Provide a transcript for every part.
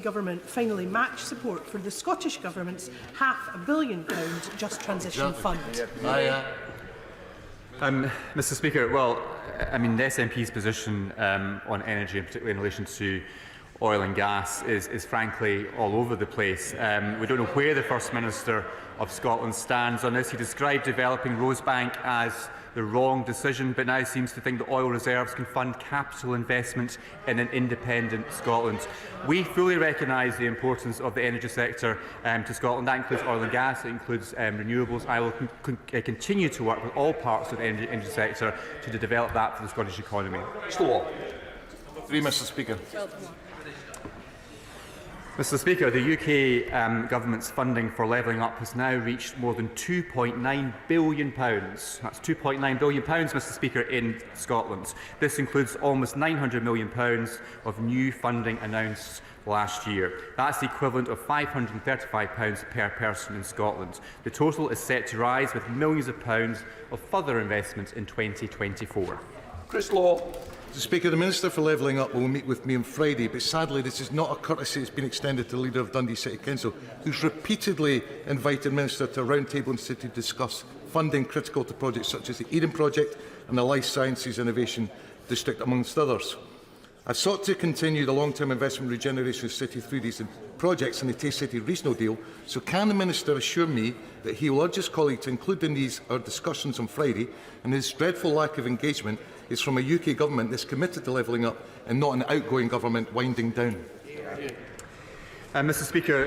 Government finally match support for the Scottish Government's £500 million Just Transition Fund? Mr. Speaker, well, I mean, the SNP's position on energy, and particularly in relation to oil and gas, is frankly all over the place. We don't know where the First Minister of Scotland stands on this. He described developing Rosebank as the wrong decision, but now seems to think that oil reserves can fund capital investment in an independent Scotland. We fully recognise the importance of the energy sector to Scotland. That includes oil and gas, it includes renewables. I will continue to work with all parts of the energy sector to develop that for the Scottish economy. Mr. Speaker. Mr. Speaker, the UK Government's funding for levelling up has now reached more than £2.9 billion. That's £2.9 billion, Mr. Speaker, in Scotland. This includes almost £900 million of new funding announced last year. That's the equivalent of £535 per person in Scotland. The total is set to rise with millions of pounds of further investment in 2024. Chris Law. Mr. Speaker, the Minister for Levelling Up will meet with me on Friday, but sadly this is not a courtesy that has been extended to the Leader of Dundee City Council, who has repeatedly invited the Minister to a roundtable in the city to discuss funding critical to projects such as the Eden Project and the Life Sciences Innovation District, amongst others. I sought to continue the long-term investment regeneration of the city through these projects in the Tay City regional deal, so can the Minister assure me that he will urge his colleague to include in these our discussions on Friday, and his dreadful lack of engagement is from a UK Government that is committed to levelling up and not an outgoing Government winding down? Mr. Speaker,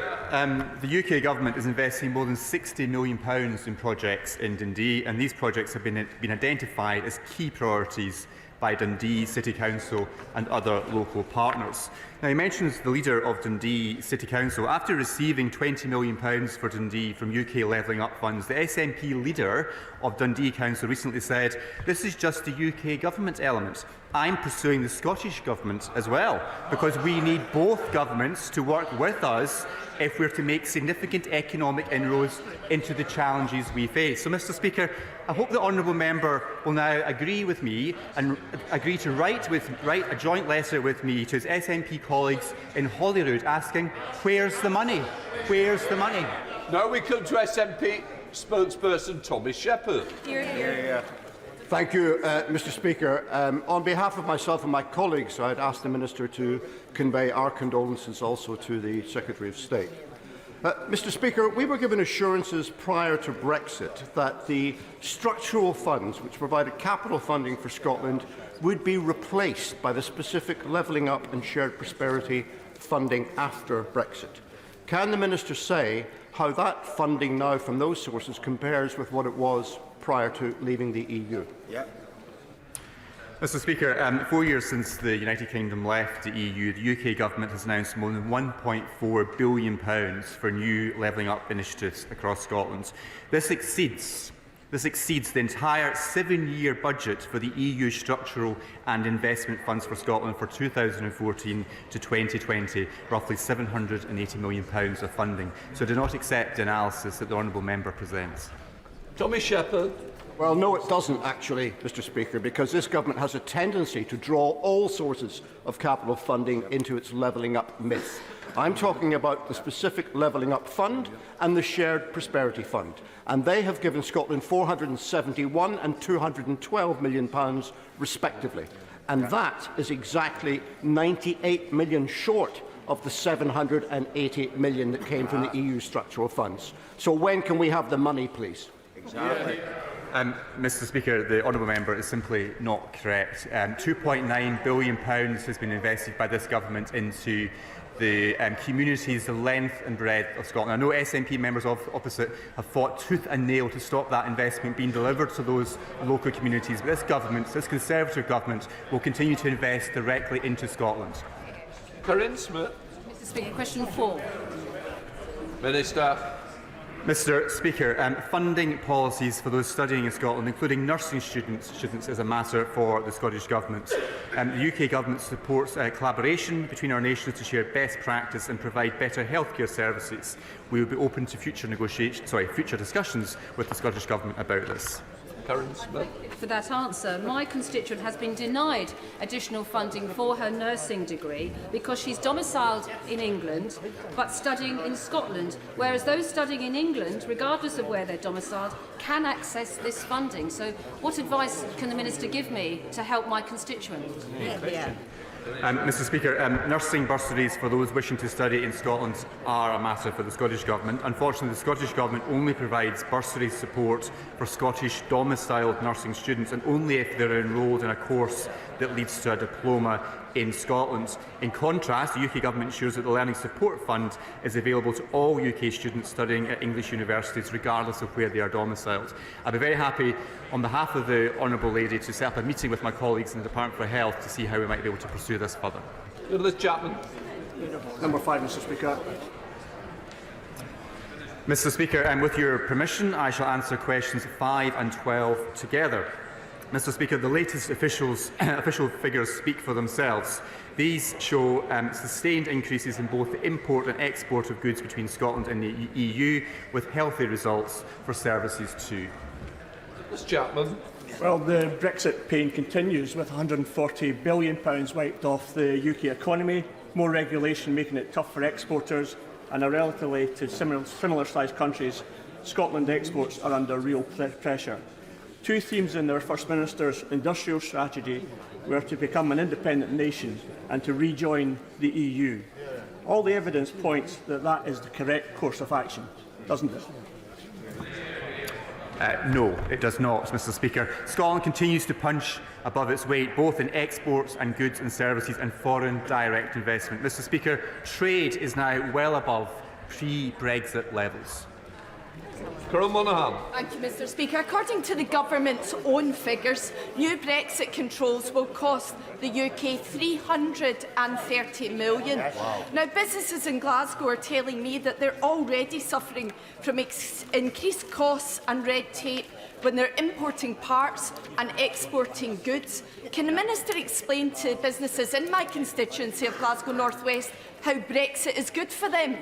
the UK Government is investing more than £60 million in projects in Dundee, and these projects have been identified as key priorities by Dundee City Council and other local partners. Now, he mentions the leader of Dundee City Council. After receiving £20 million for Dundee from UK Levelling Up funds, the SNP leader of Dundee Council recently said, "This is just the UK Government element. I'm pursuing the Scottish Government as well, because we need both governments to work with us if we're to make significant economic inroads into the challenges we face." So, Mr. Speaker, I hope the honourable member will now agree with me and agree to write a joint letter with me to his SNP colleagues in Holyrood asking, where's the money? Where's the money? Now we come to SNP spokesperson Tommy Shepherd. Thank you, Mr. Speaker. On behalf of myself and my colleagues, I'd ask the Minister to convey our condolences also to the Secretary of State. Mr. Speaker, we were given assurances prior to Brexit that the structural funds which provided capital funding for Scotland would be replaced by the specific levelling up and shared prosperity funding after Brexit. Can the Minister say how that funding now from those sources compares with what it was prior to leaving the EU? Mr. Speaker, 4 years since the United Kingdom left the EU, the UK Government has announced more than £1.4 billion for new levelling up initiatives across Scotland. This exceeds the entire 7-year budget for the EU structural and investment funds for Scotland for 2014 to 2020, roughly £780 million of funding. So do not accept the analysis that the honourable member presents. Tommy Shepherd. Well, no, it doesn't actually, Mr. Speaker, because this government has a tendency to draw all sources of capital funding into its levelling up myth. I'm talking about the specific levelling up fund and the shared prosperity fund, and they have given Scotland £471 and £212 million respectively, and that is exactly £98 million short of the £780 million that came from the EU structural funds. So when can we have the money, please? Mr. Speaker, the honourable member is simply not correct. £2.9 billion has been invested by this government into the communities, the length and breadth of Scotland. I know SNP members opposite have fought tooth and nail to stop that investment being delivered to those local communities, but this government, this Conservative government, will continue to invest directly into Scotland. Corinne Smith. Mr. Speaker, question 4. Minister. Mr. Speaker, funding policies for those studying in Scotland, including nursing students, is a matter for the Scottish Government. The UK Government supports collaboration between our nations to share best practice and provide better healthcare services. We will be open to future discussions with the Scottish Government about this. Karen Smith. for that answer. My constituent has been denied additional funding for her nursing degree because she's domiciled in England but studying in Scotland, whereas those studying in England, regardless of where they're domiciled, can access this funding. So what advice can the Minister give me to help my constituent? Mr Speaker, nursing bursaries for those wishing to study in Scotland are a matter for the Scottish Government. Unfortunately, the Scottish Government only provides bursary support for Scottish domiciled nursing students, and only if they're enrolled in a course that leads to a diploma in Scotland. In contrast, the UK Government ensures that the Learning Support Fund is available to all UK students studying at English universities, regardless of where they are domiciled. I'd be very happy, on behalf of the Honourable Lady, to set up a meeting with my colleagues in the Department for Health to see how we might be able to pursue this further. Liz Chapman. Number 5, Mr Speaker. Mr Speaker, with your permission, I shall answer questions 5 and 12 together. Mr Speaker, the latest official figures speak for themselves. These show sustained increases in both the import and export of goods between Scotland and the EU, with healthy results for services too. Liz Chapman. Well, the Brexit pain continues, with £140 billion wiped off the UK economy, more regulation making it tough for exporters, and relatively to similar-sized countries, Scotland exports are under real pressure. Two themes in their First Minister's industrial strategy were to become an independent nation and to rejoin the EU. All the evidence points that that is the correct course of action, doesn't it? No, it does not, Mr Speaker. Scotland continues to punch above its weight, both in exports and goods and services and foreign direct investment. Mr Speaker, trade is now well above pre-Brexit levels. Thank you, Mr Speaker. According to the Government's own figures, new Brexit controls will cost the UK £330 million. Wow. Now, businesses in Glasgow are telling me that they're already suffering from increased costs and red tape when they're importing parts and exporting goods. Can the Minister explain to businesses in my constituency of Glasgow North West how Brexit is good for them?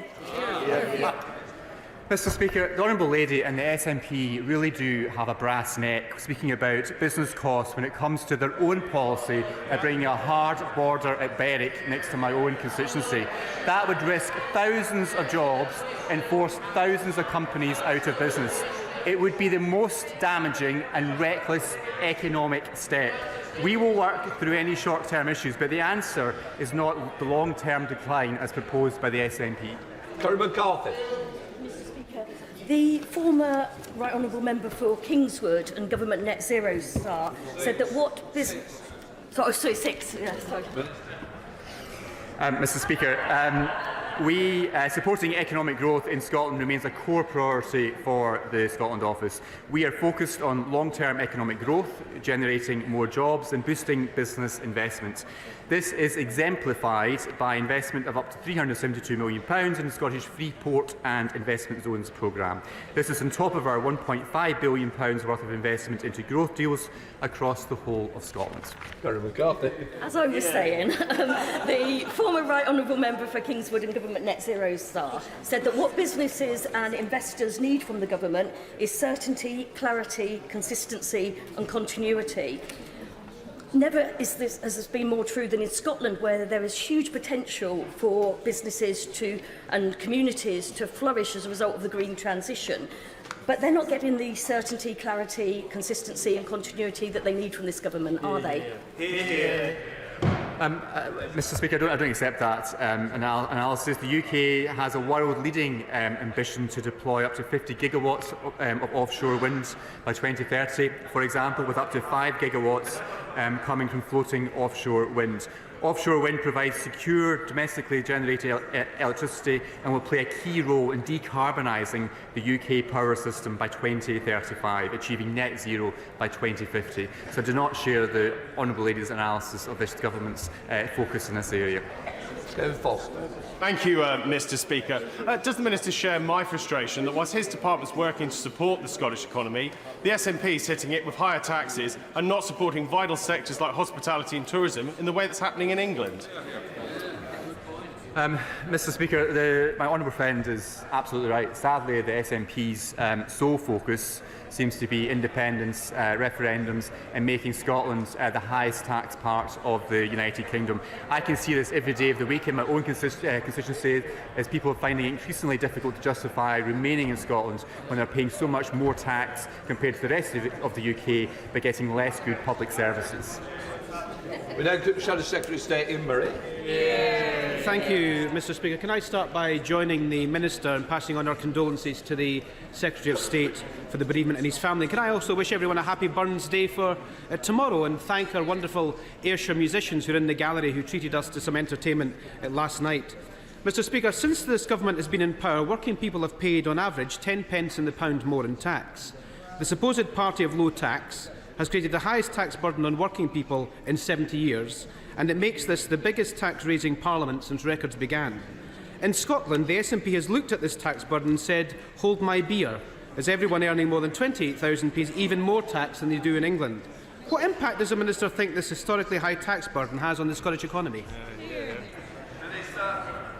Mr Speaker, the Honourable Lady and the SNP really do have a brass neck speaking about business costs when it comes to their own policy of bringing a hard border at Berwick next to my own constituency. That would risk thousands of jobs and force thousands of companies out of business. It would be the most damaging and reckless economic step. We will work through any short-term issues, but the answer is not the long-term decline as proposed by the SNP. Kerry McCarthy. The former Right Honourable Member for Kingswood and Government Net Zero star said that what business... Sorry, 6. Yeah, sorry. Mr Speaker, supporting economic growth in Scotland remains a core priority for the Scotland Office. We are focused on long-term economic growth, generating more jobs and boosting business investment. This is exemplified by investment of up to £372 million in the Scottish Free Port and Investment Zones programme. This is on top of our £1.5 billion worth of investment into growth deals across the whole of Scotland. As I was saying, the former Right Honourable Member for Kingswood and Government Net Zero star said that what businesses and investors need from the government is certainty, clarity, consistency and continuity. Never has this been more true than in Scotland, where there is huge potential for businesses and communities to flourish as a result of the green transition. But they're not getting the certainty, clarity, consistency and continuity that they need from this government, are they? Mr Speaker, I don't accept that analysis. The UK has a world-leading ambition to deploy up to 50 gigawatts of offshore wind by 2030, for example, with up to 5 gigawatts coming from floating offshore wind. Offshore wind provides secure, domestically generated electricity and will play a key role in decarbonising the UK power system by 2035, achieving net zero by 2050. So I do not share the Honourable Lady's analysis of this government's focus in this area. Thank you, Mr Speaker. Does the Minister share my frustration that whilst his department's working to support the Scottish economy, the SNP is hitting it with higher taxes and not supporting vital sectors like hospitality and tourism in the way that's happening in England? Mr Speaker, my honourable friend is absolutely right. Sadly, the SNP's sole focus seems to be independence, referendums and making Scotland the highest tax part of the United Kingdom. I can see this every day of the week in my own constituency as people are finding it increasingly difficult to justify remaining in Scotland when they're paying so much more tax compared to the rest of the UK but getting less good public services. We now go to Shadow Secretary of State Ian Murray. Thank you, Mr Speaker. Can I start by joining the Minister and passing on our condolences to the Secretary of State for the bereavement and his family. Can I also wish everyone a happy Burns Day for tomorrow and thank our wonderful Ayrshire musicians who are in the gallery who treated us to some entertainment last night. Mr Speaker, since this government has been in power, working people have paid on average 10 pence in the pound more in tax. The supposed party of low tax has created the highest tax burden on working people in 70 years, and it makes this the biggest tax-raising parliament since records began. In Scotland, the SNP has looked at this tax burden and said, hold my beer, as everyone earning more than 28,000 pays even more tax than they do in England. What impact does the Minister think this historically high tax burden has on the Scottish economy?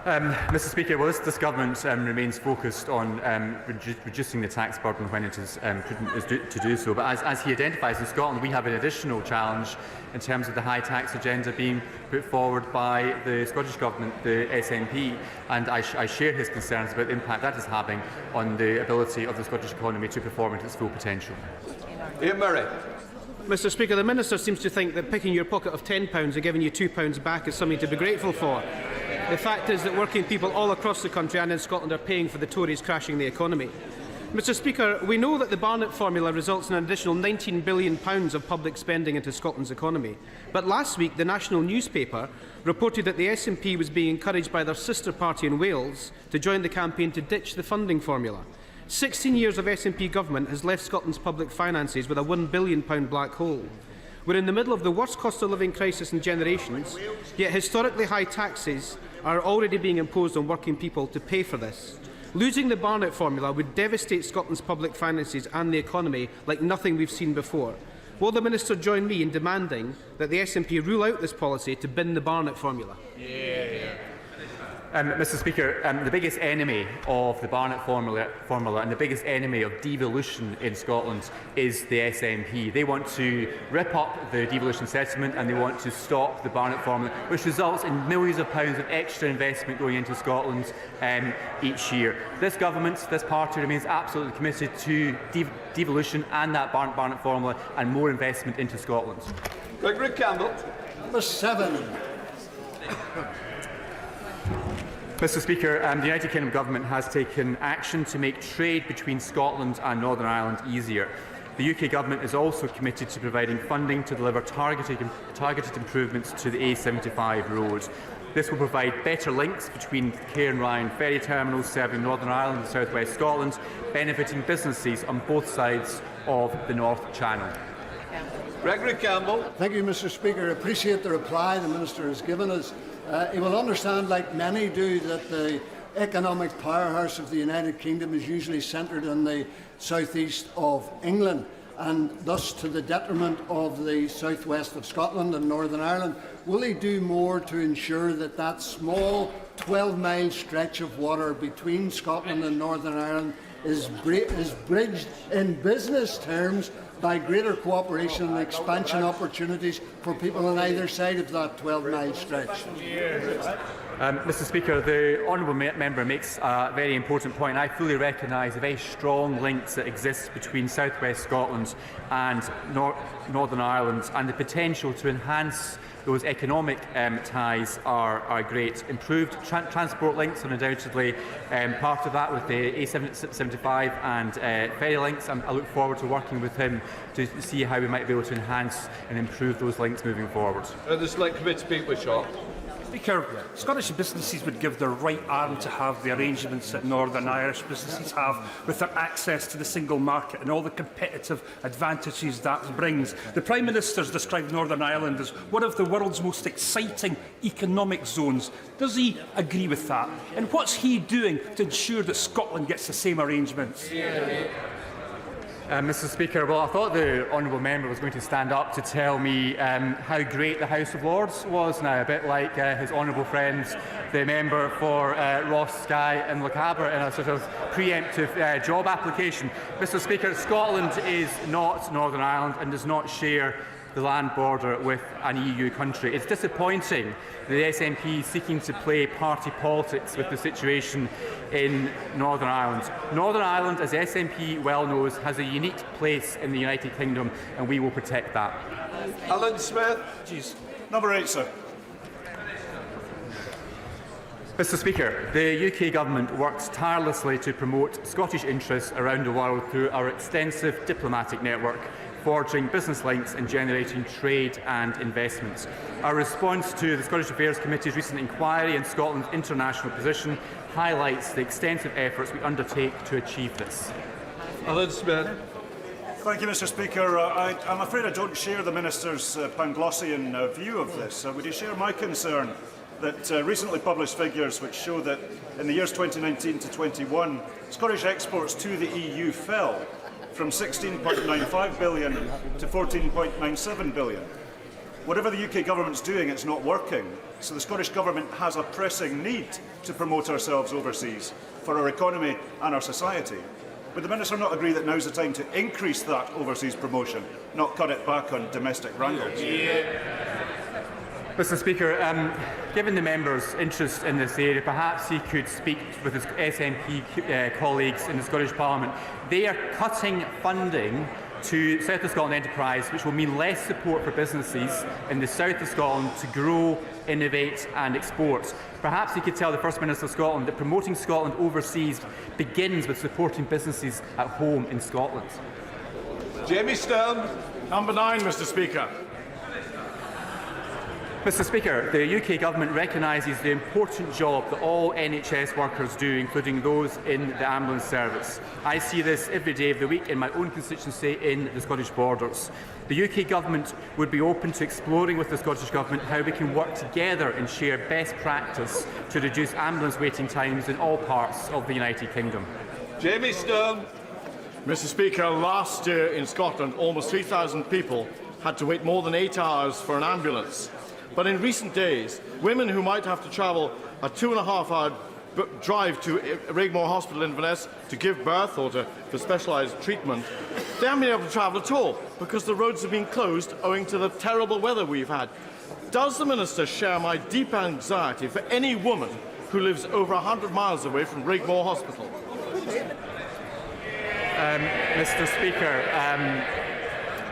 Mr Speaker, well, this government remains focused on reducing the tax burden when it is prudent to do so. But as he identifies, in Scotland we have an additional challenge in terms of the high tax agenda being put forward by the Scottish Government, the SNP, and I share his concerns about the impact that is having on the ability of the Scottish economy to perform at its full potential. Ian Murray. Mr Speaker, the Minister seems to think that picking your pocket of £10 and giving you £2 back is something to be grateful for. The fact is that working people all across the country and in Scotland are paying for the Tories crashing the economy. Mr Speaker, we know that the Barnet formula results in an additional £19 billion of public spending into Scotland's economy. But last week, the national newspaper reported that the SNP was being encouraged by their sister party in Wales to join the campaign to ditch the funding formula. 16 years of SNP government has left Scotland's public finances with a £1 billion black hole. We're in the middle of the worst cost of living crisis in generations, yet historically high taxes are already being imposed on working people to pay for this. Losing the Barnet formula would devastate Scotland's public finances and the economy like nothing we've seen before. Will the Minister join me in demanding that the SNP rule out this policy to bin the Barnet formula? Mr Speaker, the biggest enemy of the Barnet formula and the biggest enemy of devolution in Scotland is the SNP. They want to rip up the devolution settlement and they want to stop the Barnet formula, which results in millions of pounds of extra investment going into Scotland each year. This government, this party remains absolutely committed to devolution and that Barnet formula and more investment into Scotland. Gregory Campbell. Number 7. Mr Speaker, the United Kingdom Government has taken action to make trade between Scotland and Northern Ireland easier. The UK Government is also committed to providing funding to deliver targeted improvements to the A75 road. This will provide better links between Cairn Ryan ferry terminals serving Northern Ireland and South West Scotland, benefiting businesses on both sides of the North Channel. Gregory Campbell. Thank you, Mr Speaker. I appreciate the reply the Minister has given us. He will understand, like many do, that the economic powerhouse of the United Kingdom is usually centred in the southeast of England and thus to the detriment of the southwest of Scotland and Northern Ireland. Will he do more to ensure that that small 12-mile stretch of water between Scotland and Northern Ireland is bridged in business terms by greater cooperation and expansion opportunities for people on either side of that 12-mile stretch? Mr Speaker, the honourable member makes a very important point. I fully recognise the very strong links that exist between South West Scotland and Northern Ireland, and the potential to enhance those economic ties are great. Improved transport links are undoubtedly part of that with the A75 and ferry links. I look forward to working with him to see how we might be able to enhance and improve those links moving forward. The Select Committee Speaker Shaw. Speaker, Scottish businesses would give their right arm to have the arrangements that Northern Irish businesses have with their access to the single market and all the competitive advantages that brings. The Prime Minister has described Northern Ireland as one of the world's most exciting economic zones. Does he agree with that? And what's he doing to ensure that Scotland gets the same arrangements? Mr. Speaker, well, I thought the honourable member was going to stand up to tell me how great the House of Lords was now, a bit like his honourable friend, the member for Ross, Skye and Lochaber, in a sort of preemptive job application. Mr. Speaker, Scotland is not Northern Ireland and does not share the land border with an EU country. It's disappointing that the SNP is seeking to play party politics with the situation in Northern Ireland. Northern Ireland, as the SNP well knows, has a unique place in the United Kingdom, and we will protect that. Alan Smith. Number 8, sir. Mr. Speaker, the UK Government works tirelessly to promote Scottish interests around the world through our extensive diplomatic network, forging business links and generating trade and investments. Our response to the Scottish Affairs Committee's recent inquiry in Scotland's international position highlights the extensive efforts we undertake to achieve this. Alan Smith. Thank you, Mr. Speaker. I'm afraid I don't share the Minister's Panglossian view of this. Would you share my concern that recently published figures which show that in the years 2019 to 21, Scottish exports to the EU fell from 16.95 billion to 14.97 billion. Whatever the UK Government's doing, it's not working. So the Scottish Government has a pressing need to promote ourselves overseas for our economy and our society. Would the Minister not agree that now's the time to increase that overseas promotion, not cut it back on domestic wrangles? Mr. Speaker, given the member's interest in this area, perhaps he could speak with his SNP colleagues in the Scottish Parliament. They are cutting funding to South of Scotland Enterprise, which will mean less support for businesses in the south of Scotland to grow, innovate and export. Perhaps he could tell the First Minister of Scotland that promoting Scotland overseas begins with supporting businesses at home in Scotland. Jamie Stone. Number 9, Mr. Speaker. Mr. Speaker, the UK Government recognises the important job that all NHS workers do, including those in the ambulance service. I see this every day of the week in my own constituency in the Scottish Borders. The UK Government would be open to exploring with the Scottish Government how we can work together and share best practice to reduce ambulance waiting times in all parts of the United Kingdom. Jamie Stone. Mr. Speaker, last year in Scotland, almost 3,000 people had to wait more than 8 hours for an ambulance. But in recent days, women who might have to travel a 2.5-hour drive to Rigmore Hospital in Inverness to give birth or for specialised treatment, they haven't been able to travel at all because the roads have been closed owing to the terrible weather we've had. Does the Minister share my deep anxiety for any woman who lives over 100 miles away from Rigmore Hospital? Mr. Speaker,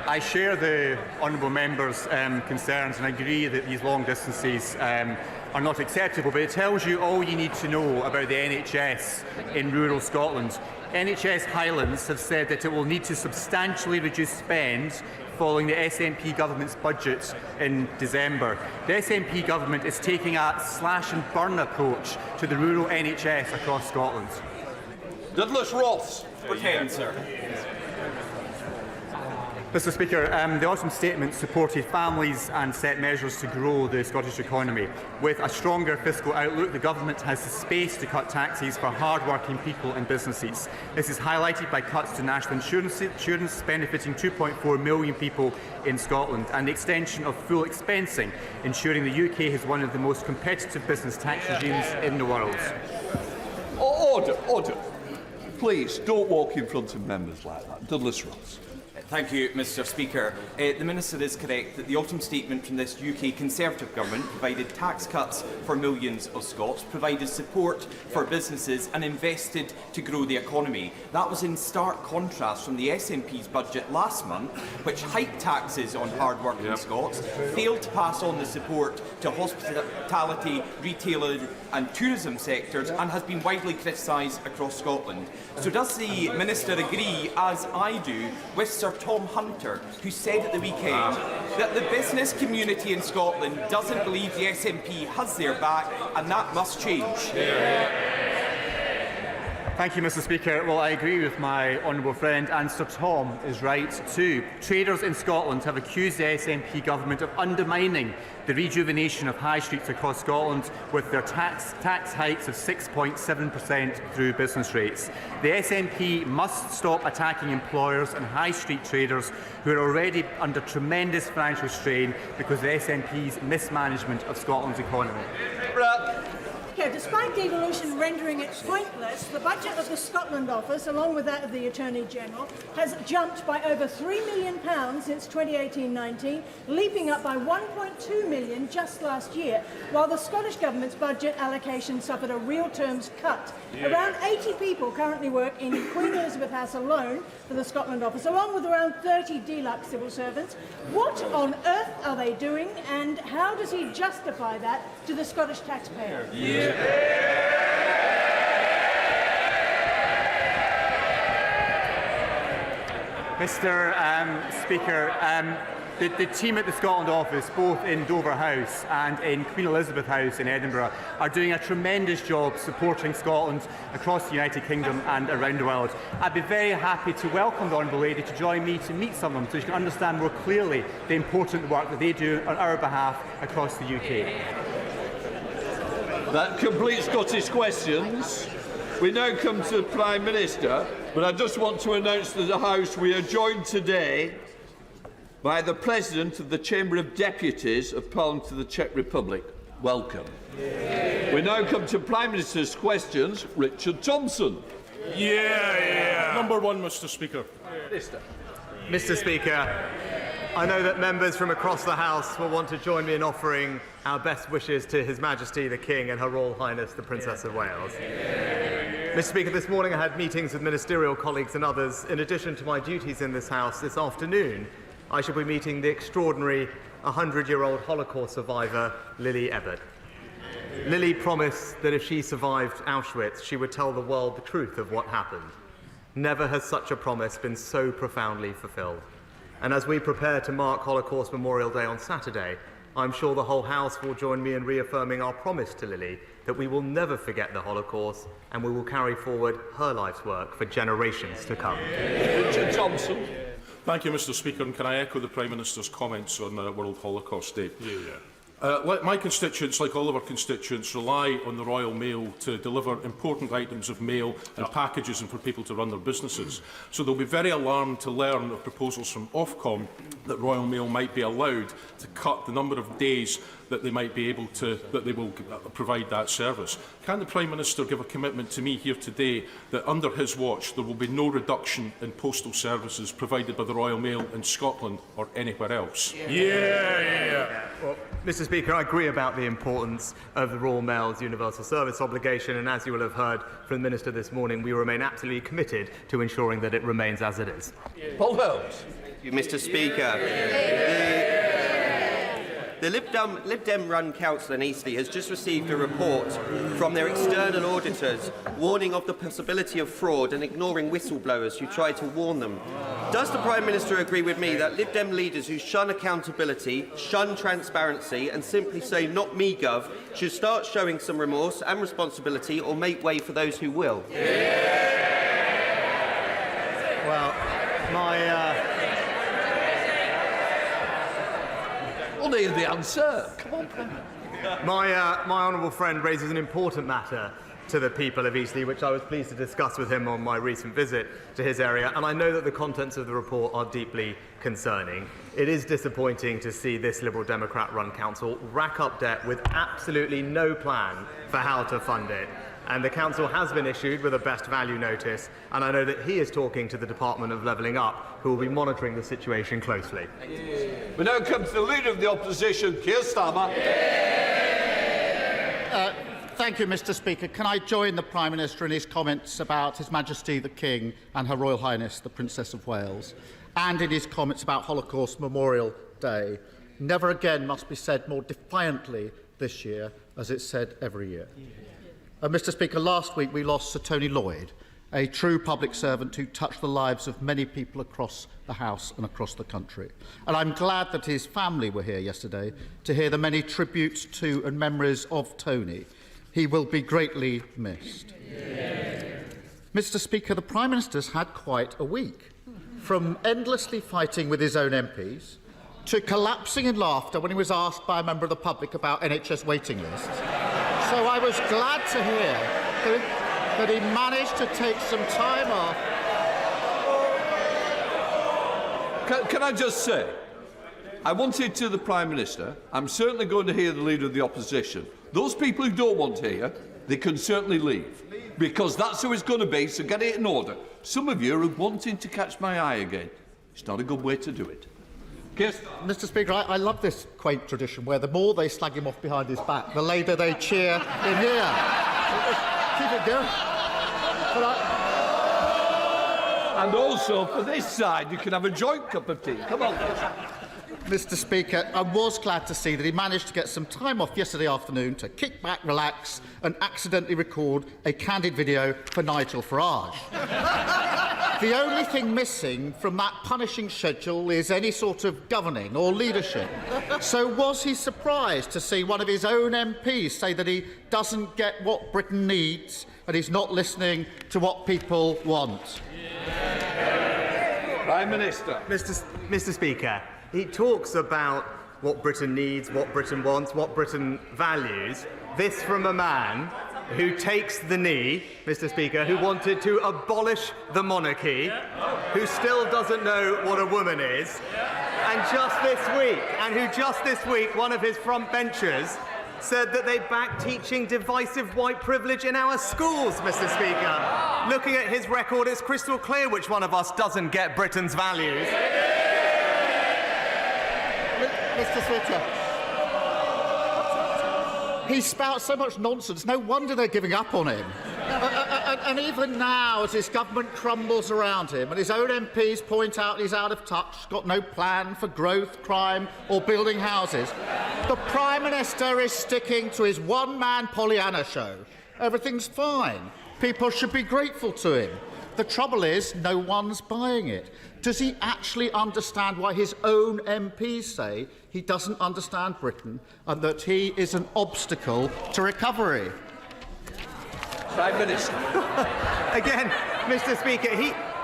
I share the honourable member's concerns and agree that these long distances are not acceptable, but it tells you all you need to know about the NHS in rural Scotland. NHS Highlands have said that it will need to substantially reduce spend following the SNP government's budget in December. The SNP government is taking a slash and burn approach to the rural NHS across Scotland. Douglas Ross. Pretend, sir. Mr. Speaker, the autumn statement supported families and set measures to grow the Scottish economy. With a stronger fiscal outlook, the Government has the space to cut taxes for hard-working people and businesses. This is highlighted by cuts to national insurance benefiting 2.4 million people in Scotland and the extension of full expensing, ensuring the UK has one of the most competitive business tax regimes in the world. Order, order. Please, don't walk in front of members like that. Douglas Ross. Thank you, Mr. Speaker. The Minister is correct that the autumn statement from this UK Conservative Government provided tax cuts for millions of Scots, provided support for businesses and invested to grow the economy. That was in stark contrast from the SNP's budget last month, which hiked taxes on hard-working Scots, failed to pass on the support to hospitality, retailing and tourism sectors and has been widely criticised across Scotland. So does the Minister agree, as I do, with Sir Tom Hunter, who said at the weekend that the business community in Scotland doesn't believe the SNP has their back and that must change? Thank you, Mr. Speaker. Well, I agree with my honourable friend, and Sir Tom is right too. Traders in Scotland have accused the SNP government of undermining the rejuvenation of high streets across Scotland with their tax hikes of 6.7% through business rates. The SNP must stop attacking employers and high street traders who are already under tremendous financial strain because of the SNP's mismanagement of Scotland's economy. Despite devolution rendering it pointless, the budget of the Scotland Office, along with that of the Attorney-General, has jumped by over £3 million since 2018-19, leaping up by £1.2 million just last year, while the Scottish Government's budget allocation suffered a real terms cut. Around 80 people currently work in Queen Elizabeth House alone for the Scotland Office, along with around 30 deluxe civil servants. What on earth are they doing, and how does he justify that to the Scottish taxpayer? Mr. Speaker, the team at the Scotland Office, both in Dover House and in Queen Elizabeth House in Edinburgh, are doing a tremendous job supporting Scotland across the United Kingdom and around the world. I'd be very happy to welcome the Honourable Lady to join me to meet some of them so you can understand more clearly the important work that they do on our behalf across the UK. That completes Scottish questions. We now come to the Prime Minister, but I just want to announce to the House we are joined today by the President of the Chamber of Deputies of Parliament of the Czech Republic. Welcome. We now come to Prime Minister's questions. Richard Thompson. Number one, Mr. Speaker. Mr. Speaker, I know that members from across the House will want to join me in offering our best wishes to His Majesty the King and Her Royal Highness the Princess of Wales. Mr. Speaker, this morning I had meetings with ministerial colleagues and others. In addition to my duties in this House this afternoon, I shall be meeting the extraordinary 100-year-old Holocaust survivor, Lily Ebert. Lily promised that if she survived Auschwitz, she would tell the world the truth of what happened. Never has such a promise been so profoundly fulfilled. And as we prepare to mark Holocaust Memorial Day on Saturday, I'm sure the whole House will join me in reaffirming our promise to Lily that we will never forget the Holocaust and we will carry forward her life's work for generations to come. Richard Thompson. Thank you, Mr. Speaker, and can I echo the Prime Minister's comments on World Holocaust Day? My constituents, like all of our constituents, rely on the Royal Mail to deliver important items of mail and packages and for people to run their businesses. So they'll be very alarmed to learn of proposals from Ofcom that Royal Mail might be allowed to cut the number of days that they might be able to, that they will provide that service. Can the Prime Minister give a commitment to me here today that under his watch there will be no reduction in postal services provided by the Royal Mail in Scotland or anywhere else? Well, Mr. Speaker, I agree about the importance of the Royal Mail's universal service obligation, and as you will have heard from the Minister this morning, we remain absolutely committed to ensuring that it remains as it is. Paul Holmes. Thank you, Mr. Speaker. The Lib Dem-run council in Eastleigh has just received a report from their external auditors warning of the possibility of fraud and ignoring whistleblowers who try to warn them. Does the Prime Minister agree with me that Lib Dem leaders who shun accountability, shun transparency and simply say "not me, Gov" should start showing some remorse and responsibility or make way for those who will? Well, We'll need the answer. Come on, Prime. My honourable friend raises an important matter to the people of Eastleigh, which I was pleased to discuss with him on my recent visit to his area, and I know that the contents of the report are deeply concerning. It is disappointing to see this Liberal Democrat-run council rack up debt with absolutely no plan for how to fund it. And the council has been issued with a best value notice, and I know that he is talking to the Department of Levelling Up, who will be monitoring the situation closely. We now come to the Leader of the Opposition, Keir Starmer. Thank you, Mr. Speaker. Can I join the Prime Minister in his comments about His Majesty the King and Her Royal Highness the Princess of Wales, and in his comments about Holocaust Memorial Day? Never again must be said more defiantly this year, as it's said every year. Mr. Speaker, last week we lost Sir Tony Lloyd, a true public servant who touched the lives of many people across the House and across the country. And I'm glad that his family were here yesterday to hear the many tributes to and memories of Tony. He will be greatly missed. Mr. Speaker, the Prime Minister's had quite a week, from endlessly fighting with his own MPs to collapsing in laughter when he was asked by a member of the public about NHS waiting lists. So I was glad to hear that he managed to take some time off. Can I just say, I wanted to the Prime Minister, I'm certainly going to hear the Leader of the Opposition. Those people who don't want to hear, they can certainly leave, because that's who it's going to be, so get it in order. Some of you are wanting to catch my eye again. It's not a good way to do it. Mr. Speaker, I love this quaint tradition where the more they slag him off behind his back, the louder they cheer in here. Keep it going. And also, for this side, you can have a joint cup of tea. Come on. Mr. Speaker, I was glad to see that he managed to get some time off yesterday afternoon to kick back, relax and accidentally record a candid video for Nigel Farage. The only thing missing from that punishing schedule is any sort of governing or leadership. So was he surprised to see one of his own MPs say that he doesn't get what Britain needs and he's not listening to what people want? Prime Minister. Mr. Speaker, he talks about what Britain needs, what Britain wants, what Britain values. This from a man who takes the knee, Mr. Speaker, who wanted to abolish the monarchy, who still doesn't know what a woman is, and just this week, one of his front benchers said that they back teaching divisive white privilege in our schools, Mr. Speaker. Looking at his record, it's crystal clear which one of us doesn't get Britain's values. Mr. Speaker, he spouts so much nonsense, no wonder they're giving up on him. And even now, as his government crumbles around him and his own MPs point out he's out of touch, got no plan for growth, crime or building houses, the Prime Minister is sticking to his one-man Pollyanna show. Everything's fine. People should be grateful to him. The trouble is, no one's buying it. Does he actually understand why his own MPs say he doesn't understand Britain and that he is an obstacle to recovery? Prime Minister. Again, Mr. Speaker,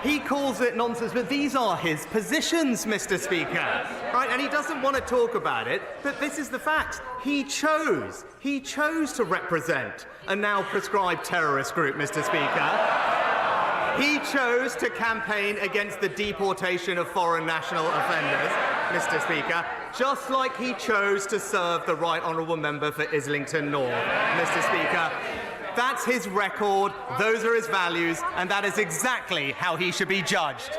he calls it nonsense, but these are his positions, Mr. Speaker. Right? And he doesn't want to talk about it, but this is the fact. He chose to represent a now proscribed terrorist group, Mr. Speaker. He chose to campaign against the deportation of foreign national offenders, Mr. Speaker, just like he chose to serve the Right Honourable Member for Islington North, Mr. Speaker. That's his record, those are his values, and that is exactly how he should be judged.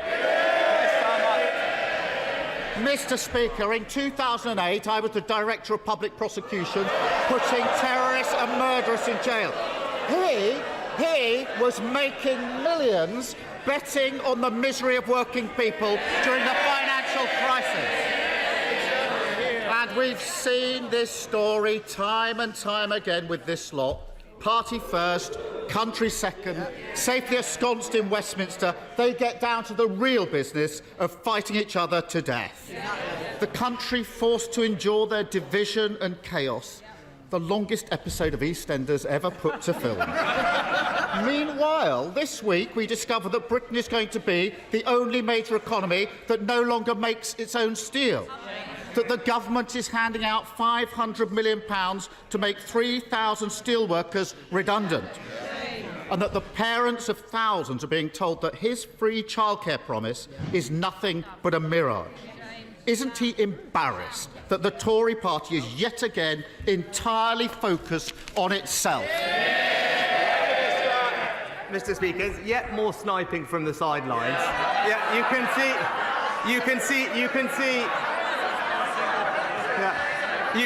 Mr. Speaker, in 2008, I was the Director of Public Prosecution, putting terrorists and murderers in jail. He was making millions betting on the misery of working people during the financial crisis. And we've seen this story time and time again with this lot. Party first, country second, safely ensconced in Westminster, they get down to the real business of fighting each other to death. The country forced to endure their division and chaos, the longest episode of EastEnders ever put to film. Meanwhile, this week we discover that Britain is going to be the only major economy that no longer makes its own steel. That the government is handing out £500 million to make 3,000 steelworkers redundant. And that the parents of thousands are being told that his free childcare promise is nothing but a mirage. Isn't he embarrassed that the Tory party is yet again entirely focused on itself? Mr. Speaker, yet more sniping from the sidelines. Yeah, you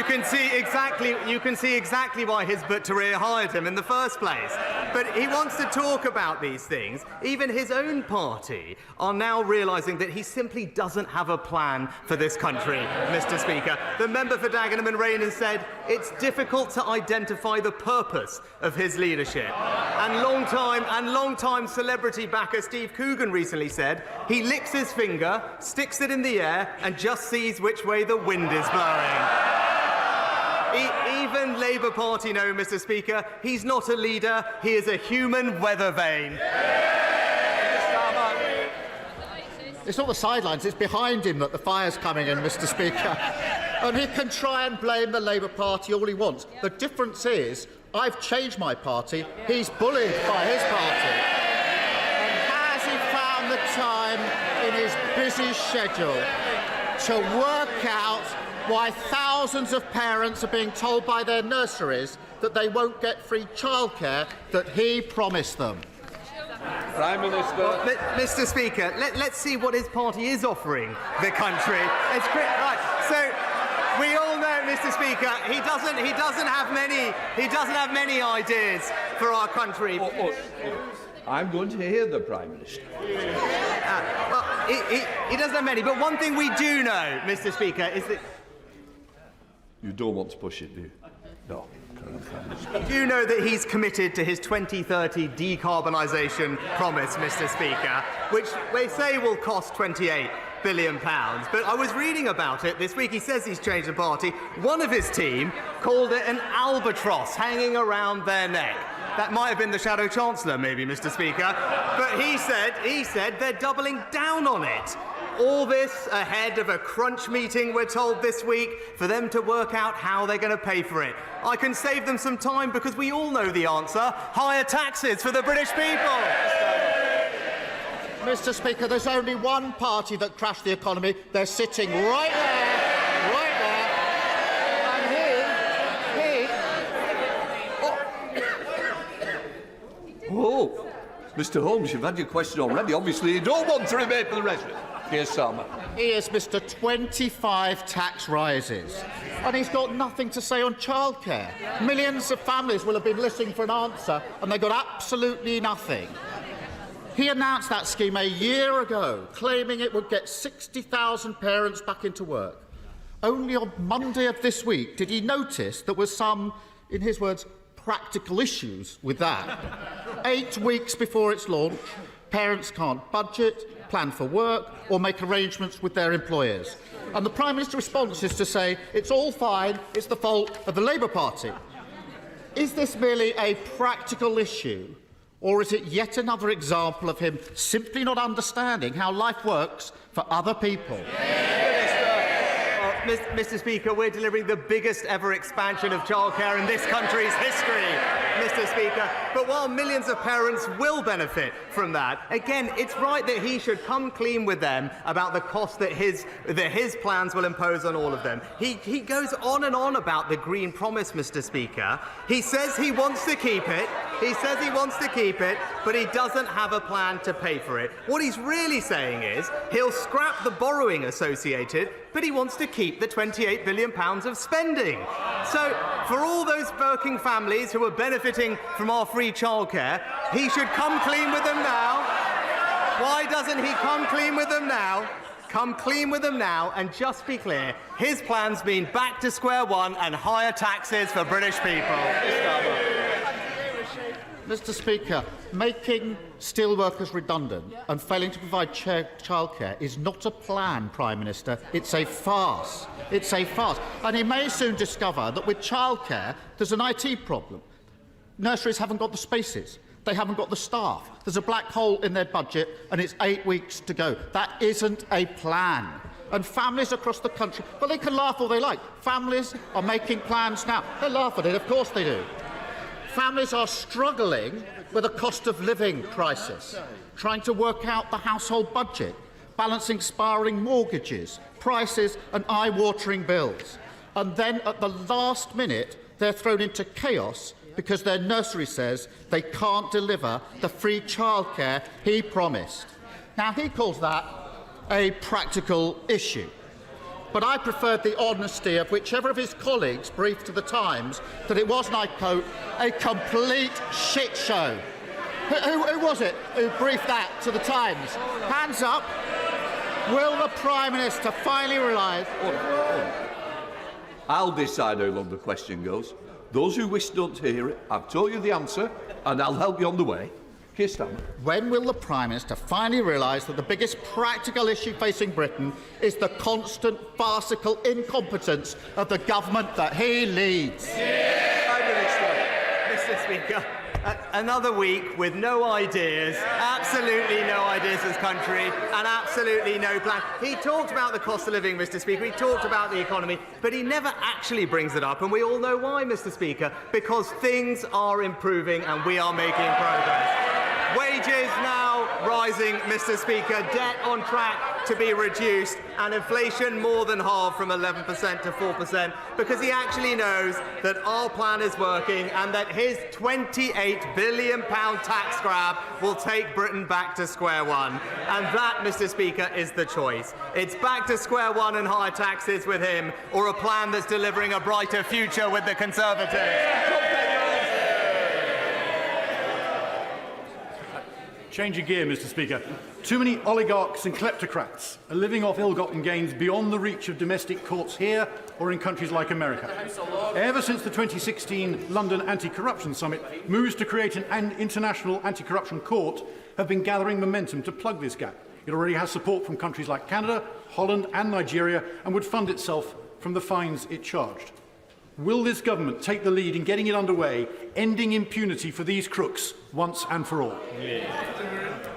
can see exactly why Hizbut Tahrir hired him in the first place. But he wants to talk about these things. Even his own party are now realising that he simply doesn't have a plan for this country, Mr. Speaker. The member for Dagenham and Rain has said it's difficult to identify the purpose of his leadership. And long-time celebrity backer Steve Coogan recently said he licks his finger, sticks it in the air, and just sees which way the wind is blowing. Even Labour Party know, Mr. Speaker, he's not a leader, he is a human weather vane. It's not the sidelines, it's behind him that the fire's coming in, Mr. Speaker. And he can try and blame the Labour Party all he wants. The difference is, I've changed my party, he's bullied by his party. And has he found the time in his busy schedule to work out why thousands of parents are being told by their nurseries that they won't get free childcare that he promised them? Prime Minister. Well, Mr. Speaker, let's see what his party is offering the country. Right. So we all know, Mr. Speaker, he doesn't have many ideas for our country. I'm going to hear the Prime Minister. Well, he doesn't have many, but one thing we do know, Mr. Speaker, is that you don't want to push it, do you? No. Do you know that he's committed to his 2030 decarbonisation promise, Mr. Speaker, which they say will cost £28 billion. But I was reading about it this week. He says he's changed the party. One of his team called it an albatross hanging around their neck. That might have been the Shadow Chancellor, maybe, Mr. Speaker. But he said they're doubling down on it. All this ahead of a crunch meeting, we're told this week, for them to work out how they're going to pay for it. I can save them some time because we all know the answer. Higher taxes for the British people. Mr. Speaker, there's only one party that crashed the economy. They're sitting right there, right there. Oh, Mr. Holmes, you've had your question already. Obviously, you don't want to remain for the rest of it. Here's Salma. Here's Mr. 25 tax rises. And he's got nothing to say on childcare. Millions of families will have been listening for an answer, and they got absolutely nothing. He announced that scheme a year ago, claiming it would get 60,000 parents back into work. Only on Monday of this week did he notice there were some, in his words, practical issues with that. 8 weeks before its launch, parents can't budget, plan for work or make arrangements with their employers. And the Prime Minister's response is to say it's all fine, it's the fault of the Labour Party. Is this merely a practical issue, or is it yet another example of him simply not understanding how life works for other people? Mr. Speaker, we're delivering the biggest ever expansion of childcare in this country's history, Mr. Speaker. But while millions of parents will benefit from that, again, it's right that he should come clean with them about the cost that his plans will impose on all of them. He goes on and on about the Green Promise, Mr. Speaker. He says he wants to keep it. But he doesn't have a plan to pay for it. What he's really saying is he'll scrap the borrowing associated, but he wants to keep the £28 billion of spending. So, for all those working families who are benefiting from our free childcare, he should come clean with them now. Why doesn't he come clean with them now? Come clean with them now and just be clear, his plans mean back to square one and higher taxes for British people. Mr. Speaker, making steelworkers redundant and failing to provide childcare is not a plan, Prime Minister. It's a farce. It's a farce. And he may soon discover that with childcare, there's an IT problem. Nurseries haven't got the spaces. They haven't got the staff. There's a black hole in their budget, and it's 8 weeks to go. That isn't a plan. And families across the country, well, they can laugh all they like. Families are making plans now. They laugh at it, of course they do. Families are struggling with a cost of living crisis, trying to work out the household budget, balancing spiralling mortgages, prices and eye-watering bills. And then at the last minute, they're thrown into chaos because their nursery says they can't deliver the free childcare he promised. Now, he calls that a practical issue. But I preferred the honesty of whichever of his colleagues briefed to the Times that it was, and I quote, a complete shit show. Who was it who briefed that to the Times? Hands up. Will the Prime Minister finally realise... I'll decide how long the question goes. Those who wish don't hear it, I've told you the answer, and I'll help you on the way. When will the Prime Minister finally realise that the biggest practical issue facing Britain is the constant farcical incompetence of the government that he leads? Mr. Speaker, another week with no ideas, absolutely no ideas as country and absolutely no plan. He talked about the cost of living, Mr. Speaker. He talked about the economy, but he never actually brings it up. And we all know why, Mr. Speaker, because things are improving and we are making progress. Wages now rising, Mr. Speaker, debt on track to be reduced, and inflation more than halved from 11% to 4%, because he actually knows that our plan is working and that his £28 billion tax grab will take Britain back to square one. And that, Mr. Speaker, is the choice. It's back to square one and higher taxes with him, or a plan that's delivering a brighter future with the Conservatives. Changing gear, Mr. Speaker. Too many oligarchs and kleptocrats are living off ill-gotten gains beyond the reach of domestic courts here or in countries like America. Ever since the 2016 London Anti-Corruption Summit, moves to create an international anti-corruption court have been gathering momentum to plug this gap. It already has support from countries like Canada, Holland and Nigeria, and would fund itself from the fines it charged. Will this government take the lead in getting it underway, ending impunity for these crooks once and for all?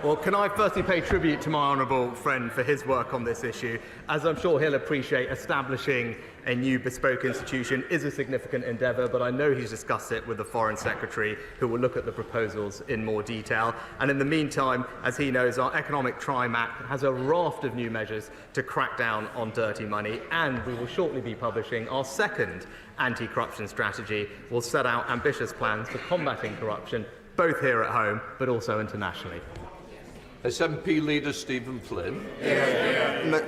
Well, can I firstly pay tribute to my honourable friend for his work on this issue? As I'm sure he'll appreciate, establishing a new bespoke institution is a significant endeavour, but I know he's discussed it with the Foreign Secretary, who will look at the proposals in more detail. And in the meantime, as he knows, our Economic Crime Act has a raft of new measures to crack down on dirty money, and we will shortly be publishing our second anti-corruption strategy. We'll set out ambitious plans for combating corruption, both here at home, but also internationally. SNP leader Stephen Flynn.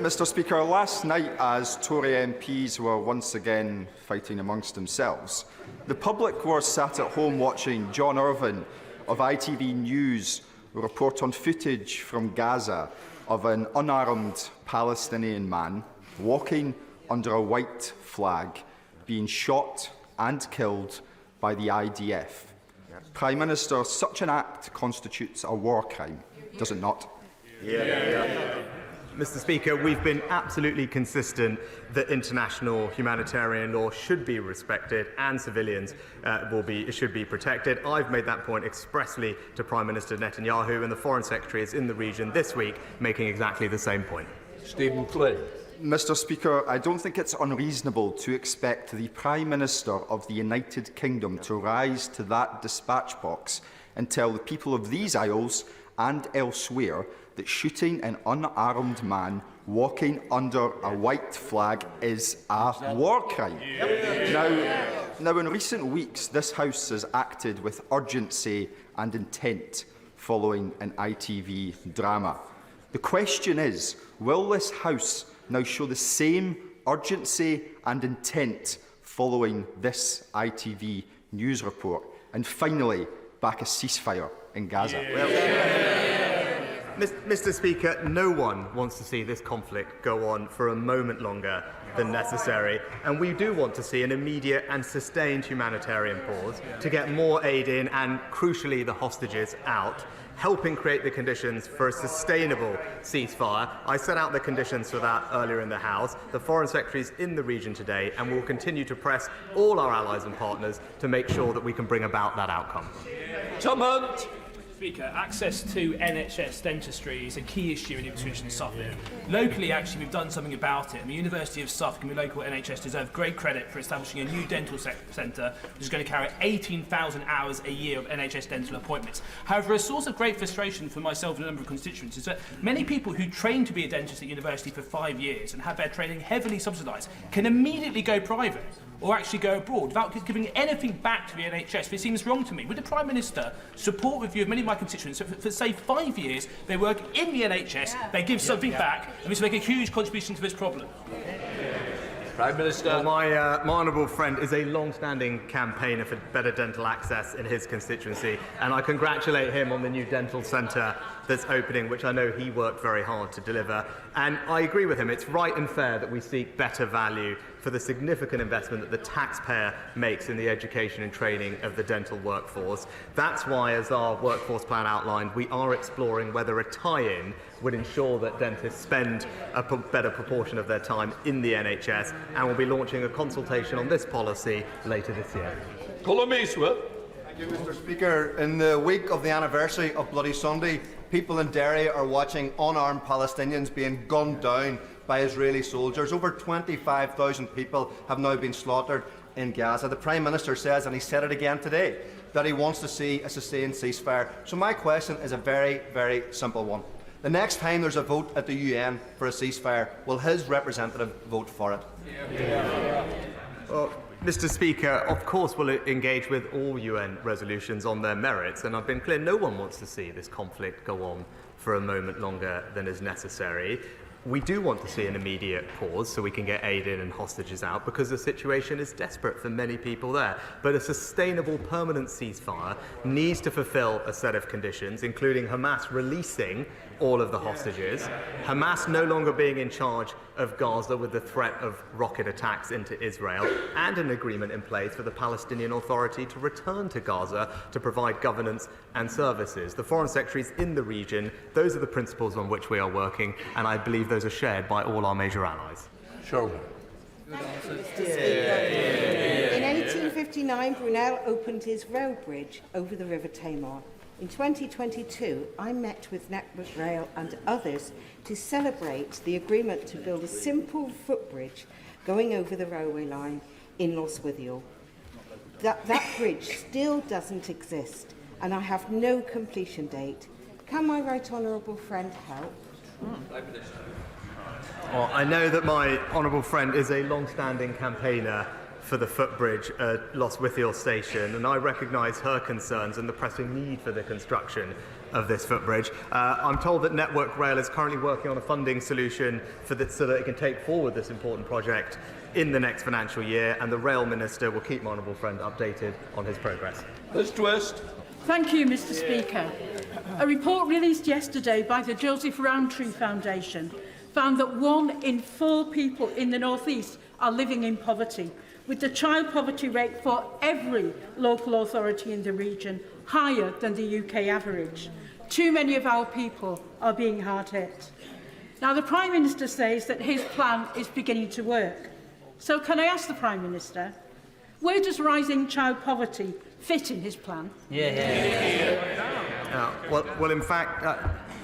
Mr. Speaker, last night, as Tory MPs were once again fighting amongst themselves, the public were sat at home watching John Irvine of ITV News report on footage from Gaza of an unarmed Palestinian man walking under a white flag, being shot and killed by the IDF. Prime Minister, such an act constitutes a war crime, does it not? Mr. Speaker, we've been absolutely consistent that international humanitarian law should be respected and civilians should be protected. I've made that point expressly to Prime Minister Netanyahu, and the Foreign Secretary is in the region this week making exactly the same point. Stephen Flynn. Mr. Speaker, I don't think it's unreasonable to expect the Prime Minister of the United Kingdom to rise to that dispatch box and tell the people of these Isles and elsewhere that shooting an unarmed man walking under a white flag is a war crime. Now, in recent weeks, this House has acted with urgency and intent following an ITV drama. The question is, will this House now show the same urgency and intent following this ITV news report? And finally, back a ceasefire in Gaza? Mr. Speaker, no one wants to see this conflict go on for a moment longer than necessary, and we do want to see an immediate and sustained humanitarian pause to get more aid in and, crucially, the hostages out, helping create the conditions for a sustainable ceasefire. I set out the conditions for that earlier in the House. The Foreign Secretary is in the region today and will continue to press all our allies and partners to make sure that we can bring about that outcome. Tom Hunt. Speaker, access to NHS dentistry is a key issue in Ipswich and Suffolk. Locally, actually, we've done something about it. And the University of Suffolk and the local NHS deserve great credit for establishing a new dental centre, which is going to carry 18,000 hours a year of NHS dental appointments. However, a source of great frustration for myself and a number of constituents is that many people who train to be a dentist at university for 5 years and have their training heavily subsidised can immediately go private or actually go abroad without giving anything back to the NHS. It seems wrong to me. Would the Prime Minister support the view of many of my constituents that for say 5 years they work in the NHS, they give something back, and this will make a huge contribution to this problem? Prime Minister. Well, my honourable friend is a long-standing campaigner for better dental access in his constituency, and I congratulate him on the new dental centre that's opening, which I know he worked very hard to deliver. And I agree with him. It's right and fair that we seek better value for the significant investment that the taxpayer makes in the education and training of the dental workforce. That's why, as our workforce plan outlined, we are exploring whether a tie-in would ensure that dentists spend a better proportion of their time in the NHS, and we'll be launching a consultation on this policy later this year. Colm Eastwood. Thank you, Mr. Speaker. In the week of the anniversary of Bloody Sunday, people in Derry are watching unarmed Palestinians being gunned down by Israeli soldiers. Over 25,000 people have now been slaughtered in Gaza. The Prime Minister says, and he said it again today, that he wants to see a sustained ceasefire. So my question is a very, very simple one. The next time there's a vote at the UN for a ceasefire, will his representative vote for it? Well, Mr. Speaker, of course we'll engage with all UN resolutions on their merits, and I've been clear no one wants to see this conflict go on for a moment longer than is necessary. We do want to see an immediate pause so we can get aid in and hostages out, because the situation is desperate for many people there. But a sustainable, permanent ceasefire needs to fulfill a set of conditions, including Hamas releasing all of the hostages, Hamas no longer being in charge of Gaza with the threat of rocket attacks into Israel, and an agreement in place for the Palestinian Authority to return to Gaza to provide governance and services. The Foreign Secretaries in the region, those are the principles on which we are working, and I believe those are shared by all our major allies. Sure. In 1859, Brunel opened his rail bridge over the River Tamar. In 2022, I met with Network Rail and others to celebrate the agreement to build a simple footbridge going over the railway line in Lostwithiel. That bridge still doesn't exist, and I have no completion date. Can my right honourable friend help? Well, I know that my honourable friend is a long-standing campaigner for the footbridge at Lostwithiel station, and I recognise her concerns and the pressing need for the construction of this footbridge. I'm told that Network Rail is currently working on a funding solution for this, so that it can take forward this important project in the next financial year, and the Rail Minister will keep my honourable friend updated on his progress. Mr. West. Thank you, Mr. Speaker. A report released yesterday by the Joseph Rowntree Foundation found that 1 in 4 people in the North East are living in poverty, with the child poverty rate for every local authority in the region higher than the UK average. Too many of our people are being hard hit. Now, the Prime Minister says that his plan is beginning to work. So can I ask the Prime Minister, where does rising child poverty fit in his plan? Well, in fact,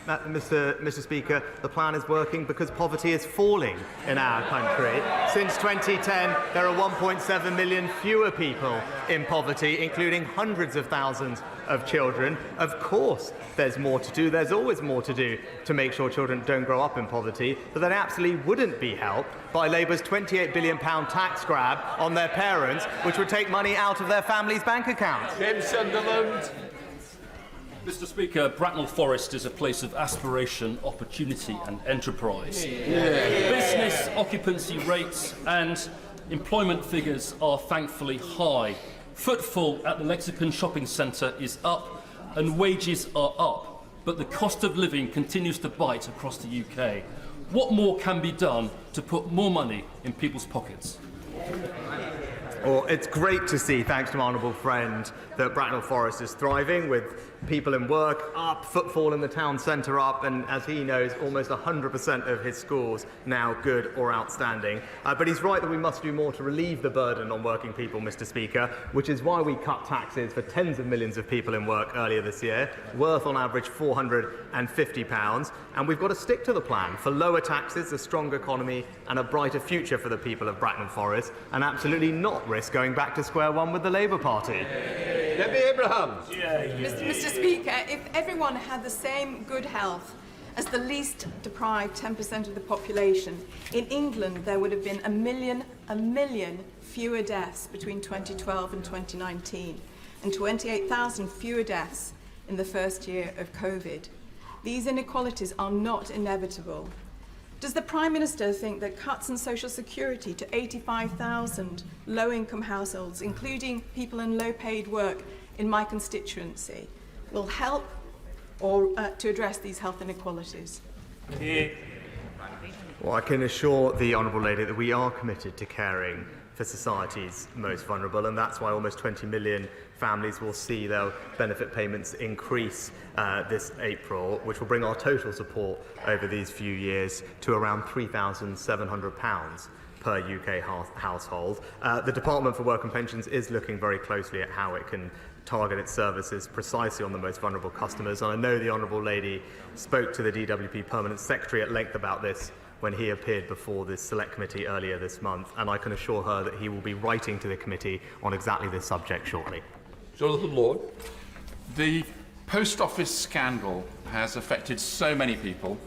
Mr. Speaker, the plan is working because poverty is falling in our country. Since 2010, there are 1.7 million fewer people in poverty, including hundreds of thousands of children. Of course, there's more to do. There's always more to do to make sure children don't grow up in poverty, but that absolutely wouldn't be helped by Labour's £28 billion tax grab on their parents, which would take money out of their families' bank accounts. James Sunderland. Mr. Speaker, Bracknell Forest is a place of aspiration, opportunity and enterprise. Business occupancy rates and employment figures are thankfully high. Footfall at the Lexicon Shopping Centre is up and wages are up, but the cost of living continues to bite across the UK. What more can be done to put more money in people's pockets? Well, it's great to see, thanks to my honourable friend, that Bracknell Forest is thriving, with people in work up, footfall in the town centre up, and as he knows, almost 100% of his schools now good or outstanding. But he's right that we must do more to relieve the burden on working people, Mr. Speaker, which is why we cut taxes for tens of millions of people in work earlier this year, worth on average £450, and we've got to stick to the plan for lower taxes, a strong economy and a brighter future for the people of Bracknell Forest, and absolutely not risk going back to square one with the Labour Party. Debbie Abrahams. Mr. Speaker, if everyone had the same good health as the least deprived 10% of the population, in England there would have been a million fewer deaths between 2012 and 2019, and 28,000 fewer deaths in the first year of COVID. These inequalities are not inevitable. Does the Prime Minister think that cuts in social security to 85,000 low-income households, including people in low-paid work in my constituency, will help or to address these health inequalities? Well, I can assure the Honourable Lady that we are committed to caring for society's most vulnerable, and that's why almost 20 million families will see their benefit payments increase this April, which will bring our total support over these few years to around £3,700 per UK household. The Department for Work and Pensions is looking very closely at how it can target its services precisely on the most vulnerable customers. And I know the Honourable Lady spoke to the DWP Permanent Secretary at length about this when he appeared before this Select Committee earlier this month, and I can assure her that he will be writing to the committee on exactly this subject shortly. Jonathan Lord. The Post Office scandal has affected so many people,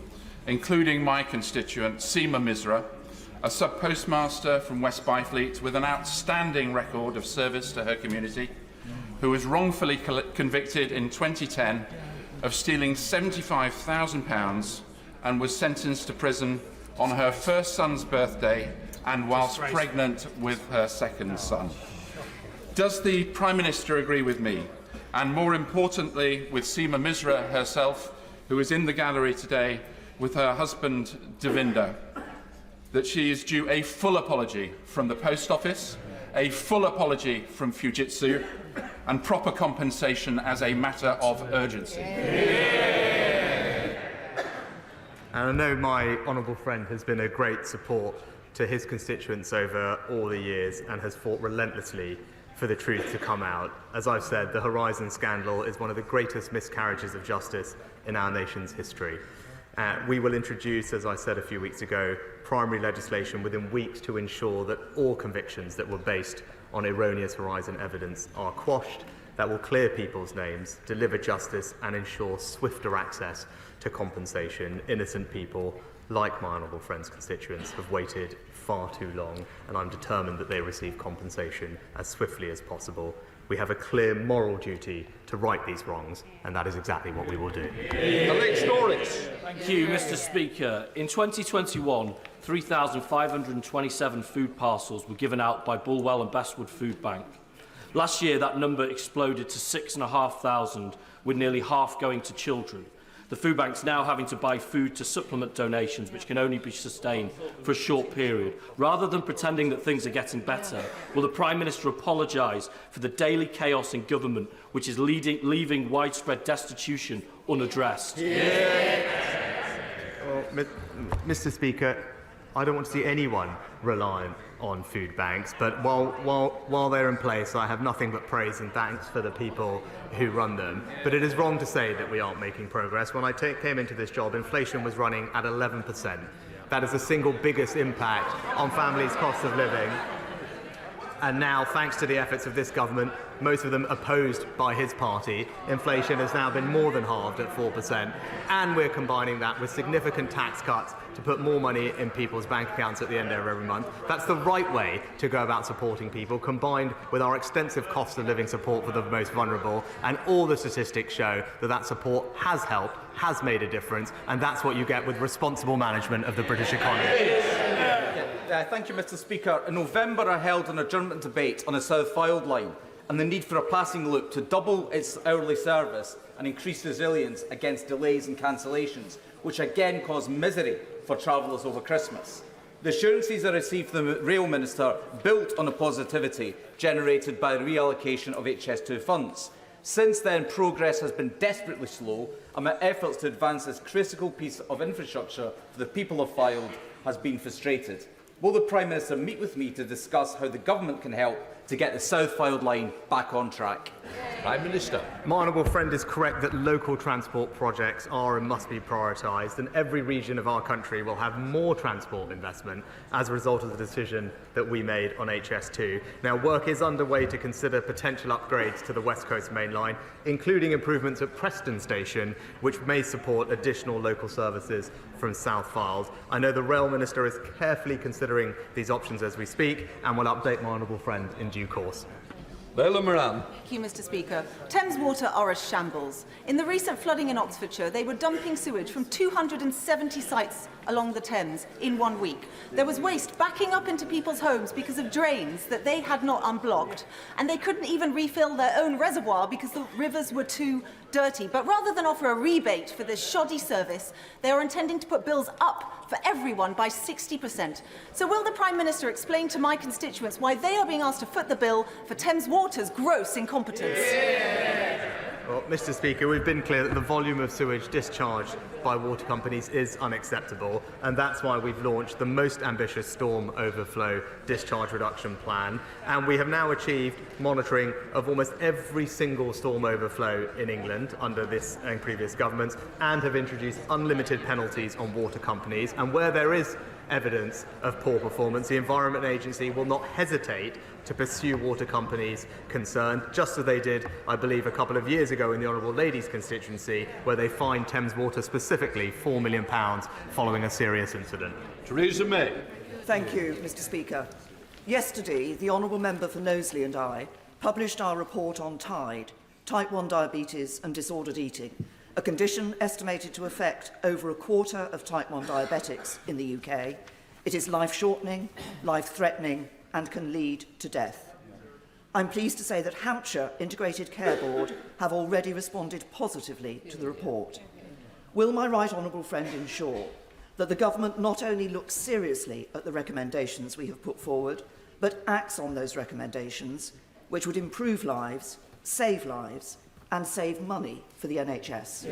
including my constituent, Seema Misra, a sub-postmaster from West Byfleet with an outstanding record of service to her community, who was wrongfully convicted in 2010 of stealing £75,000 and was sentenced to prison on her first son's birthday and whilst pregnant with her second son. Does the Prime Minister agree with me, and more importantly with Seema Misra herself, who is in the gallery today with her husband Devinder, that she is due a full apology from the Post Office, a full apology from Fujitsu, and proper compensation as a matter of urgency? And I know my honourable friend has been a great support to his constituents over all the years and has fought relentlessly for the truth to come out. As I've said, the Horizon scandal is one of the greatest miscarriages of justice in our nation's history. We will introduce, as I said a few weeks ago, primary legislation within weeks to ensure that all convictions that were based on erroneous Horizon evidence are quashed, that will clear people's names, deliver justice and ensure swifter access to compensation. Innocent people, like my honourable friend's constituents, have waited far too long, and I'm determined that they receive compensation as swiftly as possible. We have a clear moral duty to right these wrongs, and that is exactly what we will do. Thank you, Mr. Speaker. In 2021, 3,527 food parcels were given out by Bulwell and Bestwood Food Bank. Last year, that number exploded to 6,500, with nearly half going to children. The food bank's now having to buy food to supplement donations, which can only be sustained for a short period. Rather than pretending that things are getting better, will the Prime Minister apologise for the daily chaos in government, which is leaving widespread destitution unaddressed? Well, Mr. Speaker, I don't want to see anyone reliant on food banks, but while they're in place, I have nothing but praise and thanks for the people who run them. But it is wrong to say that we aren't making progress. When I came into this job, inflation was running at 11%. That is the single biggest impact on families' cost of living. And now, thanks to the efforts of this government, most of them opposed by his party, inflation has now been more than halved at 4%, and we're combining that with significant tax cuts to put more money in people's bank accounts at the end of every month. That's the right way to go about supporting people, combined with our extensive cost of living support for the most vulnerable, and all the statistics show that that support has helped, has made a difference, and that's what you get with responsible management of the British economy. Thank you, Mr. Speaker. In November, I held an adjournment debate on the South Fylde line and the need for a passing loop to double its hourly service and increase resilience against delays and cancellations, which again cause misery for travellers over Christmas. The assurances I received from the Rail Minister built on the positivity generated by the reallocation of HS2 funds. Since then, progress has been desperately slow, and my efforts to advance this critical piece of infrastructure for the people of Fylde has been frustrated. Will the Prime Minister meet with me to discuss how the government can help to get the South Fylde line back on track? Prime Minister. My honourable friend is correct that local transport projects are and must be prioritised, and every region of our country will have more transport investment as a result of the decision that we made on HS2. Now, work is underway to consider potential upgrades to the West Coast Main Line, including improvements at Preston Station, which may support additional local services from South Fylde. I know the Rail Minister is carefully considering these options as we speak, and will update my honourable friend in due course. Leila Moran. Thank you, Mr. Speaker. Thames Water are a shambles. In the recent flooding in Oxfordshire, they were dumping sewage from 270 sites along the Thames in 1 week. There was waste backing up into people's homes because of drains that they had not unblocked, and they couldn't even refill their own reservoir because the rivers were too dirty. But rather than offer a rebate for this shoddy service, they are intending to put bills up for everyone by 60%. So will the Prime Minister explain to my constituents why they are being asked to foot the bill for Thames Water's gross incompetence? Well, Mr. Speaker, we've been clear that the volume of sewage discharged by water companies is unacceptable, and that's why we've launched the most ambitious storm overflow discharge reduction plan. And we have now achieved monitoring of almost every single storm overflow in England under this and previous governments, and have introduced unlimited penalties on water companies. And where there is evidence of poor performance, the Environment Agency will not hesitate to pursue water companies concerned, just as they did, I believe, a couple of years ago in the Honourable Lady's constituency, where they fined Thames Water specifically £4 million following a serious incident. Theresa May. Thank you, Mr. Speaker. Yesterday, the Honourable Member for Knowsley and I published our report on TIDE, type 1 diabetes and disordered eating, a condition estimated to affect over a quarter of type 1 diabetics in the UK. It is life-shortening, life-threatening, and can lead to death. I'm pleased to say that Hampshire Integrated Care Board have already responded positively to the report. Will my right honourable friend ensure that the government not only looks seriously at the recommendations we have put forward, but acts on those recommendations, which would improve lives, and save money for the NHS?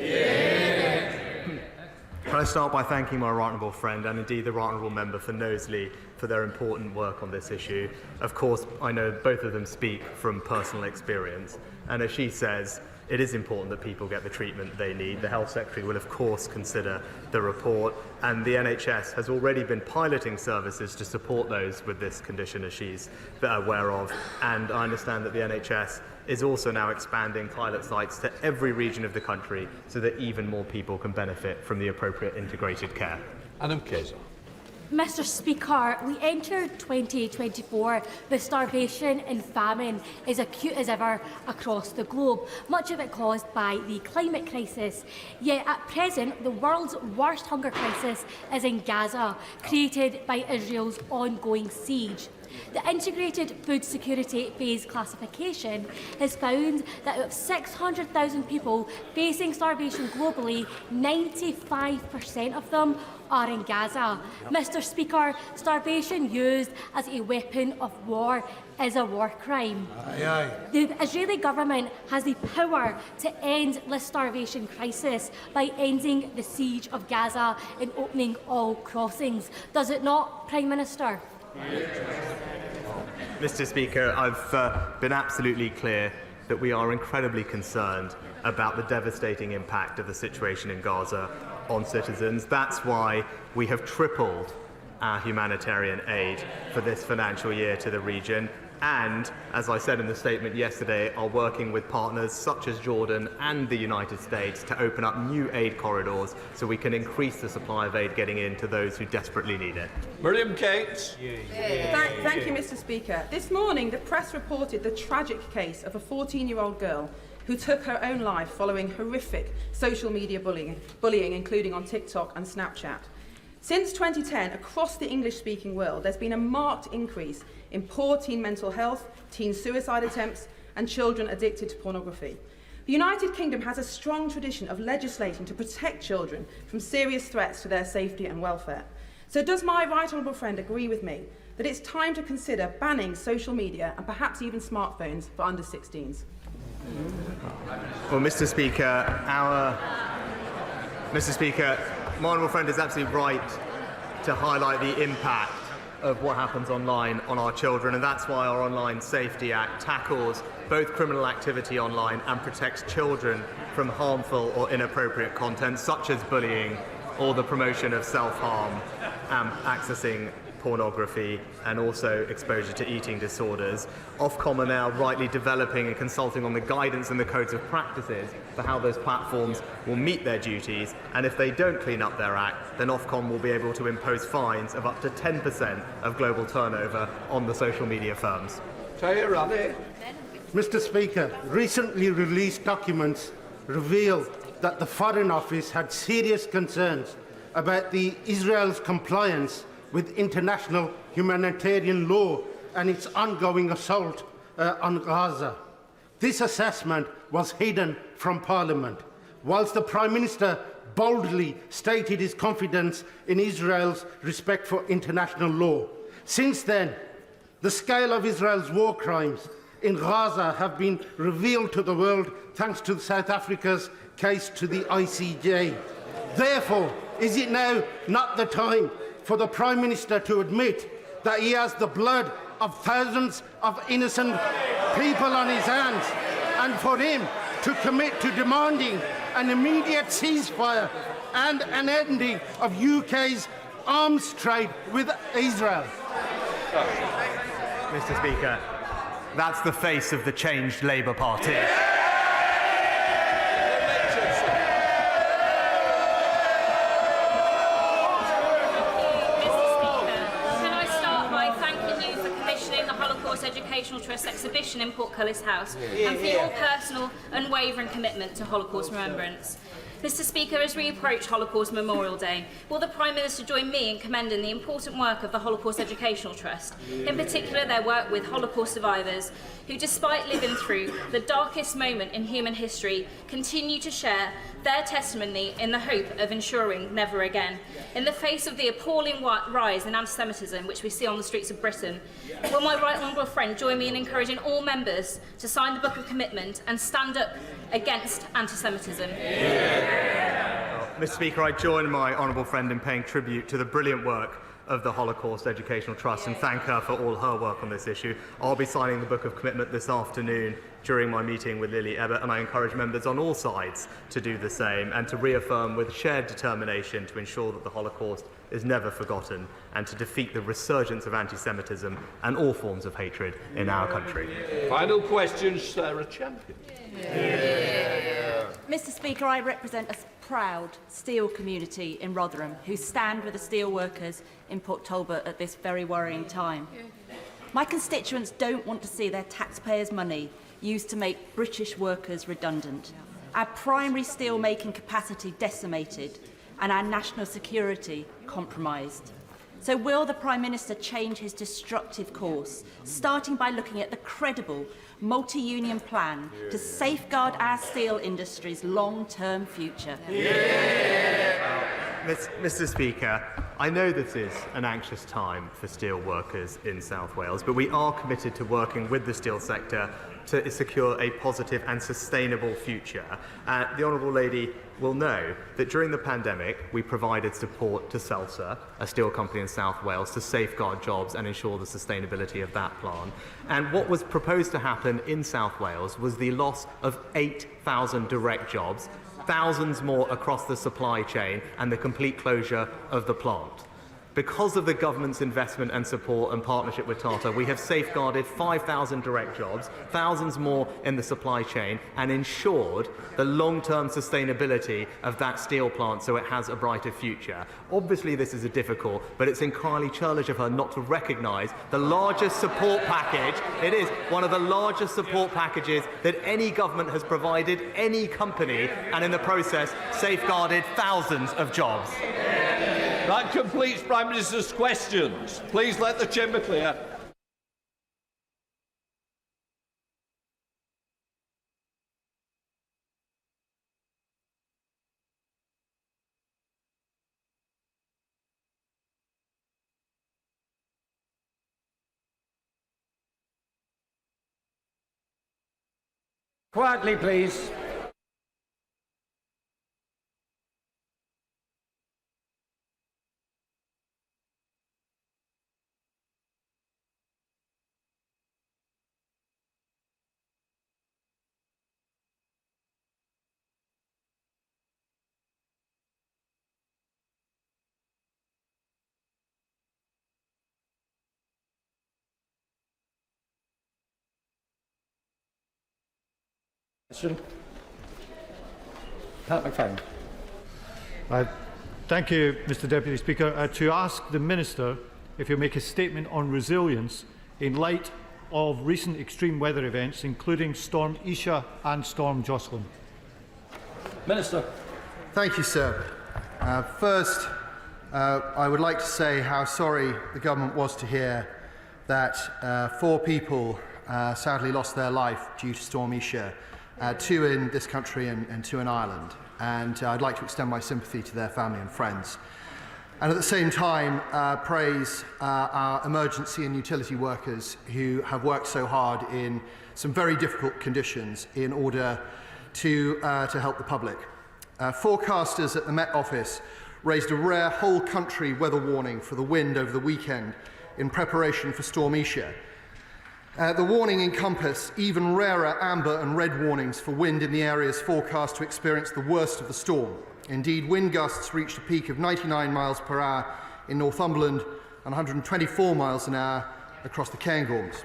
Can I start by thanking my right honourable friend and indeed the right honourable member for Knowsley for their important work on this issue. Of course, I know both of them speak from personal experience, and as she says, it is important that people get the treatment they need. The Health Secretary will, of course, consider the report, and the NHS has already been piloting services to support those with this condition, as she's aware of, and I understand that the NHS is also now expanding pilot sites to every region of the country so that even more people can benefit from the appropriate integrated care. Nicosia. Mr. Speaker, we entered 2024 with starvation and famine as acute as ever across the globe, much of it caused by the climate crisis. Yet at present, the world's worst hunger crisis is in Gaza, created by Israel's ongoing siege. The Integrated Food Security Phase classification has found that out of 600,000 people facing starvation globally, 95% of them are in Gaza. Mr. Speaker, starvation used as a weapon of war is a war crime. The Israeli government has the power to end this starvation crisis by ending the siege of Gaza and opening all crossings. Does it not, Prime Minister? Mr. Speaker, I've been absolutely clear that we are incredibly concerned about the devastating impact of the situation in Gaza on citizens. That's why we have tripled our humanitarian aid for this financial year to the region. And, as I said in the statement yesterday, are working with partners such as Jordan and the United States to open up new aid corridors so we can increase the supply of aid getting in to those who desperately need it. Miriam Cates. Thank you, Mr. Speaker. This morning, the press reported the tragic case of a 14-year-old girl who took her own life following horrific social media bullying, including on TikTok and Snapchat. Since 2010, across the English-speaking world, there's been a marked increase in poor teen mental health, teen suicide attempts, and children addicted to pornography. The United Kingdom has a strong tradition of legislating to protect children from serious threats to their safety and welfare. So does my right honourable friend agree with me that it's time to consider banning social media and perhaps even smartphones for under 16s? Well, Mr. Speaker, my honourable friend is absolutely right to highlight the impact of what happens online on our children, and that's why our Online Safety Act tackles both criminal activity online and protects children from harmful or inappropriate content such as bullying or the promotion of self-harm, accessing pornography and also exposure to eating disorders. Ofcom are now rightly developing and consulting on the guidance and the codes of practices for how those platforms will meet their duties, and if they don't clean up their act, then Ofcom will be able to impose fines of up to 10% of global turnover on the social media firms. Mr. Speaker, recently released documents reveal that the Foreign Office had serious concerns about Israel's compliance with international humanitarian law and its ongoing assault on Gaza. This assessment was hidden from Parliament, whilst the Prime Minister boldly stated his confidence in Israel's respect for international law. Since then, the scale of Israel's war crimes, in Gaza have been revealed to the world thanks to South Africa's case to the ICJ. Therefore, is it now not the time for the Prime Minister to admit that he has the blood of thousands of innocent people on his hands, and for him to commit to demanding an immediate ceasefire and an ending of UK's arms trade with Israel? Mr. Speaker, that's the face of the changed Labour Party. Educational Trust exhibition in Portcullis House and for your personal unwavering commitment to Holocaust remembrance. Mr. Speaker, as we approach Holocaust Memorial Day, will the Prime Minister join me in commending the important work of the Holocaust Educational Trust, in particular their work with Holocaust survivors, who, despite living through the darkest moment in human history, continue to share their testimony in the hope of ensuring never again. In the face of the appalling rise in anti-Semitism which we see on the streets of Britain, will my right honourable friend join me in encouraging all members to sign the Book of Commitment and stand up against anti-Semitism? Mr. Speaker, I join my honourable friend in paying tribute to the brilliant work of the Holocaust Educational Trust and thank her for all her work on this issue. I'll be signing the Book of Commitment this afternoon during my meeting with Lily Ebbett, and I encourage members on all sides to do the same and to reaffirm with shared determination to ensure that the Holocaust is never forgotten and to defeat the resurgence of anti-Semitism and all forms of hatred in our country. Final question, Sarah Champion. Mr. Speaker, I represent a proud steel community in Rotherham who stand with the steel workers in Port Talbot at this very worrying time. My constituents don't want to see their taxpayers' money used to make British workers redundant, our primary steel-making capacity decimated and our national security compromised. So will the Prime Minister change his destructive course, starting by looking at the credible multi-union plan to safeguard our steel industry's long-term future? Mr. Speaker, I know this is an anxious time for steel workers in South Wales, but we are committed to working with the steel sector to secure a positive and sustainable future. The Honourable Lady will know that during the pandemic we provided support to Celsa, a steel company in South Wales, to safeguard jobs and ensure the sustainability of that plant. And what was proposed to happen in South Wales was the loss of 8,000 direct jobs, thousands more across the supply chain, and the complete closure of the plant. Because of the government's investment and support and partnership with Tata, we have safeguarded 5,000 direct jobs, thousands more in the supply chain, and ensured the long-term sustainability of that steel plant so it has a brighter future. Obviously, this is difficult, but it's entirely churlish of her not to recognise the largest support package. It is one of the largest support packages that any government has provided any company, and in the process safeguarded thousands of jobs. That completes Prime Minister's questions. Please let the chamber clear. Quietly, please. Pat McFadden. Thank you, Mr Deputy Speaker. To ask the Minister if he'll make a statement on resilience in light of recent extreme weather events, including Storm Isha and Storm Jocelyn. Minister. Thank you, sir. First, I would like to say how sorry the government was to hear that 4 people sadly lost their life due to Storm Isha. 2 in this country and 2 in Ireland, and I'd like to extend my sympathy to their family and friends. and at the same time praise our emergency and utility workers who have worked so hard in some very difficult conditions in order to help the public. Forecasters at the Met Office raised a rare whole-country weather warning for the wind over the weekend in preparation for Storm Isha. The warning encompassed even rarer amber and red warnings for wind in the areas forecast to experience the worst of the storm. Indeed, wind gusts reached a peak of 99 miles per hour in Northumberland and 124 miles an hour across the Cairngorms.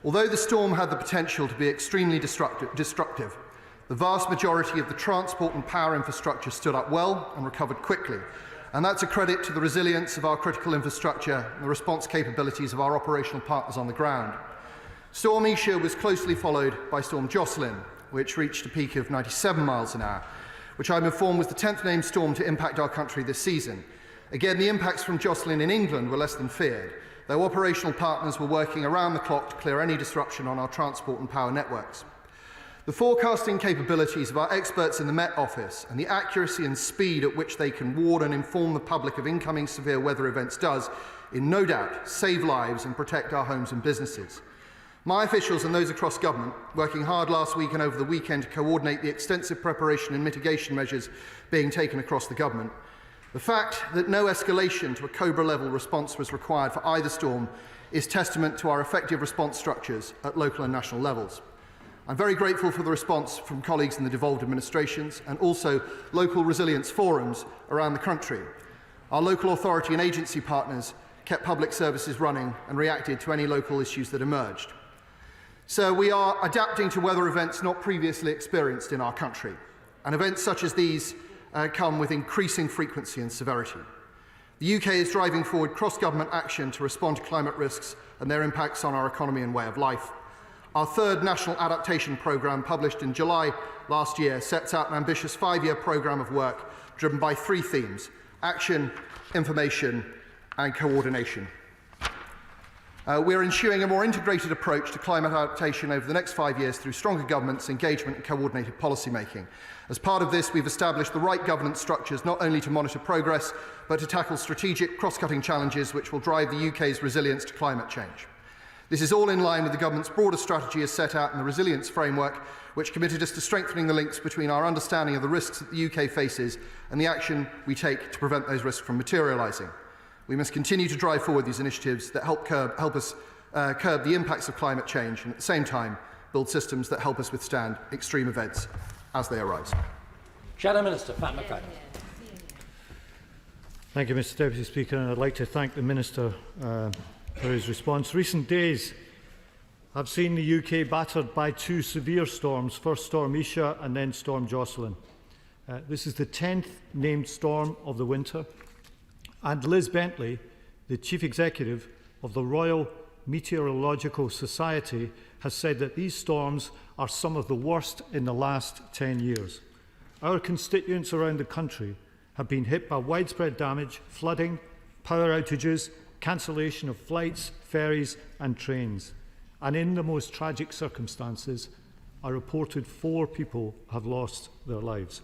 Although the storm had the potential to be extremely destructive, the vast majority of the transport and power infrastructure stood up well and recovered quickly. And that's a credit to the resilience of our critical infrastructure and the response capabilities of our operational partners on the ground. Storm Isha was closely followed by Storm Jocelyn, which reached a peak of 97 miles an hour, which I'm informed was the 10th named storm to impact our country this season. Again, the impacts from Jocelyn in England were less than feared, though operational partners were working around the clock to clear any disruption on our transport and power networks. The forecasting capabilities of our experts in the Met Office and the accuracy and speed at which they can warn and inform the public of incoming severe weather events does, in no doubt, save lives and protect our homes and businesses. My officials and those across government, working hard last week and over the weekend to coordinate the extensive preparation and mitigation measures being taken across the government. The fact that no escalation to a Cobra-level response was required for either storm is testament to our effective response structures at local and national levels. I'm very grateful for the response from colleagues in the devolved administrations and also local resilience forums around the country. Our local authority and agency partners kept public services running and reacted to any local issues that emerged. So we are adapting to weather events not previously experienced in our country, and events such as these come with increasing frequency and severity. The UK is driving forward cross-government action to respond to climate risks and their impacts on our economy and way of life. Our third National Adaptation Programme, published in July last year, sets out an ambitious 5-year programme of work driven by 3 themes: action, information and coordination. We are ensuring a more integrated approach to climate adaptation over the next 5 years through stronger governance, engagement and coordinated policy making. As part of this, we've established the right governance structures not only to monitor progress, but to tackle strategic cross-cutting challenges which will drive the UK's resilience to climate change. This is all in line with the government's broader strategy as set out in the resilience framework, which committed us to strengthening the links between our understanding of the risks that the UK faces and the action we take to prevent those risks from materialising. We must continue to drive forward these initiatives that help us curb the impacts of climate change and at the same time build systems that help us withstand extreme events as they arise. Shadow Minister Pat McCann. Thank you, Mr Deputy Speaker, and I'd like to thank the Minister for his response. Recent days have seen the UK battered by 2 severe storms, first Storm Isha and then Storm Jocelyn. This is the 10th named storm of the winter, and Liz Bentley, the Chief Executive of the Royal Meteorological Society, has said that these storms are some of the worst in the last 10 years. Our constituents around the country have been hit by widespread damage, flooding, power outages, cancellation of flights, ferries and trains. And in the most tragic circumstances, a reported 4 people have lost their lives.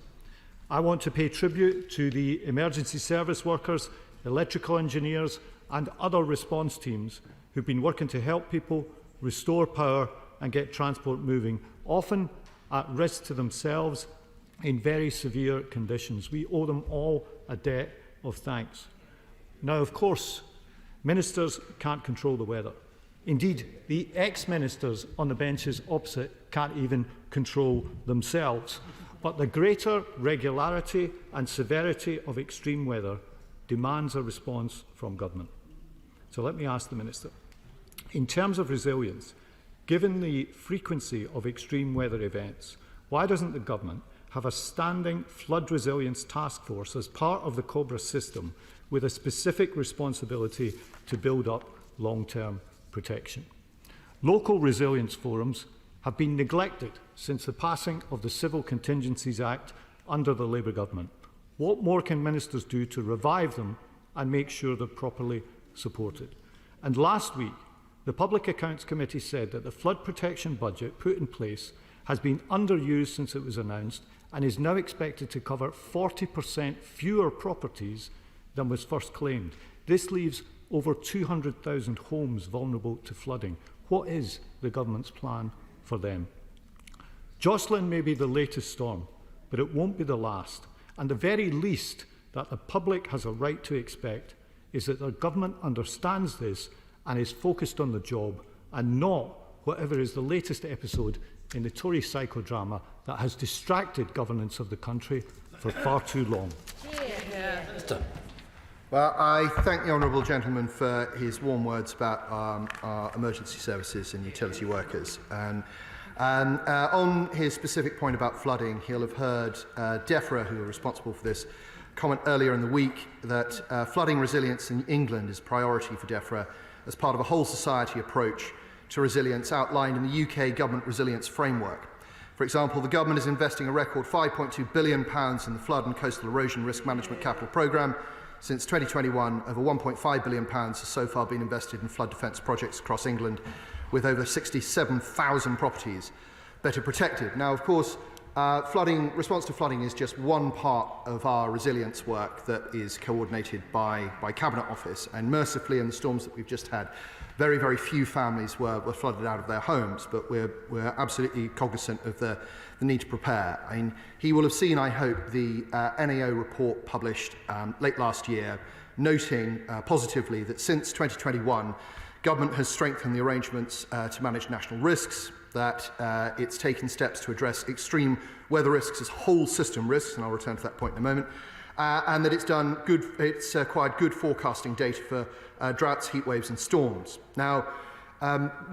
I want to pay tribute to the emergency service workers, electrical engineers and other response teams who've been working to help people restore power and get transport moving, often at risk to themselves in very severe conditions. We owe them all a debt of thanks. Now, of course, ministers can't control the weather. Indeed, the ex-ministers on the benches opposite can't even control themselves. But the greater regularity and severity of extreme weather demands a response from government. So let me ask the Minister, in terms of resilience, given the frequency of extreme weather events, why doesn't the government have a standing flood resilience task force as part of the COBRA system with a specific responsibility to build up long-term protection? Local resilience forums have been neglected since the passing of the Civil Contingencies Act under the Labour government. What more can ministers do to revive them and make sure they're properly supported? And last week, the Public Accounts Committee said that the flood protection budget put in place has been underused since it was announced and is now expected to cover 40% fewer properties than was first claimed. This leaves over 200,000 homes vulnerable to flooding. What is the government's plan for them? Jocelyn may be the latest storm, but it won't be the last. And the very least that the public has a right to expect is that the government understands this and is focused on the job, and not whatever is the latest episode in the Tory psychodrama that has distracted governance of the country for far too long. Well, I thank the honourable gentleman for his warm words about our emergency services and utility workers. And on his specific point about flooding, he'll have heard DEFRA, who are responsible for this, comment earlier in the week that flooding resilience in England is priority for DEFRA as part of a whole society approach to resilience outlined in the UK Government Resilience Framework. For example, the government is investing a record £5.2 billion in the Flood and Coastal Erosion Risk Management Capital Programme. Since 2021, over £1.5 billion has so far been invested in flood defence projects across England, with over 67,000 properties better protected. Now, of course, response to flooding is just one part of our resilience work that is coordinated by Cabinet Office, and mercifully in the storms that we've just had, very, very few families were flooded out of their homes, but we're absolutely cognizant of the need to prepare. I mean, he will have seen, I hope, the NAO report published late last year, noting positively that since 2021, government has strengthened the arrangements to manage national risks, that it's taken steps to address extreme weather risks as whole system risks, and I'll return to that point in a moment, and that it's acquired good forecasting data for droughts, heat waves and storms. Now,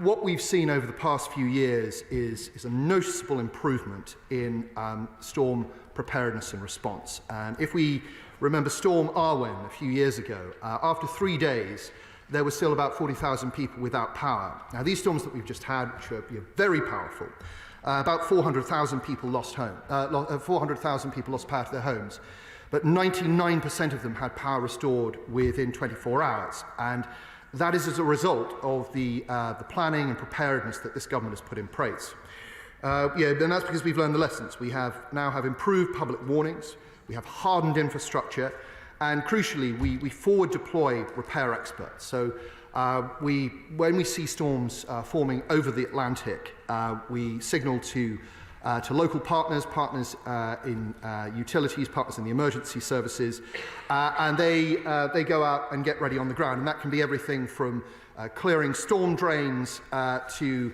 what we've seen over the past few years is a noticeable improvement in storm preparedness and response. And if we remember Storm Arwen a few years ago, after 3 days, there were still about 40,000 people without power. Now, these storms that we've just had, which are very powerful, about 400,000 people lost power to their homes, but 99% of them had power restored within 24 hours. And that is as a result of the planning and preparedness that this government has put in place. And that's because we've learned the lessons. We now have improved public warnings, we have hardened infrastructure, and crucially, we forward deploy repair experts. So when we see storms forming over the Atlantic, we signal to local partners in utilities, partners in the emergency services, and they go out and get ready on the ground. And that can be everything from clearing storm drains to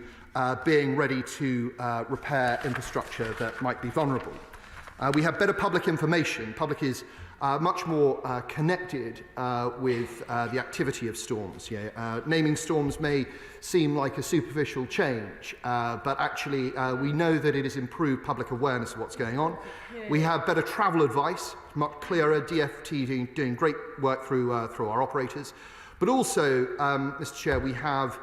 being ready to repair infrastructure that might be vulnerable. We have better public information. Public is much more connected with the activity of storms. Naming storms may seem like a superficial change, but actually we know that it has improved public awareness of what's going on. We have better travel advice, much clearer, DFT doing great work through our operators. But also, Mr. Chair, we have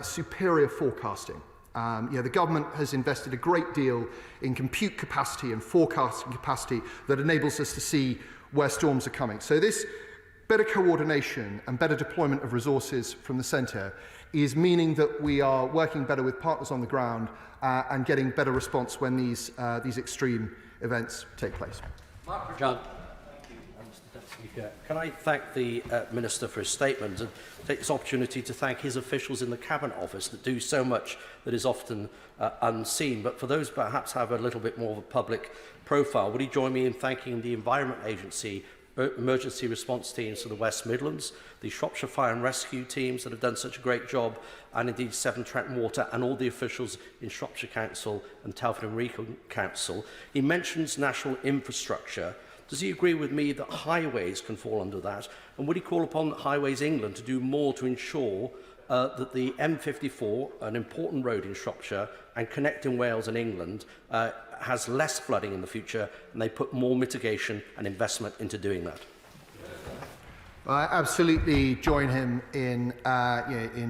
superior forecasting. The government has invested a great deal in compute capacity and forecasting capacity that enables us to see where storms are coming. So this better coordination and better deployment of resources from the centre is meaning that we are working better with partners on the ground and getting better response when these extreme events take place. John. Speaker, can I thank the Minister for his statement and take this opportunity to thank his officials in the Cabinet Office that do so much that is often unseen. But for those perhaps have a little bit more of a public profile, would he join me in thanking the Environment Agency emergency response teams for the West Midlands, the Shropshire Fire and Rescue teams that have done such a great job, and indeed Severn Trent Water and all the officials in Shropshire Council and Telford and Wrekin Council. He mentions national infrastructure. Does he agree with me that highways can fall under that? And would he call upon Highways England to do more to ensure that the M54, an important road in Shropshire and connecting Wales and England, has less flooding in the future, and they put more mitigation and investment into doing that? I absolutely join him in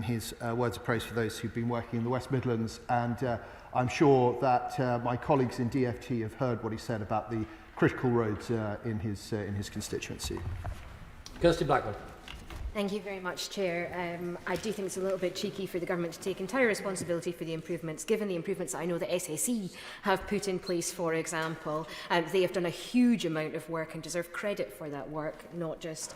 his words of praise for those who've been working in the West Midlands, and I'm sure that my colleagues in DFT have heard what he said about the critical roads in his constituency. Kirsty Blackburn. Thank you very much, Chair. I do think it's a little bit cheeky for the Government to take entire responsibility for the improvements, given the improvements I know that SSE have put in place, for example. They have done a huge amount of work and deserve credit for that work, not just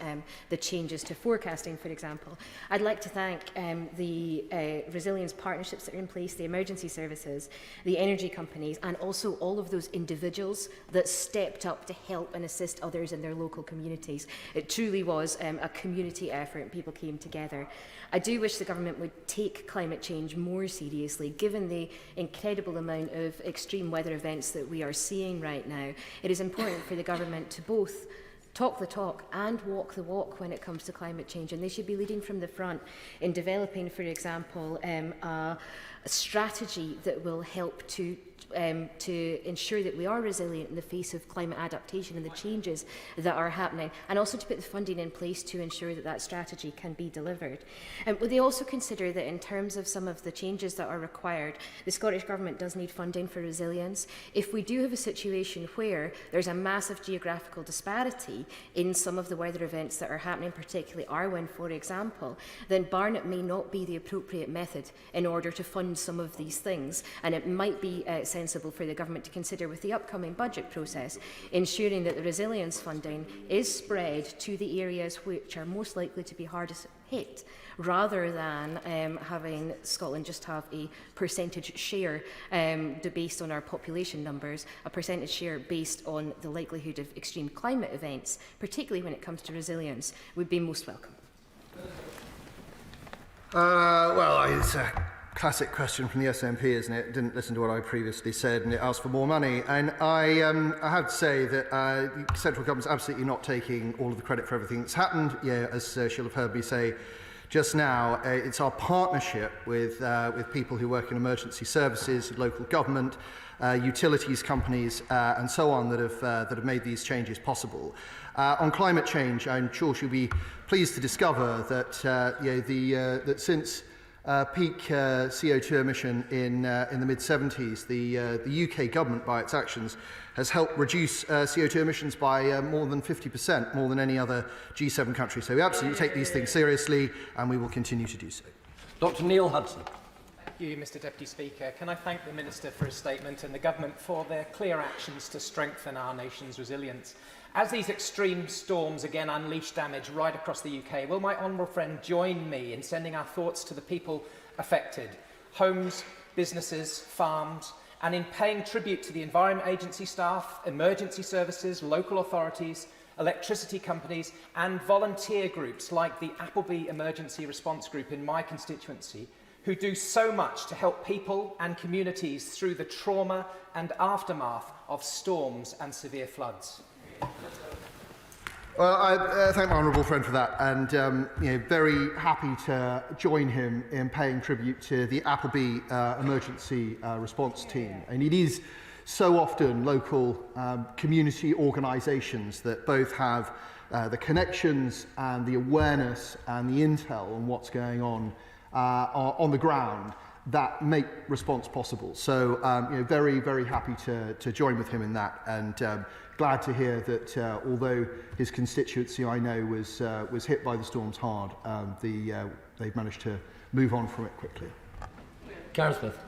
the changes to forecasting, for example. I'd like to thank the resilience partnerships that are in place, the emergency services, the energy companies, and also all of those individuals that stepped up to help and assist others in their local communities. It truly was a community effort. And people came together. I do wish the government would take climate change more seriously, given the incredible amount of extreme weather events that we are seeing right now. It is important for the government to both talk the talk and walk the walk when it comes to climate change, and they should be leading from the front in developing, for example, a strategy that will help to ensure that we are resilient in the face of climate adaptation and the changes that are happening, and also to put the funding in place to ensure that that strategy can be delivered. Would they also consider that in terms of some of the changes that are required, the Scottish Government does need funding for resilience? If we do have a situation where there's a massive geographical disparity in some of the weather events that are happening, particularly Arwen, for example, then Barnet may not be the appropriate method in order to fund some of these things, and it might be sensible for the government to consider with the upcoming budget process, ensuring that the resilience funding is spread to the areas which are most likely to be hardest hit, rather than having Scotland just have a percentage share based on our population numbers, a percentage share based on the likelihood of extreme climate events, particularly when it comes to resilience, would be most welcome. Well, it's a classic question from the SNP, isn't it? Didn't listen to what I previously said, and it asked for more money. And I have to say that the central government's absolutely not taking all of the credit for everything that's happened. Yeah, as she'll have heard me say just now, it's our partnership with people who work in emergency services, local government, utilities companies, and so on that have made these changes possible. On climate change, I'm sure she'll be pleased to discover that that since peak CO2 emission in the mid-70s, the UK government, by its actions, has helped reduce CO2 emissions by more than 50%, more than any other G7 country. So we absolutely take these things seriously, and we will continue to do so. Dr. Neil Hudson. Thank you, Mr Deputy Speaker. Can I thank the Minister for his statement and the Government for their clear actions to strengthen our nation's resilience. As these extreme storms again unleash damage right across the UK, will my honourable friend join me in sending our thoughts to the people affected, homes, businesses, farms, and in paying tribute to the Environment Agency staff, emergency services, local authorities, electricity companies, and volunteer groups like the Appleby Emergency Response Group in my constituency, who do so much to help people and communities through the trauma and aftermath of storms and severe floods. Well, I thank my honourable friend for that, and very happy to join him in paying tribute to the Appleby Emergency Response Team. And it is so often local community organisations that both have the connections and the awareness and the intel on what's going on the ground that make response possible. So, very, very happy to join with him in that, and glad to hear that although his constituency, I know, was hit by the storms hard, they've managed to move on from it quickly. Karen Smith.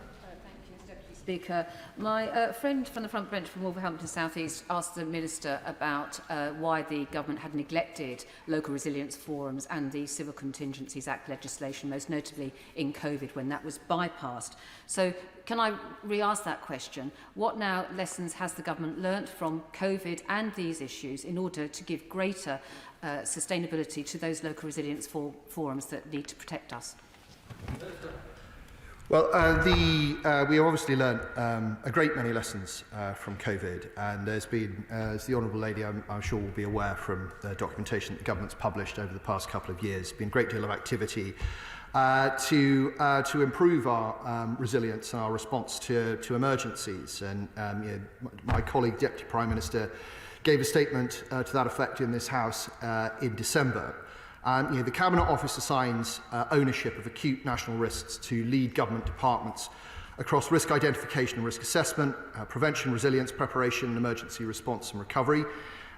Speaker. My friend from the front bench from Wolverhampton South East asked the Minister about why the government had neglected local resilience forums and the Civil Contingencies Act legislation, most notably in COVID when that was bypassed. So can I re-ask that question? What now lessons has the government learnt from COVID and these issues in order to give greater sustainability to those local resilience forums that need to protect us? Well, we have obviously learnt a great many lessons from COVID, and there's been, as the Honourable Lady I'm sure will be aware from the documentation that the government's published over the past couple of years, been a great deal of activity to improve our resilience and our response to emergencies. And my colleague, Deputy Prime Minister, gave a statement to that effect in this House in December. The Cabinet Office assigns ownership of acute national risks to lead government departments across risk identification and risk assessment, prevention, resilience, preparation, emergency response and recovery.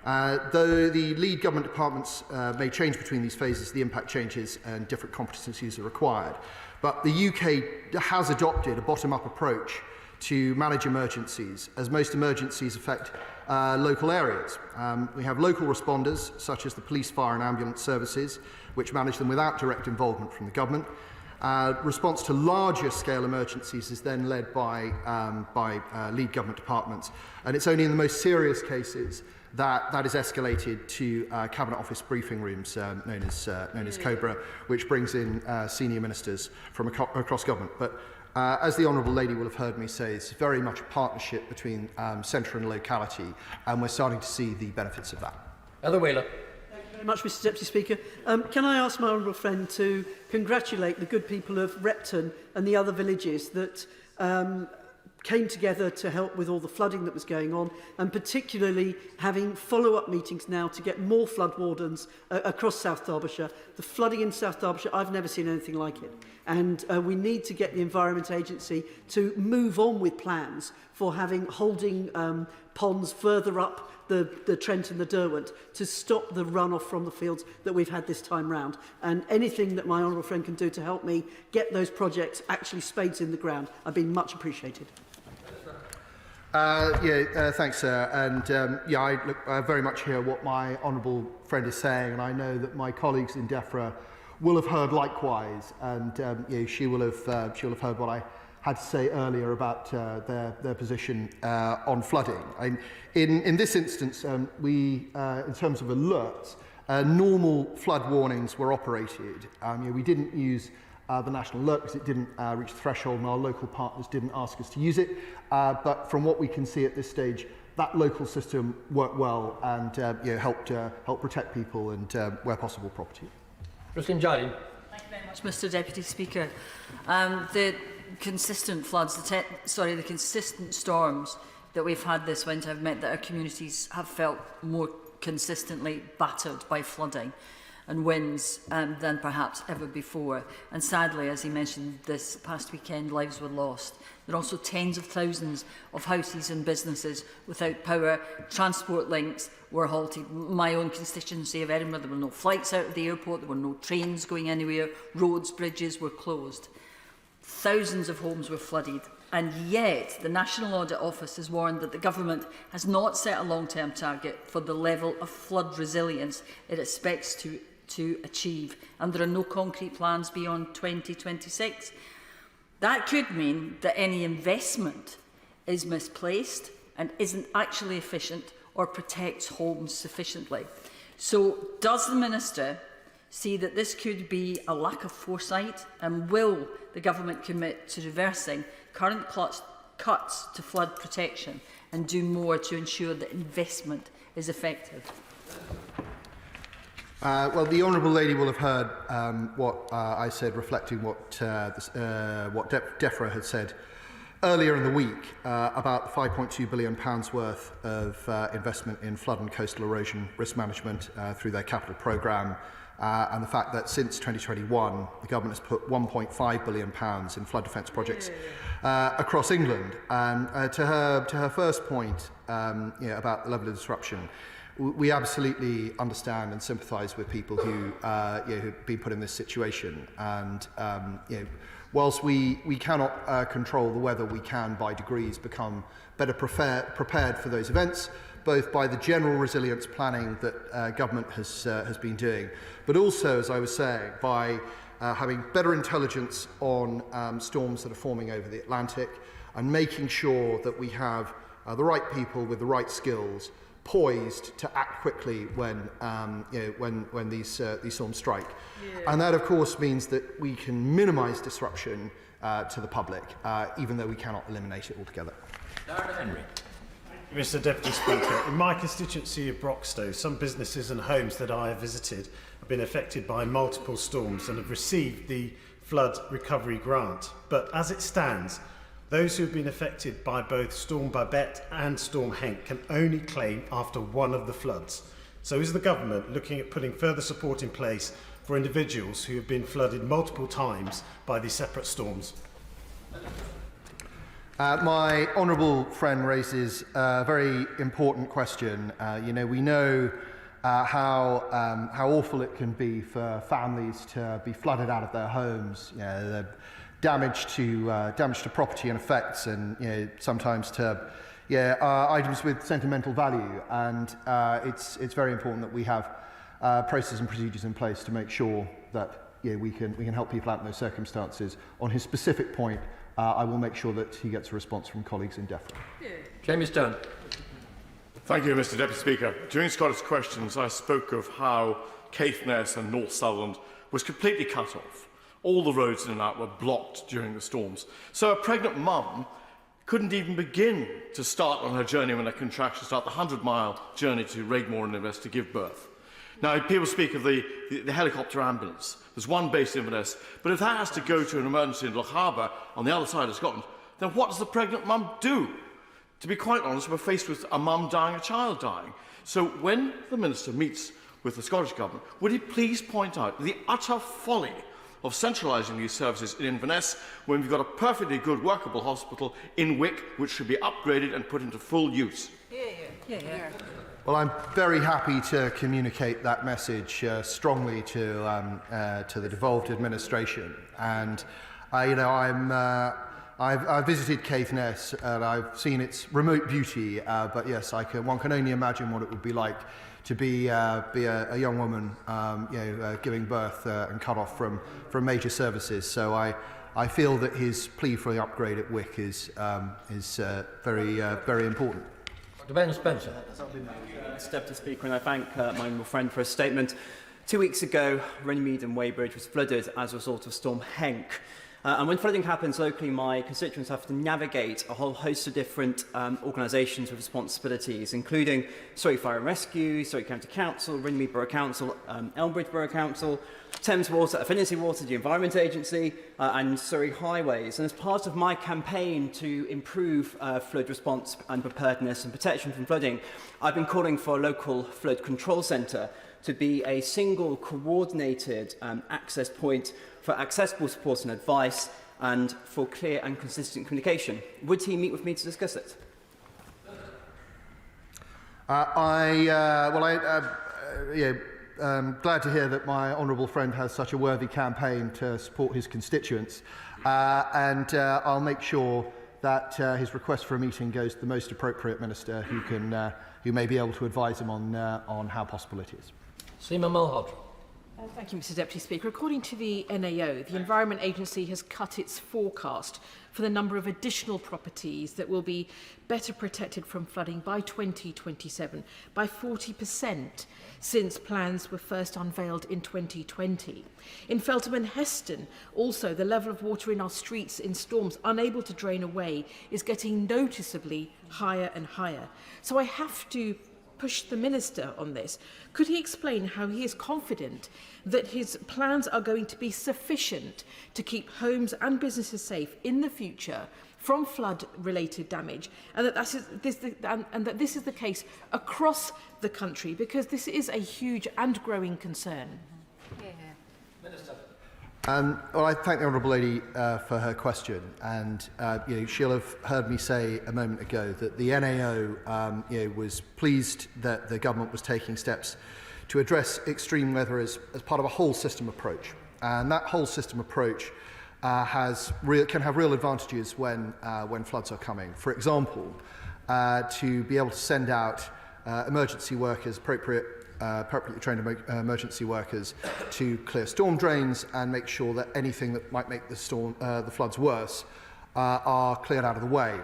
Though the lead government departments may change between these phases, the impact changes and different competencies are required. But the UK has adopted a bottom-up approach to manage emergencies, as most emergencies affect local areas. We have local responders, such as the police, fire and ambulance services, which manage them without direct involvement from the government. Response to larger scale emergencies is then led by lead government departments, and it's only in the most serious cases that is escalated to Cabinet Office briefing rooms, known as COBRA, which brings in senior ministers from across government. But as the Honourable Lady will have heard me say, it's very much a partnership between centre and locality, and we're starting to see the benefits of that. Heather Wheeler. Thank you very much, Mr Deputy Speaker. Can I ask my honourable friend to congratulate the good people of Repton and the other villages that came together to help with all the flooding that was going on, and particularly having follow-up meetings now to get more flood wardens across South Derbyshire. The flooding in South Derbyshire, I've never seen anything like it. And we need to get the Environment Agency to move on with plans for holding ponds further up the Trent and the Derwent to stop the runoff from the fields that we've had this time round. And anything that my honourable friend can do to help me get those projects actually spades in the ground, I've been much appreciated. Thanks, sir. And I very much hear what my honourable friend is saying, and I know that my colleagues in DEFRA will have heard likewise, and she will have heard what I had to say earlier about their position on flooding. In this instance, we, in terms of alerts, normal flood warnings were operated. We didn't use the national alert because it didn't reach the threshold, and our local partners didn't ask us to use it. But from what we can see at this stage, that local system worked well and helped protect people and, where possible, property. Christine Jardine. Thank you very much, Mr Deputy Speaker. The consistent floods, the consistent storms that we've had this winter have meant that our communities have felt more consistently battered by flooding and winds than perhaps ever before. And sadly, as he mentioned, this past weekend, lives were lost. There are also tens of thousands of houses and businesses without power. Transport links were halted. My own constituency of Edinburgh, there were no flights out of the airport, there were no trains going anywhere, roads, bridges were closed. Thousands of homes were flooded. And yet, the National Audit Office has warned that the government has not set a long-term target for the level of flood resilience it expects to achieve, and there are no concrete plans beyond 2026. That could mean that any investment is misplaced and isn't actually efficient or protects homes sufficiently. So does the Minister see that this could be a lack of foresight, and will the government commit to reversing current cuts to flood protection and do more to ensure that investment is effective? Well, the Honourable Lady will have heard what I said, reflecting what DEFRA had said earlier in the week about the £5.2 billion worth of investment in flood and coastal erosion risk management through their capital programme, and the fact that since 2021 the government has put £1.5 billion in flood defence projects across England. To her first point about the level of disruption, we absolutely understand and sympathise with people who who've been put in this situation. And whilst we cannot control the weather, we can, by degrees, become better prepared for those events, both by the general resilience planning that government has been doing, but also, as I was saying, by having better intelligence on storms that are forming over the Atlantic, and making sure that we have the right people with the right skills poised to act quickly when these storms strike. Yeah. And that, of course, means that we can minimise disruption to the public, even though we cannot eliminate it altogether. Henry. Mr Deputy Speaker, in my constituency of Broxtowe, some businesses and homes that I have visited have been affected by multiple storms and have received the flood recovery grant. But as it stands, those who have been affected by both Storm Babette and Storm Henk can only claim after one of the floods. So is the government looking at putting further support in place for individuals who have been flooded multiple times by these separate storms? My honourable friend raises a very important question. We know how awful it can be for families to be flooded out of their homes. The damage to property and effects, and sometimes to items with sentimental value. And it's very important that we have processes and procedures in place to make sure that we can help people out in those circumstances. On his specific point, I will make sure that he gets a response from colleagues in DEFRA. Jamie Stone. Thank you, Mr Deputy Speaker. During Scottish Questions, I spoke of how Caithness and North Sutherland was completely cut off. All the roads in and out were blocked during the storms. So a pregnant mum couldn't even begin to start on her journey when a contraction started, the 100-mile journey to Regmore in Inverness to give birth. Now, people speak of the helicopter ambulance. There's one based in Inverness, but if that has to go to an emergency in Loch Harbour on the other side of Scotland, then what does the pregnant mum do? To be quite honest, we're faced with a mum dying, a child dying. So when the Minister meets with the Scottish Government, would he please point out the utter folly of centralising these services in Inverness when we've got a perfectly good workable hospital in Wick which should be upgraded and put into full use? Well, I'm very happy to communicate that message strongly to the devolved administration. And I've visited Caithness and I've seen its remote beauty. But yes, one can only imagine what it would be like to be a young woman, giving birth and cut off from major services. So I feel that his plea for the upgrade at Wick is very important. Dr. Ben Spencer. Mr Deputy Speaker, and I thank my honourable friend for his statement. 2 weeks ago, Runnymede and Weybridge was flooded as a result of Storm Henk. And when flooding happens locally, my constituents have to navigate a whole host of different organisations with responsibilities, including Surrey Fire and Rescue, Surrey County Council, Runnymede Borough Council, Elmbridge Borough Council, Thames Water, Affinity Water, the Environment Agency, and Surrey Highways. And as part of my campaign to improve flood response and preparedness and protection from flooding, I've been calling for a local flood control centre to be a single coordinated access point for accessible support and advice and for clear and consistent communication. Would he meet with me to discuss it? I'm glad to hear that my honourable friend has such a worthy campaign to support his constituents, and I'll make sure that his request for a meeting goes to the most appropriate minister who may be able to advise him on how possible it is. Seema Malhotra. Thank you, Mr Deputy Speaker. According to the NAO, the Environment Agency has cut its forecast for the number of additional properties that will be better protected from flooding by 2027 by 40% since plans were first unveiled in 2020. In Feltham and Heston, also, the level of water in our streets in storms unable to drain away is getting noticeably higher and higher. So I have to push the Minister on this. Could he explain how he is confident that his plans are going to be sufficient to keep homes and businesses safe in the future from flood-related damage, and that this is the case across the country, because this is a huge and growing concern? Well, I thank the honourable lady for her question, and she'll have heard me say a moment ago that the NAO was pleased that the government was taking steps to address extreme weather as part of a whole system approach, and that whole system approach can have real advantages when floods are coming. For example, to be able to send out emergency workers, appropriately trained emergency workers, to clear storm drains and make sure that anything that might make the floods worse are cleared out of the way.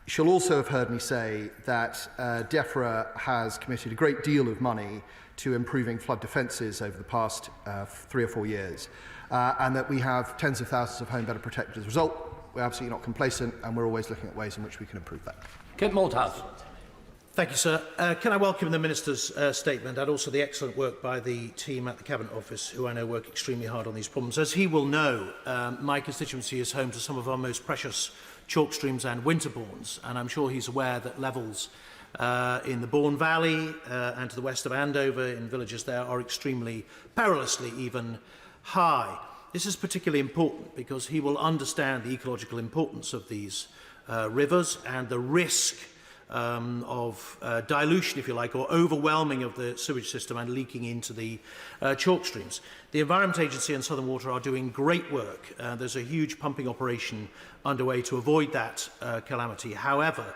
She'll also have heard me say that DEFRA has committed a great deal of money to improving flood defences over the past 3 or 4 years, and that we have tens of thousands of homes better protected as a result. We're absolutely not complacent, and we're always looking at ways in which we can improve that. Kit Malthouse. Thank you, sir. Can I welcome the Minister's statement and also the excellent work by the team at the Cabinet Office, who I know work extremely hard on these problems. As he will know, my constituency is home to some of our most precious chalk streams and winterbournes, and I'm sure he's aware that levels in the Bourne Valley and to the west of Andover in villages there are extremely perilously even high. this is particularly important because he will understand the ecological importance of these rivers and the risk of dilution, if you like, or overwhelming of the sewage system and leaking into the chalk streams. The Environment Agency and Southern Water are doing great work. There's a huge pumping operation underway to avoid that calamity. However,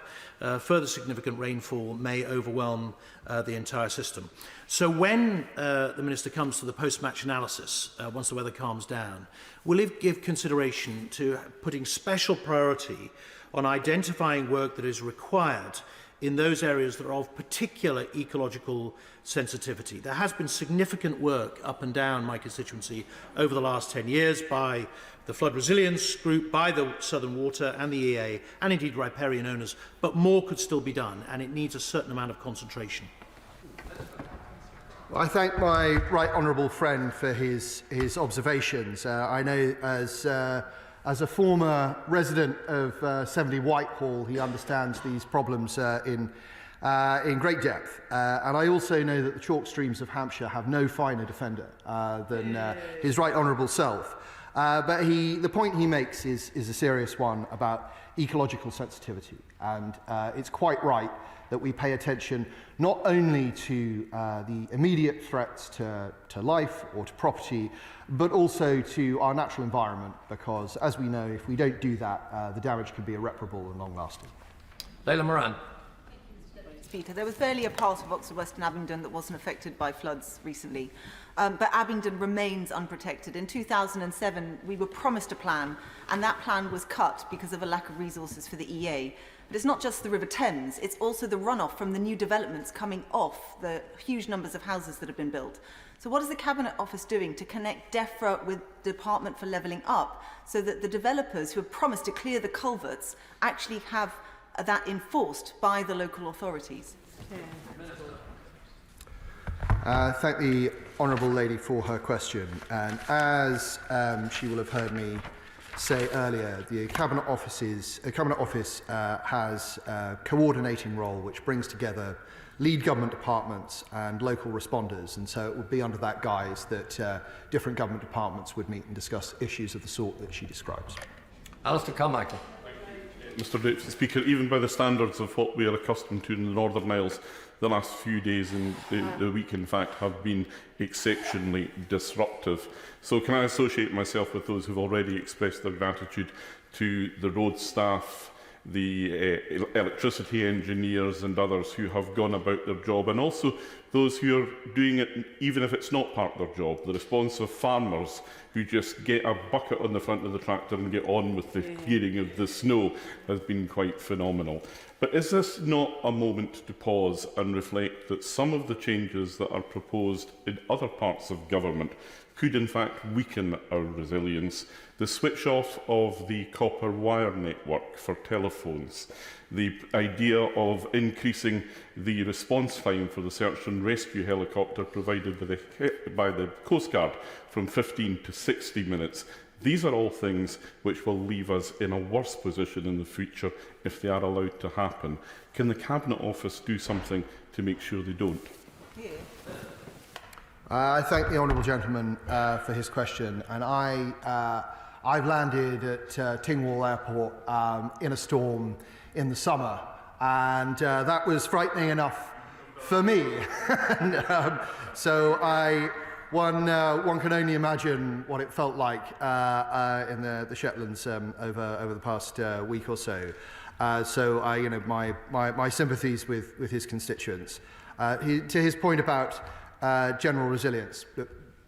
further significant rainfall may overwhelm the entire system. So when the Minister comes to the post-match analysis, once the weather calms down, will he give consideration to putting special priority on identifying work that is required in those areas that are of particular ecological sensitivity? There has been significant work up and down my constituency over the last 10 years by the Flood Resilience Group, by the Southern Water and the EA, and indeed riparian owners, but more could still be done, and it needs a certain amount of concentration. Well, I thank my right honourable friend for his observations. I know as a former resident of 70 Whitehall, he understands these problems in great depth. And I also know that the chalk streams of Hampshire have no finer defender than his right honourable self. But the point he makes is a serious one about ecological sensitivity. And it's quite right that we pay attention not only to the immediate threats to life or to property, but also to our natural environment, because, as we know, if we don't do that, the damage can be irreparable and long-lasting. Leila Moran. Speaker, there was barely a part of Oxford West and Abingdon that wasn't affected by floods recently, but Abingdon remains unprotected. In 2007, we were promised a plan, and that plan was cut because of a lack of resources for the EA. But it's not just the River Thames, it's also the runoff from the new developments coming off the huge numbers of houses that have been built. So what is the Cabinet Office doing to connect DEFRA with the Department for Levelling Up so that the developers who have promised to clear the culverts actually have that enforced by the local authorities? Thank the honourable lady for her question. And as she will have heard me say earlier, the Cabinet Office has a coordinating role which brings together lead government departments and local responders, and so it would be under that guise that different government departments would meet and discuss issues of the sort that she describes. Alistair Carmichael. Mr Deputy Speaker, even by the standards of what we are accustomed to in the Northern Isles, the last few days and the week, in fact, have been exceptionally disruptive. So can I associate myself with those who have already expressed their gratitude to the road staff, the electricity engineers and others who have gone about their job, and also those who are doing it even if it's not part of their job, the response of farmers who just get a bucket on the front of the tractor and get on with the clearing of the snow has been quite phenomenal. But is this not a moment to pause and reflect that some of the changes that are proposed in other parts of government could in fact weaken our resilience? The switch off of the copper wire network for telephones, the idea of increasing the response time for the search and rescue helicopter provided by the Coast Guard from 15 to 60 minutes. These are all things which will leave us in a worse position in the future if they are allowed to happen. Can the Cabinet Office do something to make sure they don't? I thank the honourable gentleman for his question, and I've landed at Tingwall Airport in a storm in the summer, and that was frightening enough for me. And, one can only imagine what it felt like in the Shetlands over the past week or so. My sympathies with his constituents. To his point about general resilience,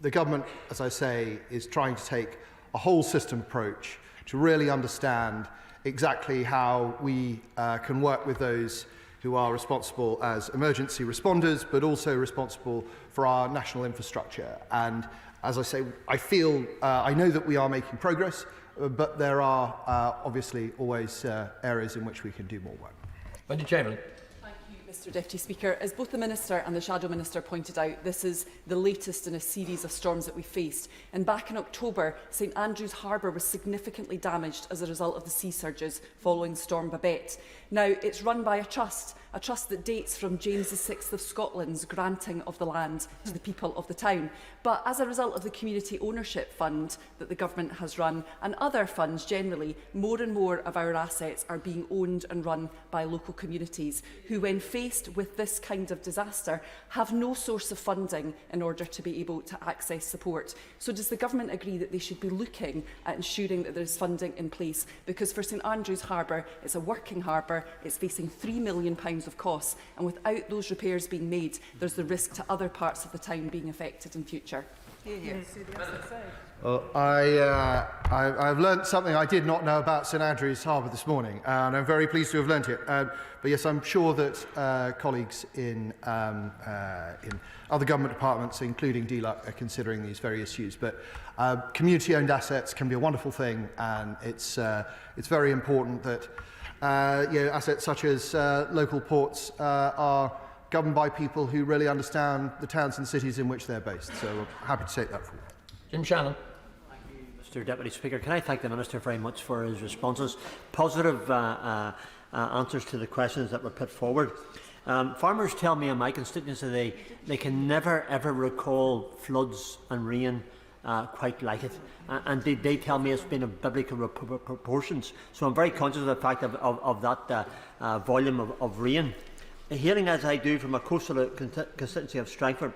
the government, as I say, is trying to take a whole system approach to really understand exactly how we can work with those who are responsible as emergency responders, but also responsible for our national infrastructure. And as I say, I know that we are making progress, but there are obviously always areas in which we can do more work. Wendy Chamberlain. Thank you, Mr Deputy Speaker, as both the Minister and the Shadow Minister pointed out, this is the latest in a series of storms that we faced. And back in October, St Andrews Harbour was significantly damaged as a result of the sea surges following Storm Babette. Now, it's run by a trust that dates from James VI of Scotland's granting of the land to the people of the town. But as a result of the Community Ownership Fund that the Government has run, and other funds generally, more and more of our assets are being owned and run by local communities who, when faced with this kind of disaster, have no source of funding in order to be able to access support. So does the Government agree that they should be looking at ensuring that there is funding in place? Because for St Andrews Harbour, it's a working harbour, it's facing £3 million of costs, and without those repairs being made, there's the risk to other parts of the town being affected in future. Well, I've learnt something I did not know about St Andrews Harbour this morning, and I'm very pleased to have learnt it. But yes, I'm sure that colleagues in other government departments, including DLUC, are considering these very issues. But community-owned assets can be a wonderful thing, and it's very important that assets such as local ports are governed by people who really understand the towns and cities in which they're based. So I'm happy to take that forward. Jim Shannon. Mr Deputy Speaker, can I thank the Minister very much for his responses. Positive answers to the questions that were put forward. Farmers tell me in my constituency they can never ever recall floods and rain quite like it, and they tell me it's been of biblical proportions. So I'm very conscious of the fact of that volume of rain. Hearing as I do from a coastal constituency of Strangford,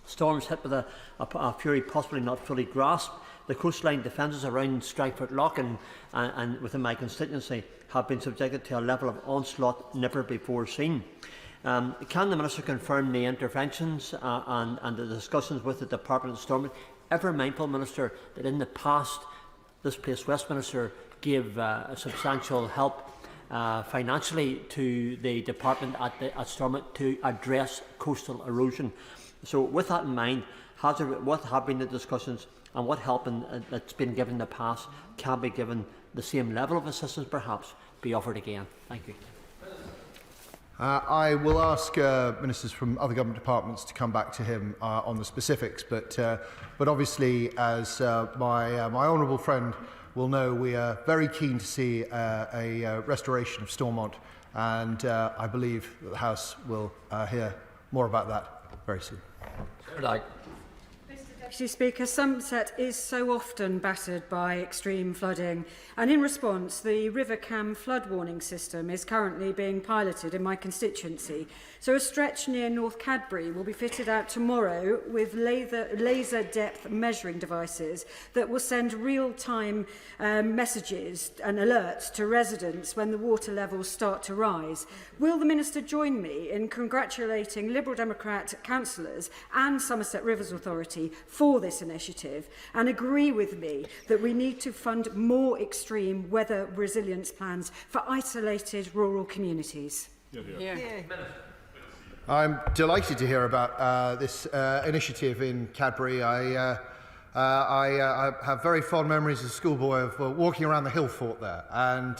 storms hit with a fury possibly not fully grasped. The coastline defences around Strangford Loch and within my constituency have been subjected to a level of onslaught never before seen. Can the Minister confirm the interventions and the discussions with the Department of Storm, ever mindful, Minister, that in the past this place, Westminster, gave substantial help financially to the department at Stormont to address coastal erosion? So with that in mind, what have been the discussions, and what help that's been given in the past can be given the same level of assistance perhaps be offered again? Thank you. I will ask ministers from other government departments to come back to him on the specifics, but obviously, as my honourable friend will know, we are very keen to see a restoration of Stormont, and I believe that the House will hear more about that very soon. Deputy Speaker, Somerset is so often battered by extreme flooding, and in response, the River Cam flood warning system is currently being piloted in my constituency. So a stretch near North Cadbury will be fitted out tomorrow with laser depth measuring devices that will send real-time messages and alerts to residents when the water levels start to rise. Will the Minister join me in congratulating Liberal Democrat councillors and Somerset Rivers Authority for this initiative, and agree with me that we need to fund more extreme weather resilience plans for isolated rural communities? I'm delighted to hear about this initiative in Cadbury. I have very fond memories as a schoolboy of walking around the hill fort there, and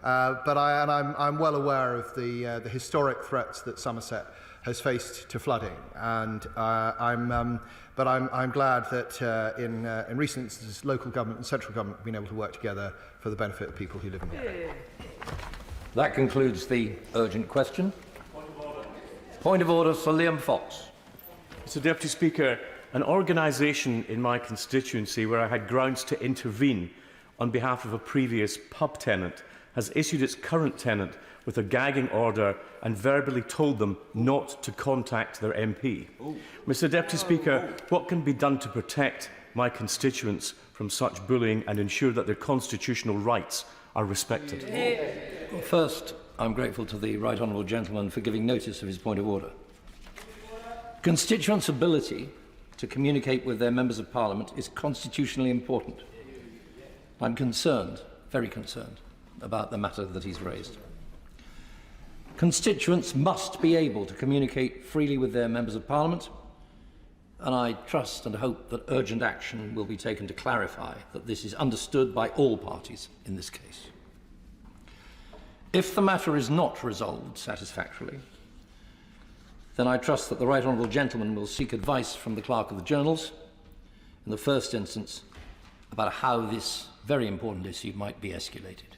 I'm well aware of the historic threats that Somerset has faced to flooding, and I'm glad that in recent instances, local government and central government have been able to work together for the benefit of people who live in the area. That concludes the urgent question. Point of order for Liam Fox. Mr Deputy Speaker, an organisation in my constituency where I had grounds to intervene on behalf of a previous pub tenant has issued its current tenant with a gagging order and verbally told them not to contact their MP. Mr Deputy Speaker, what can be done to protect my constituents from such bullying and ensure that their constitutional rights are respected? Well, first, I'm grateful to the Right Honourable Gentleman for giving notice of his point of order. Constituents' ability to communicate with their Members of Parliament is constitutionally important. I'm concerned, very concerned, about the matter that he's raised. Constituents must be able to communicate freely with their Members of Parliament, and I trust and hope that urgent action will be taken to clarify that this is understood by all parties in this case. If the matter is not resolved satisfactorily, then I trust that the Right Honourable Gentleman will seek advice from the Clerk of the Journals, in the first instance, about how this very important issue might be escalated.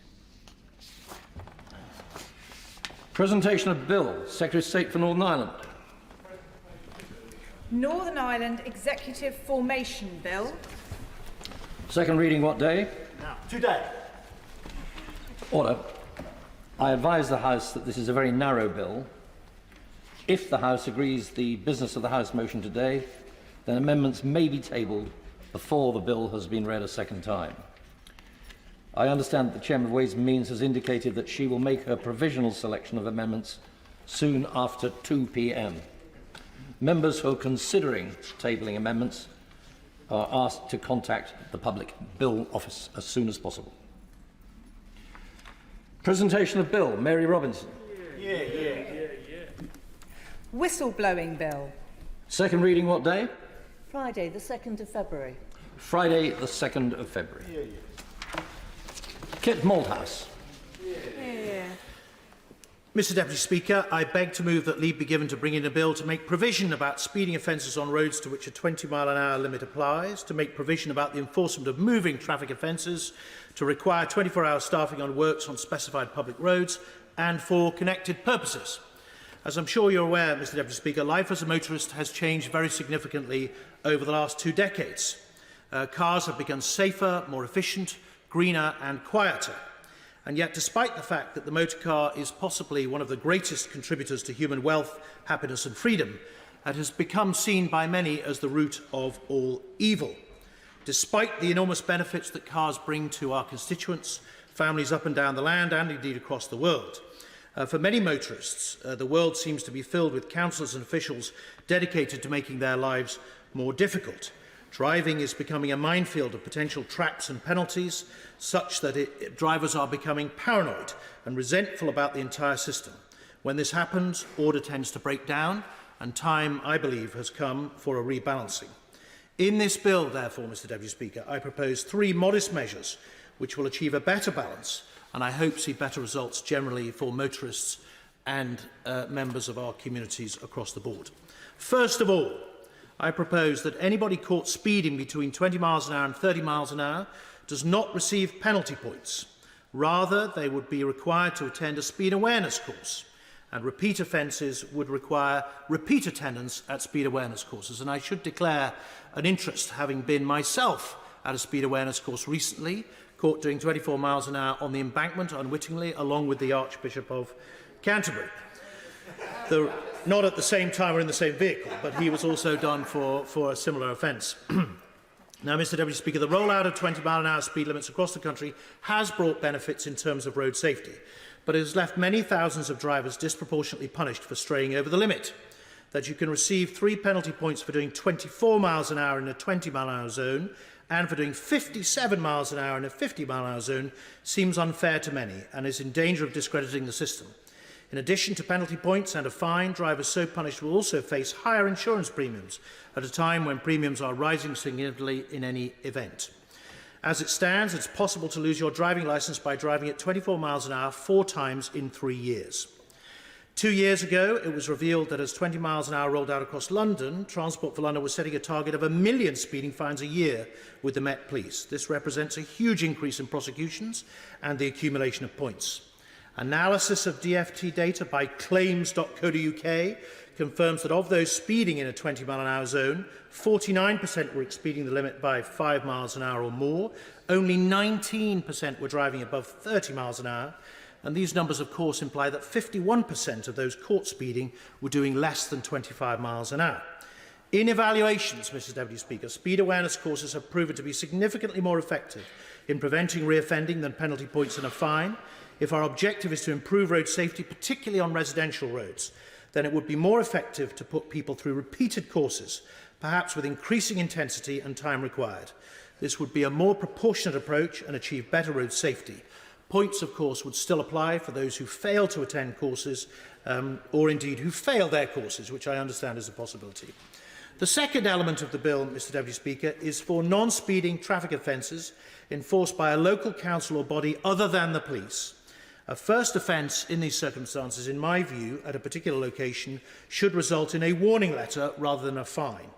Presentation of Bill. Secretary of State for Northern Ireland. Northern Ireland Executive Formation Bill. Second reading what day? Now, today. Order. I advise the House that this is a very narrow bill. If the House agrees the business of the House motion today, then amendments may be tabled before the bill has been read a second time. I understand that the Chairman of Ways and Means has indicated that she will make her provisional selection of amendments soon after 2 p.m. Members who are considering tabling amendments are asked to contact the Public Bill Office as soon as possible. Presentation of Bill. Mary Robinson. Whistleblowing Bill. Second reading what day? Friday, the 2nd of February. Friday, the 2nd of February. Kit Malthouse. Mr Deputy Speaker, I beg to move that leave be given to bring in a bill to make provision about speeding offences on roads to which a 20-mile-an-hour limit applies, to make provision about the enforcement of moving traffic offences, to require 24-hour staffing on works on specified public roads, and for connected purposes. As I'm sure you're aware, Mr Deputy Speaker, life as a motorist has changed very significantly over the last 2 decades. Cars have become safer, more efficient, greener and quieter. And yet, despite the fact that the motor car is possibly one of the greatest contributors to human wealth, happiness and freedom, it has become seen by many as the root of all evil. Despite the enormous benefits that cars bring to our constituents, families up and down the land and indeed across the world, for many motorists, the world seems to be filled with councillors and officials dedicated to making their lives more difficult. Driving is becoming a minefield of potential traps and penalties, such that drivers are becoming paranoid and resentful about the entire system. When this happens, order tends to break down, and time, I believe, has come for a rebalancing. In this bill, therefore, Mr Deputy Speaker, I propose 3 modest measures which will achieve a better balance, and I hope see better results generally for motorists and members of our communities across the board. First of all, I propose that anybody caught speeding between 20 miles an hour and 30 miles an hour does not receive penalty points. Rather, they would be required to attend a speed awareness course, and repeat offences would require repeat attendance at speed awareness courses. And I should declare an interest, having been myself at a speed awareness course recently, caught doing 24 miles an hour on the embankment unwittingly, along with the Archbishop of Canterbury. Not at the same time or in the same vehicle, but he was also done for a similar offence. Now, Mr Deputy Speaker, the rollout of 20-mile-an-hour speed limits across the country has brought benefits in terms of road safety, but it has left many thousands of drivers disproportionately punished for straying over the limit. That you can receive 3 penalty points for doing 24 miles an hour in a 20-mile-an-hour zone and for doing 57 miles an hour in a 50-mile-an-hour zone seems unfair to many and is in danger of discrediting the system. In addition to penalty points and a fine, drivers so punished will also face higher insurance premiums at a time when premiums are rising significantly in any event. As it stands, it's possible to lose your driving licence by driving at 24 miles an hour 4 times in 3 years. 2 years ago, it was revealed that as 20 miles an hour rolled out across London, Transport for London was setting a target of 1 million speeding fines a year with the Met Police. This represents a huge increase in prosecutions and the accumulation of points. Analysis of DFT data by claims.co.uk confirms that of those speeding in a 20-mile-an-hour zone, 49% were exceeding the limit by 5 miles an hour or more, only 19% were driving above 30 miles an hour, and these numbers, of course, imply that 51% of those caught speeding were doing less than 25 miles an hour. In evaluations, Mr Deputy Speaker, speed awareness courses have proven to be significantly more effective in preventing reoffending than penalty points and a fine. If our objective is to improve road safety, particularly on residential roads, then it would be more effective to put people through repeated courses, perhaps with increasing intensity and time required. This would be a more proportionate approach and achieve better road safety. Points, of course, would still apply for those who fail to attend courses or indeed who fail their courses, which I understand is a possibility. The second element of the bill, Mr Deputy Speaker, is for non-speeding traffic offences enforced by a local council or body other than the police. A first offence in these circumstances, in my view, at a particular location, should result in a warning letter rather than a fine.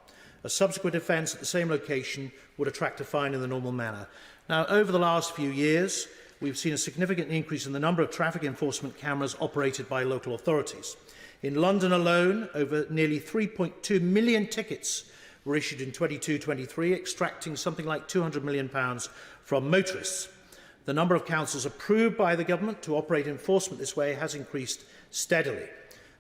A subsequent offence at the same location would attract a fine in the normal manner. Now, over the last few years, we've seen a significant increase in the number of traffic enforcement cameras operated by local authorities. In London alone, over nearly 3.2 million tickets were issued in 22-23, extracting something like £200 million from motorists. The number of councils approved by the government to operate enforcement this way has increased steadily.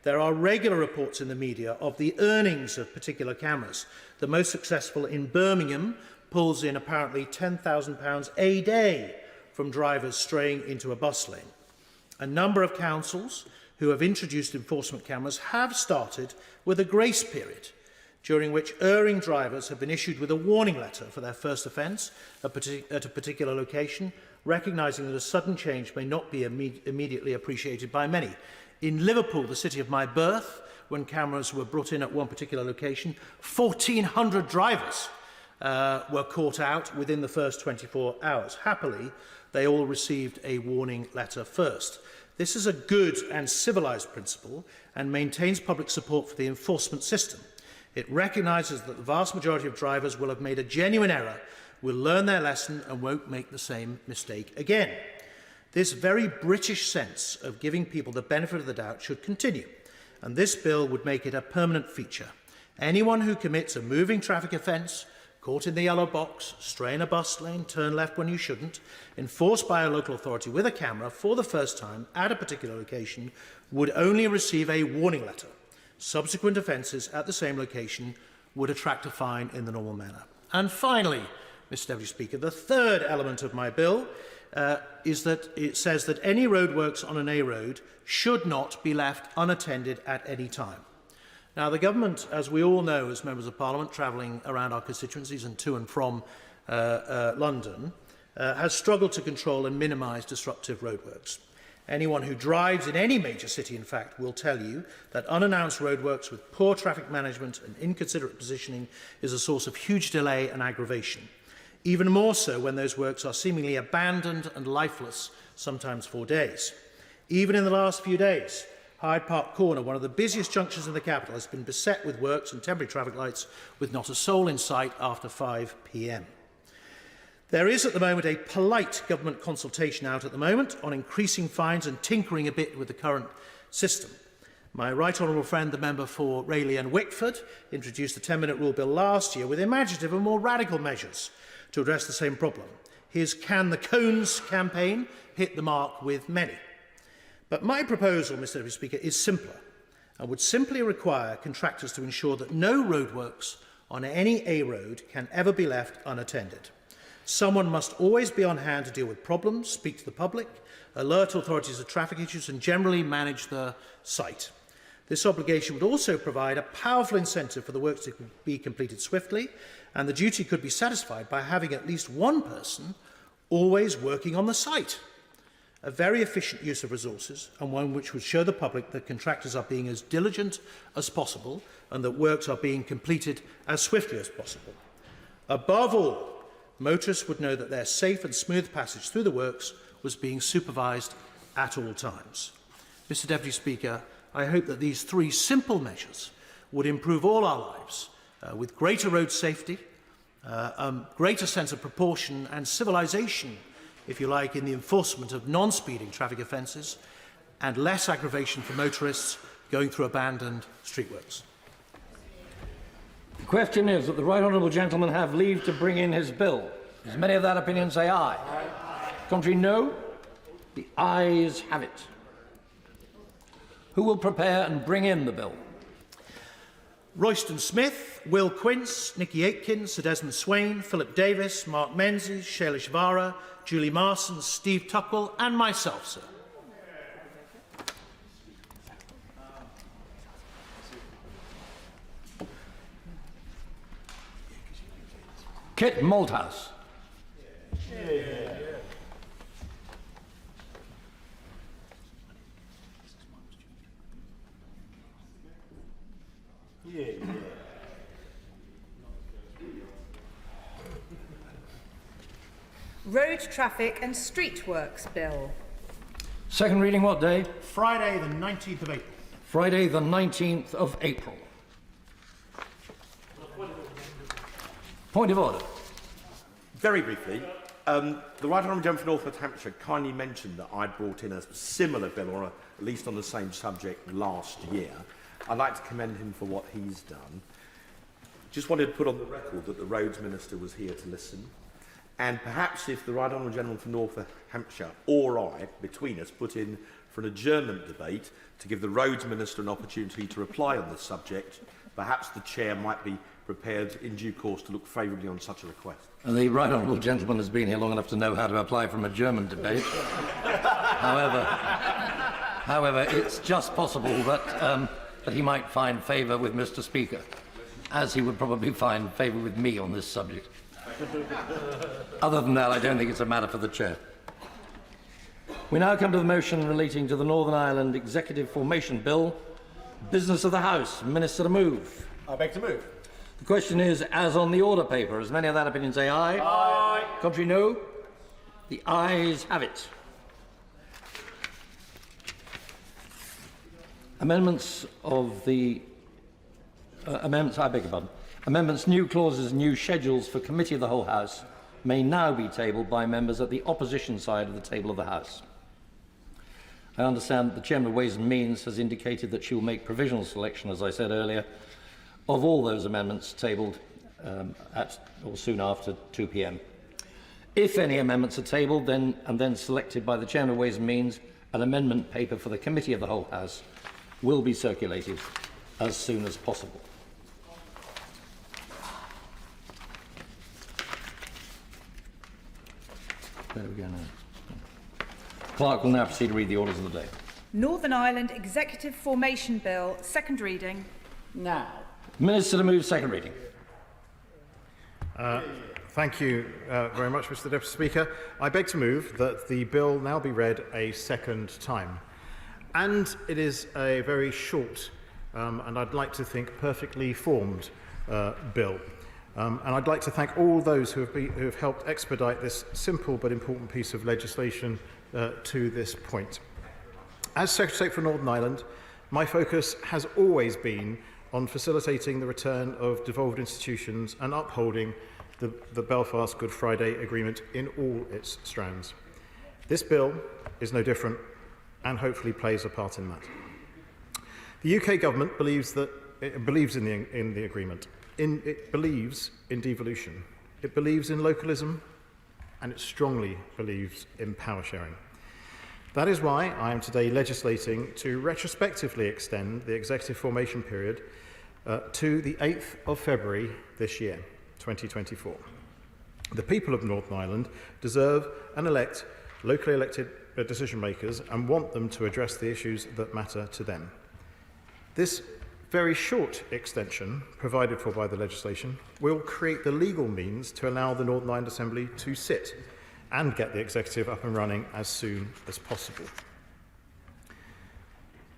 There are regular reports in the media of the earnings of particular cameras. The most successful in Birmingham pulls in apparently £10,000 a day from drivers straying into a bus lane. A number of councils who have introduced enforcement cameras have started with a grace period, during which erring drivers have been issued with a warning letter for their first offence at a particular location, recognising that a sudden change may not be immediately appreciated by many. In Liverpool, the city of my birth, when cameras were brought in at one particular location, 1,400 drivers were caught out within the first 24 hours. Happily, they all received a warning letter first. This is a good and civilised principle and maintains public support for the enforcement system. It recognises that the vast majority of drivers will have made a genuine error, will learn their lesson and won't make the same mistake again. This very British sense of giving people the benefit of the doubt should continue, and this bill would make it a permanent feature. Anyone who commits a moving traffic offence, caught in the yellow box, stray in a bus lane, turn left when you shouldn't, enforced by a local authority with a camera for the first time at a particular location, would only receive a warning letter. Subsequent offences at the same location would attract a fine in the normal manner. And finally, Mr Deputy Speaker, the third element of my bill is that it says that any roadworks on an A road should not be left unattended at any time. Now, the government, as we all know as members of Parliament travelling around our constituencies and to and from London, has struggled to control and minimise disruptive roadworks. Anyone who drives in any major city, in fact, will tell you that unannounced roadworks with poor traffic management and inconsiderate positioning is a source of huge delay and aggravation. Even more so when those works are seemingly abandoned and lifeless, sometimes for days. Even in the last few days, Hyde Park Corner, one of the busiest junctions in the capital, has been beset with works and temporary traffic lights with not a soul in sight after 5 p.m. There is at the moment a polite government consultation out at the moment on increasing fines and tinkering a bit with the current system. My right honourable friend, the member for Rayleigh and Wickford, introduced the 10-minute rule bill last year with imaginative and more radical measures to address the same problem. His Can the Cones campaign hit the mark with many. But my proposal, Mr Deputy Speaker, is simpler and would simply require contractors to ensure that no roadworks on any A road can ever be left unattended. Someone must always be on hand to deal with problems, speak to the public, alert authorities of traffic issues and generally manage the site. This obligation would also provide a powerful incentive for the works to be completed swiftly, and the duty could be satisfied by having at least one person always working on the site. A very efficient use of resources, and one which would show the public that contractors are being as diligent as possible and that works are being completed as swiftly as possible. Above all, motorists would know that their safe and smooth passage through the works was being supervised at all times. Mr Deputy Speaker, I hope that these three simple measures would improve all our lives with greater road safety, greater sense of proportion and civilisation, if you like, in the enforcement of non-speeding traffic offences and less aggravation for motorists going through abandoned streetworks. The question is that the right honourable gentleman have leave to bring in his bill. As many of that opinion say aye. Aye. Contrary, no. The ayes have it. Who will prepare and bring in the bill? Royston Smith, Will Quince, Nicky Aitken, Sir Desmond Swain, Philip Davis, Mark Menzies, Shailesh Vara, Julie Marson, Steve Tuckwell and myself, sir. Kit Malthouse. Road Traffic and Street Works Bill. Second reading what day? Friday, the 19th of April. Friday, the 19th of April. Point of order. Very briefly, the Right Honourable Gentleman for North West Hampshire kindly mentioned that I'd brought in a similar bill, or at least on the same subject, last year. I'd like to commend him for what he's done. Just wanted to put on the record that the Roads Minister was here to listen. And perhaps if the Right Honourable Gentleman for North Hampshire or I, between us, put in for an adjournment debate to give the Roads Minister an opportunity to reply on this subject, perhaps the Chair might be prepared in due course to look favourably on such a request. And the Right Honourable Gentleman has been here long enough to know how to apply for an adjournment debate. However, it's just possible that he might find favour with Mr. Speaker, as he would probably find favour with me on this subject. Other than that, I don't think it's a matter for the Chair. We now come to the motion relating to the Northern Ireland Executive Formation Bill. Business of the House. Minister to move. I beg to move. The question is, as on the order paper. As many of that opinion say aye. Aye. Contrary, no. The ayes have it. Amendments of the... amendments, I beg your pardon. Amendments, new clauses, new schedules for Committee of the Whole House may now be tabled by members at the opposition side of the table of the House. I understand that the Chairman of Ways and Means has indicated that she will make provisional selection, as I said earlier, of all those amendments tabled at or soon after 2 p.m. If any amendments are tabled and then selected by the Chairman of Ways and Means, an amendment paper for the Committee of the Whole House will be circulated as soon as possible. There we go now. Clerk will now proceed to read the orders of the day. Northern Ireland Executive Formation Bill, second reading. Now. Minister to move second reading. Thank you very much, Mr. Deputy Speaker. I beg to move that the bill now be read a second time. And it is a very short and I'd like to think perfectly formed bill. And I'd like to thank all those who have helped expedite this simple but important piece of legislation to this point. As Secretary for Northern Ireland, my focus has always been on facilitating the return of devolved institutions and upholding the Belfast Good Friday Agreement in all its strands. This bill is no different and hopefully plays a part in that. The UK government believes in the agreement. It believes in devolution. It believes in localism, and it strongly believes in power sharing. That is why I am today legislating to retrospectively extend the executive formation period to the 8th of February this year, 2024. The people of Northern Ireland deserve and elect locally elected decision makers and want them to address the issues that matter to them. This very short extension provided for by the legislation will create the legal means to allow the Northern Ireland Assembly to sit and get the executive up and running as soon as possible.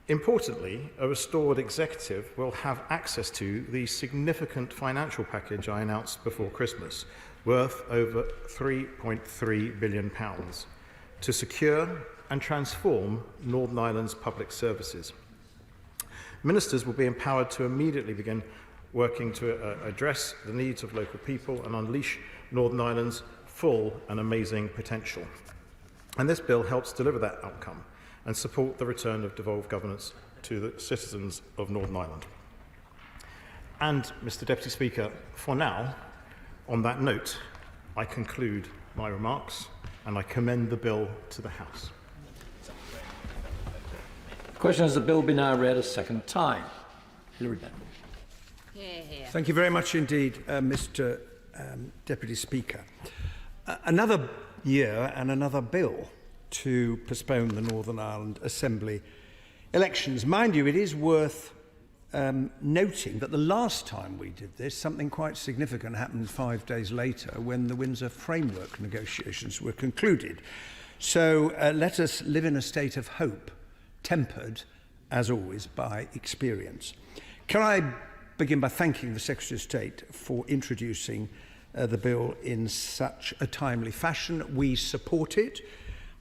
Importantly, a restored executive will have access to the significant financial package I announced before Christmas, worth over £3.3 billion, to secure and transform Northern Ireland's public services. Ministers will be empowered to immediately begin working to address the needs of local people and unleash Northern Ireland's full and amazing potential. And this bill helps deliver that outcome and support the return of devolved governance to the citizens of Northern Ireland. And, Mr. Deputy Speaker, for now, on that note, I conclude my remarks and I commend the bill to the House. The question is the bill be now read a second time. Hilary Benn. Thank you very much indeed, Mr. Deputy Speaker. Another year and another bill to postpone the Northern Ireland Assembly elections. Mind you, it is worth noting that the last time we did this, something quite significant happened 5 days later when the Windsor framework negotiations were concluded. So let us live in a state of hope, tempered, as always, by experience. Can I begin by thanking the Secretary of State for introducing the bill in such a timely fashion? We support it.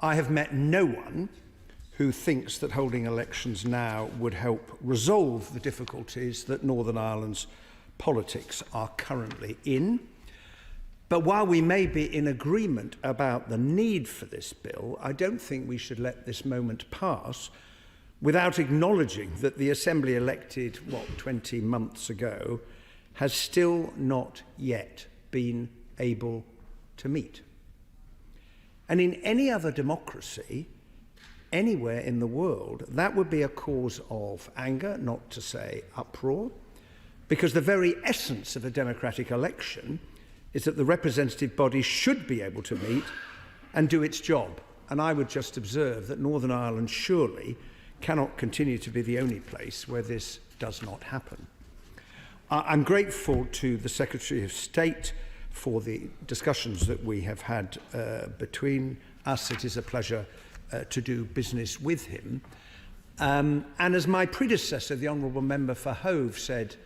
I have met no one who thinks that holding elections now would help resolve the difficulties that Northern Ireland's politics are currently in. But while we may be in agreement about the need for this bill, I don't think we should let this moment pass without acknowledging that the Assembly elected, 20 months ago, has still not yet been able to meet. And in any other democracy, anywhere in the world, that would be a cause of anger, not to say uproar, because the very essence of a democratic election is that the representative body should be able to meet and do its job. And I would just observe that Northern Ireland surely cannot continue to be the only place where this does not happen. I'm grateful to the Secretary of State for the discussions that we have had between us. It is a pleasure to do business with him. And as my predecessor, the Honourable Member for Hove, said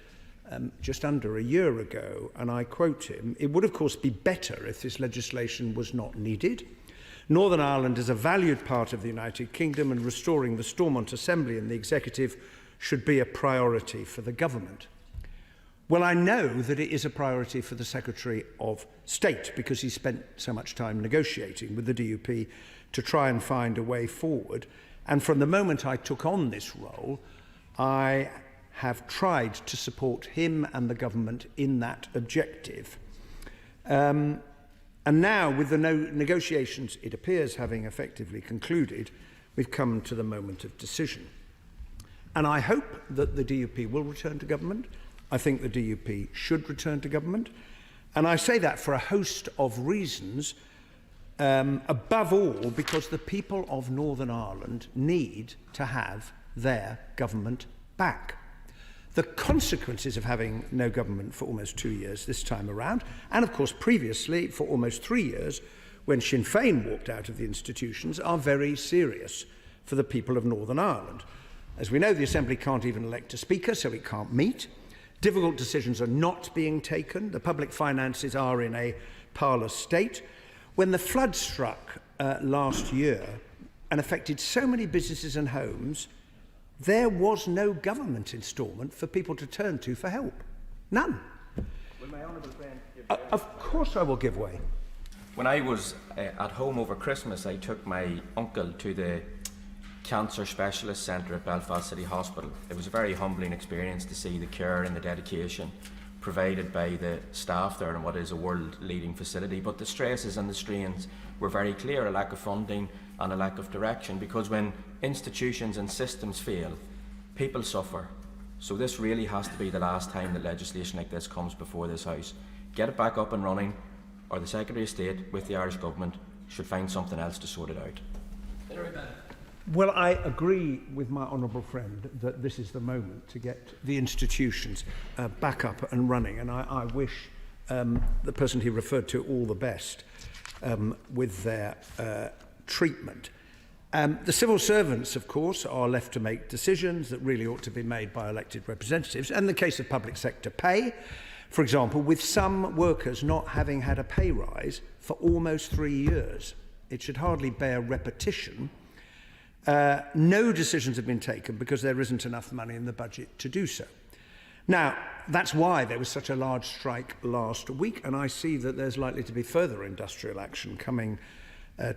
just under a year ago, and I quote him, "It would of course be better if this legislation was not needed. Northern Ireland is a valued part of the United Kingdom, and restoring the Stormont Assembly and the Executive should be a priority for the government." Well, I know that it is a priority for the Secretary of State because he spent so much time negotiating with the DUP to try and find a way forward. And from the moment I took on this role, I have tried to support him and the government in that objective. And now, with the negotiations, it appears, having effectively concluded, we've come to the moment of decision. And I hope that the DUP will return to government. I think the DUP should return to government. And I say that for a host of reasons, above all because the people of Northern Ireland need to have their government back. The consequences of having no government for almost 2 years this time around, and of course previously for almost 3 years when Sinn Féin walked out of the institutions, are very serious for the people of Northern Ireland. As we know, the Assembly can't even elect a speaker, so it can't meet. Difficult decisions are not being taken. The public finances are in a parlous state. When the flood struck last year and affected so many businesses and homes, there was no government instalment for people to turn to for help. None. Will my honourable friend give of course I will give way. When I was at home over Christmas, I took my uncle to the Cancer Specialist Centre at Belfast City Hospital. It was a very humbling experience to see the care and the dedication provided by the staff there in what is a world-leading facility. But the stresses and the strains were very clear: a lack of funding and a lack of direction, because when institutions and systems fail, people suffer. So this really has to be the last time that legislation like this comes before this House. Get it back up and running, or the Secretary of State with the Irish Government should find something else to sort it out. Well, I agree with my honourable friend that this is the moment to get the institutions back up and running, and I wish the person he referred to all the best with their treatment. The civil servants, of course, are left to make decisions that really ought to be made by elected representatives. And in the case of public sector pay, for example, with some workers not having had a pay rise for almost 3 years, it should hardly bear repetition. No decisions have been taken because there isn't enough money in the budget to do so. Now, that's why there was such a large strike last week, and I see that there's likely to be further industrial action coming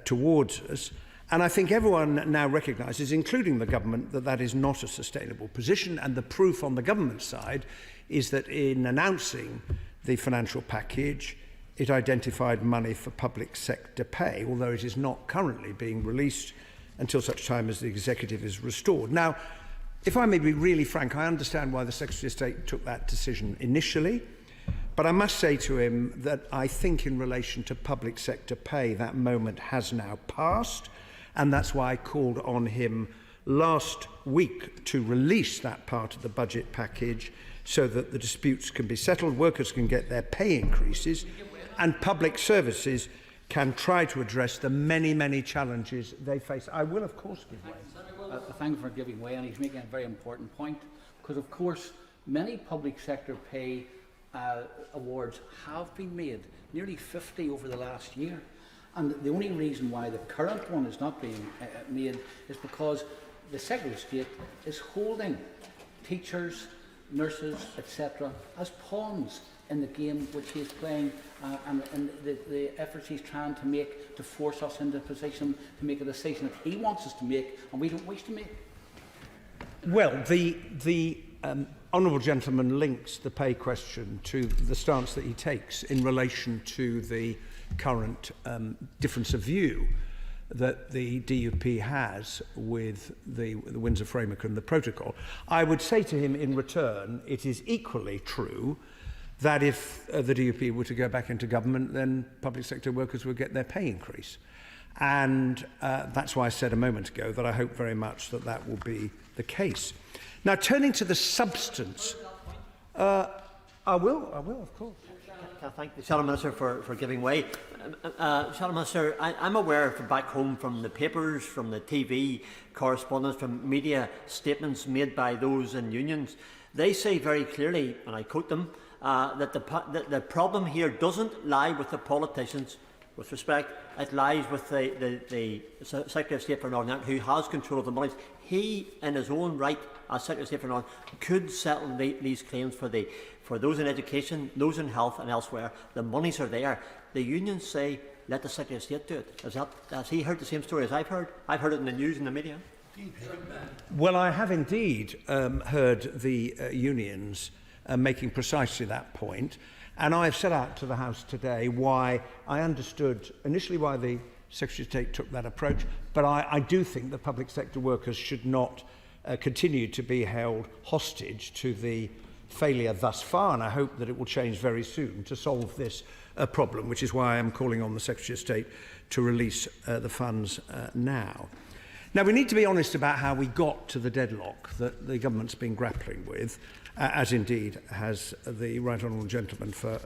towards us. And I think everyone now recognises, including the government, that that is not a sustainable position, and the proof on the government side is that in announcing the financial package, it identified money for public sector pay, although it is not currently being released until such time as the executive is restored. Now, if I may be really frank, I understand why the Secretary of State took that decision initially, but I must say to him that I think in relation to public sector pay, that moment has now passed, and that's why I called on him last week to release that part of the budget package so that the disputes can be settled, workers can get their pay increases, and public services can try to address the many, many challenges they face. I will, of course, give way. Thank you for giving way, and he's making a very important point, because, of course, many public sector pay awards have been made, nearly 50 over the last year. And the only reason why the current one is not being made is because the Secretary of State is holding teachers, nurses, etc. as pawns in the game which he is playing and the efforts he's trying to make to force us into a position to make a decision that he wants us to make and we don't wish to make. Well, the honourable gentleman links the pay question to the stance that he takes in relation to the current difference of view that the DUP has with the Windsor Framework and the Protocol. I would say to him in return, it is equally true that if the DUP were to go back into government, then public sector workers would get their pay increase. And that's why I said a moment ago that I hope very much that that will be the case. Now, turning to the substance, I will, of course. I thank the Shadow Minister for giving way. Shadow Minister, I'm aware from back home from the papers, from the TV correspondence, from media statements made by those in unions. They say very clearly, and I quote them, that the problem here doesn't lie with the politicians, with respect, it lies with the Secretary of State for Northern Ireland, who has control of the monies. He, in his own right, as Secretary of State for Northern Ireland, could settle these claims for those in education, those in health and elsewhere. The monies are there. The unions say, let the Secretary of State do it. Has he heard the same story as I've heard? I've heard it in the news and the media. Well, I have indeed heard the unions making precisely that point. And I have set out to the House today why I understood initially why the Secretary of State took that approach, but I do think that public sector workers should not continue to be held hostage to the failure thus far, and I hope that it will change very soon to solve this problem, which is why I am calling on the Secretary of State to release the funds now. Now, we need to be honest about how we got to the deadlock that the government's been grappling with, as indeed has the Right Honourable Gentleman for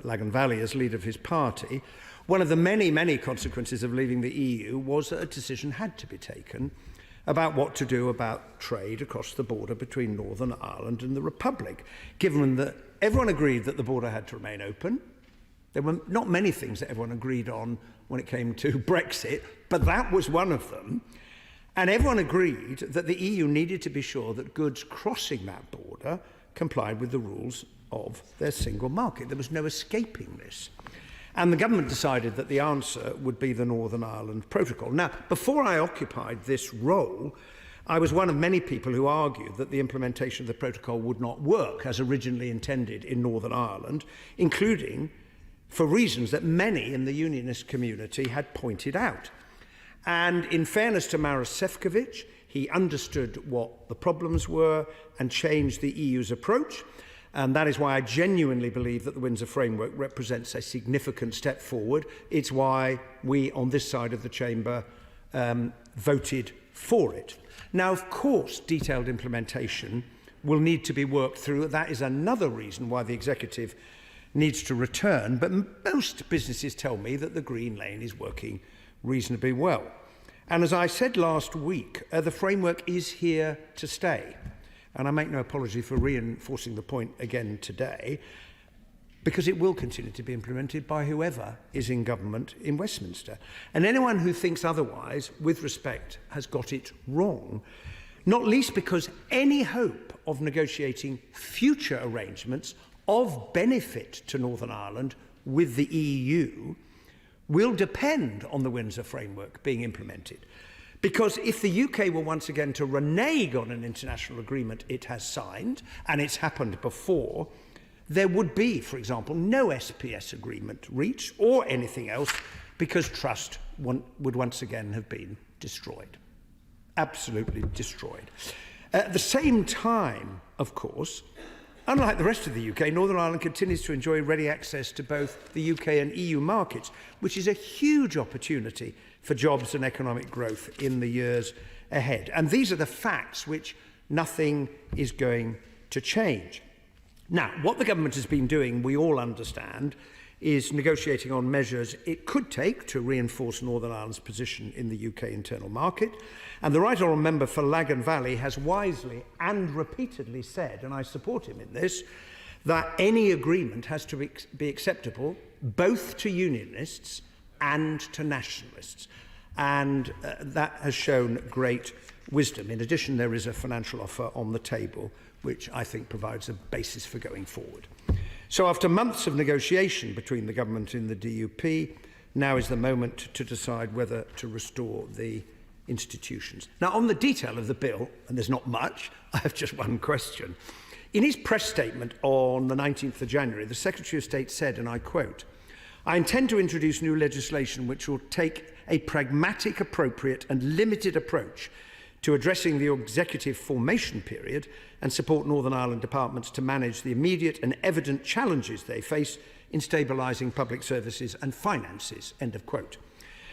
Lagan Valley as leader of his party. One of the many, many consequences of leaving the EU was that a decision had to be taken about what to do about trade across the border between Northern Ireland and the Republic, given that everyone agreed that the border had to remain open. There were not many things that everyone agreed on when it came to Brexit, but that was one of them. And everyone agreed that the EU needed to be sure that goods crossing that border complied with the rules of their single market. There was no escaping this. And the government decided that the answer would be the Northern Ireland Protocol. Now, before I occupied this role, I was one of many people who argued that the implementation of the protocol would not work as originally intended in Northern Ireland, including for reasons that many in the unionist community had pointed out. And in fairness to Maros Sefcovic, he understood what the problems were and changed the EU's approach. And that is why I genuinely believe that the Windsor Framework represents a significant step forward. It's why we on this side of the chamber voted for it. Now, of course, detailed implementation will need to be worked through. That is another reason why the executive needs to return. But most businesses tell me that the Green Lane is working reasonably well. And as I said last week, the framework is here to stay. And I make no apology for reinforcing the point again today, because it will continue to be implemented by whoever is in government in Westminster. And anyone who thinks otherwise, with respect, has got it wrong, not least because any hope of negotiating future arrangements of benefit to Northern Ireland with the EU will depend on the Windsor Framework being implemented. Because if the UK were once again to renege on an international agreement it has signed, and it's happened before, there would be, for example, no SPS agreement reached or anything else, because trust would once again have been destroyed. Absolutely destroyed. At the same time, of course, unlike the rest of the UK, Northern Ireland continues to enjoy ready access to both the UK and EU markets, which is a huge opportunity for jobs and economic growth in the years ahead. And these are the facts which nothing is going to change. Now, what the government has been doing, we all understand, is negotiating on measures it could take to reinforce Northern Ireland's position in the UK internal market. And the Right Honourable Member for Lagan Valley has wisely and repeatedly said, and I support him in this, that any agreement has to be acceptable both to unionists and to nationalists. And that has shown great wisdom. In addition, there is a financial offer on the table, which I think provides a basis for going forward. So after months of negotiation between the government and the DUP, now is the moment to decide whether to restore the institutions. Now, on the detail of the bill, and there's not much, I have just one question. In his press statement on the 19th of January, the Secretary of State said, and I quote, "I intend to introduce new legislation which will take a pragmatic, appropriate and limited approach to addressing the executive formation period and support Northern Ireland departments to manage the immediate and evident challenges they face in stabilising public services and finances," end of quote.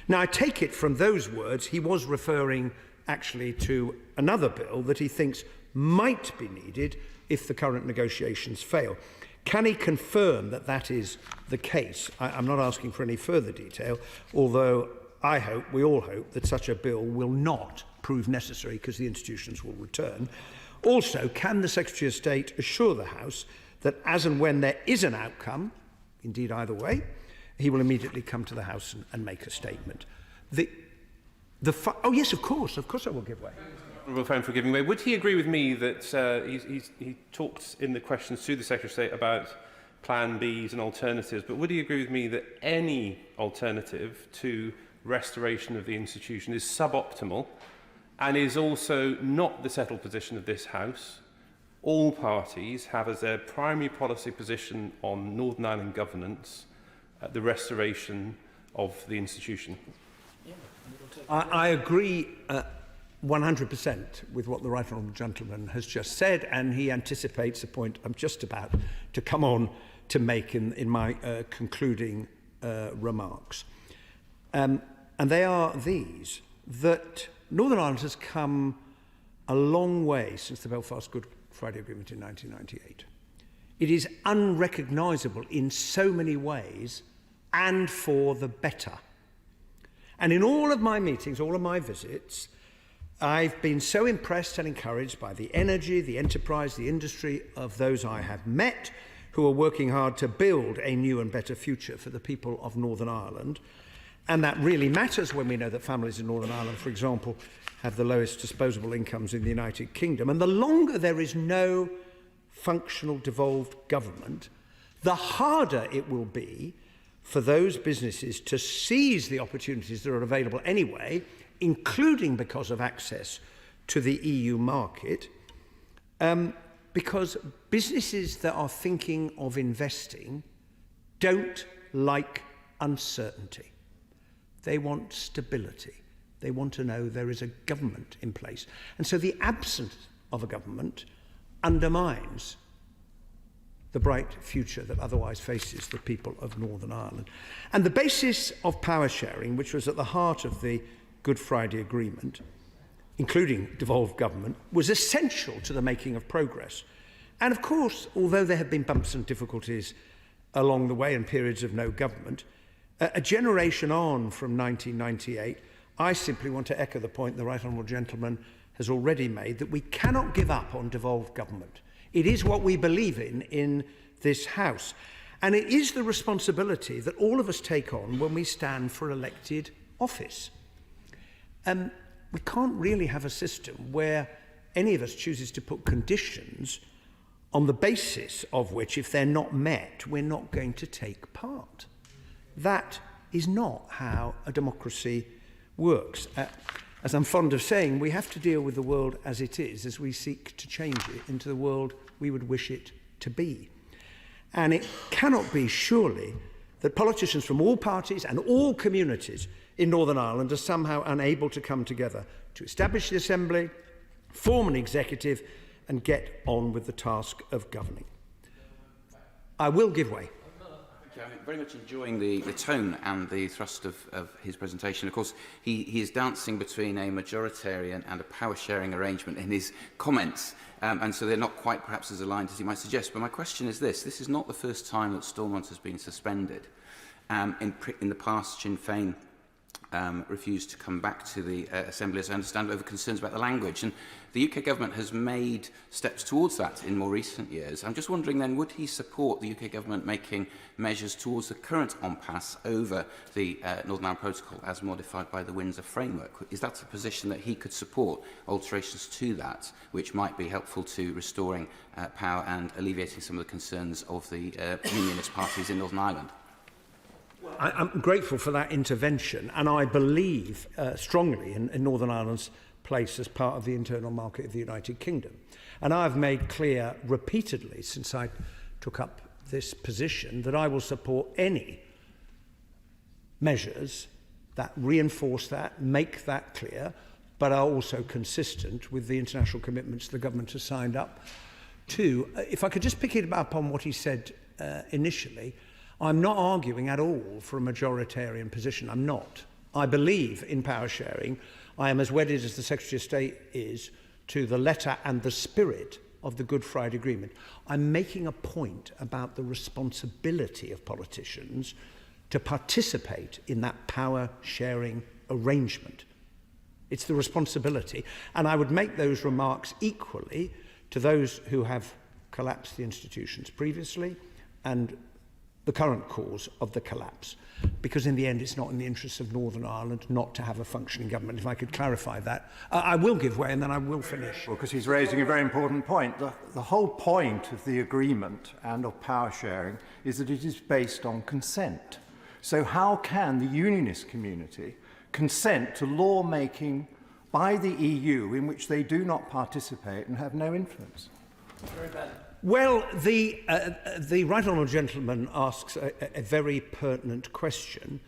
Now, I take it from those words he was referring actually to another bill that he thinks might be needed if the current negotiations fail. Can he confirm that that is the case? I'm not asking for any further detail, although I hope, we all hope, that such a bill will not prove necessary because the institutions will return. Also, can the Secretary of State assure the House that as and when there is an outcome, indeed either way, he will immediately come to the House and make a statement? Oh yes, of course I will give way. Honourable friend for giving way. Would he agree with me that he talked in the questions to the Secretary of State about Plan Bs and alternatives, but would he agree with me that any alternative to restoration of the institution is suboptimal and is also not the settled position of this House? All parties have as their primary policy position on Northern Ireland governance the restoration of the institution. I agree 100% with what the Right Honourable Gentleman has just said, and he anticipates a point I'm just about to come on to make in my concluding remarks. And they are these, that Northern Ireland has come a long way since the Belfast Good Friday Agreement in 1998. It is unrecognisable in so many ways and for the better. And in all of my meetings, all of my visits, I've been so impressed and encouraged by the energy, the enterprise, the industry of those I have met who are working hard to build a new and better future for the people of Northern Ireland. And that really matters when we know that families in Northern Ireland, for example, have the lowest disposable incomes in the United Kingdom. And the longer there is no functional devolved government, the harder it will be for those businesses to seize the opportunities that are available anyway, including because of access to the EU market, because businesses that are thinking of investing don't like uncertainty. They want stability. They want to know there is a government in place. And so the absence of a government undermines the bright future that otherwise faces the people of Northern Ireland. And the basis of power sharing, which was at the heart of the Good Friday Agreement, including devolved government, was essential to the making of progress. And of course, although there have been bumps and difficulties along the way and periods of no government, a generation on from 1998, I simply want to echo the point the Right Honourable Gentleman has already made, that we cannot give up on devolved government. It is what we believe in this House. And it is the responsibility that all of us take on when we stand for elected office. We can't really have a system where any of us chooses to put conditions on the basis of which, if they're not met, we're not going to take part. That is not how a democracy works. As I'm fond of saying, we have to deal with the world as it is, as we seek to change it into the world we would wish it to be. And it cannot be, surely, that politicians from all parties and all communities in Northern Ireland are somehow unable to come together to establish the Assembly, form an executive, and get on with the task of governing. I will give way. I'm very much enjoying the tone and the thrust of his presentation. Of course, he is dancing between a majoritarian and a power-sharing arrangement in his comments, and so they're not quite perhaps as aligned as he might suggest. But my question is this. This is not the first time that Stormont has been suspended. In the past, Sinn Féin refused to come back to the Assembly, as I understand, over concerns about the language. And the UK government has made steps towards that in more recent years. I'm just wondering then, would he support the UK government making measures towards the current impasse over the Northern Ireland Protocol as modified by the Windsor Framework? Is that a position that he could support, alterations to that, which might be helpful to restoring power and alleviating some of the concerns of the unionist parties in Northern Ireland? I'm grateful for that intervention, and I believe strongly in Northern Ireland's place as part of the internal market of the United Kingdom. And I've made clear repeatedly since I took up this position that I will support any measures that reinforce that, make that clear, but are also consistent with the international commitments the government has signed up to. If I could just pick it up on what he said initially, I'm not arguing at all for a majoritarian position. I'm not. I believe in power sharing. I am as wedded as the Secretary of State is to the letter and the spirit of the Good Friday Agreement. I'm making a point about the responsibility of politicians to participate in that power sharing arrangement. It's the responsibility. And I would make those remarks equally to those who have collapsed the institutions previously and the current cause of the collapse, because in the end it's not in the interests of Northern Ireland not to have a functioning government. If I could clarify that. I will give way and then I will finish. Well, because he's raising a very important point. The whole point of the agreement and of power sharing is that it is based on consent. So how can the unionist community consent to law-making by the EU in which they do not participate and have no influence? Very bad. Well, the right honourable gentleman asks a very pertinent question,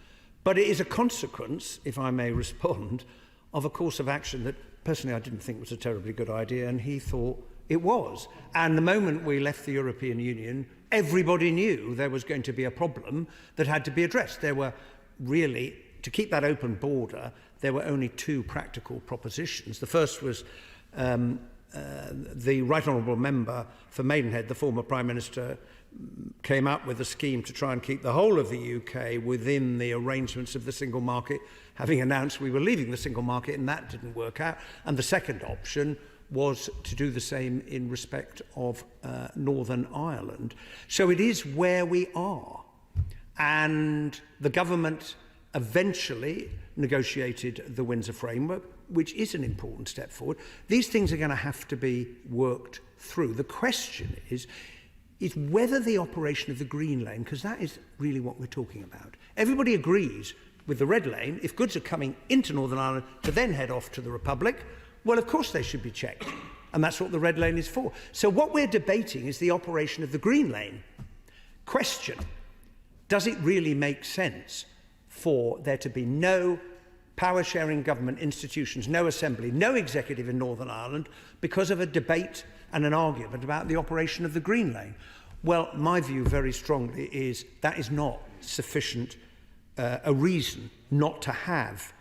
but it is a consequence, if I may respond, of a course of action that personally I didn't think was a terribly good idea, and he thought it was. And the moment we left the European Union, everybody knew there was going to be a problem that had to be addressed. There were really, to keep that open border, there were only two practical propositions. The first was the right honourable member for Maidenhead, the former Prime Minister, came up with a scheme to try and keep the whole of the UK within the arrangements of the single market, having announced we were leaving the single market, and that didn't work out. And the second option was to do the same in respect of Northern Ireland. So it is where we are. And the government eventually negotiated the Windsor Framework, which is an important step forward. These things are going to have to be worked through. The question is whether the operation of the green lane, because that is really what we're talking about. Everybody agrees with the red lane, if goods are coming into Northern Ireland to then head off to the Republic, well, of course they should be checked. And that's what the red lane is for. So what we're debating is the operation of the green lane. Question, does it really make sense for there to be no power-sharing government institutions, no assembly, no executive in Northern Ireland because of a debate and an argument about the operation of the green lane? Well, my view very strongly is that is not sufficient a reason not to have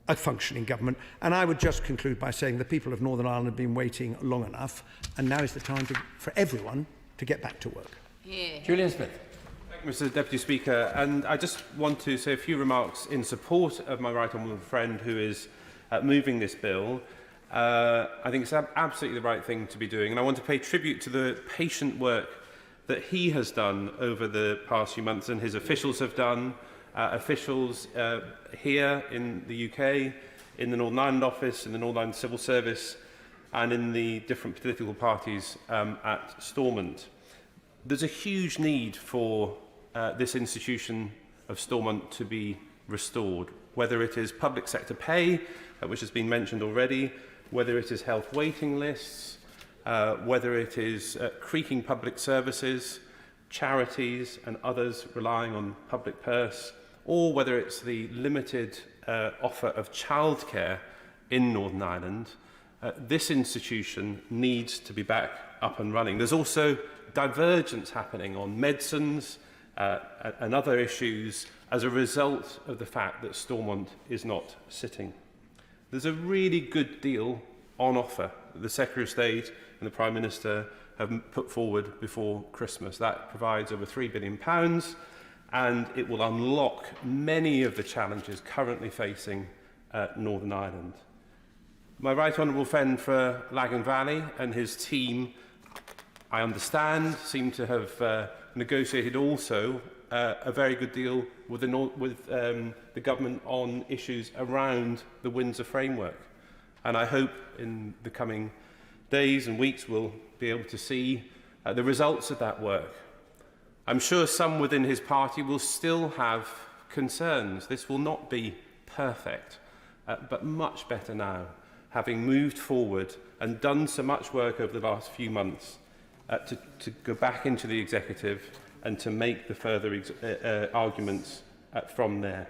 a functioning government. And I would just conclude by saying the people of Northern Ireland have been waiting long enough, and now is the time for everyone to get back to work. Yeah. Julian Smith. Mr Deputy Speaker, and I just want to say a few remarks in support of my right honourable friend who is moving this bill. I think it's absolutely the right thing to be doing, and I want to pay tribute to the patient work that he has done over the past few months and his officials have done, officials here in the UK, in the Northern Ireland office, in the Northern Ireland Civil Service, and in the different political parties at Stormont. There's a huge need for this institution of Stormont to be restored, whether it is public sector pay, which has been mentioned already, whether it is health waiting lists, whether it is creaking public services, charities and others relying on public purse, or whether it's the limited offer of childcare in Northern Ireland. This institution needs to be back up and running. There's also divergence happening on medicines and other issues as a result of the fact that Stormont is not sitting. There's a really good deal on offer that the Secretary of State and the Prime Minister have put forward before Christmas. That provides over £3 billion, and it will unlock many of the challenges currently facing Northern Ireland. My right honourable friend for Lagan Valley and his team, I understand, seem to have negotiated also a very good deal with the government on issues around the Windsor framework. And I hope in the coming days and weeks we'll be able to see the results of that work. I'm sure some within his party will still have concerns. This will not be perfect, but much better now, having moved forward and done so much work over the last few months to go back into the executive and to make the further arguments from there.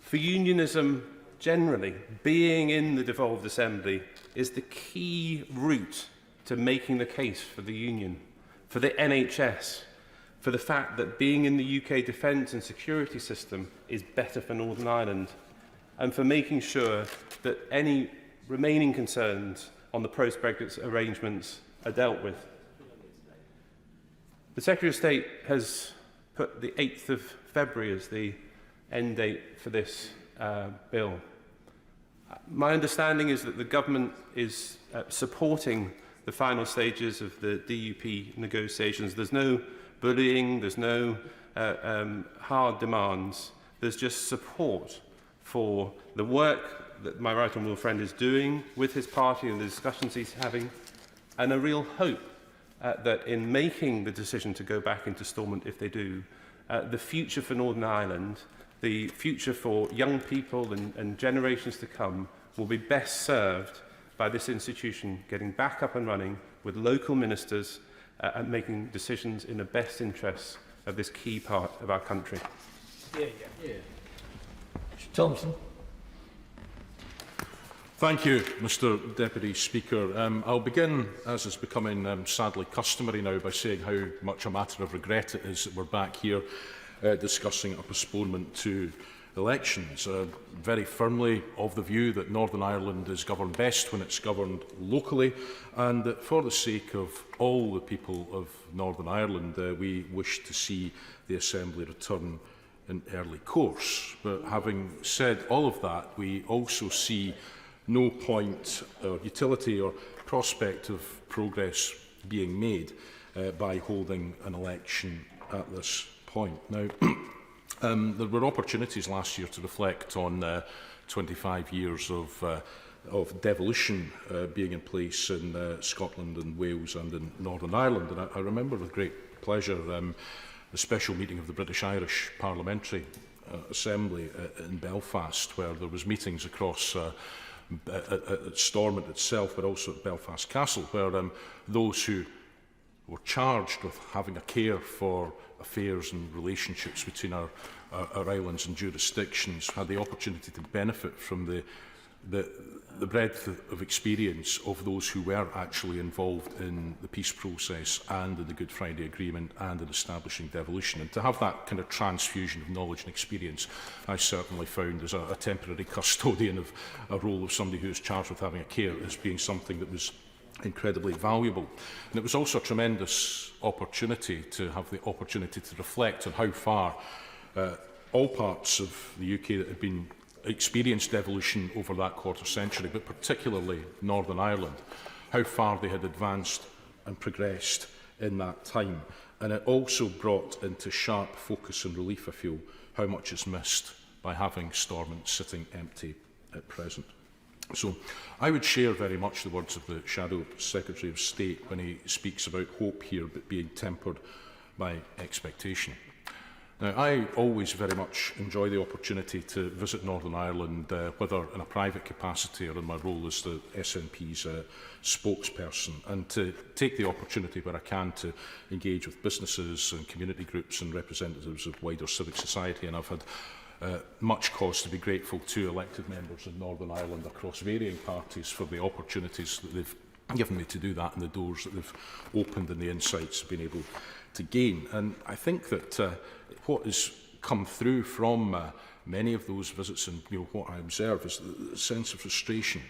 For unionism generally, being in the devolved assembly is the key route to making the case for the union, for the NHS, for the fact that being in the UK defence and security system is better for Northern Ireland, and for making sure that any remaining concerns on the post-Brexit arrangements are dealt with. The Secretary of State has put the 8th of February as the end date for this bill. My understanding is that the government is supporting the final stages of the DUP negotiations. There's no bullying, there's no hard demands, there's just support for the work that my right honourable friend is doing with his party and the discussions he's having, and a real hope that in making the decision to go back into Stormont, if they do, the future for Northern Ireland, the future for young people and generations to come will be best served by this institution getting back up and running with local ministers and making decisions in the best interests of this key part of our country. Thompson. Thank you, Mr Deputy Speaker. I'll begin, as is becoming sadly customary now, by saying how much a matter of regret it is that we're back here discussing a postponement to elections. Very firmly of the view that Northern Ireland is governed best when it's governed locally, and that for the sake of all the people of Northern Ireland, we wish to see the Assembly return in early course. But having said all of that, we also see no point or utility or prospect of progress being made by holding an election at this point. Now, there were opportunities last year to reflect on 25 years of devolution being in place in Scotland and Wales and in Northern Ireland. And I remember with great pleasure the special meeting of the British-Irish Parliamentary Assembly in Belfast, where there was meetings across at Stormont itself, but also at Belfast Castle, where those who were charged with having a care for affairs and relationships between our islands and jurisdictions had the opportunity to benefit from the breadth of experience of those who were actually involved in the peace process and in the Good Friday Agreement and in establishing devolution. And to have that kind of transfusion of knowledge and experience, I certainly found as a temporary custodian of a role of somebody who is charged with having a care as being something that was incredibly valuable. And it was also a tremendous opportunity to have the opportunity to reflect on how far all parts of the UK that had been experienced devolution over that quarter century, but particularly Northern Ireland, how far they had advanced and progressed in that time. And it also brought into sharp focus and relief, I feel, how much is missed by having Stormont sitting empty at present. So I would share very much the words of the Shadow Secretary of State when he speaks about hope here, but being tempered by expectation. Now, I always very much enjoy the opportunity to visit Northern Ireland, whether in a private capacity or in my role as the SNP's spokesperson, and to take the opportunity where I can to engage with businesses and community groups and representatives of wider civic society. And I've had much cause to be grateful to elected members in Northern Ireland across varying parties for the opportunities that they've given me to do that and the doors that they've opened and the insights I've been able to gain. And I think that what has come through from many of those visits and what I observe is the sense of frustration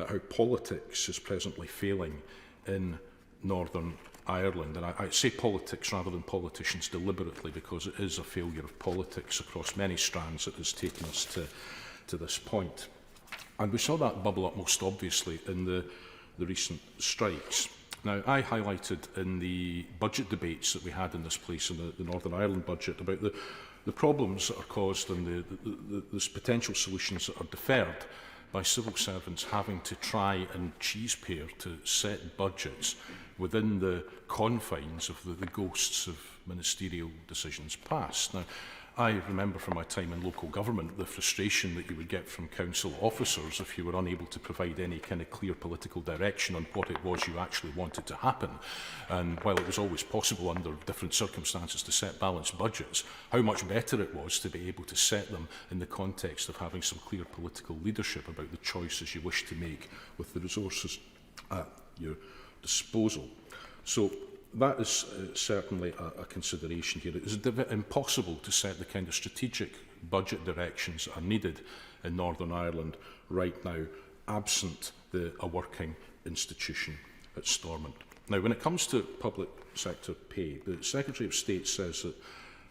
at how politics is presently failing in Northern Ireland, and I say politics rather than politicians deliberately because it is a failure of politics across many strands that has taken us to this point. And we saw that bubble up most obviously in the recent strikes. Now, I highlighted in the budget debates that we had in this place, in the Northern Ireland budget, about the problems that are caused and the potential solutions that are deferred by civil servants having to try and cheese-pair to set budgets within the confines of the ghosts of ministerial decisions passed. Now, I remember from my time in local government the frustration that you would get from council officers if you were unable to provide any kind of clear political direction on what it was you actually wanted to happen. And while it was always possible under different circumstances to set balanced budgets, how much better it was to be able to set them in the context of having some clear political leadership about the choices you wish to make with the resources at your disposal. So that is certainly a consideration here. It is impossible to set the kind of strategic budget directions that are needed in Northern Ireland right now, absent a working institution at Stormont. Now, when it comes to public sector pay, the Secretary of State says that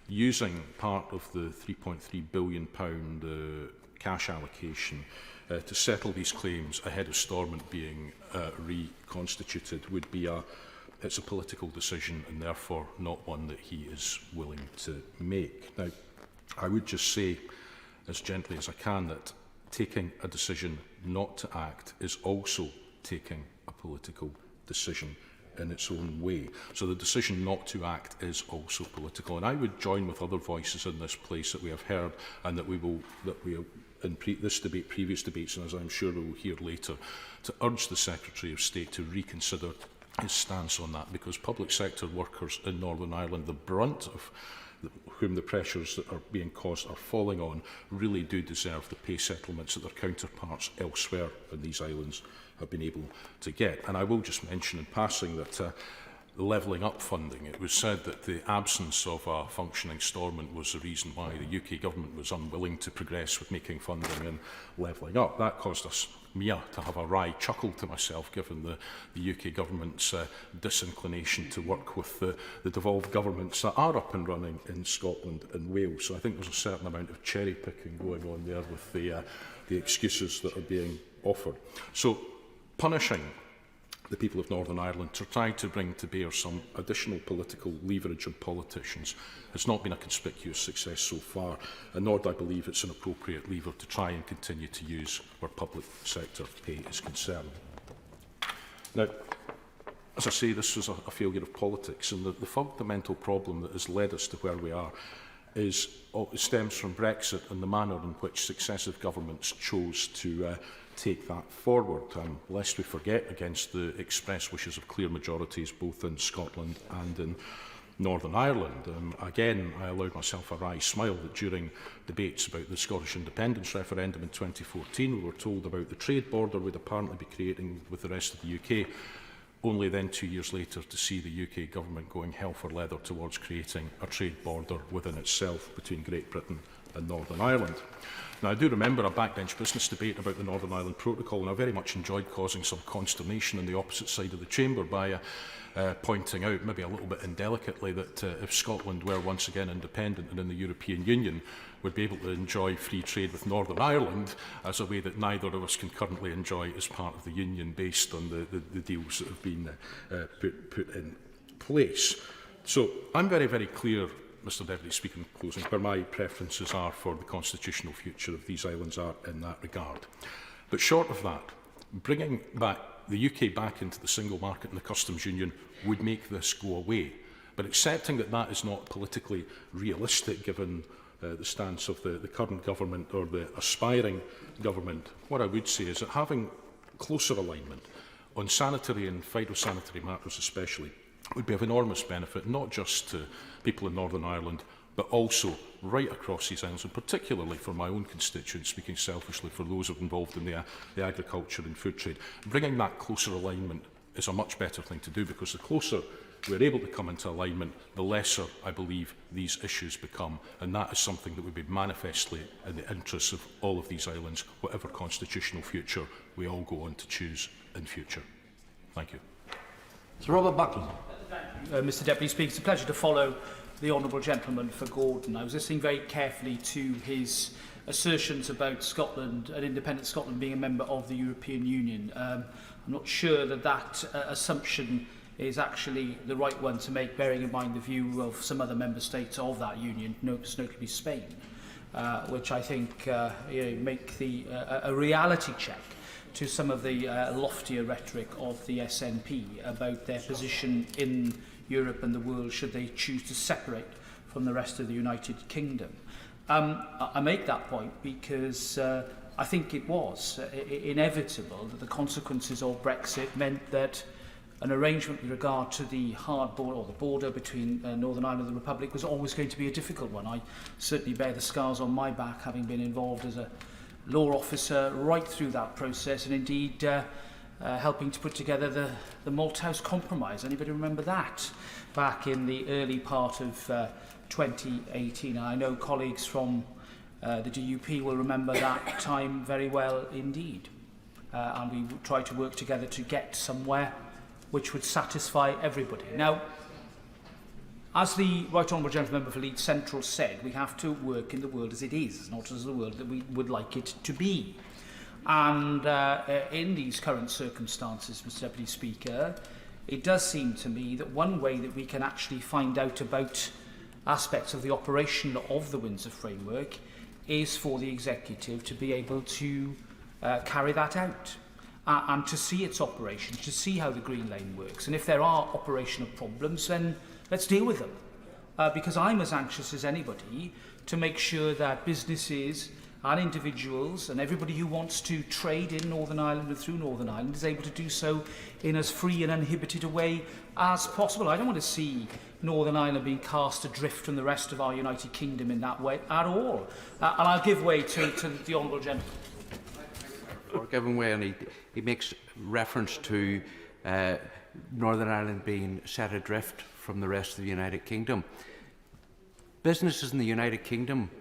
using part of the £3.3 billion cash allocation to settle these claims ahead of Stormont being reconstituted would be it's a political decision and therefore not one that he is willing to make. Now, I would just say, as gently as I can, that taking a decision not to act is also taking a political decision in its own way. So the decision not to act is also political. And I would join with other voices in this place that we have heard and that we have in this debate, previous debates, and as I'm sure we will hear later, to urge the Secretary of State to reconsider his stance on that, because public sector workers in Northern Ireland, the brunt of whom the pressures that are being caused are falling on, really do deserve the pay settlements that their counterparts elsewhere in these islands have been able to get. And I will just mention in passing that the levelling up funding, it was said that the absence of a functioning Stormont was the reason why the UK government was unwilling to progress with making funding and levelling up. That caused me to have a wry chuckle to myself, given the UK government's disinclination to work with the devolved governments that are up and running in Scotland and Wales. So I think there's a certain amount of cherry picking going on there with the excuses that are being offered. So punishing the people of Northern Ireland to try to bring to bear some additional political leverage on politicians has not been a conspicuous success so far, and nor do I believe it's an appropriate lever to try and continue to use where public sector pay is concerned. Now, as I say, this was a failure of politics, and the fundamental problem that has led us to where we are stems from Brexit and the manner in which successive governments chose to take that forward, lest we forget, against the express wishes of clear majorities both in Scotland and in Northern Ireland. Again, I allowed myself a wry smile that during debates about the Scottish independence referendum in 2014, we were told about the trade border we'd apparently be creating with the rest of the UK, only then 2 years later to see the UK government going hell for leather towards creating a trade border within itself between Great Britain and Northern Ireland. Now, I do remember a backbench business debate about the Northern Ireland Protocol, and I very much enjoyed causing some consternation on the opposite side of the chamber by pointing out, maybe a little bit indelicately, that if Scotland were once again independent and in the European Union, would be able to enjoy free trade with Northern Ireland as a way that neither of us can currently enjoy as part of the Union, based on the deals that have been put in place. So I'm very, very clear, Mr Deputy Speaker, in closing, where my preferences are for the constitutional future of these islands are in that regard. But short of that, bringing the UK back into the single market and the customs union would make this go away. But accepting that that is not politically realistic, given the stance of the current government or the aspiring government, what I would say is that having closer alignment on sanitary and phytosanitary matters especially would be of enormous benefit, not just to people in Northern Ireland, but also right across these islands, and particularly for my own constituents, speaking selfishly, for those involved in the agriculture and food trade. Bringing that closer alignment is a much better thing to do, because the closer we're able to come into alignment, the lesser, I believe, these issues become, and that is something that would be manifestly in the interests of all of these islands, whatever constitutional future we all go on to choose in future. Thank you. Sir Robert Buckland. Mr Deputy Speaker. It's a pleasure to follow the Honourable Gentleman for Gordon. I was listening very carefully to his assertions about Scotland, an independent Scotland being a member of the European Union. I'm not sure that that assumption is actually the right one to make, bearing in mind the view of some other member states of that union, notably Spain, which I think make a reality check to some of the loftier rhetoric of the SNP about their position in Europe and the world should they choose to separate from the rest of the United Kingdom. I make that point because I think it was inevitable that the consequences of Brexit meant that an arrangement with regard to the hard border, or the border between Northern Ireland and the Republic, was always going to be a difficult one. I certainly bear the scars on my back, having been involved as a law officer right through that process, and indeed helping to put together the Malthouse Compromise. Anybody remember that? Back in the early part of 2018. And I know colleagues from the DUP will remember that time very well indeed. And we tried to work together to get somewhere which would satisfy everybody. Now, as the Right Honourable Gentleman Member for Leeds Central said, we have to work in the world as it is, not as the world that we would like it to be. And in these current circumstances, Mr Deputy Speaker, it does seem to me that one way that we can actually find out about aspects of the operation of the Windsor Framework is for the Executive to be able to carry that out. And to see its operation, to see how the Green Lane works. And if there are operational problems, then let's deal with them. Because I'm as anxious as anybody to make sure that businesses and individuals and everybody who wants to trade in Northern Ireland and through Northern Ireland is able to do so in as free and uninhibited a way as possible. I don't want to see Northern Ireland being cast adrift from the rest of our United Kingdom in that way at all. And I'll give way to the Honourable Gentleman. Or given way, and he makes reference to Northern Ireland being set adrift from the rest of the United Kingdom. Businesses in the United Kingdom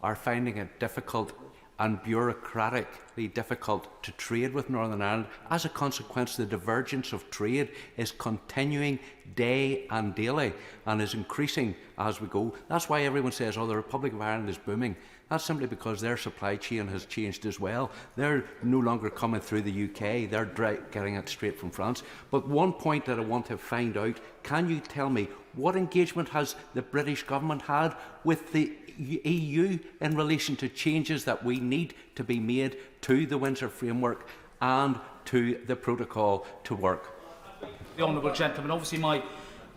are finding it difficult and bureaucratically difficult to trade with Northern Ireland. As a consequence, the divergence of trade is continuing day and daily and is increasing as we go. That's why everyone says, oh, the Republic of Ireland is booming. That's simply because their supply chain has changed as well. They're no longer coming through the UK, they're getting it straight from France. But one point that I want to find out, can you tell me what engagement has the British government had with the EU in relation to changes that we need to be made to the Windsor Framework and to the protocol to work? The Honourable Gentleman, obviously my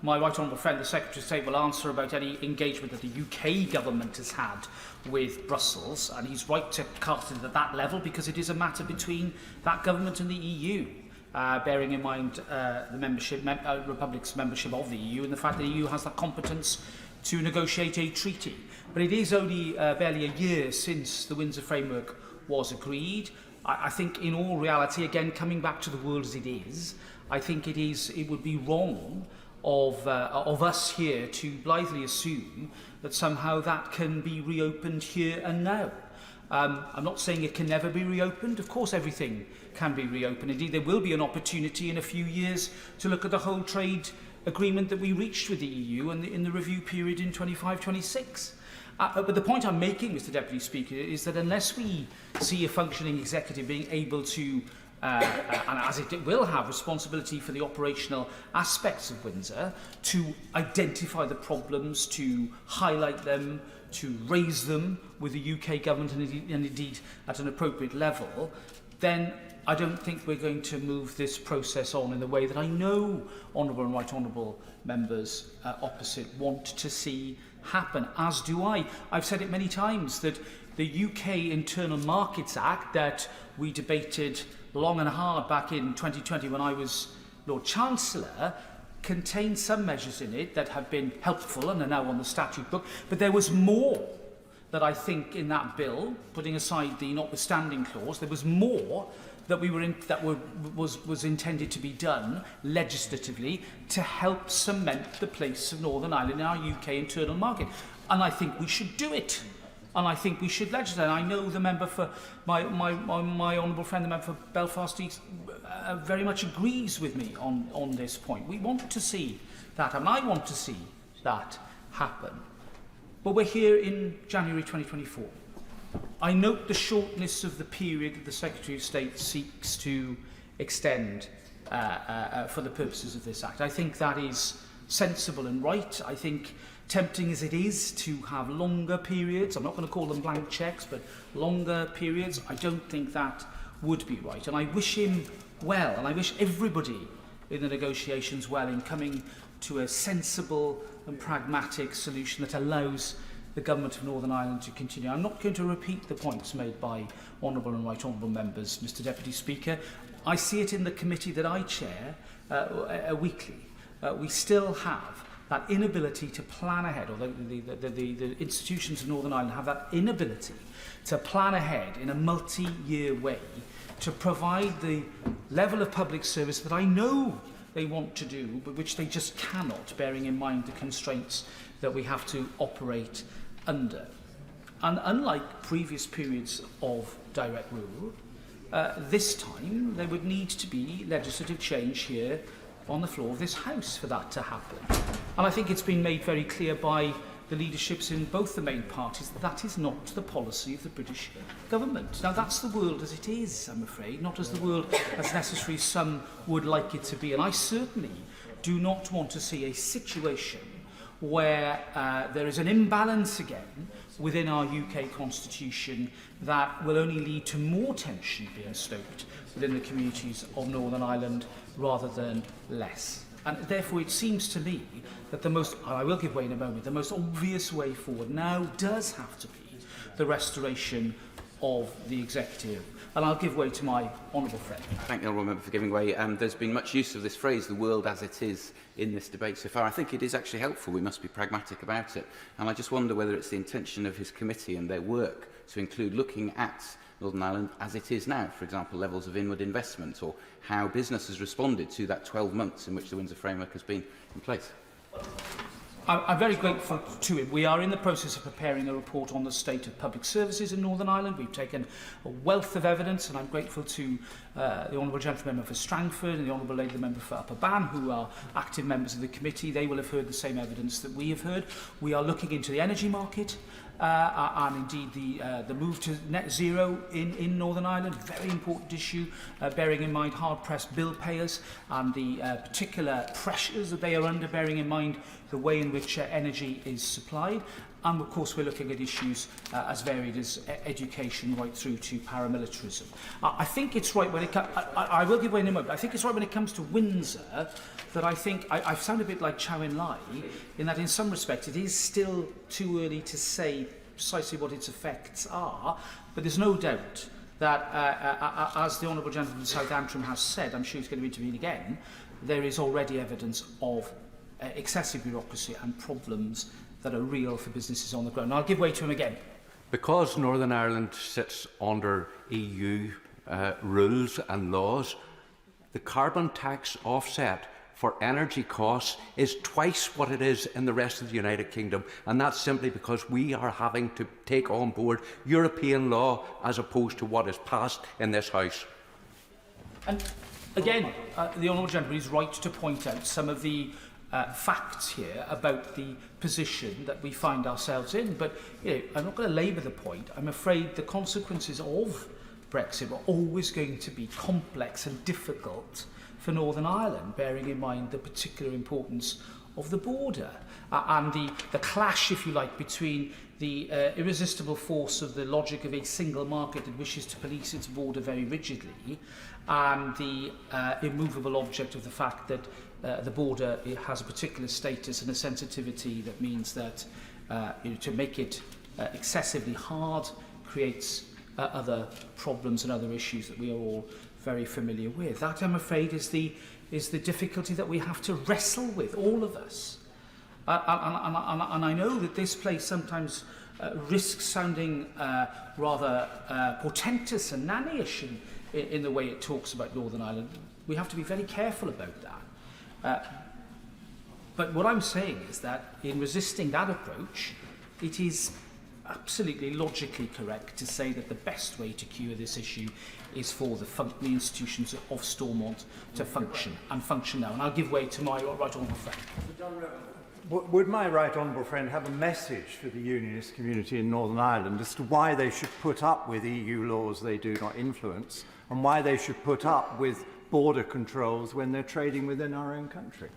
right honourable friend, the Secretary of State, will answer about any engagement that the UK government has had with Brussels, and he's right to cast it at that level because it is a matter between that government and the EU, bearing in mind the Republic's membership of the EU and the fact that the EU has the competence to negotiate a treaty. But it is only barely a year since the Windsor Framework was agreed. I think in all reality, again, coming back to the world as it is, I think it would be wrong of us here to blithely assume that somehow that can be reopened here and now. I'm not saying it can never be reopened. Of course everything can be reopened. Indeed, there will be an opportunity in a few years to look at the whole trade agreement that we reached with the EU and in the review period in 25-26. But the point I'm making, Mr Deputy Speaker, is that unless we see a functioning executive being able to and as it will have responsibility for the operational aspects of Windsor, to identify the problems, to highlight them, to raise them with the UK government and indeed at an appropriate level, then I don't think we're going to move this process on in the way that I know honourable and right honourable members opposite want to see happen, as do I. I've said it many times that the UK Internal Markets Act that we debated long and hard back in 2020 when I was Lord Chancellor contained some measures in it that have been helpful and are now on the statute book, but there was more that I think in that bill, putting aside the notwithstanding clause, there was more that was intended to be done legislatively to help cement the place of Northern Ireland in our UK internal market. And I think we should do it. And I think we should legislate. I know the member for my honourable friend, the member for Belfast East, very much agrees with me on this point. We want to see that happen. I want to see that happen. But we're here in January 2024. I note the shortness of the period that the Secretary of State seeks to extend for the purposes of this Act. I think that is sensible and right. I think, tempting as it is to have longer periods, I'm not going to call them blank cheques, but longer periods, I don't think that would be right. And I wish him well, and I wish everybody in the negotiations well in coming to a sensible and pragmatic solution that allows the Government of Northern Ireland to continue. I'm not going to repeat the points made by honourable and right honourable members, Mr Deputy Speaker. I see it in the committee that I chair weekly. We still have that inability to plan ahead, or the institutions of Northern Ireland have that inability to plan ahead in a multi-year way to provide the level of public service that I know they want to do, but which they just cannot, bearing in mind the constraints that we have to operate under. And unlike previous periods of direct rule, this time there would need to be legislative change here on the floor of this House for that to happen. And I think it's been made very clear by the leaderships in both the main parties that that is not the policy of the British government. Now, that's the world as it is, I'm afraid, not as the world as necessary some would like it to be. And I certainly do not want to see a situation where there is an imbalance again within our UK constitution that will only lead to more tension being stoked within the communities of Northern Ireland rather than less. And therefore it seems to me that the most, I will give way in a moment, the most obvious way forward now does have to be the restoration of the executive. And I'll give way to my honourable friend. Thank the honourable member for giving way. There's been much use of this phrase, the world as it is, in this debate so far. I think it is actually helpful. We must be pragmatic about it. And I just wonder whether it's the intention of his committee and their work to include looking at Northern Ireland as it is now, for example, levels of inward investment, or how business has responded to that 12 months in which the Windsor Framework has been in place. I'm very grateful to him. We are in the process of preparing a report on the state of public services in Northern Ireland. We've taken a wealth of evidence, and I'm grateful to the Honourable Gentleman for Strangford and the Honourable Lady Member for Upper Bann, who are active members of the committee. They will have heard the same evidence that we have heard. We are looking into the energy market, and indeed the move to net zero in Northern Ireland, very important issue, bearing in mind hard-pressed bill payers and the particular pressures that they are under, bearing in mind the way in which energy is supplied. And of course we're looking at issues as varied as education right through to paramilitarism. I think it's right when it comes, I will give way in a moment, I think it's right when it comes to Windsor that I think, I sound a bit like Chow In Lai, in that in some respects it is still too early to say precisely what its effects are, but there's no doubt that, as the Honourable Gentleman from South Antrim has said, I'm sure he's going to intervene again, there is already evidence of excessive bureaucracy and problems that are real for businesses on the ground. And I'll give way to him again. Because Northern Ireland sits under EU rules and laws, the carbon tax offset for energy costs is twice what it is in the rest of the United Kingdom, and that's simply because we are having to take on board European law as opposed to what is passed in this House. And again, the Honourable Gentleman is right to point out some of the facts here about the position that we find ourselves in. But I'm not going to labour the point. I'm afraid the consequences of Brexit are always going to be complex and difficult for Northern Ireland, bearing in mind the particular importance of the border and the clash, if you like, between the irresistible force of the logic of a single market that wishes to police its border very rigidly and the immovable object of the fact that the border has a particular status and a sensitivity that means that to make it excessively hard creates other problems and other issues that we are all very familiar with. That, I'm afraid, is the difficulty that we have to wrestle with, all of us. And I know that this place sometimes risks sounding rather portentous and nannyish in the way it talks about Northern Ireland. We have to be very careful about that. But what I'm saying is that in resisting that approach, it is absolutely logically correct to say that the best way to cure this issue is for the institutions of Stormont to function now. And I'll give way to my right honourable friend. Would my right honourable friend have a message for the unionist community in Northern Ireland as to why they should put up with EU laws they do not influence and why they should put up with border controls when they're trading within our own country?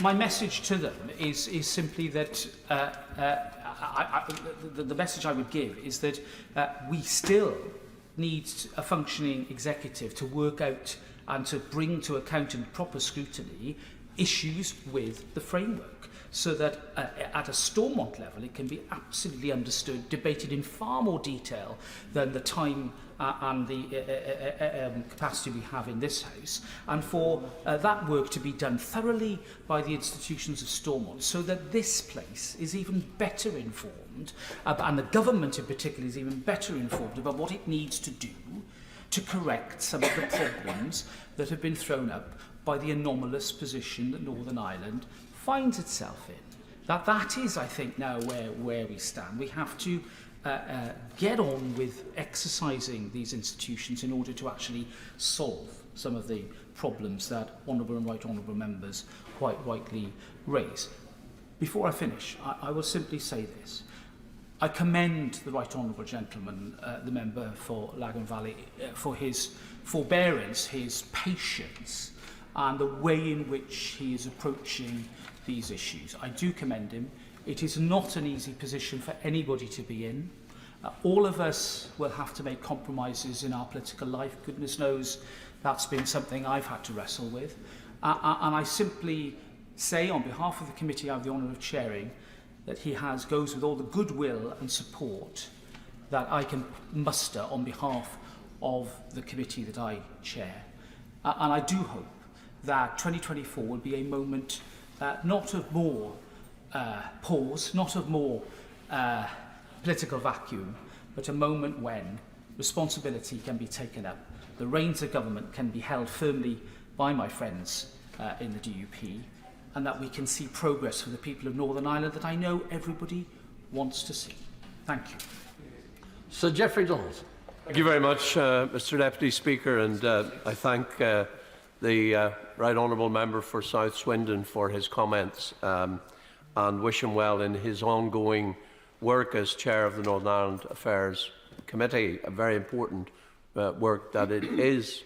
My message to them is simply that the message I would give is that we still need a functioning executive to work out and to bring to account in proper scrutiny issues with the framework, so that at a Stormont level it can be absolutely understood, debated in far more detail than the time and the capacity we have in this House, and for that work to be done thoroughly by the institutions of Stormont, so that this place is even better informed, and the government in particular is even better informed about what it needs to do to correct some of the problems that have been thrown up by the anomalous position that Northern Ireland finds itself in. That is, I think, now where we stand. We have to get on with exercising these institutions in order to actually solve some of the problems that honourable and right honourable members quite rightly raise. Before I finish, I will simply say this. I commend the right honourable gentleman, the member for Lagan Valley, for his forbearance, his patience, and the way in which he is approaching these issues. I do commend him. It is not an easy position for anybody to be in. All of us will have to make compromises in our political life. Goodness knows that's been something I've had to wrestle with. And I simply say, on behalf of the committee I have the honour of chairing, that he goes with all the goodwill and support that I can muster on behalf of the committee that I chair. And I do hope that 2024 will be a moment not of more pause, not of more political vacuum, but a moment when responsibility can be taken up, the reins of government can be held firmly by my friends in the DUP, and that we can see progress for the people of Northern Ireland that I know everybody wants to see. Thank you. Sir Geoffrey Dawes. Thank you very much, Mr Deputy Speaker, and I thank the Right Honourable Member for South Swindon for his comments and wish him well in his ongoing work as Chair of the Northern Ireland Affairs Committee, a very important work that it is.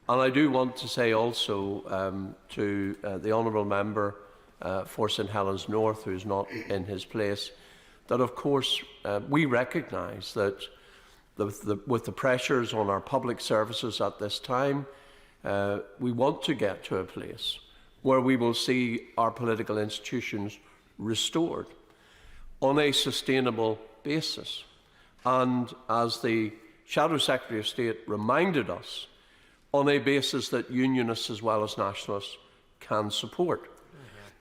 And I do want to say also to the Honourable Member for St Helens North, who is not in his place, that of course we recognise that with the pressures on our public services at this time, we want to get to a place where we will see our political institutions restored on a sustainable basis. And as the Shadow Secretary of State reminded us, on a basis that unionists as well as nationalists can support.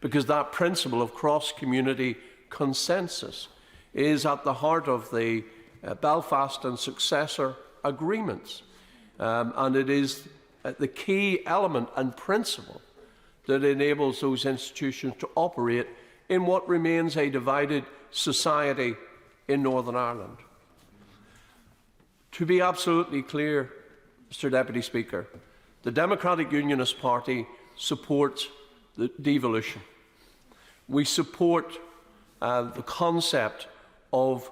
Because that principle of cross-community consensus is at the heart of the Belfast and successor agreements. And it is the key element and principle that enables those institutions to operate in what remains a divided society in Northern Ireland. To be absolutely clear, Mr Deputy Speaker, the Democratic Unionist Party supports the devolution. We support the concept of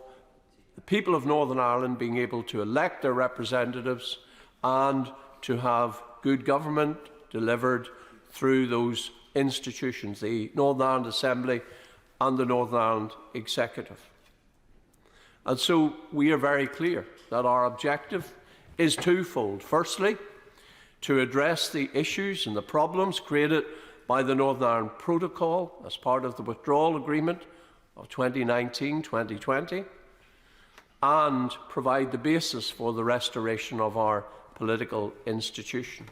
the people of Northern Ireland being able to elect their representatives and to have good government delivered through those institutions, the Northern Ireland Assembly and the Northern Ireland Executive. And so we are very clear that our objective is twofold. Firstly, to address the issues and the problems created by the Northern Ireland Protocol as part of the withdrawal agreement of 2019-2020 and provide the basis for the restoration of our political institutions.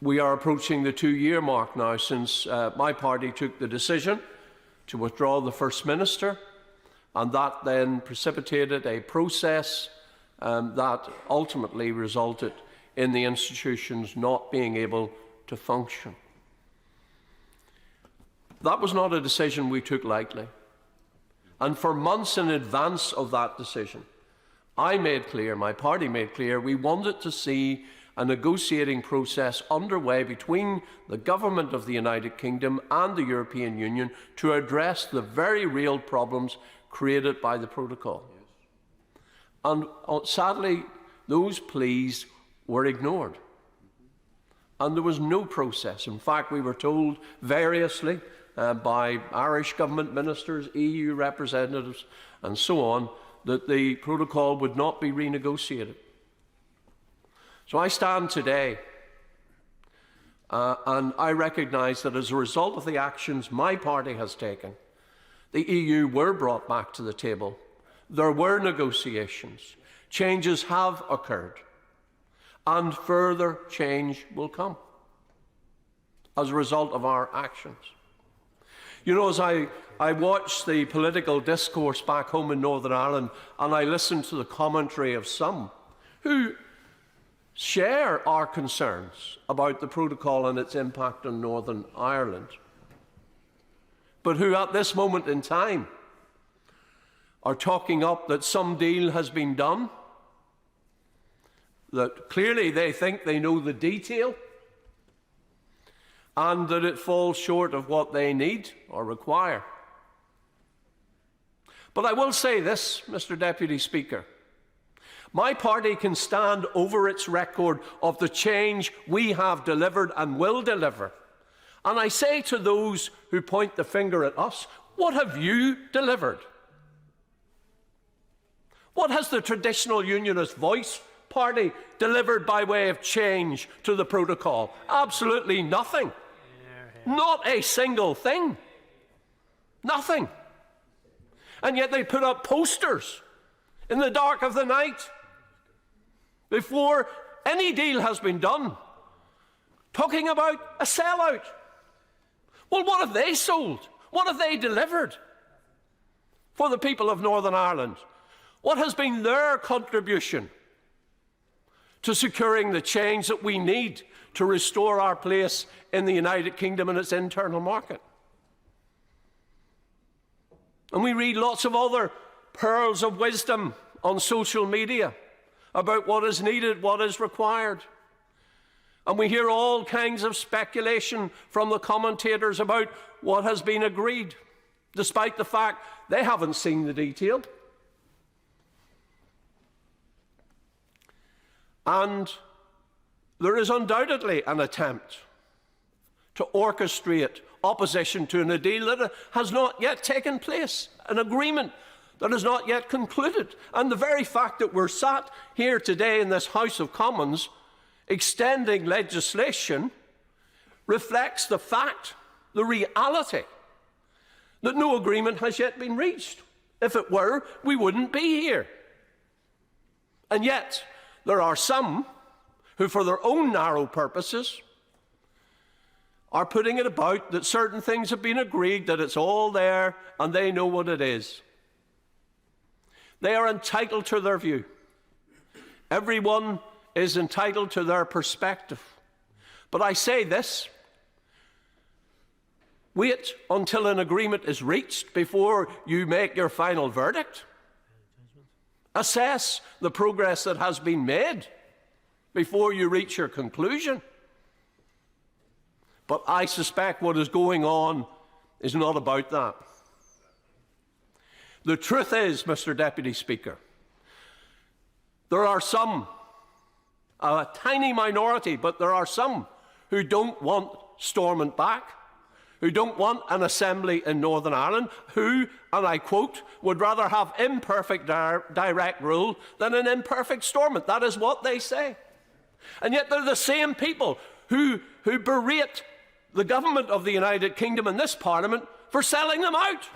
We are approaching the 2-year mark now since my party took the decision to withdraw the First Minister, and that then precipitated a process that ultimately resulted in the institutions not being able to function. That was not a decision we took lightly. And for months in advance of that decision, I made clear, my party made clear, we wanted to see a negotiating process underway between the government of the United Kingdom and the European Union to address the very real problems created by the protocol. And sadly, those pleas were ignored. And there was no process. In fact, we were told variously by Irish government ministers, EU representatives, and so on, that the protocol would not be renegotiated. So I stand today and I recognise that as a result of the actions my party has taken, the EU were brought back to the table. There were negotiations. Changes have occurred. And further change will come as a result of our actions. You know, as I watch the political discourse back home in Northern Ireland and I listen to the commentary of some who share our concerns about the protocol and its impact on Northern Ireland, but who at this moment in time are talking up that some deal has been done, that clearly they think they know the detail, and that it falls short of what they need or require. But I will say this, Mr. Deputy Speaker. My party can stand over its record of the change we have delivered and will deliver. And I say to those who point the finger at us, what have you delivered? What has the traditional Unionist Voice party delivered by way of change to the protocol? Absolutely nothing. Not a single thing. Nothing. And yet they put up posters in the dark of the night before any deal has been done, talking about a sellout. Well, what have they sold? What have they delivered for the people of Northern Ireland? What has been their contribution to securing the change that we need to restore our place in the United Kingdom and its internal market? And we read lots of other pearls of wisdom on social media about what is needed, what is required. And we hear all kinds of speculation from the commentators about what has been agreed, despite the fact they haven't seen the detail. And there is undoubtedly an attempt to orchestrate opposition to a deal that has not yet taken place, an agreement that is not yet concluded. And the very fact that we're sat here today in this House of Commons extending legislation reflects the fact, the reality, that no agreement has yet been reached. If it were, we wouldn't be here. And yet, there are some who, for their own narrow purposes, are putting it about that certain things have been agreed, that it's all there, and they know what it is. They are entitled to their view. Everyone is entitled to their perspective. But I say this: wait until an agreement is reached before you make your final verdict. Assess the progress that has been made before you reach your conclusion. But I suspect what is going on is not about that. The truth is, Mr. Deputy Speaker, there are some, a tiny minority, but there are some who don't want Stormont back, who don't want an assembly in Northern Ireland, who, and I quote, would rather have imperfect direct rule than an imperfect Stormont. That is what they say. And yet they're the same people who berate the government of the United Kingdom and this Parliament for selling them out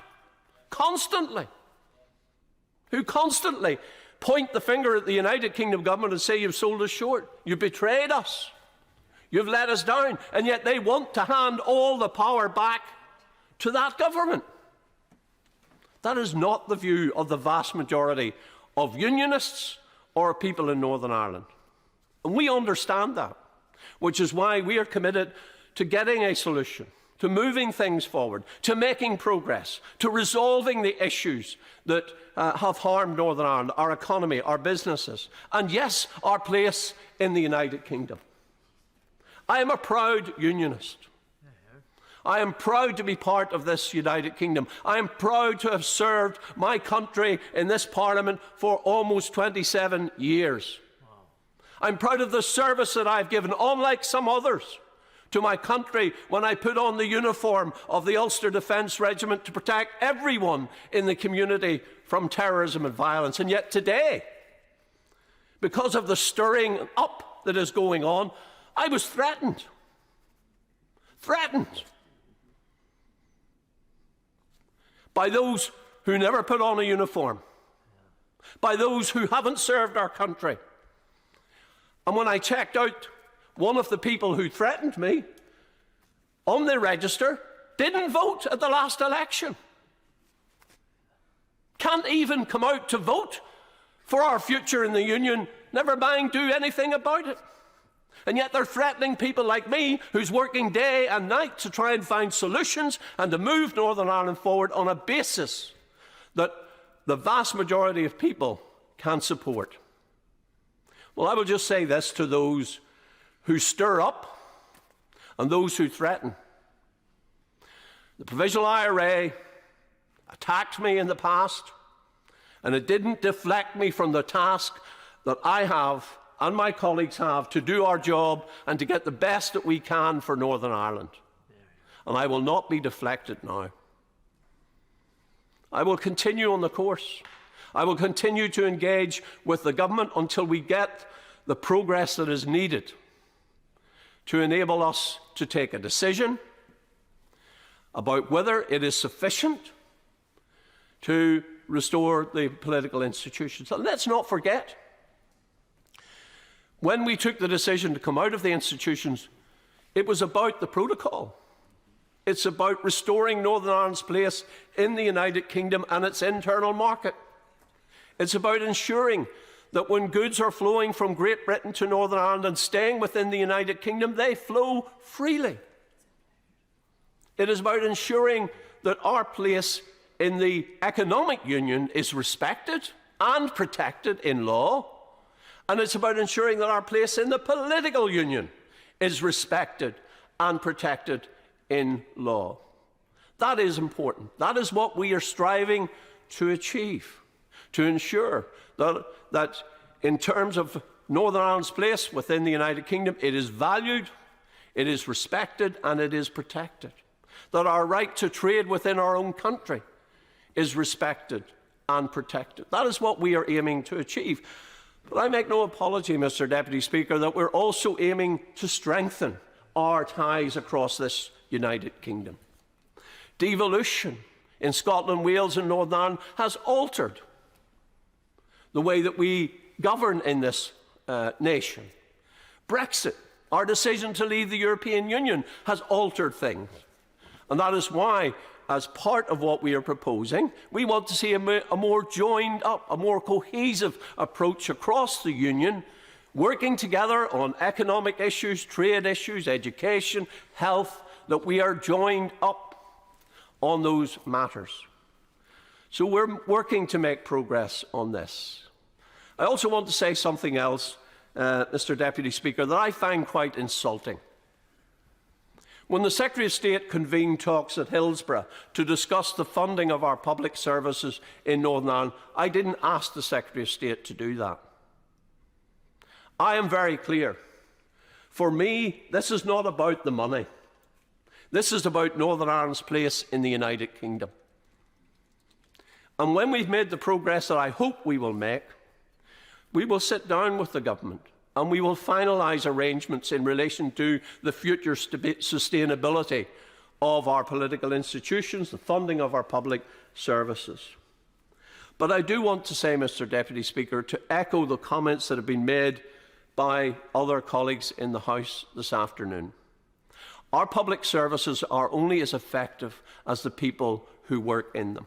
constantly, who constantly point the finger at the United Kingdom government and say, you've sold us short, you've betrayed us, you've let us down, and yet they want to hand all the power back to that government. That is not the view of the vast majority of Unionists or people in Northern Ireland. And we understand that, which is why we are committed to getting a solution, to moving things forward, to making progress, to resolving the issues that have harmed Northern Ireland, our economy, our businesses, and yes, our place in the United Kingdom. I am a proud unionist. I am proud to be part of this United Kingdom. I am proud to have served my country in this Parliament for almost 27 years. I'm proud of the service that I've given, unlike some others, to my country when I put on the uniform of the Ulster Defence Regiment to protect everyone in the community from terrorism and violence. And yet today, because of the stirring up that is going on, I was threatened. Threatened. By those who never put on a uniform, by those who haven't served our country. And when I checked out, one of the people who threatened me on the register didn't vote at the last election. Can't even come out to vote for our future in the Union, never mind do anything about it. And yet they're threatening people like me, who's working day and night to try and find solutions and to move Northern Ireland forward on a basis that the vast majority of people can support. Well, I will just say this to those who stir up and those who threaten. The Provisional IRA attacked me in the past, and it didn't deflect me from the task that I have and my colleagues have to do our job and to get the best that we can for Northern Ireland. And I will not be deflected now. I will continue on the course. I will continue to engage with the government until we get the progress that is needed to enable us to take a decision about whether it is sufficient to restore the political institutions. And let's not forget, when we took the decision to come out of the institutions, it was about the protocol. It's about restoring Northern Ireland's place in the United Kingdom and its internal market. It's about ensuring that when goods are flowing from Great Britain to Northern Ireland and staying within the United Kingdom, they flow freely. It is about ensuring that our place in the economic union is respected and protected in law. And it's about ensuring that our place in the political union is respected and protected in law. That is important. That is what we are striving to achieve, to ensure that in terms of Northern Ireland's place within the United Kingdom, it is valued, it is respected, and it is protected. That our right to trade within our own country is respected and protected. That is what we are aiming to achieve. But I make no apology, Mr. Deputy Speaker, that we're also aiming to strengthen our ties across this United Kingdom. Devolution in Scotland, Wales and Northern Ireland has altered the way that we govern in this nation. Brexit, our decision to leave the European Union, has altered things. And that is why, as part of what we are proposing, we want to see a more joined up, a more cohesive approach across the Union, working together on economic issues, trade issues, education, health, that we are joined up on those matters. So we're working to make progress on this. I also want to say something else, Mr. Deputy Speaker, that I find quite insulting. When the Secretary of State convened talks at Hillsborough to discuss the funding of our public services in Northern Ireland, I didn't ask the Secretary of State to do that. I am very clear. For me, this is not about the money. This is about Northern Ireland's place in the United Kingdom. And when we've made the progress that I hope we will make, we will sit down with the government and we will finalise arrangements in relation to the future sustainability of our political institutions, the funding of our public services. But I do want to say, Mr. Deputy Speaker, to echo the comments that have been made by other colleagues in the House this afternoon. Our public services are only as effective as the people who work in them.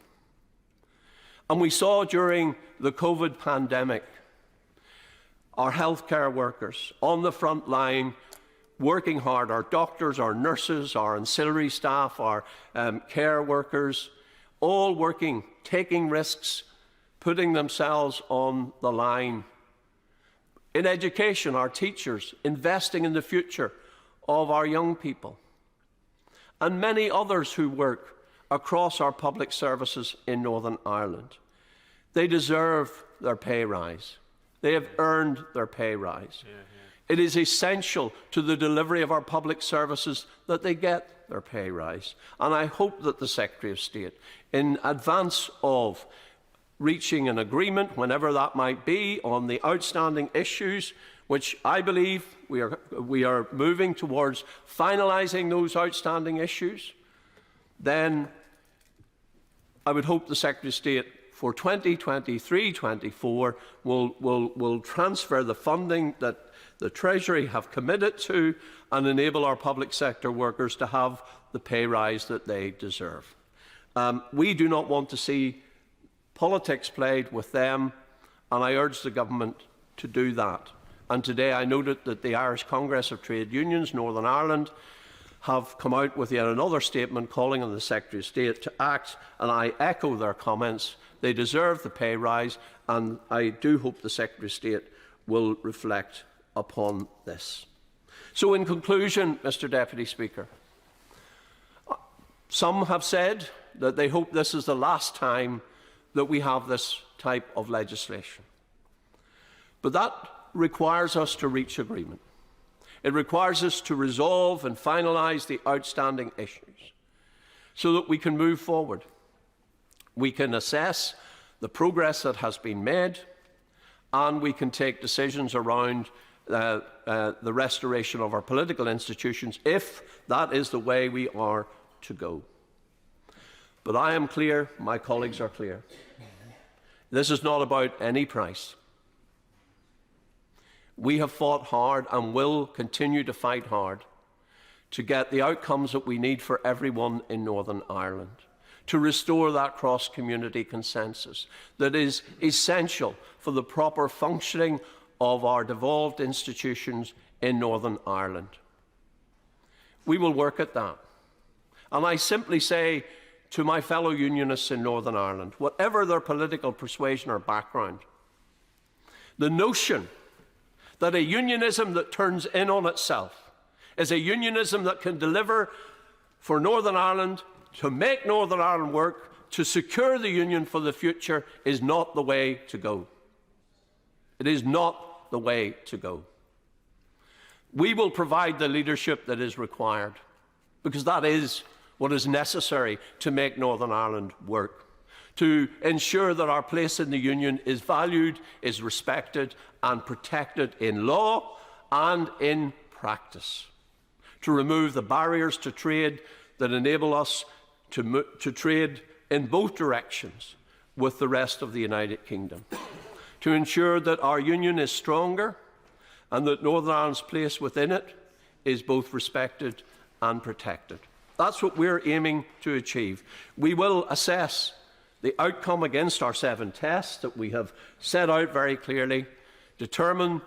And we saw during the COVID pandemic our healthcare workers on the front line working hard, our doctors, our nurses, our ancillary staff, our care workers, all working, taking risks, putting themselves on the line. In education, our teachers investing in the future of our young people, and many others who work across our public services in Northern Ireland. They deserve their pay rise. They have earned their pay rise. It is essential to the delivery of our public services that they get their pay rise. And I hope that the Secretary of State, in advance of reaching an agreement, whenever that might be, on the outstanding issues, which I believe we are moving towards finalising those outstanding issues, then I would hope the Secretary of State for 2023-24 will transfer the funding that the Treasury have committed to and enable our public sector workers to have the pay rise that they deserve. We do not want to see politics played with them, and I urge the government to do that. And today I noted that the Irish Congress of Trade Unions, Northern Ireland, have come out with yet another statement calling on the Secretary of State to act, and I echo their comments. They deserve the pay rise, and I do hope the Secretary of State will reflect upon this. So in conclusion, Mr. Deputy Speaker, some have said that they hope this is the last time that we have this type of legislation. But that requires us to reach agreement. It requires us to resolve and finalise the outstanding issues so that we can move forward. We can assess the progress that has been made, and we can take decisions around the restoration of our political institutions if that is the way we are to go. But I am clear, my colleagues are clear. This is not about any price. We have fought hard and will continue to fight hard to get the outcomes that we need for everyone in Northern Ireland, to restore that cross-community consensus that is essential for the proper functioning of our devolved institutions in Northern Ireland. We will work at that. And I simply say to my fellow Unionists in Northern Ireland, whatever their political persuasion or background, the notion that a unionism that turns in on itself is a unionism that can deliver for Northern Ireland, to make Northern Ireland work, to secure the union for the future, is not the way to go. It is not the way to go. We will provide the leadership that is required, because that is what is necessary to make Northern Ireland work, to ensure that our place in the Union is valued, is respected and protected in law and in practice, to remove the barriers to trade that enable us to trade in both directions with the rest of the United Kingdom, to ensure that our Union is stronger and that Northern Ireland's place within it is both respected and protected. That's what we're aiming to achieve. We will assess the outcome against our 7 tests that we have set out very clearly, determine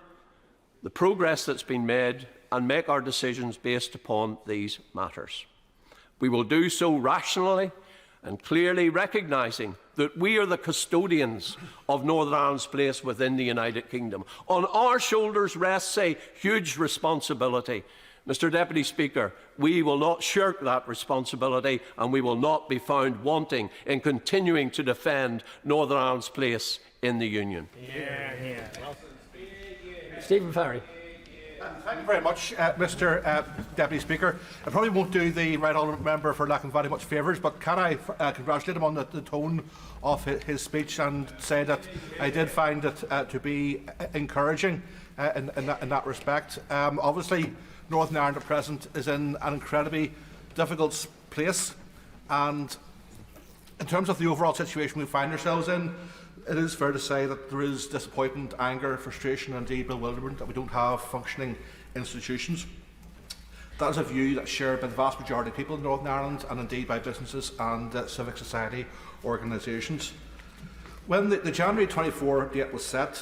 the progress that's been made, and make our decisions based upon these matters. We will do so rationally and clearly recognising that we are the custodians of Northern Ireland's place within the United Kingdom. On our shoulders rests a huge responsibility. Mr. Deputy Speaker, we will not shirk that responsibility, and we will not be found wanting in continuing to defend Northern Ireland's place in the Union. Stephen Farry. Thank you very much, Mr. Deputy Speaker. I probably won't do the Right Honourable Member for lacking very much favours, but can I congratulate him on the tone of his speech and say that I did find it to be encouraging in that respect. Obviously, Northern Ireland at present is in an incredibly difficult place, and in terms of the overall situation we find ourselves in, it is fair to say that there is disappointment, anger, frustration and indeed bewilderment that we don't have functioning institutions. That is a view that's shared by the vast majority of people in Northern Ireland and indeed by businesses and civic society organisations. When the January 24 date was set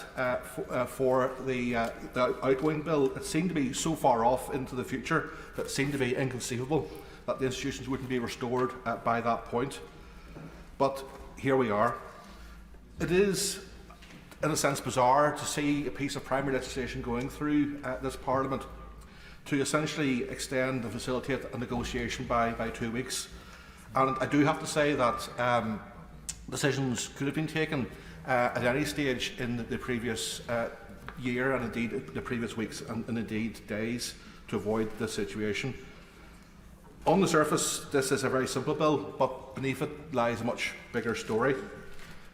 for the outgoing bill, it seemed to be so far off into the future that it seemed to be inconceivable that the institutions wouldn't be restored by that point. But here we are. It is, in a sense, bizarre to see a piece of primary legislation going through this Parliament to essentially extend and facilitate a negotiation by 2 weeks. And I do have to say that decisions could have been taken at any stage in the previous year and indeed the previous weeks and indeed days to avoid this situation. On the surface, this is a very simple bill, but beneath it lies a much bigger story.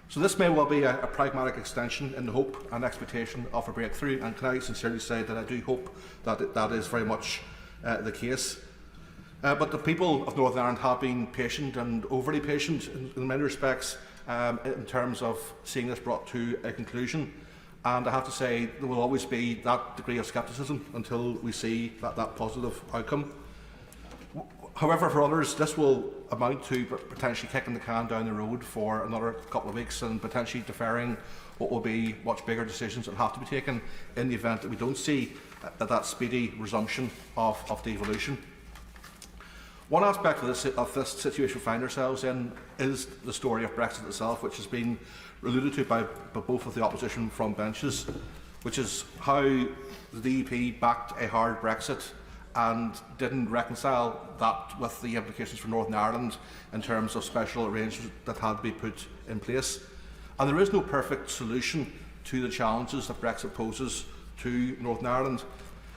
So this may well be a pragmatic extension in the hope and expectation of a breakthrough, and can I sincerely say that I do hope that that is very much the case. But the people of Northern Ireland have been patient and overly patient in many respects in terms of seeing this brought to a conclusion. And I have to say there will always be that degree of scepticism until we see that positive outcome. However, for others, this will amount to potentially kicking the can down the road for another couple of weeks and potentially deferring what will be much bigger decisions that will have to be taken in the event that we don't see that speedy resumption of devolution. One aspect of this situation we find ourselves in is the story of Brexit itself, which has been alluded to by both of the opposition front benches, which is how the DUP backed a hard Brexit and didn't reconcile that with the implications for Northern Ireland in terms of special arrangements that had to be put in place. And there is no perfect solution to the challenges that Brexit poses to Northern Ireland.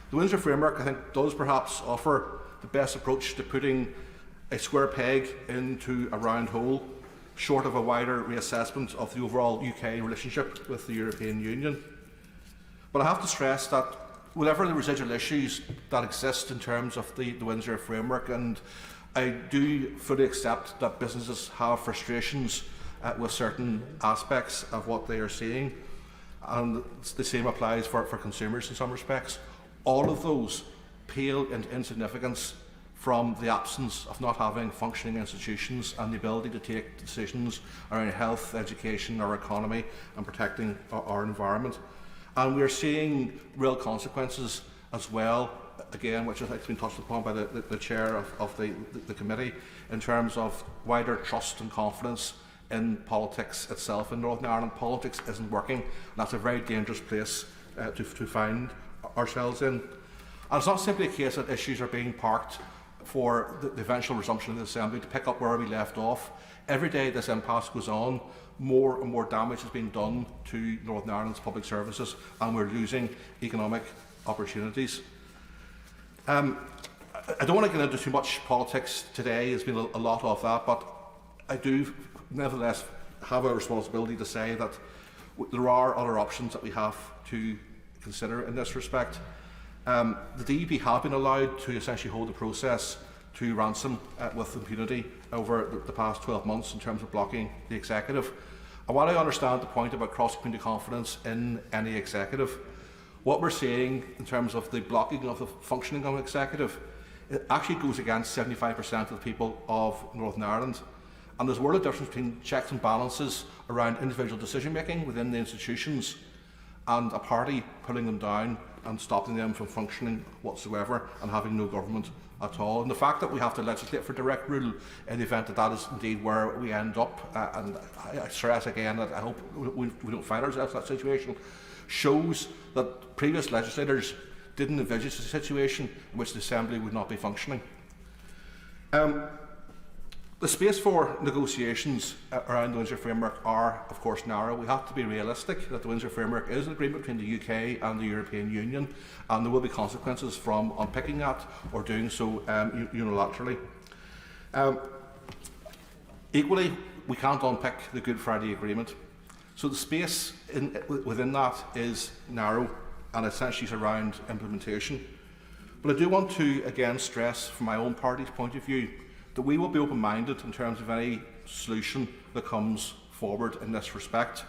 The Windsor Framework, I think, does perhaps offer the best approach to putting a square peg into a round hole, short of a wider reassessment of the overall UK relationship with the European Union. But I have to stress that whatever the residual issues that exist in terms of the Windsor Framework, and I do fully accept that businesses have frustrations with certain aspects of what they are seeing, and the same applies for consumers in some respects. All of those pale into insignificance from the absence of not having functioning institutions and the ability to take decisions around health, education, our economy and protecting our environment. And we are seeing real consequences as well, again, which I think has been touched upon by the chair of the committee, in terms of wider trust and confidence in politics itself in Northern Ireland. Politics isn't working, and that's a very dangerous place to find ourselves in. And it's not simply a case that issues are being parked for the eventual resumption of the Assembly to pick up where we left off. Every day this impasse goes on, more and more damage has been done to Northern Ireland's public services, and we're losing economic opportunities. I don't want to get into too much politics today. There's been a lot of that, but I do nevertheless have a responsibility to say that there are other options that we have to consider in this respect. The DUP have been allowed to essentially hold the process to ransom with impunity over the past 12 months in terms of blocking the executive. And while I understand the point about cross-community confidence in any executive, what we're seeing in terms of the blocking of the functioning of an executive, it actually goes against 75% of the people of Northern Ireland. And there's a world of difference between checks and balances around individual decision-making within the institutions and a party pulling them down and stopping them from functioning whatsoever and having no government at all. And the fact that we have to legislate for direct rule in the event that that is indeed where we end up, and I stress again that I hope we don't find ourselves in that situation, shows that previous legislators didn't envisage a situation in which the Assembly would not be functioning. The space for negotiations around the Windsor Framework are, of course, narrow. We have to be realistic that the Windsor Framework is an agreement between the UK and the European Union, and there will be consequences from unpicking that or doing so unilaterally. Equally, we can't unpick the Good Friday Agreement. So the space within that is narrow and essentially is around implementation. But I do want to again stress from my own party's point of view that we will be open-minded in terms of any solution that comes forward in this respect.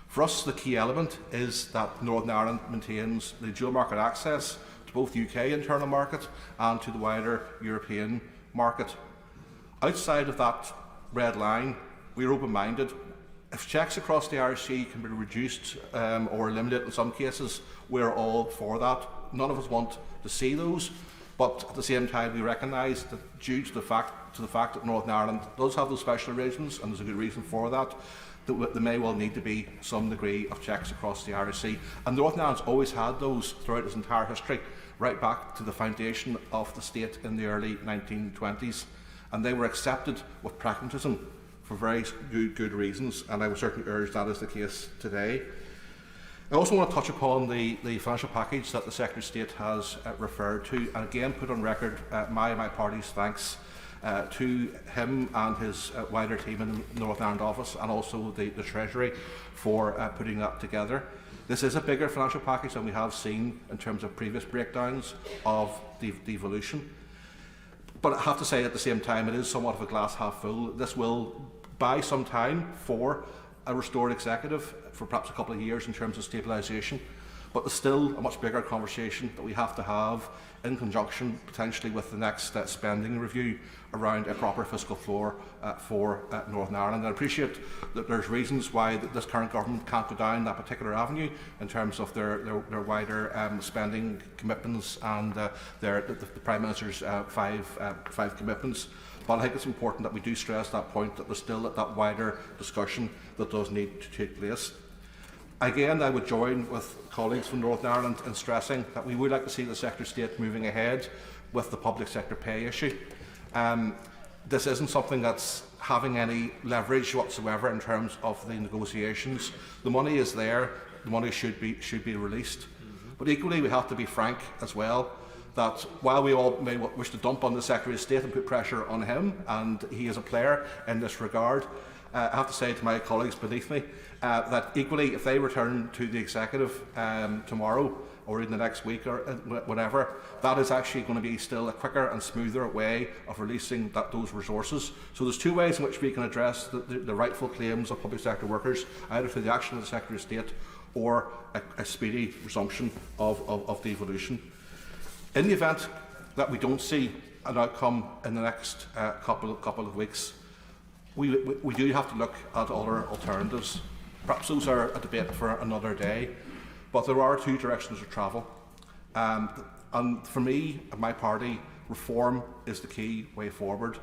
For us, the key element is that Northern Ireland maintains the dual market access to both the UK internal market and to the wider European market. Outside of that red line, we are open-minded If checks across the RC can be reduced or eliminated in some cases, we're all for that. None of us want to see those, but at the same time we recognise that due to the fact that Northern Ireland does have those special arrangements, and there's a good reason for that, that there may well need to be some degree of checks across the RC. And Northern Ireland's always had those throughout its entire history, right back to the foundation of the state in the early 1920s. And they were accepted with pragmatism for very good reasons, and I would certainly urge that is the case today. I also want to touch upon the financial package that the Secretary of State has referred to, and again put on record my and my party's thanks to him and his wider team in the Northern Ireland office, and also the Treasury for putting that together. This is a bigger financial package than we have seen in terms of previous breakdowns of devolution. But I have to say at the same time, it is somewhat of a glass half full. This will buy some time for a restored executive, for perhaps a couple of years in terms of stabilisation. But there's still a much bigger conversation that we have to have in conjunction potentially with the next spending review around a proper fiscal floor for Northern Ireland. And I appreciate that there's reasons why this current government can't go down that particular avenue in terms of their wider spending commitments and the Prime Minister's five commitments. But I think it's important that we do stress that point, that there's still that wider discussion that does need to take place. Again, I would join with colleagues from Northern Ireland in stressing that we would like to see the Secretary of State moving ahead with the public sector pay issue. This isn't something that's having any leverage whatsoever in terms of the negotiations. The money is there, the money should be released. But equally, we have to be frank as well, that while we all may wish to dump on the Secretary of State and put pressure on him, and he is a player in this regard, I have to say to my colleagues beneath me that equally, if they return to the executive tomorrow or in the next week or whatever, that is actually going to be still a quicker and smoother way of releasing those resources. So there's two ways in which we can address the rightful claims of public sector workers, either through the action of the Secretary of State or a speedy resumption of devolution. In the event that we don't see an outcome in the next couple of weeks, we do have to look at other alternatives. Perhaps those are a debate for another day, but there are two directions of travel. And for me and my party, reform is the key way forward.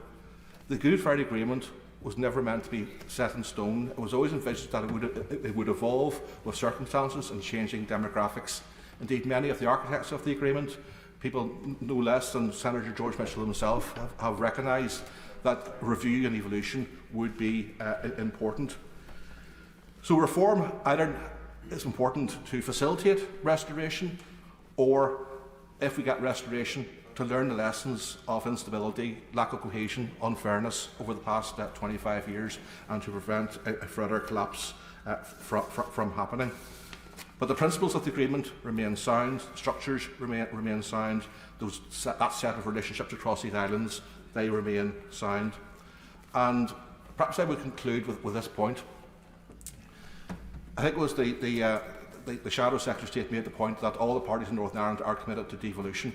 The Good Friday Agreement was never meant to be set in stone. It was always envisaged that it would evolve with circumstances and changing demographics. Indeed, many of the architects of the agreement, people no less than Senator George Mitchell himself, have recognised that review and evolution would be important. So reform either is important to facilitate restoration, or if we get restoration, to learn the lessons of instability, lack of cohesion, unfairness over the past 25 years, and to prevent a further collapse from happening. But the principles of the agreement remain sound, structures remain sound, that set of relationships across these islands, they remain sound. And perhaps I would conclude with this point. I think it was the Shadow Secretary of State made the point that all the parties in Northern Ireland are committed to devolution.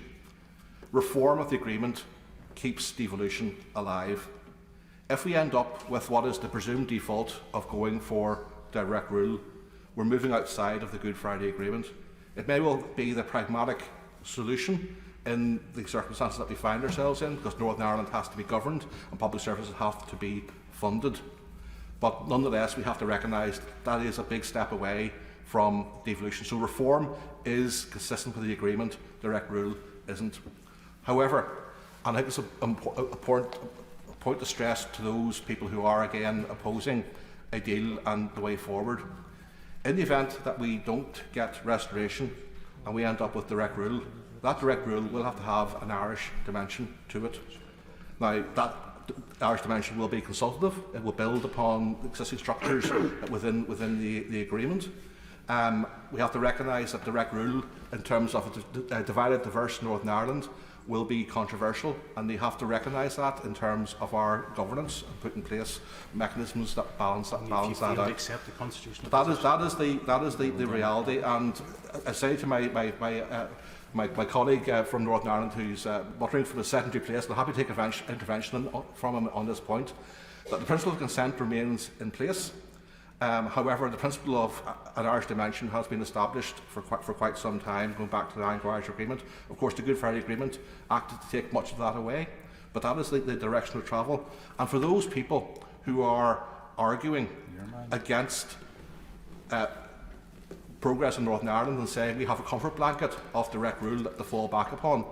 Reform of the agreement keeps devolution alive. If we end up with what is the presumed default of going for direct rule, we're moving outside of the Good Friday Agreement. It may well be the pragmatic solution in the circumstances that we find ourselves in, because Northern Ireland has to be governed and public services have to be funded. But nonetheless, we have to recognise that is a big step away from devolution. So reform is consistent with the agreement, direct rule isn't. However, and I think it's a point to stress to those people who are again opposing a deal and the way forward, in the event that we don't get restoration and we end up with direct rule, that direct rule will have to have an Irish dimension to it. Now, that Irish dimension will be consultative. It will build upon existing structures within the agreement. We have to recognise that direct rule, in terms of a divided, diverse Northern Ireland, will be controversial, and they have to recognise that in terms of our governance and put in place mechanisms that balance that out. Accept the constitutional that is the reality, and I say to my colleague from Northern Ireland who's muttering for the secondary place, and I'm happy to take intervention from him on this point, that the principle of consent remains in place, However, the principle of an Irish dimension has been established for quite some time, going back to the Anglo-Irish Agreement. Of course, the Good Friday Agreement acted to take much of that away, but that is the direction of travel. And for those people who are arguing against progress in Northern Ireland and saying we have a comfort blanket of direct rule to fall back upon,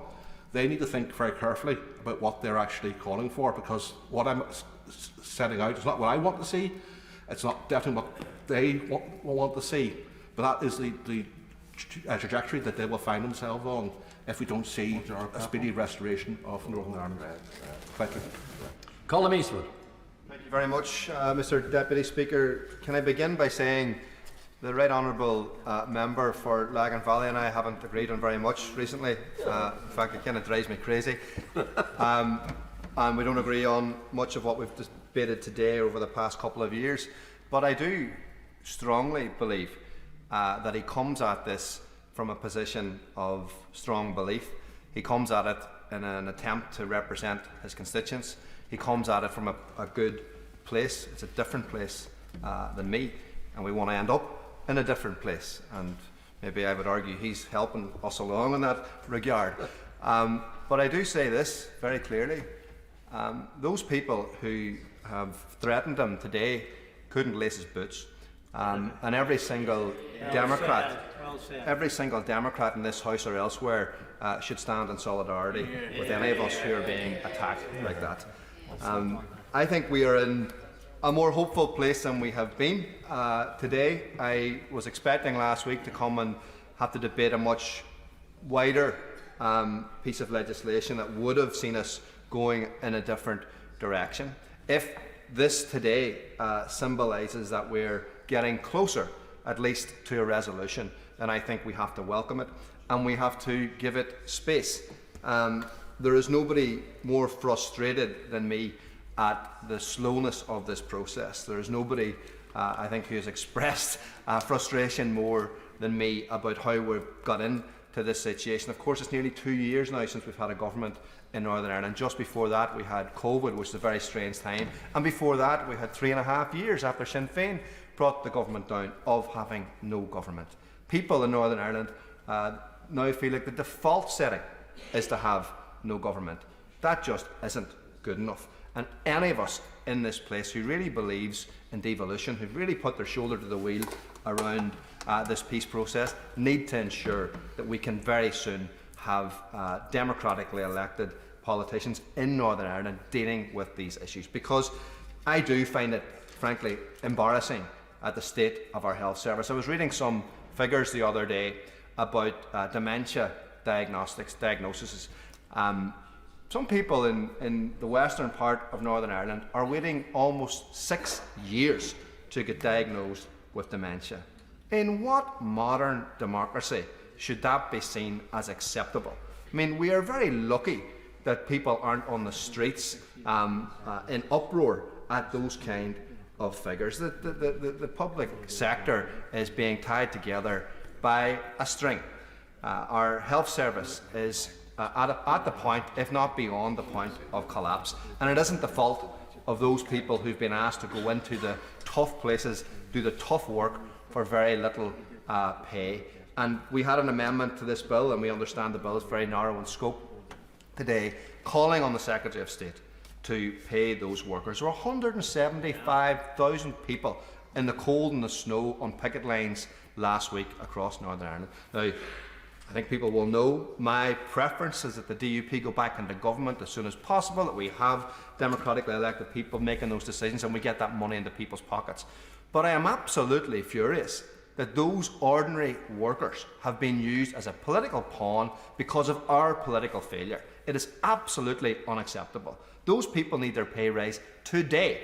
they need to think very carefully about what they're actually calling for, because what I'm setting out is not what I want to see. It's not definitely what they want to see, but that is the trajectory that they will find themselves on if we don't see a speedy restoration of Northern Ireland. Thank you. Colin Eastwood. Thank you very much, Mr Deputy Speaker. Can I begin by saying the Right Honourable Member for Lagan Valley and I haven't agreed on very much recently. In fact, it kind of drives me crazy. And we don't agree on much of what we've debated today over the past couple of years. But I do strongly believe that he comes at this from a position of strong belief. He comes at it in an attempt to represent his constituents. He comes at it from a good place. It's a different place than me, and we want to end up in a different place. And maybe I would argue he's helping us along in that regard. But I do say this very clearly. Those people who have threatened him today couldn't lace his boots. And every single Democrat in this House or elsewhere should stand in solidarity with any of us who are being attacked like that. I think we are in a more hopeful place than we have been today. I was expecting last week to come and have to debate a much wider piece of legislation that would have seen us going in a different direction. If this today symbolises that we're getting closer, at least, to a resolution, then I think we have to welcome it and we have to give it space. There is nobody more frustrated than me at the slowness of this process. There is nobody, I think, who has expressed frustration more than me about how we've got into this situation. Of course, it's nearly 2 years now since we've had a government in Northern Ireland. Just before that, we had COVID, which is a very strange time. And before that, we had 3.5 years after Sinn Féin brought the government down of having no government. People in Northern Ireland now feel like the default setting is to have no government. That just isn't good enough. And any of us in this place who really believes in devolution, who've really put their shoulder to the wheel around this peace process, need to ensure that we can very soon have democratically elected politicians in Northern Ireland dealing with these issues. Because I do find it, frankly, embarrassing at the state of our health service. I was reading some figures the other day about dementia diagnosis. Some people in the western part of Northern Ireland are waiting almost 6 years to get diagnosed with dementia. In what modern democracy should that be seen as acceptable? I mean, we are very lucky that people aren't on the streets in uproar at those kind of figures. The public sector is being tied together by a string. Our health service is at the point, if not beyond the point, of collapse. And it isn't the fault of those people who've been asked to go into the tough places, do the tough work for very little pay. And we had an amendment to this bill, and we understand the bill is very narrow in scope today, calling on the Secretary of State to pay those workers. There were 175,000 people in the cold and the snow on picket lines last week across Northern Ireland. Now, I think people will know my preference is that the DUP go back into government as soon as possible, that we have democratically elected people making those decisions and we get that money into people's pockets. But I am absolutely furious that those ordinary workers have been used as a political pawn because of our political failure. It is absolutely unacceptable. Those people need their pay rise today.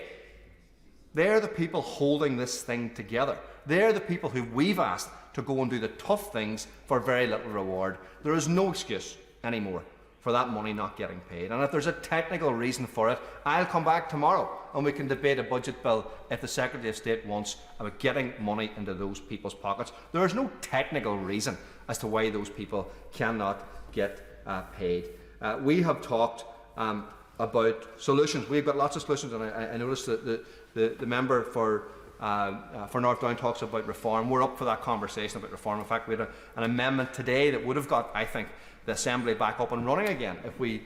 They're the people holding this thing together. They're the people who we've asked to go and do the tough things for very little reward. There is no excuse anymore for that money not getting paid. And if there's a technical reason for it, I'll come back tomorrow and we can debate a budget bill if the Secretary of State wants about getting money into those people's pockets. There is no technical reason as to why those people cannot get paid. We have talked about solutions. We've got lots of solutions, and I noticed that the member for North Down talks about reform. We're up for that conversation about reform. In fact, we had an amendment today that would have got, I think, the Assembly back up and running again if we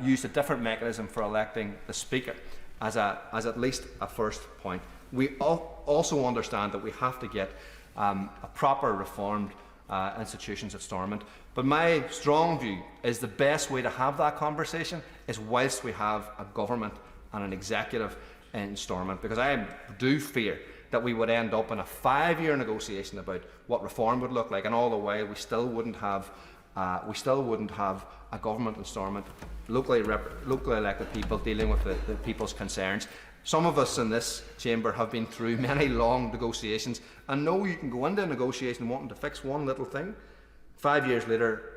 used a different mechanism for electing the Speaker as at least a first point. We also understand that we have to get a proper reformed institutions at Stormont. But my strong view is the best way to have that conversation is whilst we have a government and an executive in Stormont, because I do fear that we would end up in a 5-year negotiation about what reform would look like, and all the way we still wouldn't have a government in Stormont, locally elected people dealing with the people's concerns. Some of us in this chamber have been through many long negotiations and know you can go into a negotiation wanting to fix one little thing. 5 years later,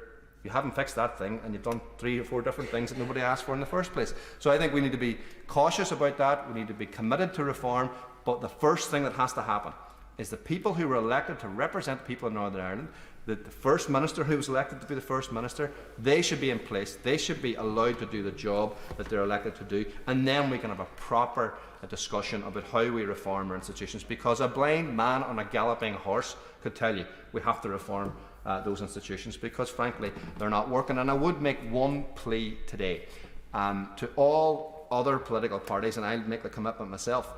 you haven't fixed that thing and you've done 3 or 4 different things that nobody asked for in the first place. So I think we need to be cautious about that. We need to be committed to reform. But the first thing that has to happen is the people who were elected to represent the people of Northern Ireland, the First Minister who was elected to be the First Minister, they should be in place. They should be allowed to do the job that they're elected to do. And then we can have a proper discussion about how we reform our institutions. Because a blind man on a galloping horse could tell you we have to reform those institutions because, frankly, they're not working. And I would make one plea today to all other political parties, and I'll make the commitment myself,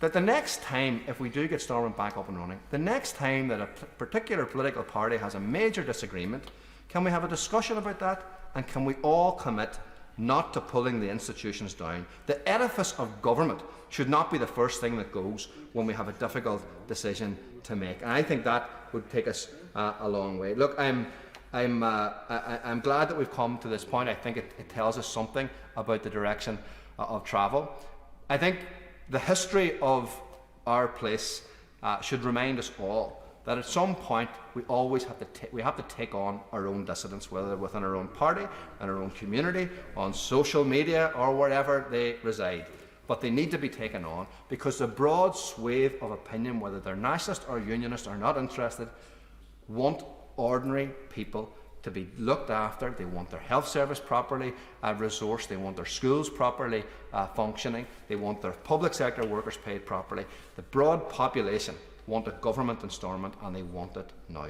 that the next time, if we do get Stormont back up and running, the next time that a particular political party has a major disagreement, can we have a discussion about that, and can we all commit not to pulling the institutions down? The edifice of government should not be the first thing that goes when we have a difficult decision to make. And I think that would take us a long way. Look, I'm glad that we've come to this point. I think it tells us something about the direction of travel. I think the history of our place should remind us all that at some point we always have to take on our own dissidents, whether within our own party, in our own community, on social media, or wherever they reside. But they need to be taken on because the broad swathe of opinion, whether they're nationalist or unionist or not interested, want ordinary people to be looked after. They want their health service properly resourced. They want their schools properly functioning. They want their public sector workers paid properly. The broad population want a government in Stormont, and they want it now.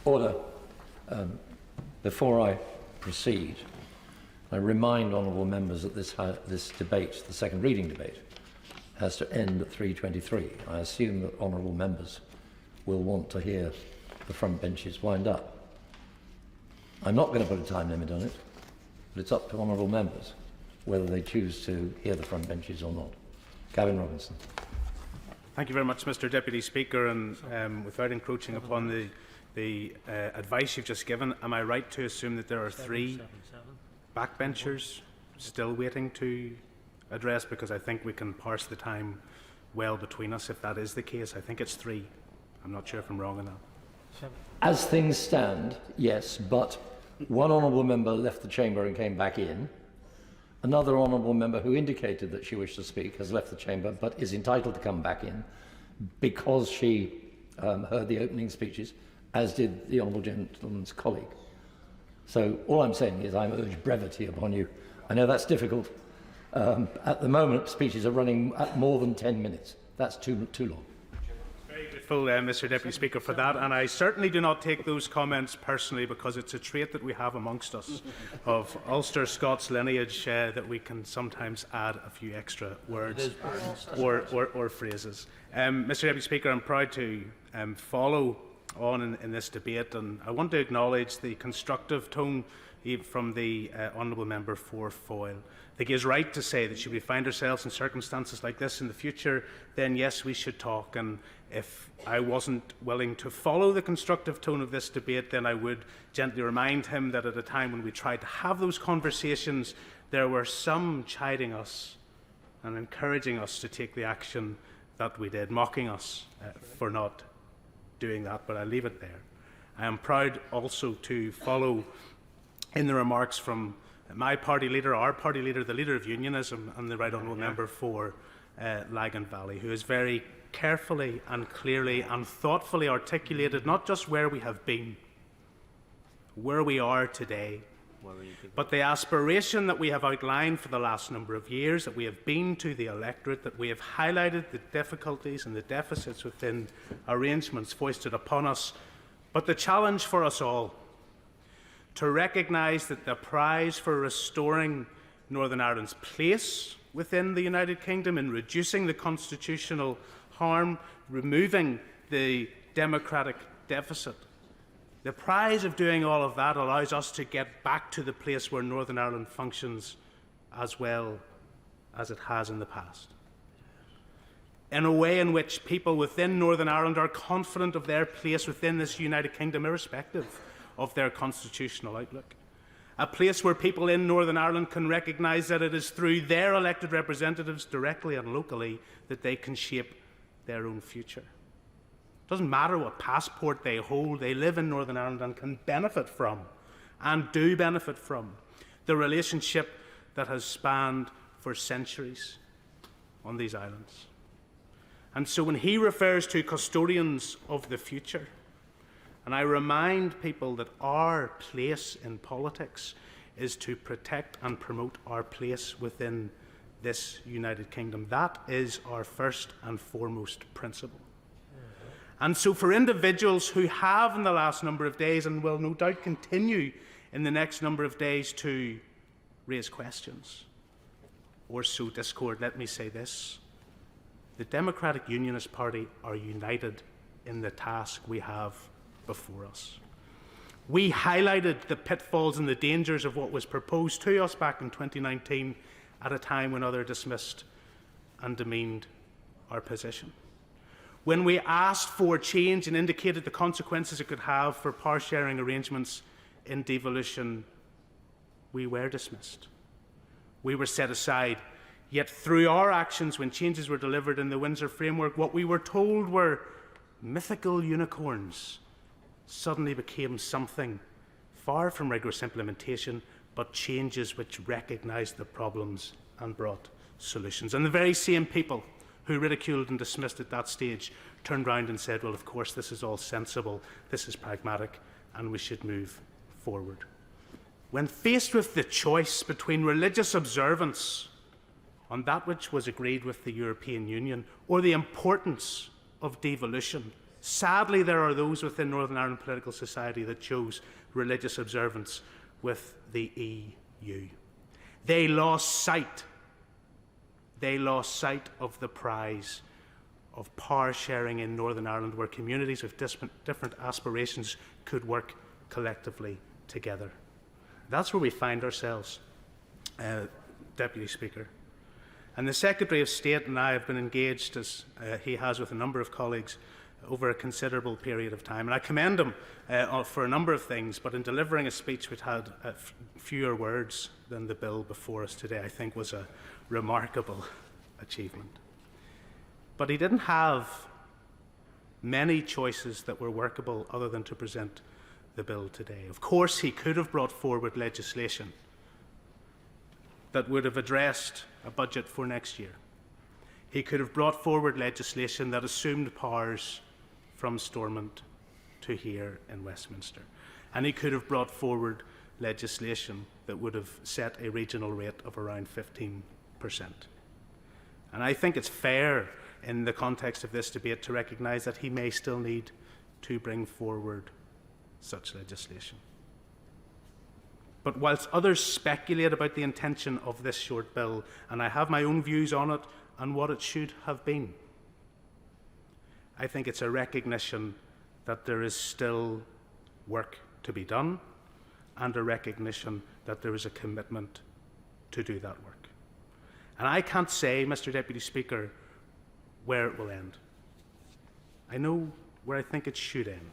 Order. Before I proceed, I remind honourable members that this debate, the second reading debate, has to end at 3:23. I assume that honourable members will want to hear the front benches wind up. I'm not going to put a time limit on it, but it's up to honourable members whether they choose to hear the front benches or not. Gavin Robinson. Thank you very much, Mr Deputy Speaker, and without encroaching upon the advice you've just given, am I right to assume that there are 3 backbenchers still waiting to address? Because I think we can parse the time well between us if that is the case. I think it's 3. I'm not sure if I'm wrong on that. As things stand, yes, but one honourable member left the chamber and came back in. Another honourable member who indicated that she wished to speak has left the chamber but is entitled to come back in because she heard the opening speeches, as did the honourable gentleman's colleague. So all I'm saying is I urge brevity upon you. I know that's difficult. At the moment, speeches are running at more than 10 minutes. That's too long. Mr Deputy Speaker, for that, and I certainly do not take those comments personally because it's a trait that we have amongst us of Ulster Scots lineage that we can sometimes add a few extra words or phrases. Mr Deputy Speaker, I'm proud to follow on in this debate, and I want to acknowledge the constructive tone from the Honourable Member for Foyle. I think he is right to say that should we find ourselves in circumstances like this in the future, then yes, we should talk. And if I wasn't willing to follow the constructive tone of this debate, then I would gently remind him that at a time when we tried to have those conversations, there were some chiding us and encouraging us to take the action that we did, mocking us for not doing that, but I'll leave it there. I am proud also to follow in the remarks from my party leader, our party leader, the leader of Unionism, and the Right Honourable Member for Lagan Valley, who has very carefully and clearly and thoughtfully articulated not just where we have been, where we are today, But the aspiration that we have outlined for the last number of years, that we have been to the electorate, that we have highlighted the difficulties and the deficits within arrangements foisted upon us, but the challenge for us all to recognise that the prize for restoring Northern Ireland's place within the United Kingdom in reducing the constitutional harm, removing the democratic deficit, the prize of doing all of that allows us to get back to the place where Northern Ireland functions as well as it has in the past, in a way in which people within Northern Ireland are confident of their place within this United Kingdom, irrespective of their constitutional outlook. A place where people in Northern Ireland can recognise that it is through their elected representatives, directly and locally, that they can shape their own future. It doesn't matter what passport they hold, they live in Northern Ireland and can benefit from, and do benefit from, the relationship that has spanned for centuries on these islands. And so when he refers to custodians of the future, and I remind people that our place in politics is to protect and promote our place within this United Kingdom. That is our first and foremost principle. And so for individuals who have in the last number of days and will no doubt continue in the next number of days to raise questions or sow discord, let me say this. The Democratic Unionist Party are united in the task we have before us. We highlighted the pitfalls and the dangers of what was proposed to us back in 2019 at a time when others dismissed and demeaned our position. When we asked for change and indicated the consequences it could have for power sharing arrangements in devolution, we were dismissed. We were set aside. Yet through our actions, when changes were delivered in the Windsor framework, what we were told were mythical unicorns suddenly became something far from rigorous implementation, but changes which recognised the problems and brought solutions. And the very same people who ridiculed and dismissed at that stage turned round and said, well, of course, this is all sensible, this is pragmatic, and we should move forward. When faced with the choice between religious observance on that which was agreed with the European Union or the importance of devolution, sadly there are those within Northern Ireland political society that chose religious observance with the EU. They lost sight of the prize of power sharing in Northern Ireland, where communities with different aspirations could work collectively together. That's where we find ourselves, Deputy Speaker. And the Secretary of State and I have been engaged, as he has with a number of colleagues, over a considerable period of time. And I commend him for a number of things, but in delivering a speech which had fewer words than the bill before us today, I think was a remarkable achievement. But he didn't have many choices that were workable other than to present the bill today. Of course, he could have brought forward legislation that would have addressed a budget for next year. He could have brought forward legislation that assumed powers from Stormont to here in Westminster. And he could have brought forward legislation that would have set a regional rate of around 15%. And I think it's fair in the context of this debate to recognise that he may still need to bring forward such legislation. But whilst others speculate about the intention of this short bill, and I have my own views on it and what it should have been, I think it's a recognition that there is still work to be done and a recognition that there is a commitment to do that work. And I can't say, Mr. Deputy Speaker, where it will end. I know where I think it should end.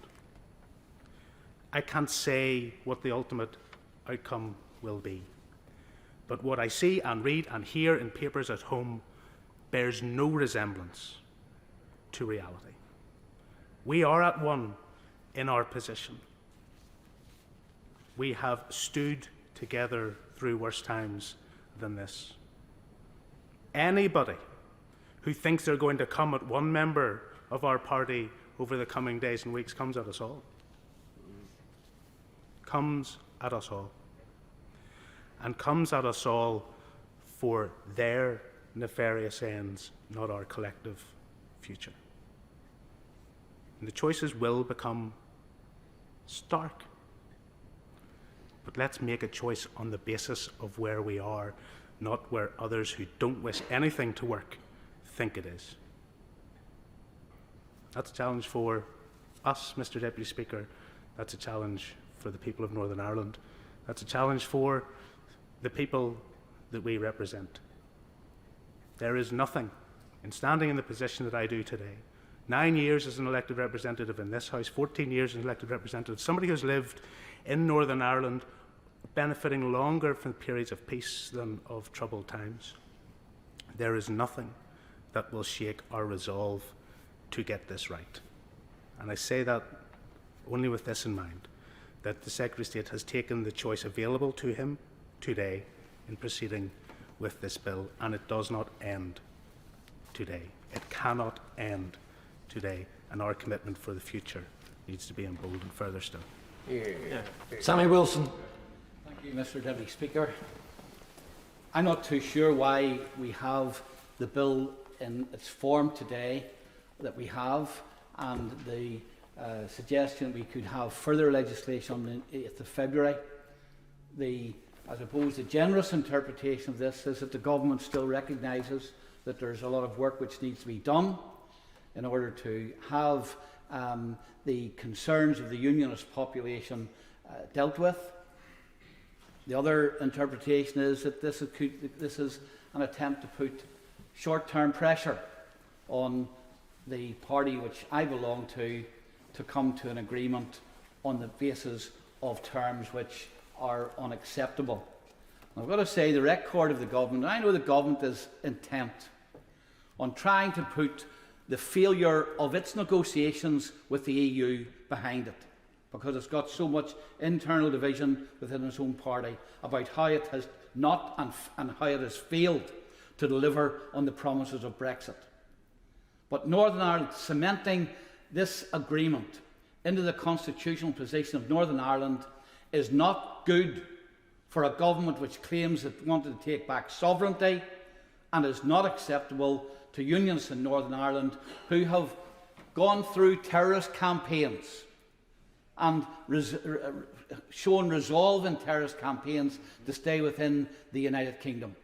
I can't say what the ultimate outcome will be. But what I see and read and hear in papers at home bears no resemblance to reality. We are at one in our position. We have stood together through worse times than this. Anybody who thinks they're going to come at one member of our party over the coming days and weeks comes at us all. Comes at us all. and comes at us all for their nefarious ends, not our collective future. And the choices will become stark. But let's make a choice on the basis of where we are, not where others who don't wish anything to work think it is. That's a challenge for us, Mr. Deputy Speaker. That's a challenge for the people of Northern Ireland. That's a challenge for the people that we represent. There is nothing in standing in the position that I do today, 9 years as an elected representative in this House, 14 years as an elected representative, somebody who's lived in Northern Ireland benefiting longer from periods of peace than of troubled times. There is nothing that will shake our resolve to get this right. And I say that only with this in mind, that the Secretary of State has taken the choice available to him today in proceeding with this bill, and it does not end today. It cannot end today, and our commitment for the future needs to be emboldened further still. Sammy Wilson. Thank you, Mr. Deputy Speaker. I'm not too sure why we have the bill in its form today that we have, and the suggestion we could have further legislation on the 8th of February. I suppose the generous interpretation of this is that the government still recognises that there's a lot of work which needs to be done in order to have the concerns of the unionist population dealt with. The other interpretation is that this is an attempt to put short-term pressure on the party which I belong to come to an agreement on the basis of terms which are unacceptable. And I've got to say the record of the government, and I know the government is intent on trying to put the failure of its negotiations with the EU behind it, because it's got so much internal division within its own party about how it has not and how it has failed to deliver on the promises of Brexit. But Northern Ireland cementing this agreement into the constitutional position of Northern Ireland is not good for a government which claims it wanted to take back sovereignty, and is not acceptable to unionists in Northern Ireland who have gone through terrorist campaigns and shown resolve in terrorist campaigns to stay within the United Kingdom.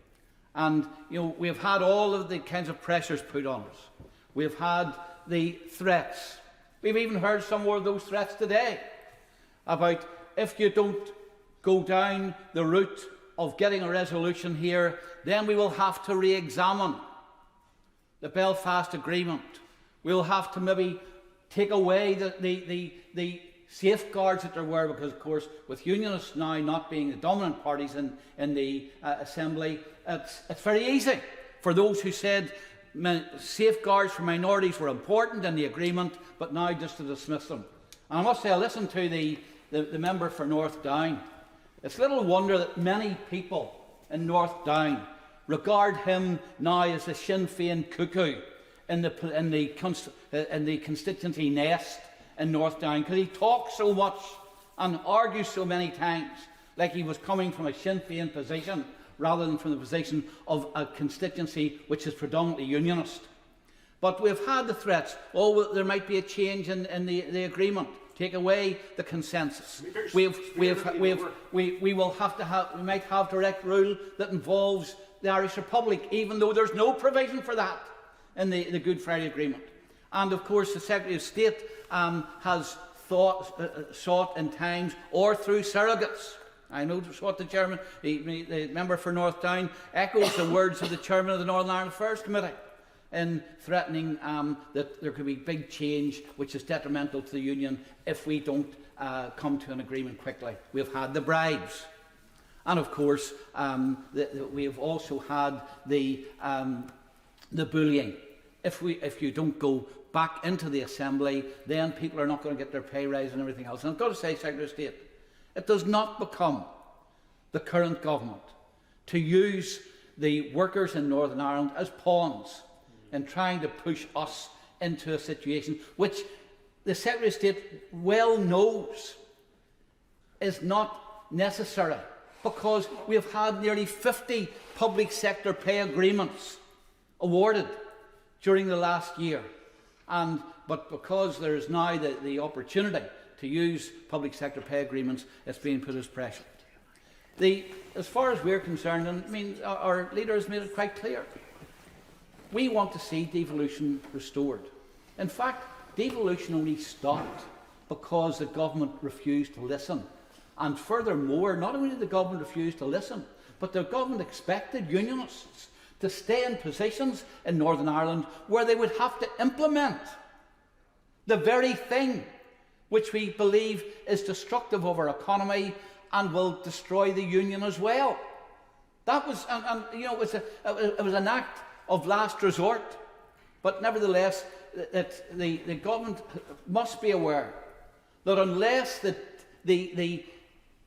And we've had all of the kinds of pressures put on us. We've had the threats. We've even heard some more of those threats today about if you don't go down the route of getting a resolution here, then we will have to re-examine the Belfast Agreement. We'll have to maybe take away the safeguards that there were, because, of course, with unionists now not being the dominant parties in the Assembly, it's very easy for those who said safeguards for minorities were important in the agreement, but now just to dismiss them. And I must say, I listened to the member for North Down. It's little wonder that many people in North Down regard him now as a Sinn Féin cuckoo in the constituency nest in North Down, because he talks so much and argues so many times like he was coming from a Sinn Féin position rather than from the position of a constituency which is predominantly unionist. But we've had the threats. Oh, there might be a change in the agreement. Take away the consensus. We might have direct rule that involves the Irish Republic, even though there's no provision for that in the Good Friday Agreement. And of course, the Secretary of State has sought in times or through surrogates. I know what the chairman, the member for North Down, echoes the words of the chairman of the Northern Ireland Affairs Committee in threatening that there could be big change which is detrimental to the Union if we don't come to an agreement quickly. We've had the bribes. And of course, we have also had the bullying. If you don't go back into the Assembly, then people are not going to get their pay rise and everything else. And I've got to say, Secretary of State, it does not become the current government to use the workers in Northern Ireland as pawns in trying to push us into a situation which the Secretary of State well knows is not necessary because we have had nearly 50 public sector pay agreements awarded during the last year. But because there is now the opportunity to use public sector pay agreements, it's being put as pressure. As far as we're concerned, and I mean, our leader has made it quite clear, we want to see devolution restored. In fact, devolution only stopped because the government refused to listen. And furthermore, not only did the government refuse to listen, but the government expected unionists to stay in positions in Northern Ireland where they would have to implement the very thing which we believe is destructive of our economy and will destroy the union as well. That was, you know, it was an act of last resort. But nevertheless, the government must be aware that unless the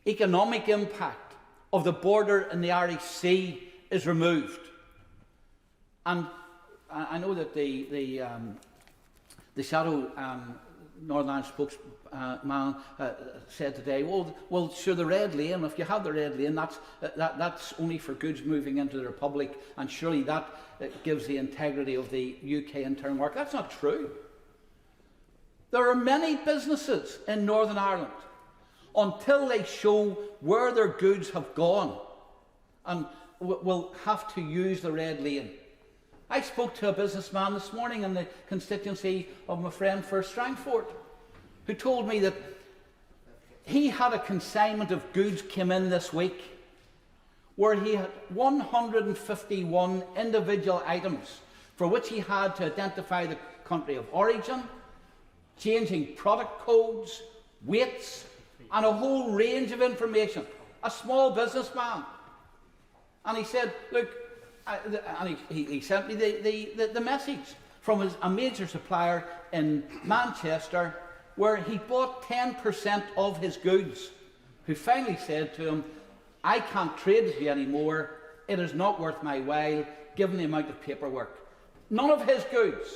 economic impact of the border in the Irish Sea is removed, and I know that the shadow Northern Ireland spokesman said today, well, sure, the red lane, if you have the red lane, that's only for goods moving into the Republic, and surely that gives the integrity of the UK internal market. That's not true. There are many businesses in Northern Ireland, until they show where their goods have gone, and will have to use the red lane. I spoke to a businessman this morning in the constituency of my friend for Strangford, who told me that he had a consignment of goods came in this week where he had 151 individual items for which he had to identify the country of origin, changing product codes, weights, and a whole range of information. A small businessman. And he said, look, and he sent me the message from a major supplier in Manchester where he bought 10% of his goods, who finally said to him, I can't trade with you anymore, it is not worth my while, given the amount of paperwork. None of his goods,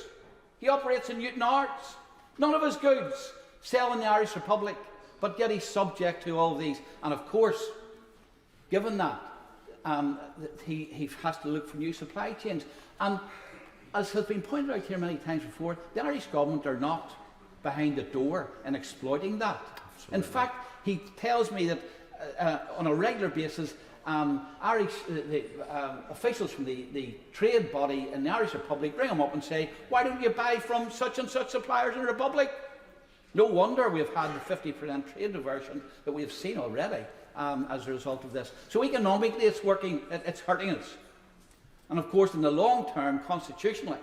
he operates in Newton Arts, none of his goods sell in the Irish Republic, but yet he's subject to all these. And of course, given that, he has to look for new supply chains. And as has been pointed out here many times before, the Irish government are not behind the door in exploiting that. Absolutely. In fact, he tells me that on a regular basis, Irish officials from the trade body in the Irish Republic ring him up and say, why don't you buy from such and such suppliers in the Republic? No wonder we've had the 50% trade diversion that we've seen already as a result of this. So economically it's working, it's hurting us. And of course in the long term, constitutionally,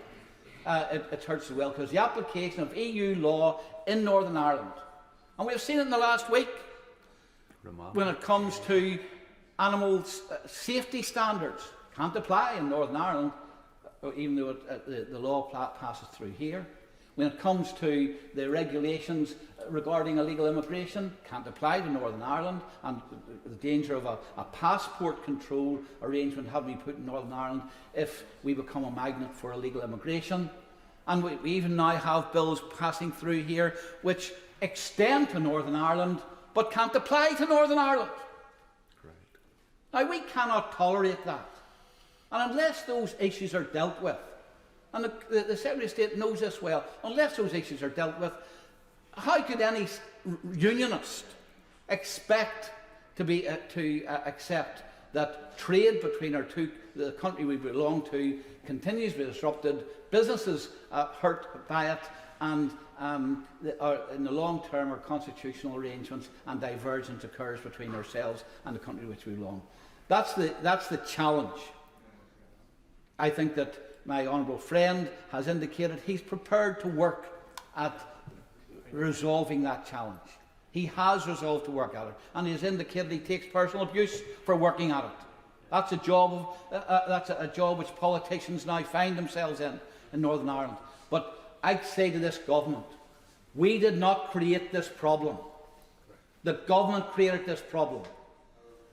it hurts as well, because the application of EU law in Northern Ireland, and we've seen it in the last week, when it comes to animal safety standards, can't apply in Northern Ireland, even though the law passes through here. When it comes to the regulations regarding illegal immigration, can't apply to Northern Ireland, and the danger of a passport control arrangement having been put in Northern Ireland if we become a magnet for illegal immigration. And we even now have bills passing through here which extend to Northern Ireland but can't apply to Northern Ireland. Correct. Now, we cannot tolerate that. And unless those issues are dealt with, and the Secretary of State knows this well, unless those issues are dealt with, how could any unionist expect to accept that trade between the country we belong to continues to be disrupted, businesses hurt by it, and in the long term our constitutional arrangements and divergence occurs between ourselves and the country to which we belong? That's the challenge. I think that my honourable friend has indicated he's prepared to work at resolving that challenge. He has resolved to work at it, and he has indicated he takes personal abuse for working at it. That's a job which politicians now find themselves in Northern Ireland. But I say to this government, we did not create this problem. The government created this problem,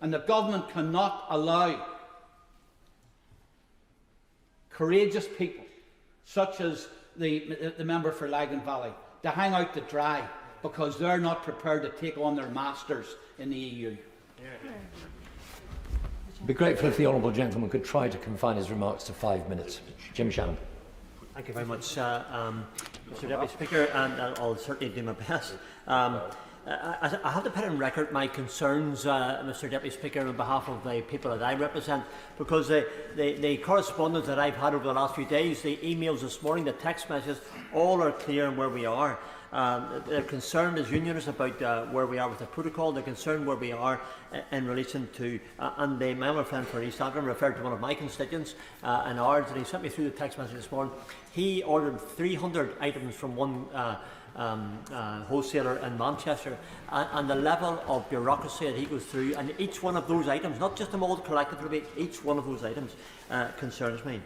and the government cannot allow courageous people, such as the member for Lagan Valley, to hang out to dry because they're not prepared to take on their masters in the EU. I'd be grateful if the honourable gentleman could try to confine his remarks to 5 minutes. Jim Shannon. Thank you very much, Mr Deputy Speaker, and I'll certainly do my best. I have to put on record my concerns, Mr Deputy Speaker, on behalf of the people that I represent, because the correspondence that I've had over the last few days, the emails this morning, the text messages, all are clear on where we are. They're concerned as unionists about where we are with the protocol. They're concerned where we are in relation to, and my member friend for East Anglia referred to one of my constituents in ours, and he sent me through the text message this morning. He ordered 300 items from one wholesaler in Manchester, and the level of bureaucracy that he goes through, and each one of those items, not just them all collectively, each one of those items concerns me.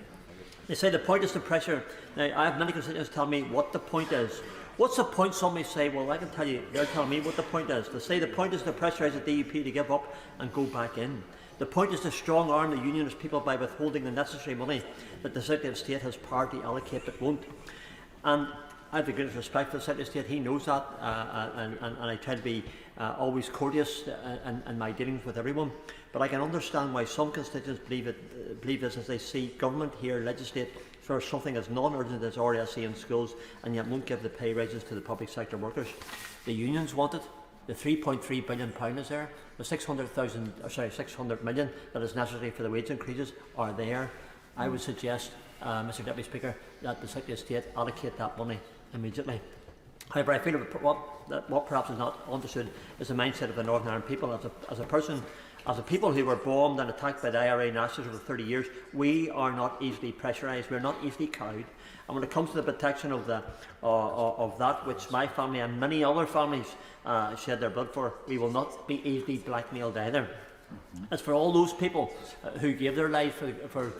They say the point is the pressure. Now, I have many constituents tell me what the point is. What's the point? Some may say, well, I can tell you, they're telling me what the point is. They say the point is to pressurise the DUP to give up and go back in. The point is to strong arm the unionist people by withholding the necessary money that the Secretary of State has power to allocate but won't. And I have the greatest respect for the Secretary of State. He knows that, and I try to be always courteous in my dealings with everyone. But I can understand why some constituents believe this, as they see government here legislate for something as non-urgent as RSE in schools, and yet won't give the pay raises to the public sector workers. The unions want it. The £3.3 billion is there. The 600 million that is necessary for the wage increases are there. I would suggest, Mr Deputy Speaker, that the Secretary of State allocate that money immediately. However, I feel what perhaps is not understood is the mindset of the Northern Ireland people. As a people who were bombed and attacked by the IRA nationalists over 30 years, we are not easily pressurised. We are not easily cowed. And when it comes to the protection of that which my family and many other families shed their blood for, we will not be easily blackmailed either. As for all those people who gave their life for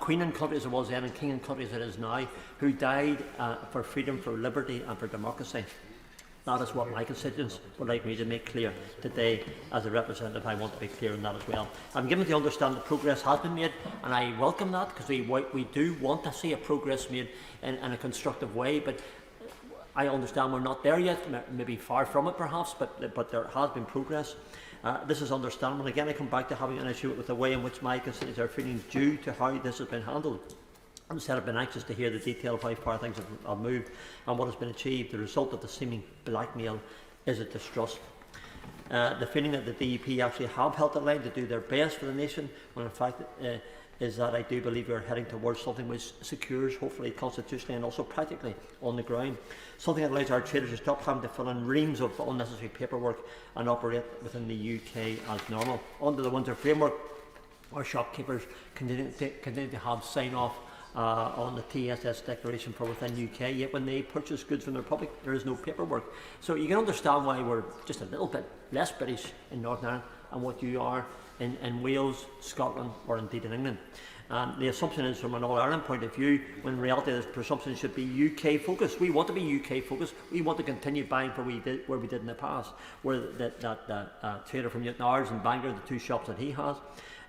Queen and country as it was then, and King and country as it is now, who died for freedom, for liberty and for democracy, that is what my constituents would like me to make clear today. As a representative, I want to be clear on that as well. I'm given to understand that progress has been made, and I welcome that, because we do want to see a progress made in a constructive way, but I understand we're not there yet, maybe far from it perhaps, but there has been progress. This is understandable. Again, I come back to having an issue with the way in which my constituents are feeling due to how this has been handled. Instead, I've been anxious to hear the detail of how far things have moved and what has been achieved. The result of the seeming blackmail is a distrust. The feeling that the DUP actually have held the line to do their best for the nation, when in fact is that I do believe we are heading towards something which secures, hopefully constitutionally and also practically on the ground, something that allows our traders to stop having to fill in reams of unnecessary paperwork and operate within the UK as normal. Under the Windsor framework, our shopkeepers continue to have sign-off on the TSS declaration for within UK, yet when they purchase goods from the Republic, there is no paperwork. So you can understand why we're just a little bit less British in Northern Ireland and what you are in Wales, Scotland or indeed in England. The assumption is from an All-Ireland point of view, when in reality the presumption should be UK focused. We want to be UK focused. We want to continue buying where we did in the past, where that trader from Newton Ayres and Bangor, the two shops that he has.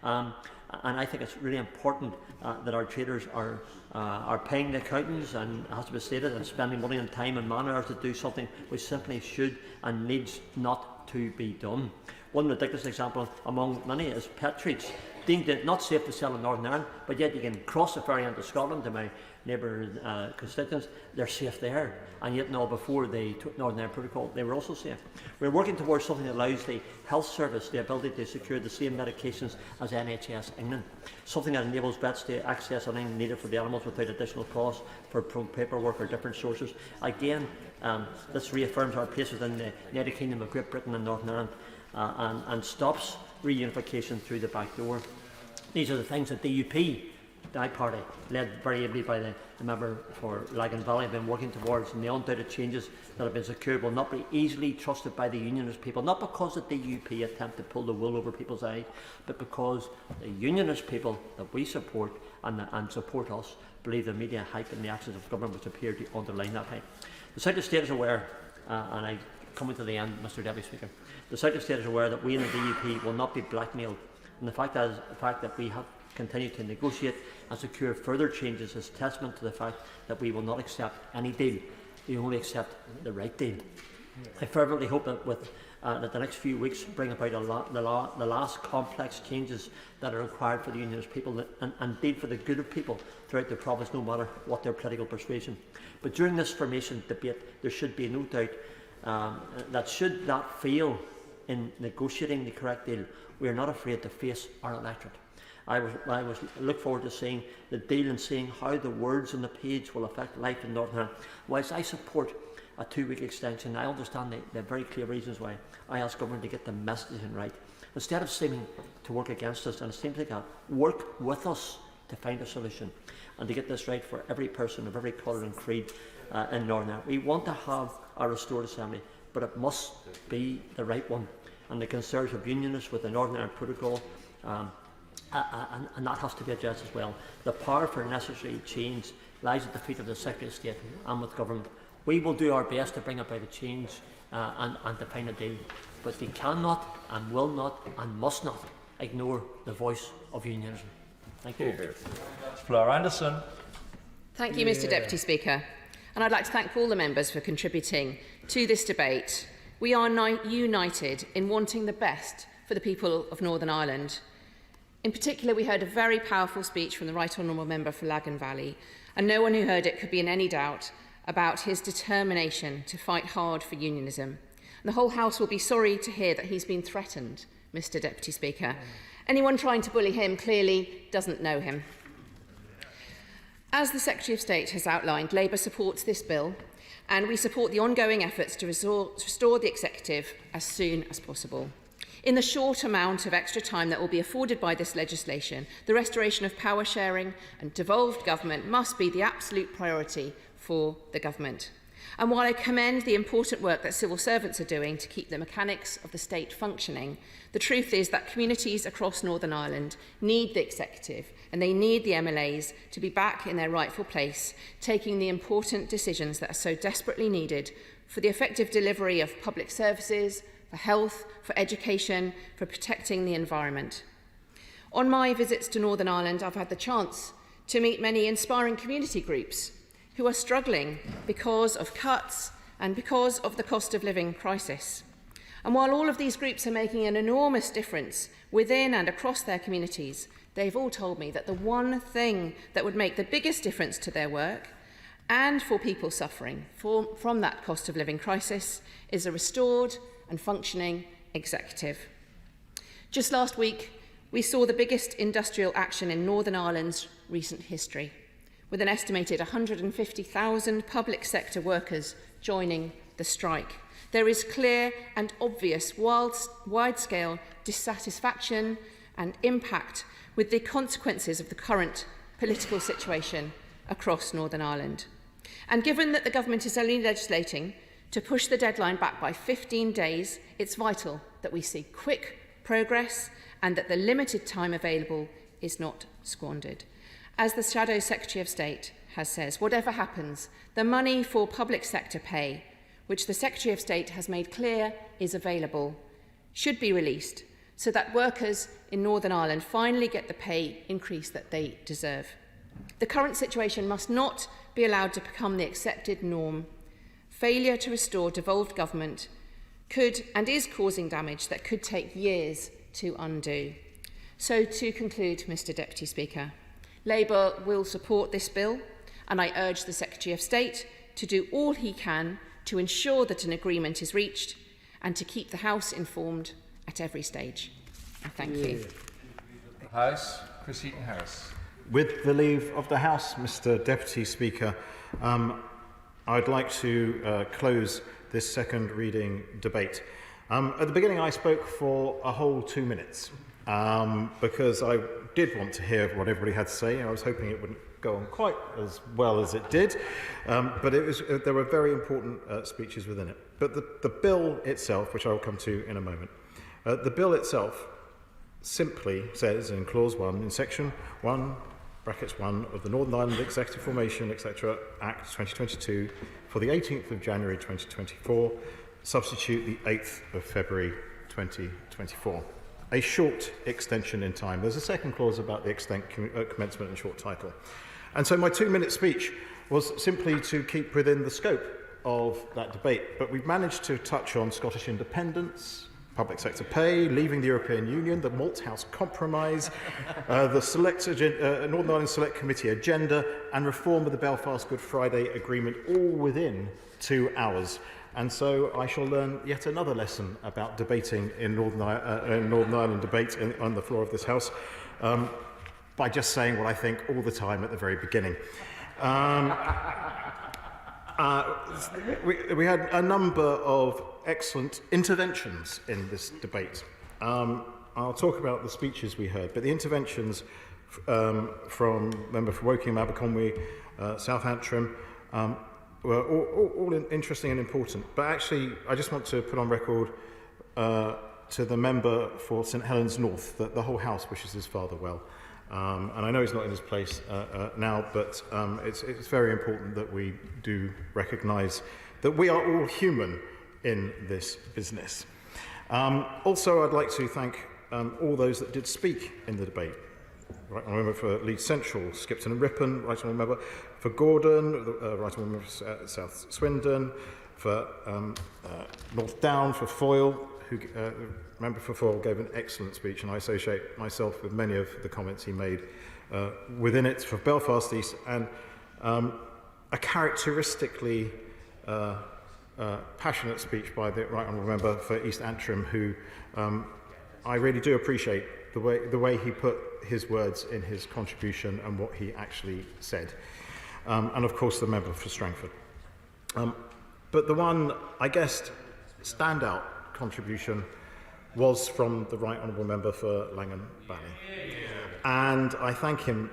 And I think it's really important that our traders are paying the accountants, and it has to be stated, and spending money and time and man hours to do something which simply should and needs not to be done. One ridiculous example among many is pet treats, deemed it not safe to sell in Northern Ireland, but yet you can cross the ferry into Scotland to my neighbouring constituents, they're safe there. And yet now, before the Northern Ireland Protocol, they were also safe. We're working towards something that allows the health service the ability to secure the same medications as NHS England, something that enables vets to access anything needed for the animals without additional cost for paperwork or different sources. Again, this reaffirms our place within the United Kingdom of Great Britain and Northern Ireland, and stops reunification through the back door. These are the things that the DUP, my party, led very ably by the member for Lagan Valley, have been working towards, and the undoubted changes that have been secured will not be easily trusted by the unionist people, not because the DUP attempt to pull the wool over people's eyes, but because the unionist people that we support and support us believe the media hype and the actions of government which appear to underline that hype. The Secretary of State is aware, and I'm coming to the end, Mr Deputy Speaker, the Secretary of State is aware that we in the DUP will not be blackmailed, and the fact that we have continued to negotiate and secure further changes is testament to the fact that we will not accept any deal. We only accept the right deal. I fervently hope that that the next few weeks bring about the last complex changes that are required for the Unionist people and indeed for the good of people throughout the province, no matter what their political persuasion. But during this formation debate, there should be no doubt that should that fail in negotiating the correct deal, we are not afraid to face our electorate. I look forward to seeing the deal and seeing how the words on the page will affect life in Northern Ireland. Whilst I support a 2-week extension, I understand the very clear reasons why. I ask government to get the messaging right. Instead of seeming to work against us, and it seems like that, work with us to find a solution and to get this right for every person of every colour and creed in Northern Ireland. We want to have a restored assembly, but it must be the right one. And the Conservative Unionists with the Northern Ireland Protocol, and that has to be addressed as well. The power for necessary change lies at the feet of the Secretary of State and with government. We will do our best to bring about a change and to find a deal, but they cannot and will not and must not ignore the voice of unionism. Thank you. Flora Anderson. Thank you, Mr Deputy Speaker. And I'd like to thank all the members for contributing to this debate. We are united in wanting the best for the people of Northern Ireland. In particular, we heard a very powerful speech from the Right Honourable Member for Lagan Valley, and no one who heard it could be in any doubt about his determination to fight hard for unionism. And the whole House will be sorry to hear that he's been threatened, Mr Deputy Speaker. Anyone trying to bully him clearly doesn't know him. As the Secretary of State has outlined, Labour supports this bill, and we support the ongoing efforts to restore the executive as soon as possible. In the short amount of extra time that will be afforded by this legislation, the restoration of power sharing and devolved government must be the absolute priority for the government. And while I commend the important work that civil servants are doing to keep the mechanics of the state functioning, the truth is that communities across Northern Ireland need the executive and they need the MLAs to be back in their rightful place, taking the important decisions that are so desperately needed for the effective delivery of public services, for health, for education, for protecting the environment. On my visits to Northern Ireland, I've had the chance to meet many inspiring community groups who are struggling because of cuts and because of the cost of living crisis. And while all of these groups are making an enormous difference within and across their communities, they've all told me that the one thing that would make the biggest difference to their work and for people suffering from that cost of living crisis is a restored and functioning executive. Just last week, we saw the biggest industrial action in Northern Ireland's recent history, with an estimated 150,000 public sector workers joining the strike. There is clear and obvious wide-scale dissatisfaction and impact with the consequences of the current political situation across Northern Ireland. And given that the government is only legislating to push the deadline back by 15 days, it's vital that we see quick progress and that the limited time available is not squandered. As the Shadow Secretary of State has said, whatever happens, the money for public sector pay, which the Secretary of State has made clear is available, should be released so that workers in Northern Ireland finally get the pay increase that they deserve. The current situation must not be allowed to become the accepted norm. Failure to restore devolved government could and is causing damage that could take years to undo. So to conclude, Mr Deputy Speaker, Labour will support this bill, and I urge the Secretary of State to do all he can to ensure that an agreement is reached and to keep the House informed at every stage. Thank you. House, Chris Eaton-Harris. With the leave of the House, Mr Deputy Speaker, I'd like to close this second reading debate. At the beginning I spoke for a whole 2 minutes because I did want to hear what everybody had to say. I was hoping it wouldn't go on quite as well as it did, but there were very important speeches within it. But the bill itself, which I will come to in a moment, the bill itself simply says in clause 1, in section 1, brackets 1 of the Northern Ireland Executive Formation, etc. Act 2022 for the 18th of January 2024, substitute the 8th of February 2024. A short extension in time. There's a second clause about the commencement and short title. And so my 2-minute speech was simply to keep within the scope of that debate, but we've managed to touch on Scottish independence, public sector pay, leaving the European Union, the Malthouse Compromise, the Northern Ireland Select Committee agenda, and reform of the Belfast Good Friday Agreement, all within 2 hours. And so I shall learn yet another lesson about debating in Northern Ireland debate on the floor of this House by just saying what I think all the time at the very beginning. We had a number of excellent interventions in this debate. I'll talk about the speeches we heard, but the interventions from member for Woking, Aberconwy, South Antrim, were all interesting and important. But actually, I just want to put on record to the member for St Helens North that the whole House wishes his father well. And I know he's not in his place now, but it's very important that we do recognise that we are all human in this business. Also, I'd like to thank all those that did speak in the debate. Right honourable member for Leeds Central, Skipton and Ripon, right honourable member for Gordon, right honourable member for South Swindon, for North Down, for Foyle, who member for Foyle gave an excellent speech, and I associate myself with many of the comments he made within it, for Belfast East, and a characteristically passionate speech by the right honourable member for East Antrim, who I really do appreciate the way he put his words in his contribution and what he actually said. And of course the member for Strangford. But the one, I guess, standout contribution was from the right honourable member for Langham Valley. And I thank him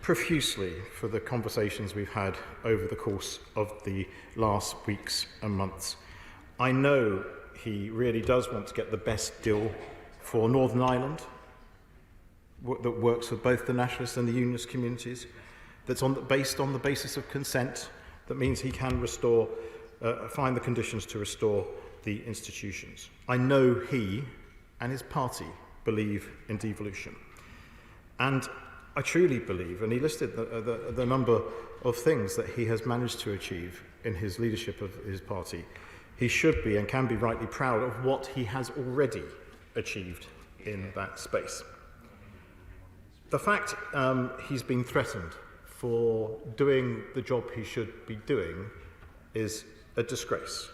profusely for the conversations we've had over the course of the last weeks and months. I know he really does want to get the best deal for Northern Ireland that works for both the nationalist and the unionist communities, that's based on the basis of consent, that means he can restore, find the conditions to restore the institutions. I know he and his party believe in devolution. And I truly believe, and he listed the number of things that he has managed to achieve in his leadership of his party, he should be and can be rightly proud of what he has already achieved in that space. The fact he's been threatened for doing the job he should be doing is a disgrace.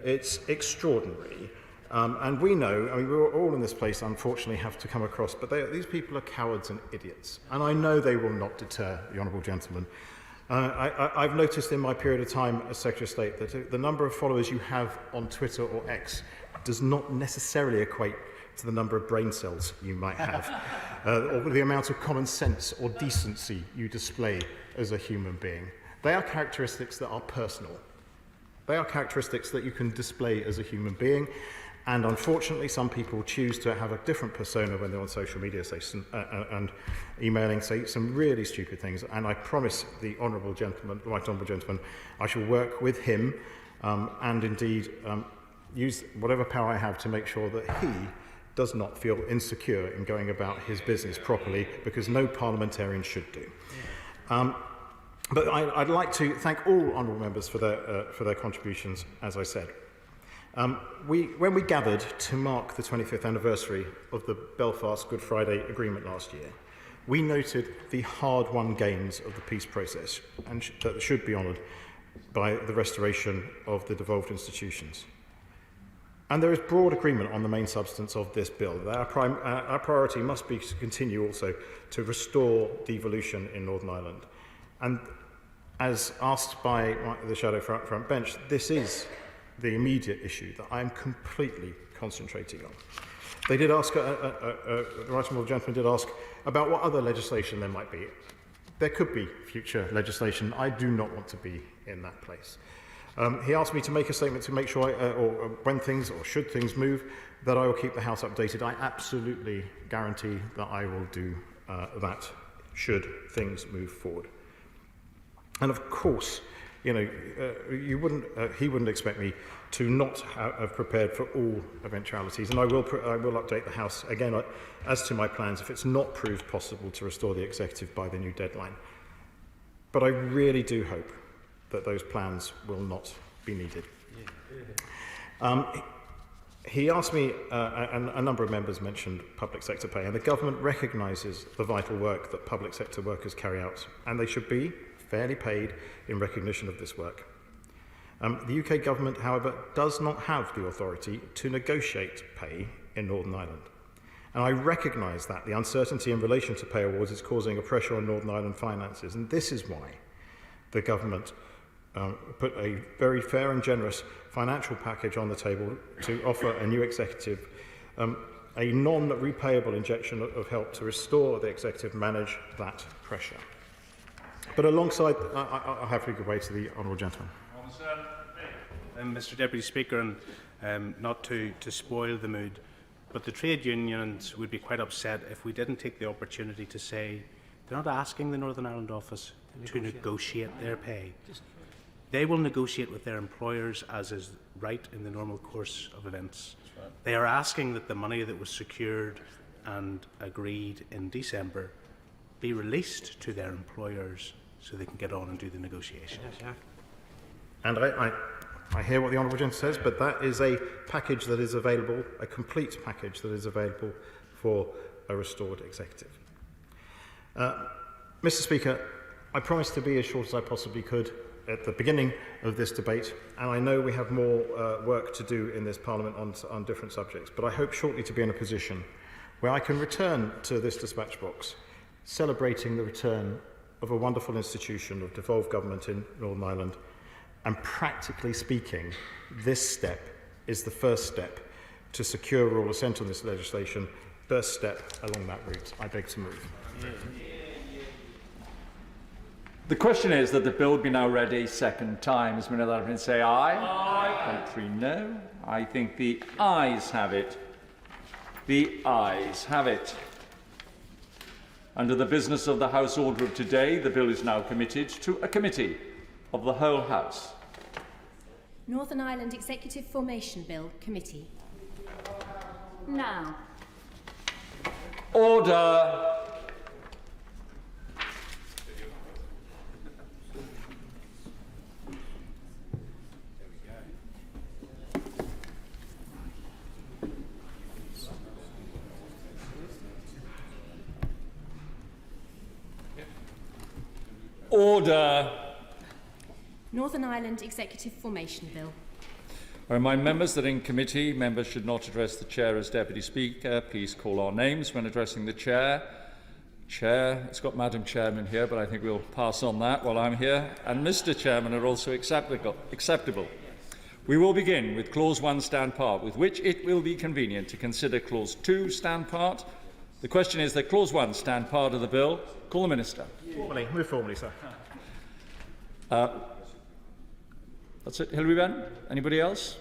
It's extraordinary. And we know, I mean, we're all in this place, unfortunately, have to come across, but these people are cowards and idiots. And I know they will not deter the honourable gentleman. I've noticed in my period of time as Secretary of State that the number of followers you have on Twitter or X does not necessarily equate to the number of brain cells you might have, or the amount of common sense or decency you display as a human being. They are characteristics that are personal. They are characteristics that you can display as a human being, and unfortunately some people choose to have a different persona when they're on social media, and emailing, say some really stupid things. And I promise the honourable gentleman, the right honourable gentleman, I shall work with him and indeed use whatever power I have to make sure that he does not feel insecure in going about his business properly, because no parliamentarian should do. But I'd like to thank all honourable members for their contributions, as I said. When we gathered to mark the 25th anniversary of the Belfast Good Friday Agreement last year, we noted the hard-won gains of the peace process and that should be honoured by the restoration of the devolved institutions. And there is broad agreement on the main substance of this bill. That our priority must be to continue also to restore devolution in Northern Ireland. And as asked by the Shadow Front Bench, this is the immediate issue that I am completely concentrating on. They did ask, the right honourable gentleman did ask about what other legislation there might be. There could be future legislation. I do not want to be in that place. He asked me to make a statement to make sure, or when things, or should things move, that I will keep the House updated. I absolutely guarantee that I will do that should things move forward. And of course, you know, he wouldn't expect me to not have prepared for all eventualities, and I will update the House again as to my plans if it's not proved possible to restore the executive by the new deadline. But I really do hope that those plans will not be needed. He asked me, a number of members mentioned public sector pay, and the government recognises the vital work that public sector workers carry out, and they should be fairly paid in recognition of this work. The UK government, however, does not have the authority to negotiate pay in Northern Ireland. And I recognise that the uncertainty in relation to pay awards is causing a pressure on Northern Ireland finances, and this is why the government put a very fair and generous financial package on the table to offer a new executive a non-repayable injection of help to restore the executive manage that pressure. But alongside, I'll have to give way to the honourable gentleman. Mr Deputy Speaker, and not to spoil the mood, but the trade unions would be quite upset if we didn't take the opportunity to say they're not asking the Northern Ireland office to negotiate their pay. They will negotiate with their employers, as is right in the normal course of events. Right. They are asking that the money that was secured and agreed in December be released to their employers so they can get on and do the negotiation. Yes, and I hear what the honourable gentleman says, but that is a package that is available, a complete package that is available for a restored executive. Mr Speaker, I promised to be as short as I possibly could at the beginning of this debate, and I know we have more work to do in this Parliament on different subjects, but I hope shortly to be in a position where I can return to this dispatch box, celebrating the return of a wonderful institution of devolved government in Northern Ireland. And practically speaking, this step is the first step to secure rural assent on this legislation, first step along that route. I beg to move. The question is that the bill be now read a second time. As many other friends say aye. Aye. Contrary no. I think the ayes have it. The ayes have it. Under the business of the House order of today, the bill is now committed to a committee of the whole House. Northern Ireland Executive Formation Bill Committee. Now. Order. Order. Northern Ireland Executive Formation Bill. I remind members that in committee, members should not address the Chair as Deputy Speaker. Please call our names when addressing the Chair. Chair, it's got Madam Chairman here, but I think we'll pass on that while I'm here. And Mr Chairman are also acceptable. We will begin with Clause 1 stand part, with which it will be convenient to consider Clause 2 stand part. The question is that Clause 1 stand part of the bill. Call the Minister. Formally, move formally, sir. That's it. Hilary Benn? Anybody else?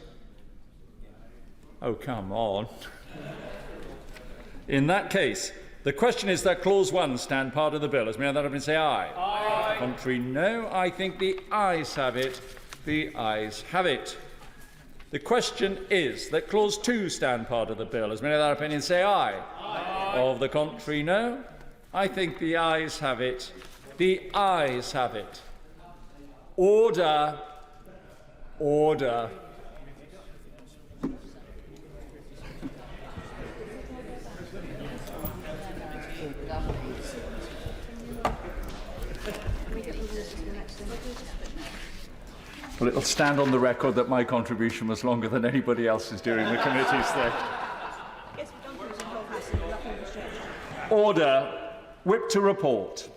Oh, come on. In that case, the question is that Clause 1 stand part of the bill. As many of that have been say aye. Aye. Contrary no. I think the ayes have it. The ayes have it. The question is that Clause 2 stand part of the bill. As many of that opinion say aye. Aye. Of the contrary no. I think the ayes have it. The ayes have it. Order. Order. Well, it'll stand on the record that my contribution was longer than anybody else's during the committee's day. Order. Whip to report.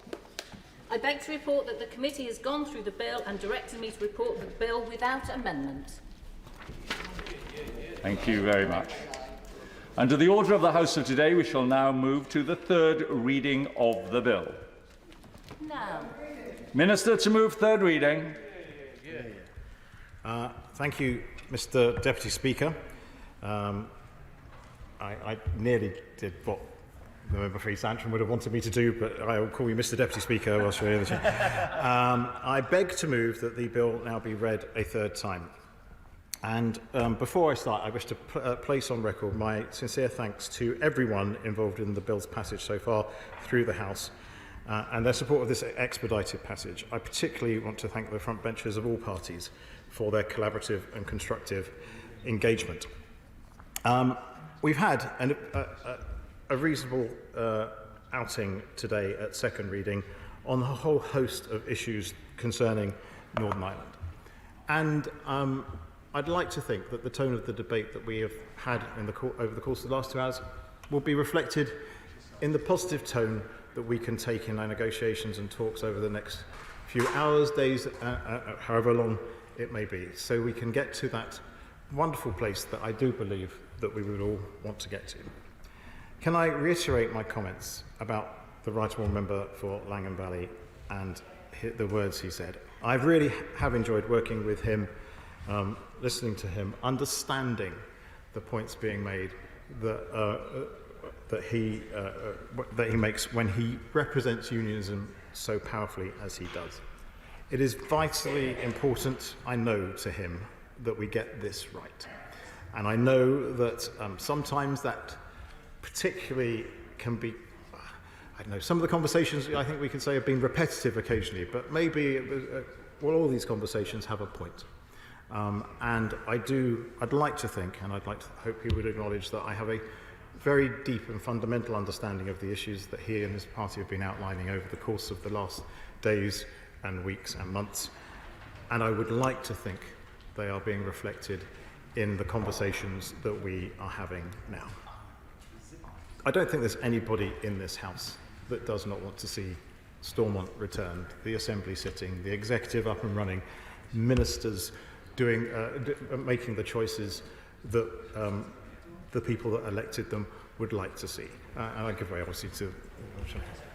I beg to report that the committee has gone through the bill and directed me to report the bill without amendment. Thank you very much. Under the order of the House of today, we shall now move to the third reading of the bill. Now. Minister to move third reading. Thank you, Mr Deputy Speaker. I nearly did what the member for East Antrim would have wanted me to do, but I will call you Mr Deputy Speaker whilst you're in the chair. I beg to move that the bill now be read a third time. And before I start, I wish to place on record my sincere thanks to everyone involved in the bill's passage so far through the House, and their support of this expedited passage. I particularly want to thank the front benchers of all parties for their collaborative and constructive engagement. We've had a reasonable outing today at second reading on a whole host of issues concerning Northern Ireland. And I'd like to think that the tone of the debate that we have had over the course of the last 2 hours will be reflected in the positive tone that we can take in our negotiations and talks over the next few hours, days, however long it may be, so we can get to that wonderful place that I do believe that we would all want to get to. Can I reiterate my comments about the Right Honourable Member for Langham Valley and the words he said? I really have enjoyed working with him, listening to him, understanding the points being made that he makes when he represents unionism so powerfully as he does. It is vitally important, I know, to him that we get this right. And I know that sometimes that particularly can be, I don't know, some of the conversations I think we can say have been repetitive occasionally, but maybe all these conversations have a point. And I'd like to think, and I'd like to hope he would acknowledge that I have a very deep and fundamental understanding of the issues that he and his party have been outlining over the course of the last days and weeks and months. And I would like to think they are being reflected in the conversations that we are having now. I don't think there's anybody in this House that does not want to see Stormont returned, the Assembly sitting, the Executive up and running, ministers making the choices that the people that elected them would like to see. And I give way, obviously, to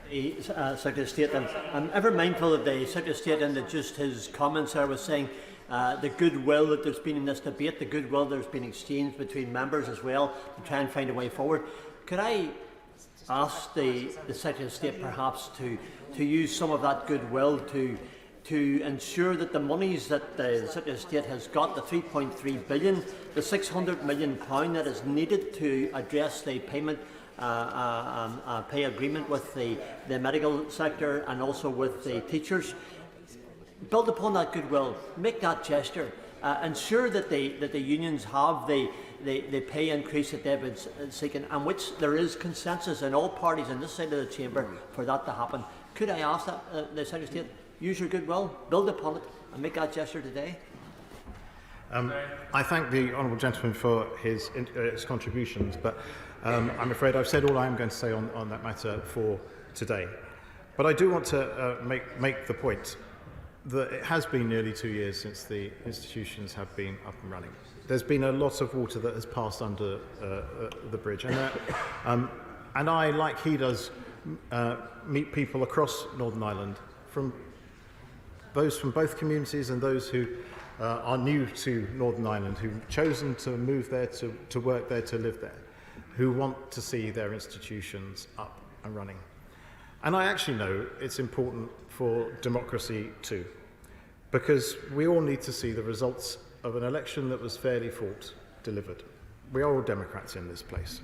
the Secretary of State. I'm ever mindful of the Secretary of State and just his comments there was saying the goodwill that there's been in this debate, the goodwill there's been exchanged between members as well to try and find a way forward. Could I ask the Secretary of State perhaps to use some of that goodwill to ensure that the monies that the Secretary of State has got, the 3.3 billion, the £600 million that is needed to address the payment pay agreement with the medical sector and also with the teachers, build upon that goodwill, make that gesture, ensure that the unions have the pay increase that they've been seeking, and which there is consensus in all parties in this side of the chamber for that to happen. Could I ask that the Secretary of State use your goodwill, build upon it, and make that gesture today? I thank the honourable gentleman for his contributions, but I'm afraid I've said all I am going to say on that matter for today. But I do want to make the point that it has been nearly 2 years since the institutions have been up and running. There's been a lot of water that has passed under the bridge, and I, like he does, meet people across Northern Ireland, from those from both communities and those who are new to Northern Ireland, who've chosen to move there, to work there, to live there, who want to see their institutions up and running. And I actually know it's important for democracy too, because we all need to see the results of an election that was fairly fought delivered. We are all Democrats in this place.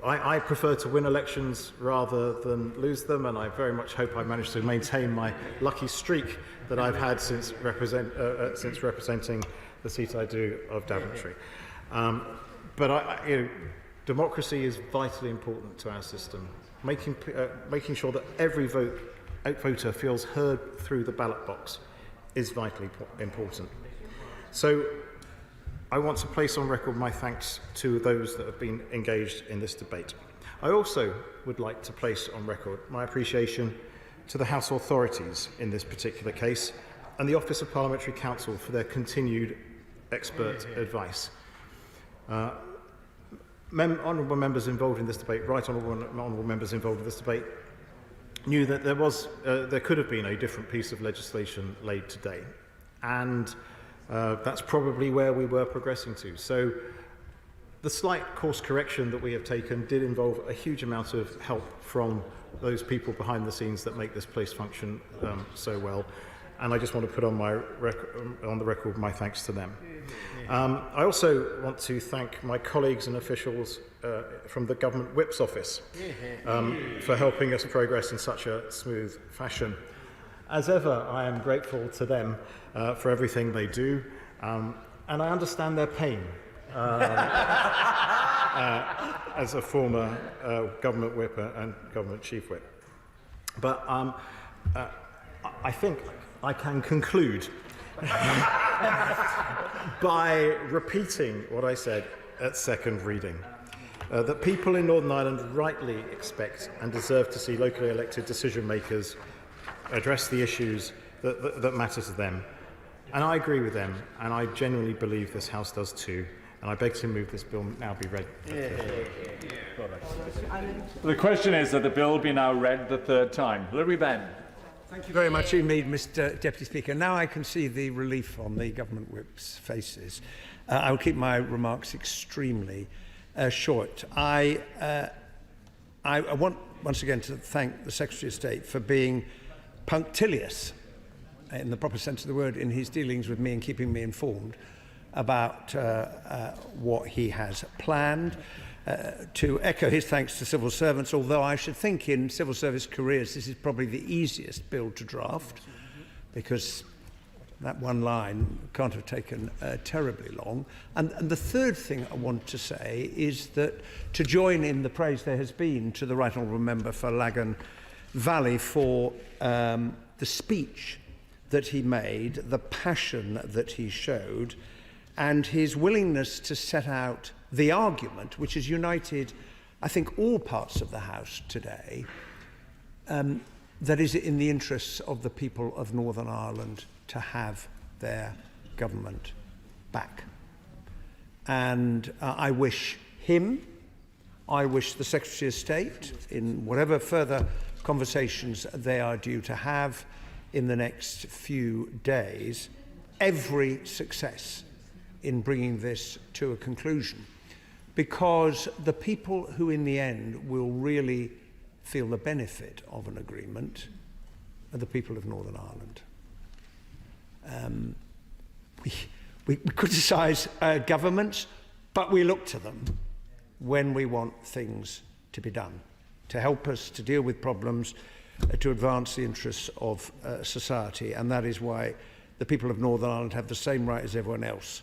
I prefer to win elections rather than lose them, and I very much hope I manage to maintain my lucky streak that I've had since representing the seat I do of Daventry. But democracy is vitally important to our system. Making sure that every voter feels heard through the ballot box is vitally important. So I want to place on record my thanks to those that have been engaged in this debate. I also would like to place on record my appreciation to the House authorities in this particular case and the Office of Parliamentary Counsel for their continued expert advice. Honourable members involved in this debate, right honourable members involved in this debate, knew that there could have been a different piece of legislation laid today, and that's probably where we were progressing to. So the slight course correction that we have taken did involve a huge amount of help from those people behind the scenes that make this place function so well, and I just want to put on the record my thanks to them. I also want to thank my colleagues and officials from the Government Whip's office for helping us progress in such a smooth fashion. As ever, I am grateful to them for everything they do, and I understand their pain as a former Government Whip and Government Chief Whip. But I think I can conclude by repeating what I said at second reading, that people in Northern Ireland rightly expect and deserve to see locally elected decision makers address the issues that matter to them. And I agree with them, and I genuinely believe this House does too. And I beg to move this bill now be read. The question is that the bill be now read the third time. Hilary Benn. Thank you very much indeed, Mr Deputy Speaker. Now I can see the relief on the Government Whip's faces. I will keep my remarks extremely short. I want once again to thank the Secretary of State for being punctilious, in the proper sense of the word, in his dealings with me and keeping me informed about what he has planned. To echo his thanks to civil servants, although I should think in civil service careers this is probably the easiest bill to draft, because that one line can't have taken terribly long. And the third thing I want to say is that to join in the praise there has been to the Right Honourable Member for Lagan Valley for the speech that he made, the passion that he showed, and his willingness to set out the argument which has united, I think, all parts of the House today, that is in the interests of the people of Northern Ireland to have their government back. And I wish him, I wish the Secretary of State, in whatever further conversations they are due to have in the next few days, every success in bringing this to a conclusion, because the people who in the end will really feel the benefit of an agreement are the people of Northern Ireland. We criticise governments, but we look to them when we want things to be done, to help us to deal with problems, to advance the interests of society, and that is why the people of Northern Ireland have the same right as everyone else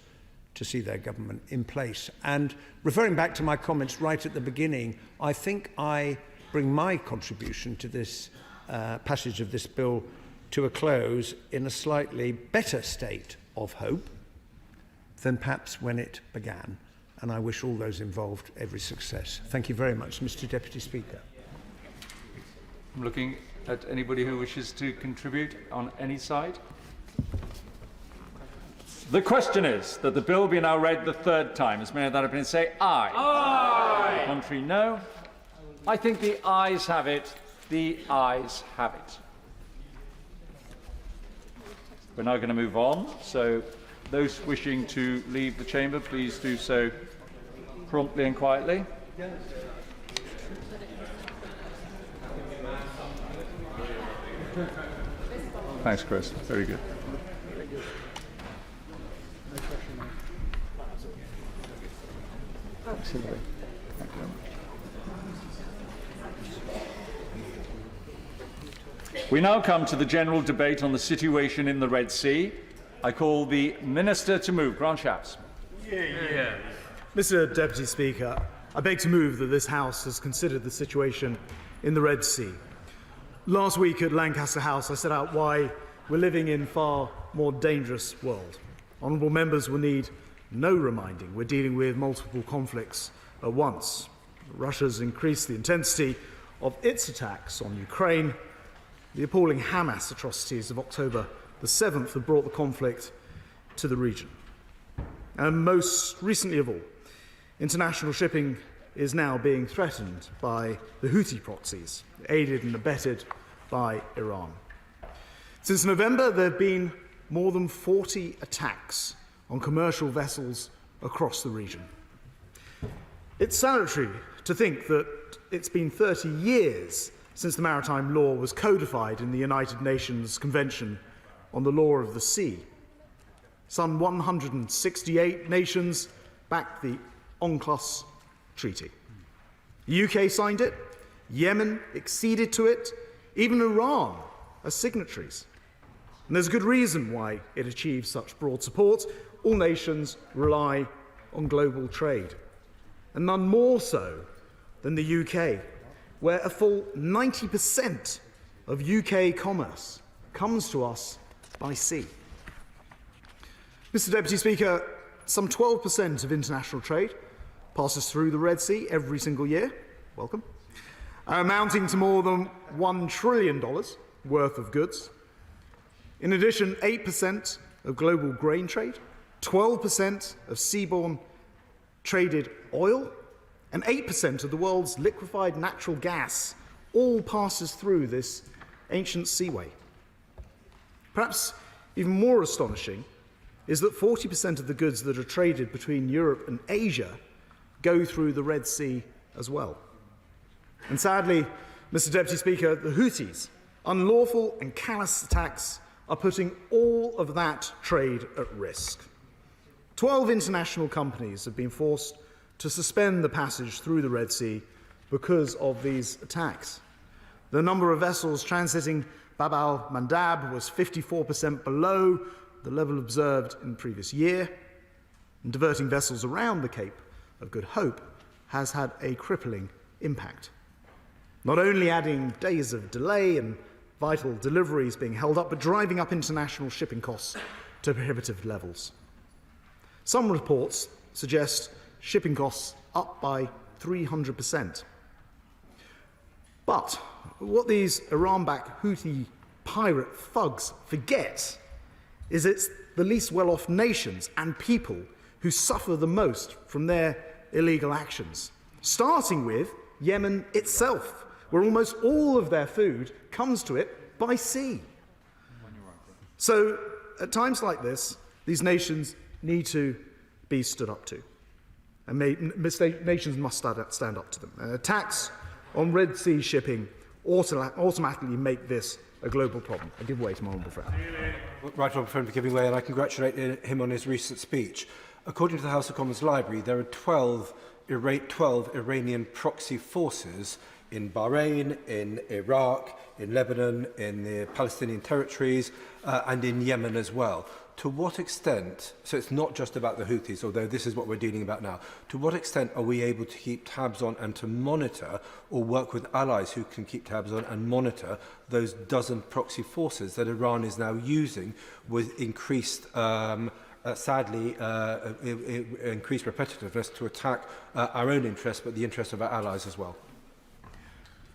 to see their government in place. And referring back to my comments right at the beginning, I think I bring my contribution to this passage of this bill to a close in a slightly better state of hope than perhaps when it began. And I wish all those involved every success. Thank you very much, Mr. Deputy Speaker. I'm looking at anybody who wishes to contribute on any side. The question is that the bill be now read the third time. As many of that have been say aye. Aye. Contrary, no. I think the ayes have it. The ayes have it. We're now going to move on. So those wishing to leave the chamber, please do so promptly and quietly. Thanks, Chris. Very good. Thanks, Hilary. Thank you very much. We now come to the general debate on the situation in the Red Sea. I call the Minister to move. Grant Shapps. Mr. Deputy Speaker, I beg to move that this House has considered the situation in the Red Sea. Last week at Lancaster House, I set out why we're living in a far more dangerous world. Honourable members will need no reminding. We're dealing with multiple conflicts at once. Russia's increased the intensity of its attacks on Ukraine. The appalling Hamas atrocities of October the 7th have brought the conflict to the region. And most recently of all, international shipping is now being threatened by the Houthi proxies, aided and abetted by Iran. Since November, there have been more than 40 attacks on commercial vessels across the region. It's salutary to think that it's been 30 years since the maritime law was codified in the United Nations Convention on the law of the sea. Some 168 nations backed the UNCLOS Treaty. The UK signed it, Yemen acceded to it, even Iran as signatories. And there's a good reason why it achieves such broad support. All nations rely on global trade, and none more so than the UK, where a full 90% of UK commerce comes to us by sea. Mr. Deputy Speaker, some 12% of international trade passes through the Red Sea every single year, welcome, amounting to more than $1 trillion worth of goods. In addition, 8% of global grain trade, 12% of seaborne traded oil, and 8% of the world's liquefied natural gas all passes through this ancient seaway. Perhaps even more astonishing is that 40% of the goods that are traded between Europe and Asia go through the Red Sea as well. And sadly, Mr. Deputy Speaker, the Houthis' unlawful and callous attacks are putting all of that trade at risk. 12 international companies have been forced to suspend the passage through the Red Sea because of these attacks. The number of vessels transiting Bab al-Mandab was 54% below the level observed in the previous year, and diverting vessels around the Cape of Good Hope has had a crippling impact. Not only adding days of delay and vital deliveries being held up, but driving up international shipping costs to prohibitive levels. Some reports suggest shipping costs up by 300%. But what these Iran-backed Houthi pirate thugs forget is it's the least well-off nations and people who suffer the most from their illegal actions, starting with Yemen itself, where almost all of their food comes to it by sea. So, at times like this, these nations need to be stood up to, and nations must stand up to them. Attacks on Red Sea shipping automatically make this a global problem. I give way to my honourable friend. Right honourable friend for giving way, and I congratulate him on his recent speech. According to the House of Commons Library, there are 12 Iranian proxy forces in Bahrain, in Iraq, in Lebanon, in the Palestinian territories, and in Yemen as well. To what extent, so it's not just about the Houthis, although this is what we're dealing about now, to what extent are we able to keep tabs on and to monitor or work with allies who can keep tabs on and monitor those dozen proxy forces that Iran is now using with increased, sadly, increased repetitiveness to attack our own interests, but the interests of our allies as well?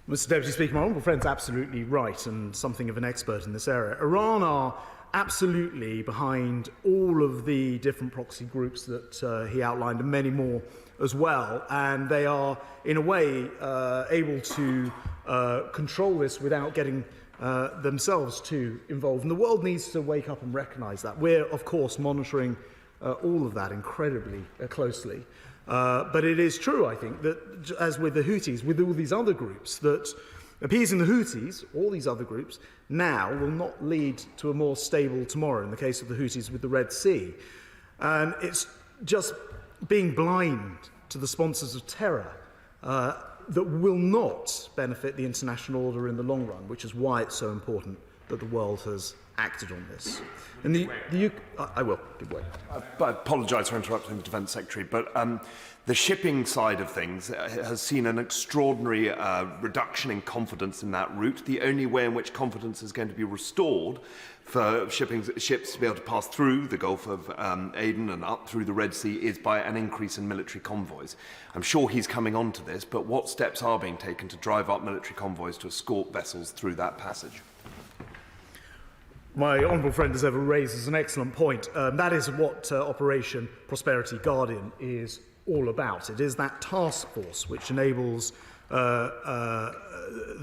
Mr. Deputy Speaker, my honourable friend's absolutely right and something of an expert in this area. Iran are absolutely behind all of the different proxy groups that he outlined and many more as well, and they are in a way able to control this without getting themselves too involved, and the world needs to wake up and recognise that. We're of course monitoring all of that incredibly closely, but it is true, I think, that as with the Houthis, with all these other groups, that appeasing the Houthis, all these other groups, now will not lead to a more stable tomorrow, in the case of the Houthis with the Red Sea. And it's just being blind to the sponsors of terror that will not benefit the international order in the long run, which is why it's so important that the world has acted on this. And I will give way. I apologise for interrupting the Defence Secretary, but the shipping side of things has seen an extraordinary reduction in confidence in that route. The only way in which confidence is going to be restored for ships to be able to pass through the Gulf of Aden and up through the Red Sea is by an increase in military convoys. I'm sure he's coming on to this, but what steps are being taken to drive up military convoys to escort vessels through that passage? My honourable friend, as ever, raises an excellent point. That is what Operation Prosperity Guardian is all about. It is that task force which enables the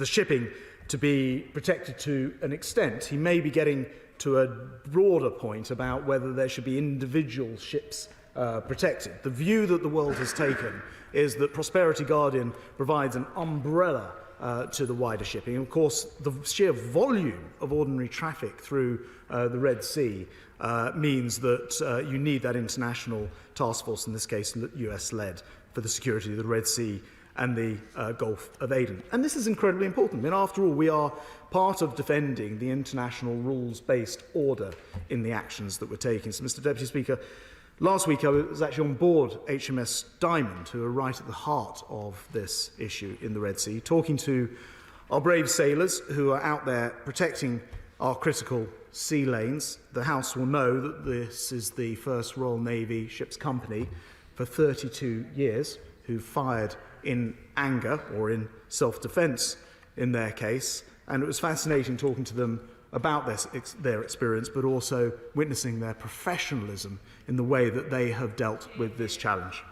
shipping to be protected to an extent. He may be getting to a broader point about whether there should be individual ships protected. The view that the world has taken is that Prosperity Guardian provides an umbrella to the wider shipping. Of course, the sheer volume of ordinary traffic through the Red Sea means that you need that international task force, in this case US-led, for the security of the Red Sea and the Gulf of Aden. And this is incredibly important. I mean, after all, we are part of defending the international rules-based order in the actions that we're taking. So, Mr. Deputy Speaker, last week I was actually on board HMS Diamond, who are right at the heart of this issue in the Red Sea, talking to our brave sailors who are out there protecting our critical sea lanes. The House will know that this is the first Royal Navy ship's company for 32 years who fired in anger or in self-defence in their case. And it was fascinating talking to them about their experience, but also witnessing their professionalism in the way that they have dealt with this challenge.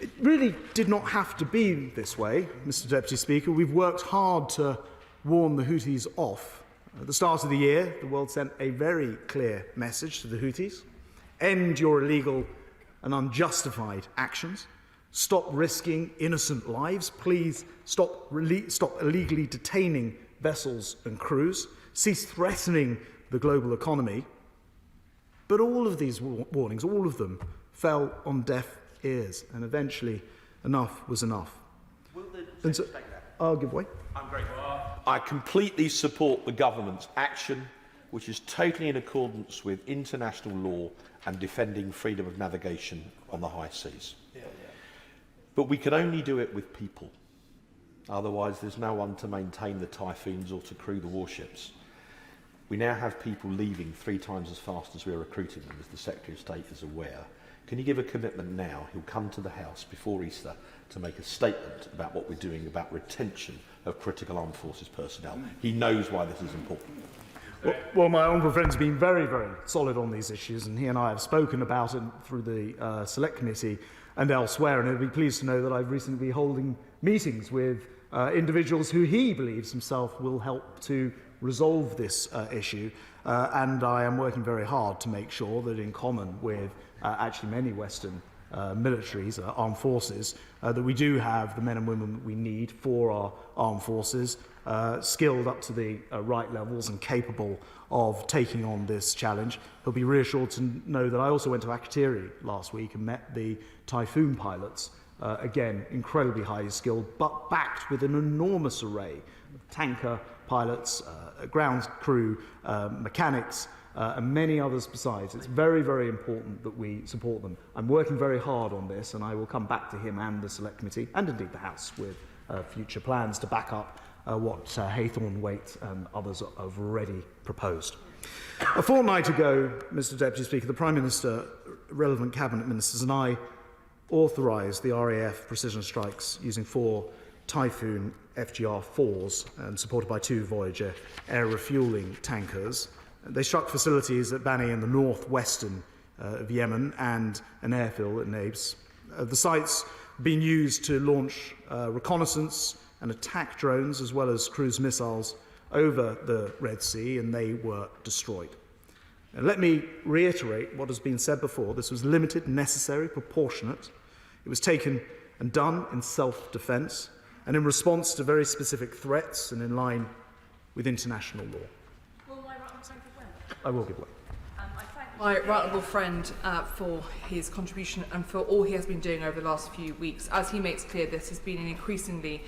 It really did not have to be this way, Mr. Deputy Speaker. We've worked hard to warn the Houthis off. At the start of the year, the world sent a very clear message to the Houthis: end your illegal and unjustified actions. Stop risking innocent lives. Please stop illegally detaining vessels and crews. Cease threatening the global economy. But all of these warnings, all of them, fell on deaf ears, and eventually enough was enough. And so, I'll give way. I completely support the government's action, which is totally in accordance with international law and defending freedom of navigation on the high seas. But we can only do it with people. Otherwise, there's no one to maintain the typhoons or to crew the warships. We now have people leaving 3 times as fast as we're recruiting them, as the Secretary of State is aware. Can you give a commitment now? He'll come to the House before Easter to make a statement about what we're doing about retention of critical armed forces personnel. He knows why this is important. Well, my honourable friend's been very, very solid on these issues, and he and I have spoken about it through the Select Committee and elsewhere, and he'll be pleased to know that I've recently been holding meetings with individuals who he believes himself will help to resolve this issue, and I am working very hard to make sure that, in common with actually many Western militaries, armed forces, that we do have the men and women that we need for our armed forces, skilled up to the right levels and capable of taking on this challenge. He'll be reassured to know that I also went to Akrotiri last week and met the Typhoon pilots, again, incredibly highly skilled, but backed with an enormous array of tanker pilots, ground crew, mechanics, and many others besides. It's very, very important that we support them. I'm working very hard on this, and I will come back to him and the Select Committee, and indeed the House, with future plans to back up what Haythorne, Waite and others have already proposed. A fortnight ago, Mr. Deputy Speaker, the Prime Minister, relevant Cabinet Ministers and I authorised the RAF precision strikes using 4 Typhoon FGR-4s and supported by 2 Voyager air refuelling tankers. They struck facilities at Bani in the northwestern of Yemen and an airfield at Nablus. The sites being used to launch reconnaissance and attack drones as well as cruise missiles over the Red Sea, and they were destroyed. And let me reiterate what has been said before. This was limited, necessary, proportionate. It was taken and done in self-defence and in response to very specific threats and in line with international law. I will give way. My right honourable friend for his contribution and for all he has been doing over the last few weeks. As he makes clear, this has been an increasingly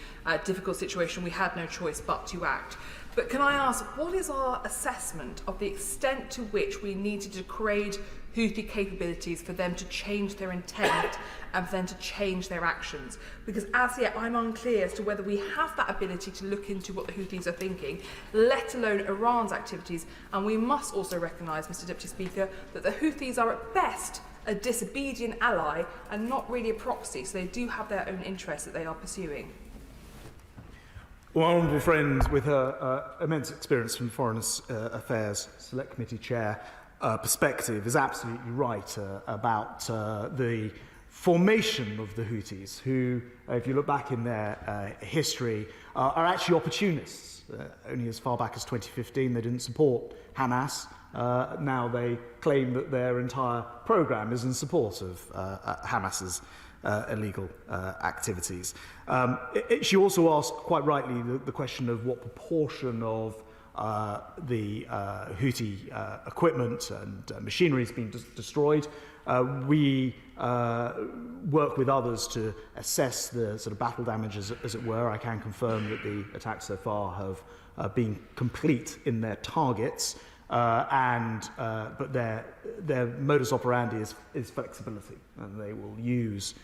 difficult situation. We had no choice but to act. But can I ask, what is our assessment of the extent to which we need to degrade Houthi capabilities for them to change their intent and for them to change their actions? Because as yet I'm unclear as to whether we have that ability to look into what the Houthis are thinking, let alone Iran's activities. And we must also recognise, Mr. Deputy Speaker, that the Houthis are at best a disobedient ally and not really a proxy, so they do have their own interests that they are pursuing. Well, my honourable friend, with her immense experience from Foreign Affairs Select Committee Chair perspective, is absolutely right about the formation of the Houthis, who, if you look back in their history, are actually opportunists. Only as far back as 2015, they didn't support Hamas. Now they claim that their entire programme is in support of Hamas's illegal activities. She also asked, quite rightly, the question of what proportion of the Houthi equipment and machinery has been destroyed. We work with others to assess the sort of battle damage, as it were. I can confirm that the attacks so far have been complete in their targets, but their modus operandi is flexibility, and they will use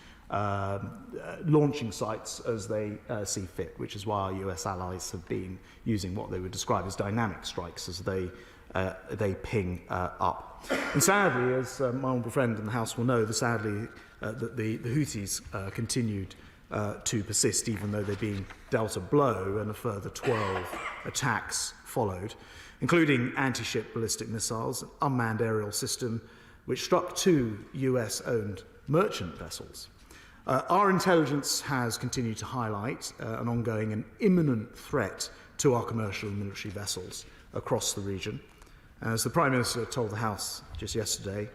launching sites as they see fit, which is why our US allies have been using what they would describe as dynamic strikes as they ping up. And sadly, as my honourable friend in the House will know, that the Houthis continued to persist, even though they've been dealt a blow, and a further 12 attacks followed, including anti-ship ballistic missiles, an unmanned aerial system, which struck 2 US-owned merchant vessels. Our intelligence has continued to highlight an ongoing and imminent threat to our commercial and military vessels across the region. As the Prime Minister told the House just yesterday,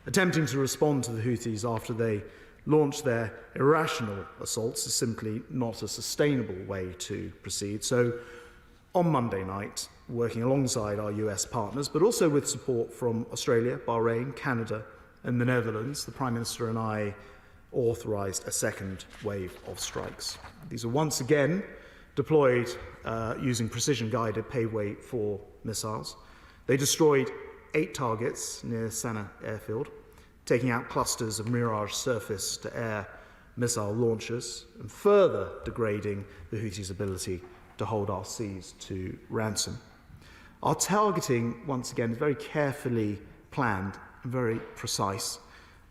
attempting to respond to the Houthis after they launched their irrational assaults is simply not a sustainable way to proceed. So on Monday night, working alongside our US partners, but also with support from Australia, Bahrain, Canada and the Netherlands, the Prime Minister and I authorised a second wave of strikes. These are once again deployed using precision-guided pave-way 4 missiles. They destroyed 8 targets near Sana'a airfield, taking out clusters of Mirage surface-to-air missile launchers and further degrading the Houthis' ability to hold our seas to ransom. Our targeting, once again, is very carefully planned and very precise.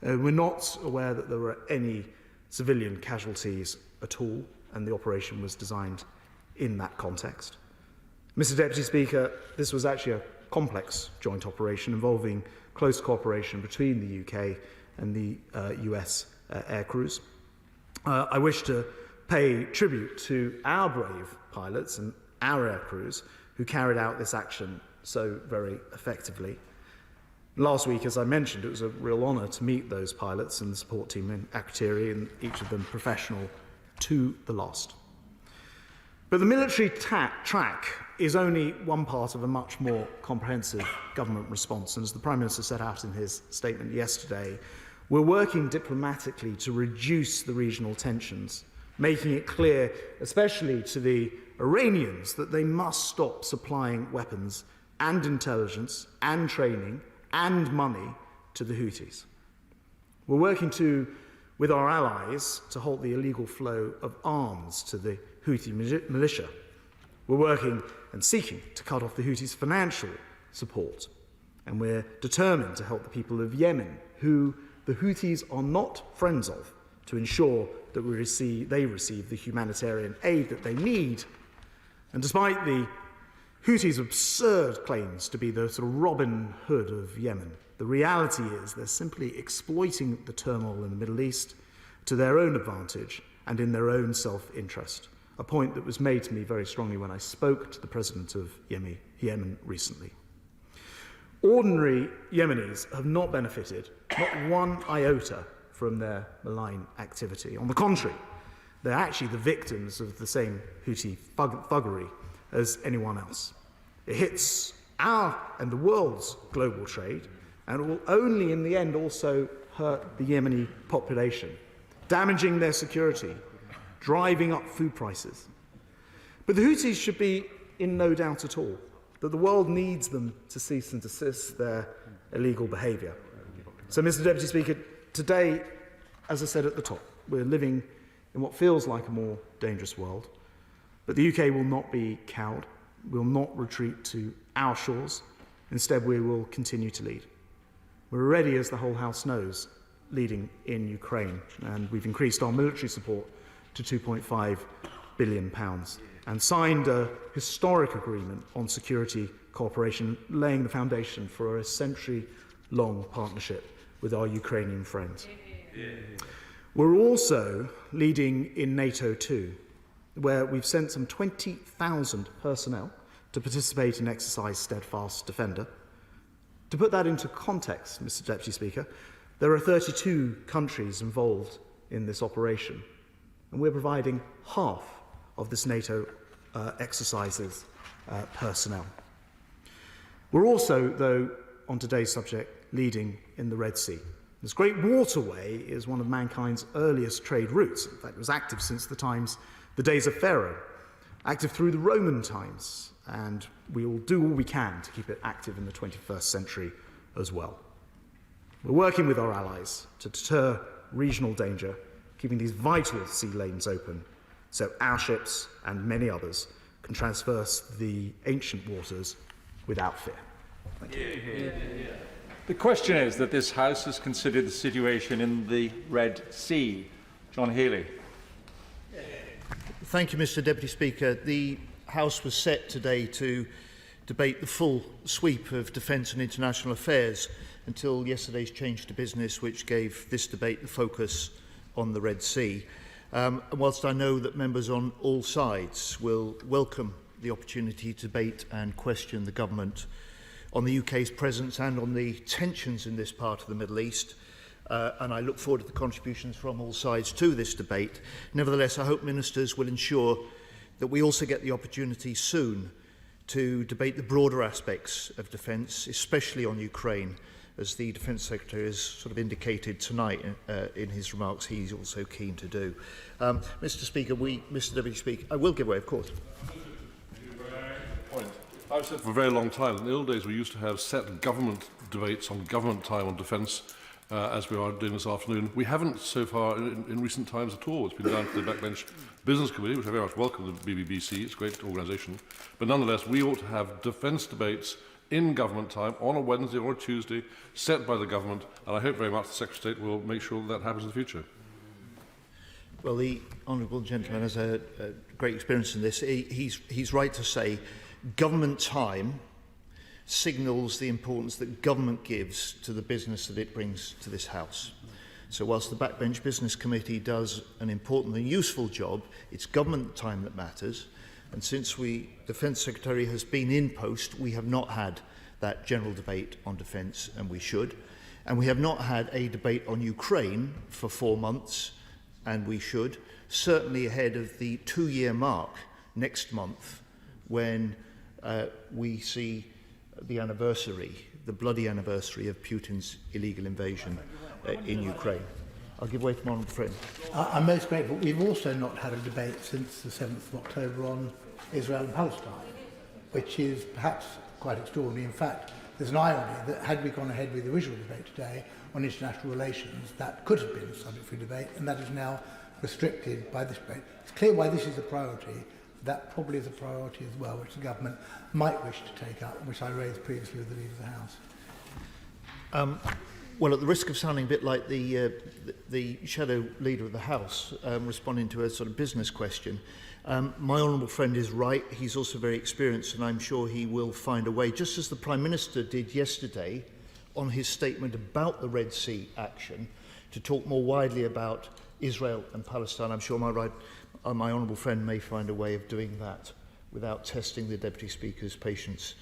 We're not aware that there were any civilian casualties at all, and the operation was designed in that context. Mr. Deputy Speaker, this was actually a complex joint operation involving close cooperation between the UK and the US air crews. I wish to pay tribute to our brave pilots and our air crews who carried out this action so very effectively. Last week, as I mentioned, it was a real honour to meet those pilots and the support team in Akrotiri, and each of them professional to the last. But the military track is only one part of a much more comprehensive government response, and as the Prime Minister set out in his statement yesterday, we're working diplomatically to reduce the regional tensions, making it clear, especially to the Iranians, that they must stop supplying weapons and intelligence and training and money to the Houthis. We're working with our allies to halt the illegal flow of arms to the Houthi militia. We're working and seeking to cut off the Houthis' financial support. And we're determined to help the people of Yemen, who the Houthis are not friends of, to ensure that they receive the humanitarian aid that they need. And despite the Houthis' absurd claims to be the sort of Robin Hood of Yemen, the reality is they're simply exploiting the turmoil in the Middle East to their own advantage and in their own self-interest, a point that was made to me very strongly when I spoke to the president of Yemen recently. Ordinary Yemenis have not benefited, not one iota, from their malign activity. On the contrary, they're actually the victims of the same Houthi thuggery as anyone else. It hits our and the world's global trade, and it will only in the end also hurt the Yemeni population, damaging their security, driving up food prices. But the Houthis should be in no doubt at all that the world needs them to cease and desist their illegal behaviour. So, Mr. Deputy Speaker, today, as I said at the top, we're living in what feels like a more dangerous world. But the UK will not be cowed. We will not retreat to our shores. Instead, we will continue to lead. We're already, as the whole House knows, leading in Ukraine, and we've increased our military support to £2.5 billion and signed a historic agreement on security cooperation, laying the foundation for a century-long partnership with our Ukrainian friends. We're also leading in NATO too, where we've sent some 20,000 personnel to participate in exercise Steadfast Defender. To put that into context, Mr. Deputy Speaker, there are 32 countries involved in this operation, and we're providing half of this NATO exercise's personnel. We're also, though, on today's subject, leading in the Red Sea. This great waterway is one of mankind's earliest trade routes. In fact, it was active since the days of Pharaoh, active through the Roman times, and we will do all we can to keep it active in the 21st century as well. We're working with our allies to deter regional danger, keeping these vital sea lanes open so our ships and many others can traverse the ancient waters without fear. Thank you. The question is that this House has considered the situation in the Red Sea. John Healey. Thank you, Mr. Deputy Speaker. The House was set today to debate the full sweep of defence and international affairs until yesterday's change to business, which gave this debate the focus on the Red Sea. Whilst I know that members on all sides will welcome the opportunity to debate and question the government on the UK's presence and on the tensions in this part of the Middle East, and I look forward to the contributions from all sides to this debate. Nevertheless, I hope ministers will ensure that we also get the opportunity soon to debate the broader aspects of defence, especially on Ukraine, as the Defence Secretary has sort of indicated tonight in his remarks he's also keen to do. Mr. Deputy Speaker, I will give way, of course. I've said for a very long time, in the old days we used to have set government debates on government time on defence, as we are doing this afternoon. We haven't so far in recent times at all. It's been down to the Backbench Business Committee, which I very much welcome, the BBBC, it's a great organisation. But nonetheless, we ought to have defence debates in government time on a Wednesday or a Tuesday, set by the government, and I hope very much the Secretary of State will make sure that happens in the future. Well, the honourable gentleman has a great experience in this. He's right to say government time signals the importance that government gives to the business that it brings to this House. So whilst the Backbench Business Committee does an important and useful job, it's government time that matters. And since the Defence Secretary has been in post, we have not had that general debate on defence, and we should. And we have not had a debate on Ukraine for 4 months, and we should. Certainly ahead of the 2-year mark next month, when we see the anniversary, the bloody anniversary of Putin's illegal invasion in Ukraine. I'll give way to my honourable friend. I'm most grateful. We've also not had a debate since the 7th of October on Israel and Palestine, which is perhaps quite extraordinary. In fact, there's an irony that had we gone ahead with the original debate today on international relations, that could have been a subject for debate, and that is now restricted by this debate. It's clear why this is a priority. That probably is a priority as well, which the government might wish to take up, which I raised previously with the Leader of the House. Well, at the risk of sounding a bit like the shadow leader of the House, responding to a sort of business question, my honourable friend is right. He's also very experienced, and I'm sure he will find a way, just as the Prime Minister did yesterday on his statement about the Red Sea action, to talk more widely about Israel and Palestine. I'm sure my honourable friend may find a way of doing that without testing the Deputy Speaker's patience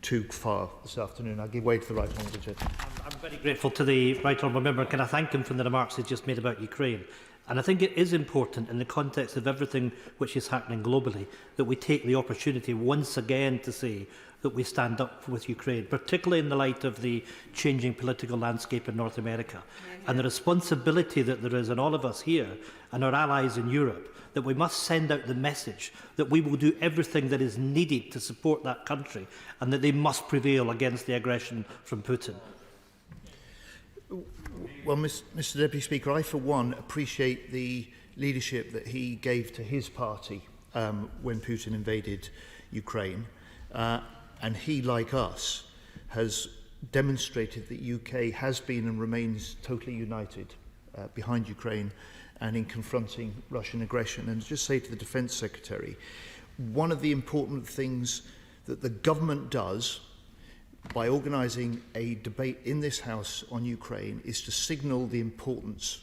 too far this afternoon. I'll give way to the right honourable gentleman. I'm very grateful to the right honourable member. Can I thank him for the remarks he just made about Ukraine? And I think it is important in the context of everything which is happening globally that we take the opportunity once again to say that we stand up with Ukraine, particularly in the light of the changing political landscape in North America and the responsibility that there is on all of us here and our allies in Europe, that we must send out the message that we will do everything that is needed to support that country and that they must prevail against the aggression from Putin. Well, Mr. Deputy Speaker, I for one appreciate the leadership that he gave to his party when Putin invaded Ukraine. And he, like us, has demonstrated that UK has been and remains totally united behind Ukraine and in confronting Russian aggression. And just say to the Defence Secretary, one of the important things that the government does by organising a debate in this House on Ukraine is to signal the importance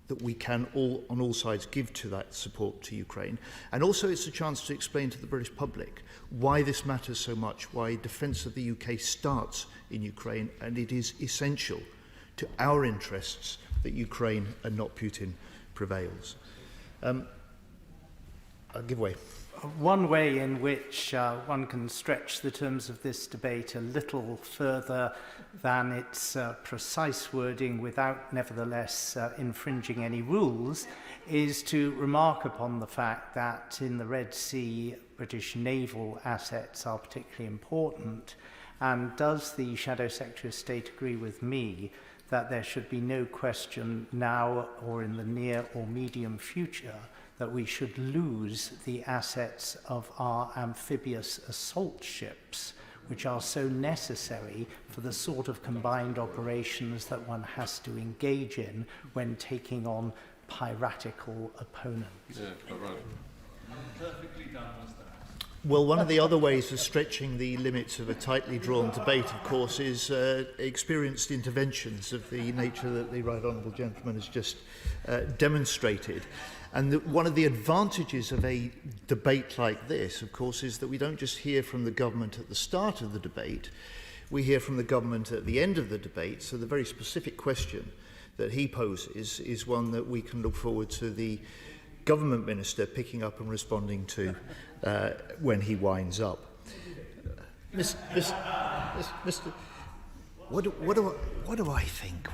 that we can all, on all sides, give to that support to Ukraine. And also it's a chance to explain to the British public why this matters so much, why defence of the UK starts in Ukraine, and it is essential to our interests that Ukraine and not Putin prevails. I'll give way. One way in which one can stretch the terms of this debate a little further than its precise wording without nevertheless infringing any rules is to remark upon the fact that in the Red Sea, British naval assets are particularly important. And does the Shadow Secretary of State agree with me that there should be no question now or in the near or medium future that we should lose the assets of our amphibious assault ships, which are so necessary for the sort of combined operations that one has to engage in when taking on piratical opponents? Yeah, quite right. Perfectly done was that. Well, one of the other ways of stretching the limits of a tightly drawn debate, of course, is experienced interventions of the nature that the Right Honourable Gentleman has just demonstrated. And one of the advantages of a debate like this, of course, is that we don't just hear from the government at the start of the debate, we hear from the government at the end of the debate. So the very specific question that he poses is one that we can look forward to the government minister picking up and responding to when he winds up. Mr. What do I think?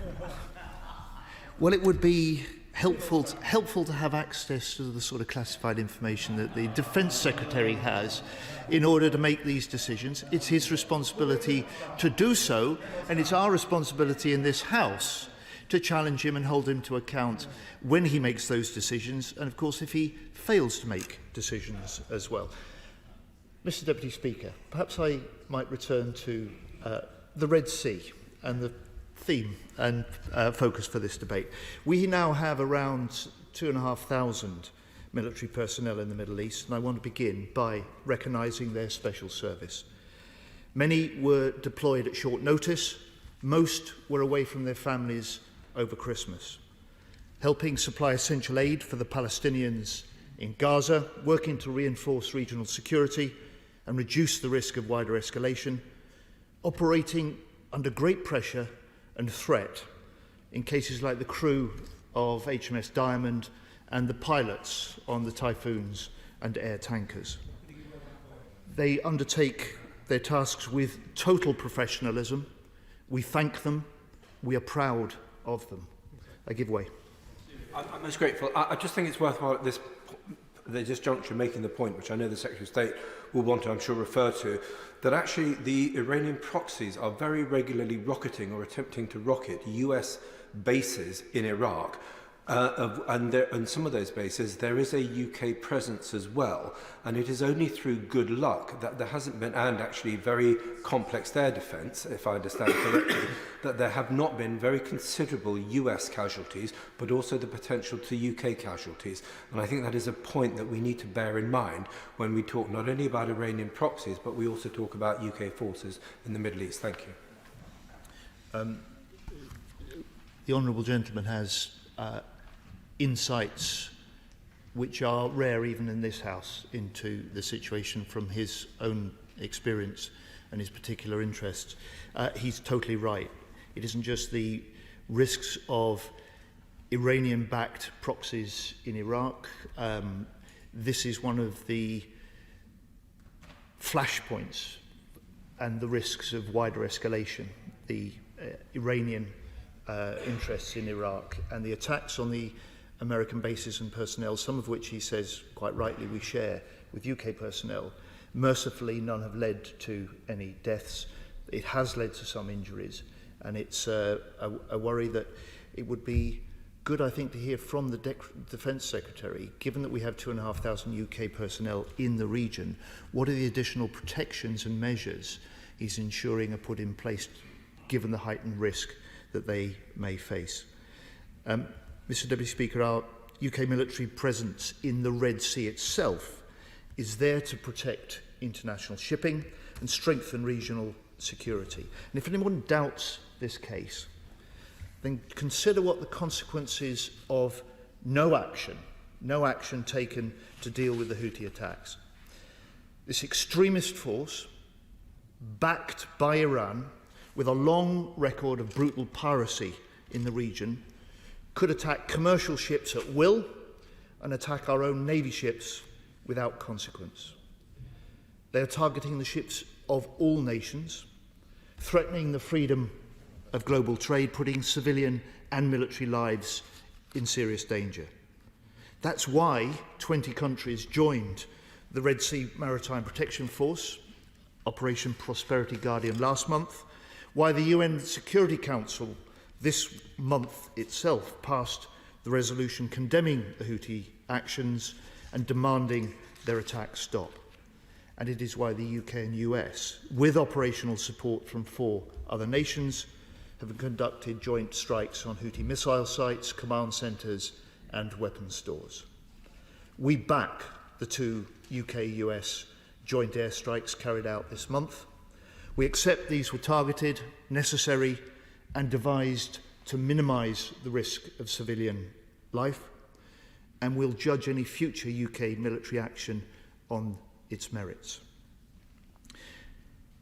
Well, it would be helpful to have access to the sort of classified information that the Defence Secretary has in order to make these decisions. It's his responsibility to do so, and it's our responsibility in this House to challenge him and hold him to account when he makes those decisions, and of course if he fails to make decisions as well. Mr. Deputy Speaker, perhaps I might return to the Red Sea and the theme and focus for this debate. We now have around 2,500 military personnel in the Middle East, and I want to begin by recognising their special service. Many were deployed at short notice. Most were away from their families over Christmas, helping supply essential aid for the Palestinians in Gaza, working to reinforce regional security and reduce the risk of wider escalation, operating under great pressure and threat in cases like the crew of HMS Diamond and the pilots on the Typhoons and air tankers. They undertake their tasks with total professionalism. We thank them. We are proud of them. I give way. I'm most grateful. I just think it's worthwhile at this juncture making the point, which I know the Secretary of State will want to, I'm sure, refer to, that actually the Iranian proxies are very regularly rocketing or attempting to rocket US bases in Iraq. And some of those bases, there is a UK presence as well. And it is only through good luck that there hasn't been, and actually very complex air defence, if I understand correctly, that there have not been very considerable US casualties, but also the potential to UK casualties. And I think that is a point that we need to bear in mind when we talk not only about Iranian proxies, but we also talk about UK forces in the Middle East. Thank you. The Honourable Gentleman has insights which are rare even in this House into the situation from his own experience and his particular interests. He's totally right. It isn't just the risks of Iranian-backed proxies in Iraq. This is one of the flashpoints and the risks of wider escalation. The Iranian interests in Iraq and the attacks on the American bases and personnel, some of which he says quite rightly we share with UK personnel. Mercifully, none have led to any deaths. It has led to some injuries, and it's a worry that it would be good, I think, to hear from the Defence Secretary, given that we have 2,500 UK personnel in the region, what are the additional protections and measures he's ensuring are put in place given the heightened risk that they may face. Mr. Deputy Speaker, our UK military presence in the Red Sea itself is there to protect international shipping and strengthen regional security. And if anyone doubts this case, then consider what the consequences of no action taken to deal with the Houthi attacks. This extremist force, backed by Iran, with a long record of brutal piracy in the region, could attack commercial ships at will and attack our own Navy ships without consequence. They are targeting the ships of all nations, threatening the freedom of global trade, putting civilian and military lives in serious danger. That's why 20 countries joined the Red Sea Maritime Protection Force, Operation Prosperity Guardian, last month, why the UN Security Council this month itself passed the resolution condemning the Houthi actions and demanding their attacks stop. And it is why the UK and US, with operational support from 4 other nations, have conducted joint strikes on Houthi missile sites, command centres and weapons stores. We back the 2 UK-US joint airstrikes carried out this month. We accept these were targeted, necessary and devised to minimise the risk of civilian life, and we'll judge any future UK military action on its merits.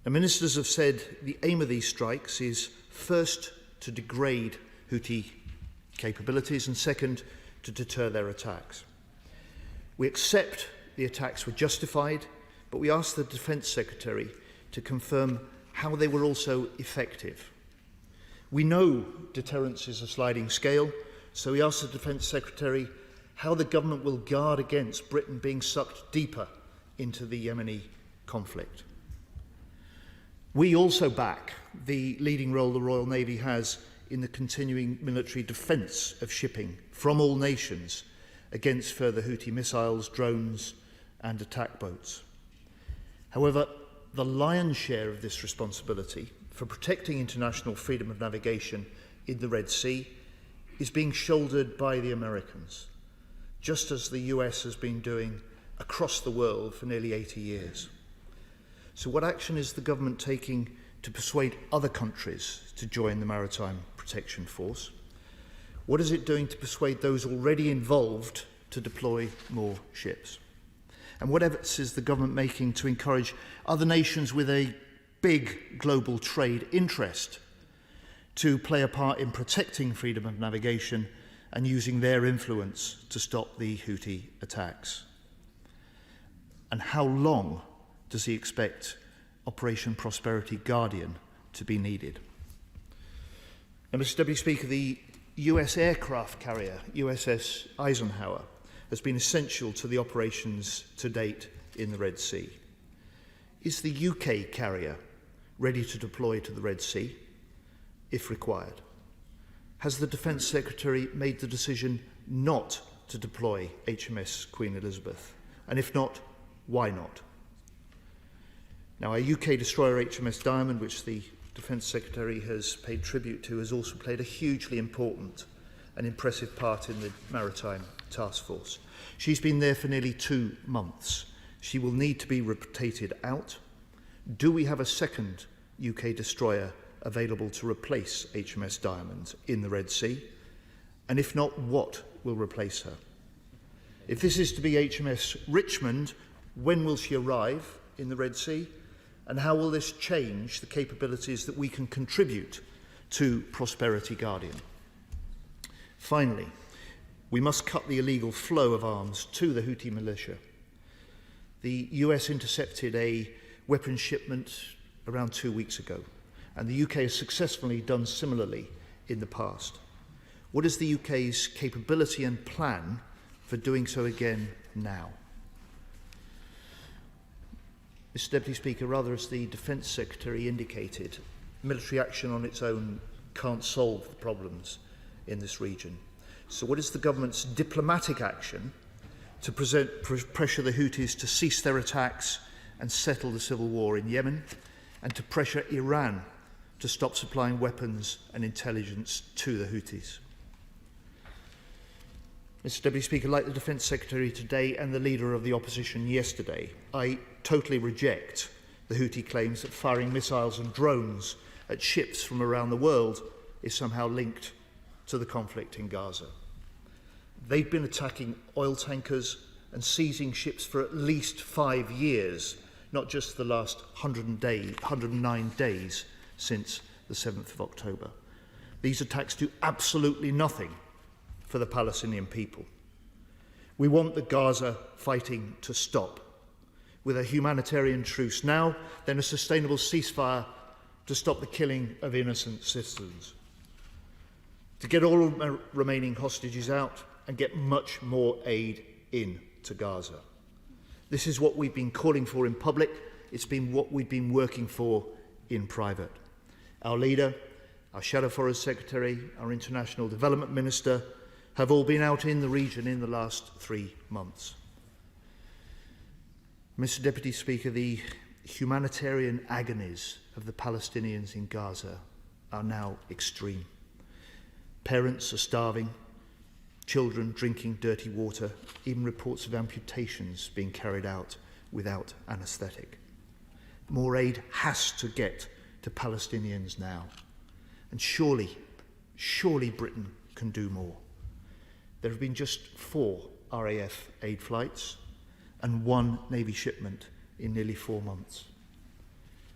The ministers have said the aim of these strikes is first to degrade Houthi capabilities and second to deter their attacks. We accept the attacks were justified, but we ask the Defence Secretary to confirm how they were also effective. We know deterrence is a sliding scale, so we ask the Defence Secretary how the government will guard against Britain being sucked deeper into the Yemeni conflict. We also back the leading role the Royal Navy has in the continuing military defence of shipping from all nations against further Houthi missiles, drones and attack boats. However, the lion's share of this responsibility for protecting international freedom of navigation in the Red Sea is being shouldered by the Americans, just as the US has been doing across the world for nearly 80 years. So what action is the government taking to persuade other countries to join the Maritime Protection Force? What is it doing to persuade those already involved to deploy more ships? And what efforts is the government making to encourage other nations with a big global trade interest to play a part in protecting freedom of navigation and using their influence to stop the Houthi attacks? And how long does he expect Operation Prosperity Guardian to be needed? Now, Mr. Deputy Speaker, the US aircraft carrier, USS Eisenhower, has been essential to the operations to date in the Red Sea. Is the UK carrier ready to deploy to the Red Sea, if required? Has the Defence Secretary made the decision not to deploy HMS Queen Elizabeth? And if not, why not? Now, our UK destroyer HMS Diamond, which the Defence Secretary has paid tribute to, has also played a hugely important and impressive part in the Maritime Task Force. She's been there for nearly 2 months. She will need to be rotated out. Do we have a second UK destroyer available to replace HMS Diamond in the Red Sea? And if not, what will replace her? If this is to be HMS Richmond, when will she arrive in the Red Sea? And how will this change the capabilities that we can contribute to Prosperity Guardian? Finally, we must cut the illegal flow of arms to the Houthi militia. The US intercepted a weapons shipment around 2 weeks ago, and the UK has successfully done similarly in the past. What is the UK's capability and plan for doing so again now? Mr. Deputy Speaker, rather as the Defence Secretary indicated, military action on its own can't solve the problems in this region. So what is the government's diplomatic action to pressure the Houthis to cease their attacks and settle the civil war in Yemen, and to pressure Iran to stop supplying weapons and intelligence to the Houthis? Mr. Deputy Speaker, like the Defence Secretary today and the leader of the opposition yesterday, I totally reject the Houthi claims that firing missiles and drones at ships from around the world is somehow linked to the conflict in Gaza. They've been attacking oil tankers and seizing ships for at least 5 years, not just the last 109 days since the 7th of October. These attacks do absolutely nothing for the Palestinian people. We want the Gaza fighting to stop, with a humanitarian truce now, then a sustainable ceasefire to stop the killing of innocent citizens, to get all remaining hostages out and get much more aid in to Gaza. This is what we've been calling for in public. It's been what we've been working for in private. Our leader, our Shadow Forest Secretary, our International Development Minister have all been out in the region in the last 3 months. Mr. Deputy Speaker, the humanitarian agonies of the Palestinians in Gaza are now extreme. Parents are starving, children drinking dirty water, even reports of amputations being carried out without anaesthetic. More aid has to get to Palestinians now. And surely Britain can do more. There have been just 4 RAF aid flights and 1 Navy shipment in nearly 4 months.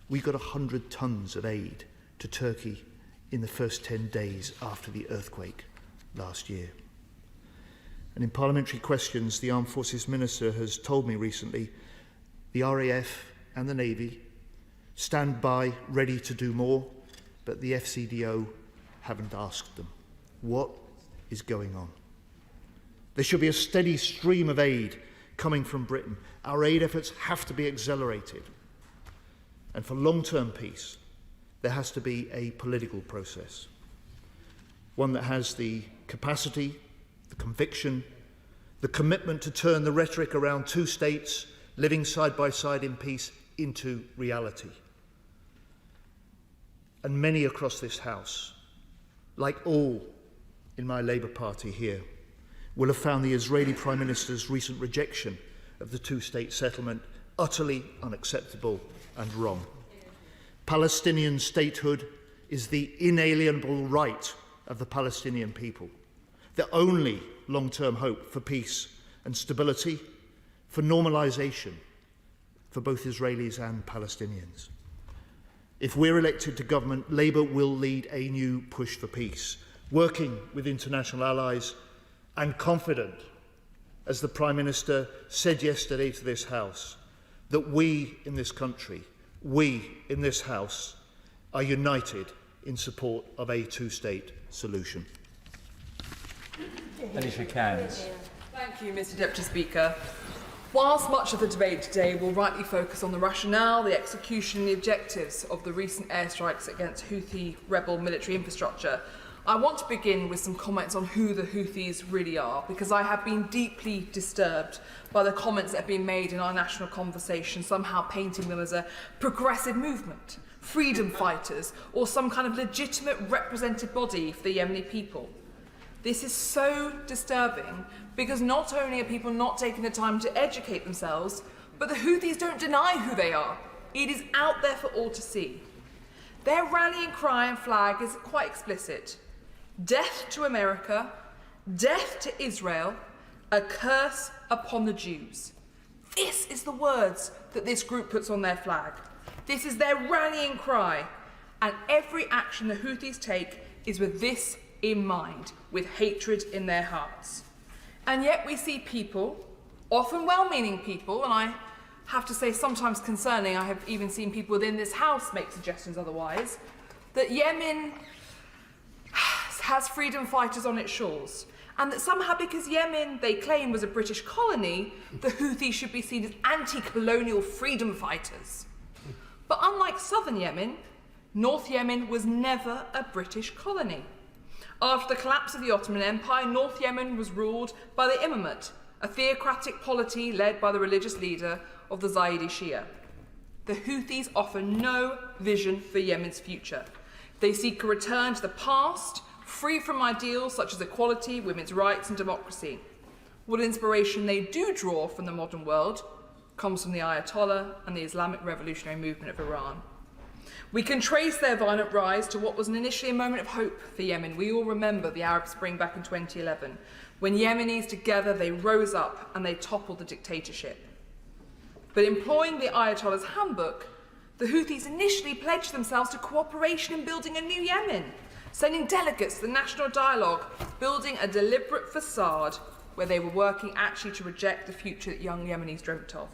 We got 100 tons of aid to Turkey in the first 10 days after the earthquake last year. And in parliamentary questions, the Armed Forces Minister has told me recently the RAF and the Navy stand by ready to do more, but the FCDO haven't asked them. What is going on? There should be a steady stream of aid coming from Britain. Our aid efforts have to be accelerated. And for long-term peace, there has to be a political process, one that has the capacity, the conviction, the commitment to turn the rhetoric around 2 states living side by side in peace into reality. And many across this House, like all in my Labour Party here, will have found the Israeli Prime Minister's recent rejection of the 2-state settlement utterly unacceptable and wrong. Palestinian statehood is the inalienable right of the Palestinian people, the only long-term hope for peace and stability, for normalisation for both Israelis and Palestinians. If we're elected to government, Labour will lead a new push for peace, working with international allies and confident, as the Prime Minister said yesterday to this House, that we in this country, we in this House, are united in support of a 2-state solution. Thank you, Mr. Deputy Speaker. Whilst much of the debate today will rightly focus on the rationale, the execution and the objectives of the recent airstrikes against Houthi rebel military infrastructure, I want to begin with some comments on who the Houthis really are, because I have been deeply disturbed by the comments that have been made in our national conversation, somehow painting them as a progressive movement, freedom fighters, or some kind of legitimate representative body for the Yemeni people. This is so disturbing because not only are people not taking the time to educate themselves, but the Houthis don't deny who they are. It is out there for all to see. Their rallying cry and flag is quite explicit. Death to America, death to Israel, a curse upon the Jews. This is the words that this group puts on their flag. This is their rallying cry, and every action the Houthis take is with this in mind, with hatred in their hearts. And yet we see people, often well-meaning people, and I have to say sometimes concerning, I have even seen people within this House make suggestions otherwise, that Yemen has freedom fighters on its shores, and that somehow because Yemen, they claim, was a British colony, the Houthis should be seen as anti-colonial freedom fighters. But unlike southern Yemen, North Yemen was never a British colony. After the collapse of the Ottoman Empire, North Yemen was ruled by the Imamate, a theocratic polity led by the religious leader of the Zaidi Shia. The Houthis offer no vision for Yemen's future. They seek a return to the past, free from ideals such as equality, women's rights and democracy. What inspiration they do draw from the modern world comes from the Ayatollah and the Islamic Revolutionary Movement of Iran. We can trace their violent rise to what was initially a moment of hope for Yemen. We all remember the Arab Spring back in 2011, when Yemenis together they rose up and they toppled the dictatorship. But employing the Ayatollah's handbook, the Houthis initially pledged themselves to cooperation in building a new Yemen, sending delegates to the national dialogue, building a deliberate facade where they were working actually to reject the future that young Yemenis dreamt of.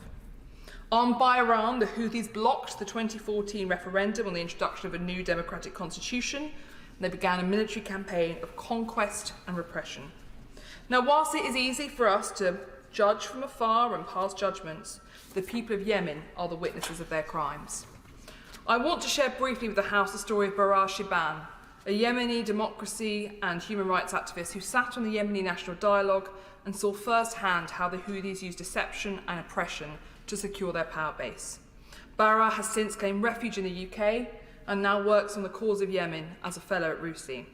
Armed by Iran, the Houthis blocked the 2014 referendum on the introduction of a new democratic constitution, and they began a military campaign of conquest and repression. Now, whilst it is easy for us to judge from afar and pass judgments, the people of Yemen are the witnesses of their crimes. I want to share briefly with the House the story of Barar Shiban, a Yemeni democracy and human rights activist who sat on the Yemeni National Dialogue and saw firsthand how the Houthis used deception and oppression to secure their power base. Barar has since claimed refuge in the UK and now works on the cause of Yemen as a fellow at RUSI.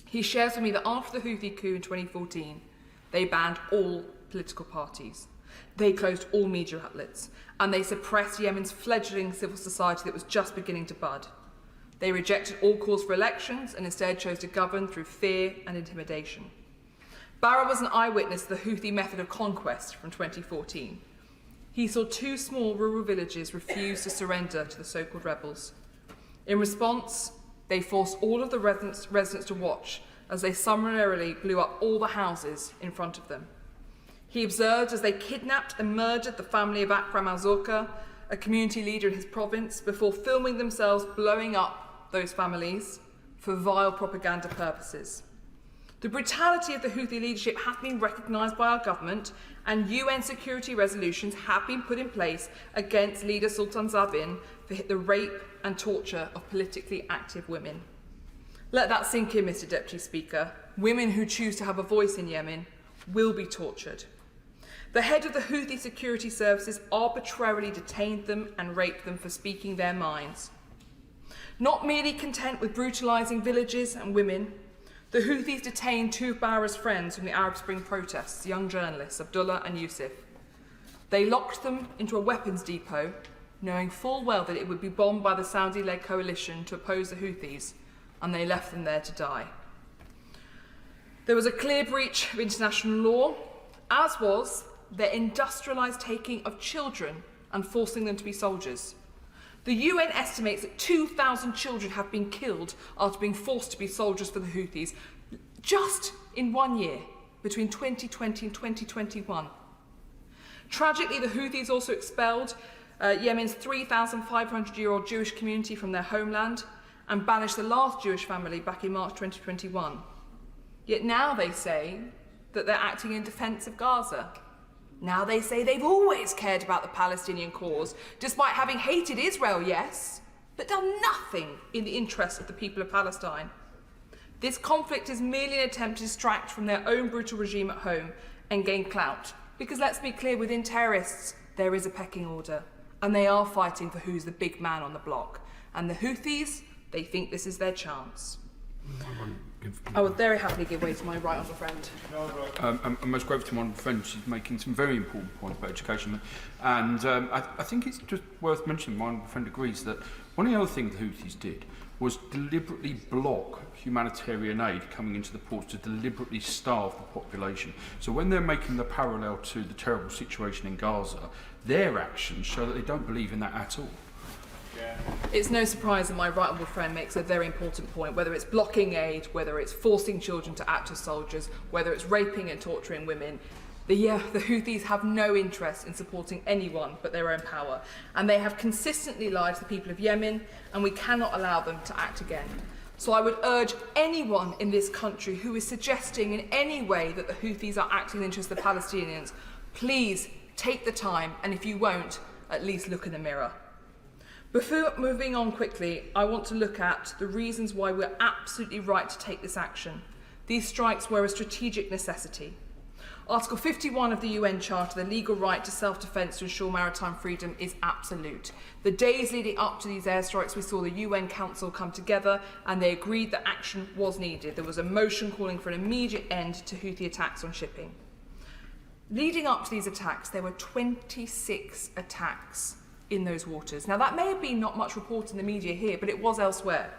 He shares with me that after the Houthi coup in 2014, they banned all political parties. They closed all media outlets, and they suppressed Yemen's fledgling civil society that was just beginning to bud. They rejected all calls for elections and instead chose to govern through fear and intimidation. Barar was an eyewitness to the Houthi method of conquest from 2014. He saw 2 small rural villages refuse to surrender to the so-called rebels. In response, they forced all of the residents to watch as they summarily blew up all the houses in front of them. He observed as they kidnapped and murdered the family of Akram al-Zorka, a community leader in his province, before filming themselves blowing up those families for vile propaganda purposes. The brutality of the Houthi leadership has been recognised by our government, and UN security resolutions have been put in place against leader Sultan Zabin for the rape and torture of politically active women. Let that sink in, Mr. Deputy Speaker. Women who choose to have a voice in Yemen will be tortured. The head of the Houthi security services arbitrarily detained them and raped them for speaking their minds. Not merely content with brutalising villages and women, the Houthis detained 2 of Barar's friends from the Arab Spring protests, young journalists Abdullah and Yusuf. They locked them into a weapons depot, knowing full well that it would be bombed by the Saudi-led coalition to oppose the Houthis, and they left them there to die. There was a clear breach of international law, as was their industrialised taking of children and forcing them to be soldiers. The UN estimates that 2,000 children have been killed after being forced to be soldiers for the Houthis, just in 1 year, between 2020 and 2021. Tragically, the Houthis also expelled Yemen's 3,500-year-old Jewish community from their homeland and banished the last Jewish family back in March 2021. Yet now they say that they're acting in defence of Gaza. Now they say they've always cared about the Palestinian cause, despite having hated Israel, yes, but done nothing in the interest of the people of Palestine. This conflict is merely an attempt to distract from their own brutal regime at home and gain clout. Because let's be clear, within terrorists, there is a pecking order, and they are fighting for who's the big man on the block. And the Houthis, they think this is their chance. I would very happily give way to my right honourable friend. I'm most grateful to my honourable friend. She's making some very important points about education. And I think it's just worth mentioning, my honourable friend agrees, that one of the other things the Houthis did was deliberately block humanitarian aid coming into the ports, to deliberately starve the population. So when they're making the parallel to the terrible situation in Gaza, their actions show that they don't believe in that at all. It's no surprise that my right honourable friend makes a very important point, whether it's blocking aid, whether it's forcing children to act as soldiers, whether it's raping and torturing women. The Houthis have no interest in supporting anyone but their own power, and they have consistently lied to the people of Yemen, and we cannot allow them to act again. So I would urge anyone in this country who is suggesting in any way that the Houthis are acting in the interest of the Palestinians, please take the time, and if you won't, at least look in the mirror. Before moving on quickly, I want to look at the reasons why we're absolutely right to take this action. These strikes were a strategic necessity. Article 51 of the UN Charter, the legal right to self-defence to ensure maritime freedom, is absolute. The days leading up to these airstrikes, we saw the UN Council come together and they agreed that action was needed. There was a motion calling for an immediate end to Houthi attacks on shipping. Leading up to these attacks, there were 26 attacks in those waters. Now, that may have been not much reported in the media here, but it was elsewhere.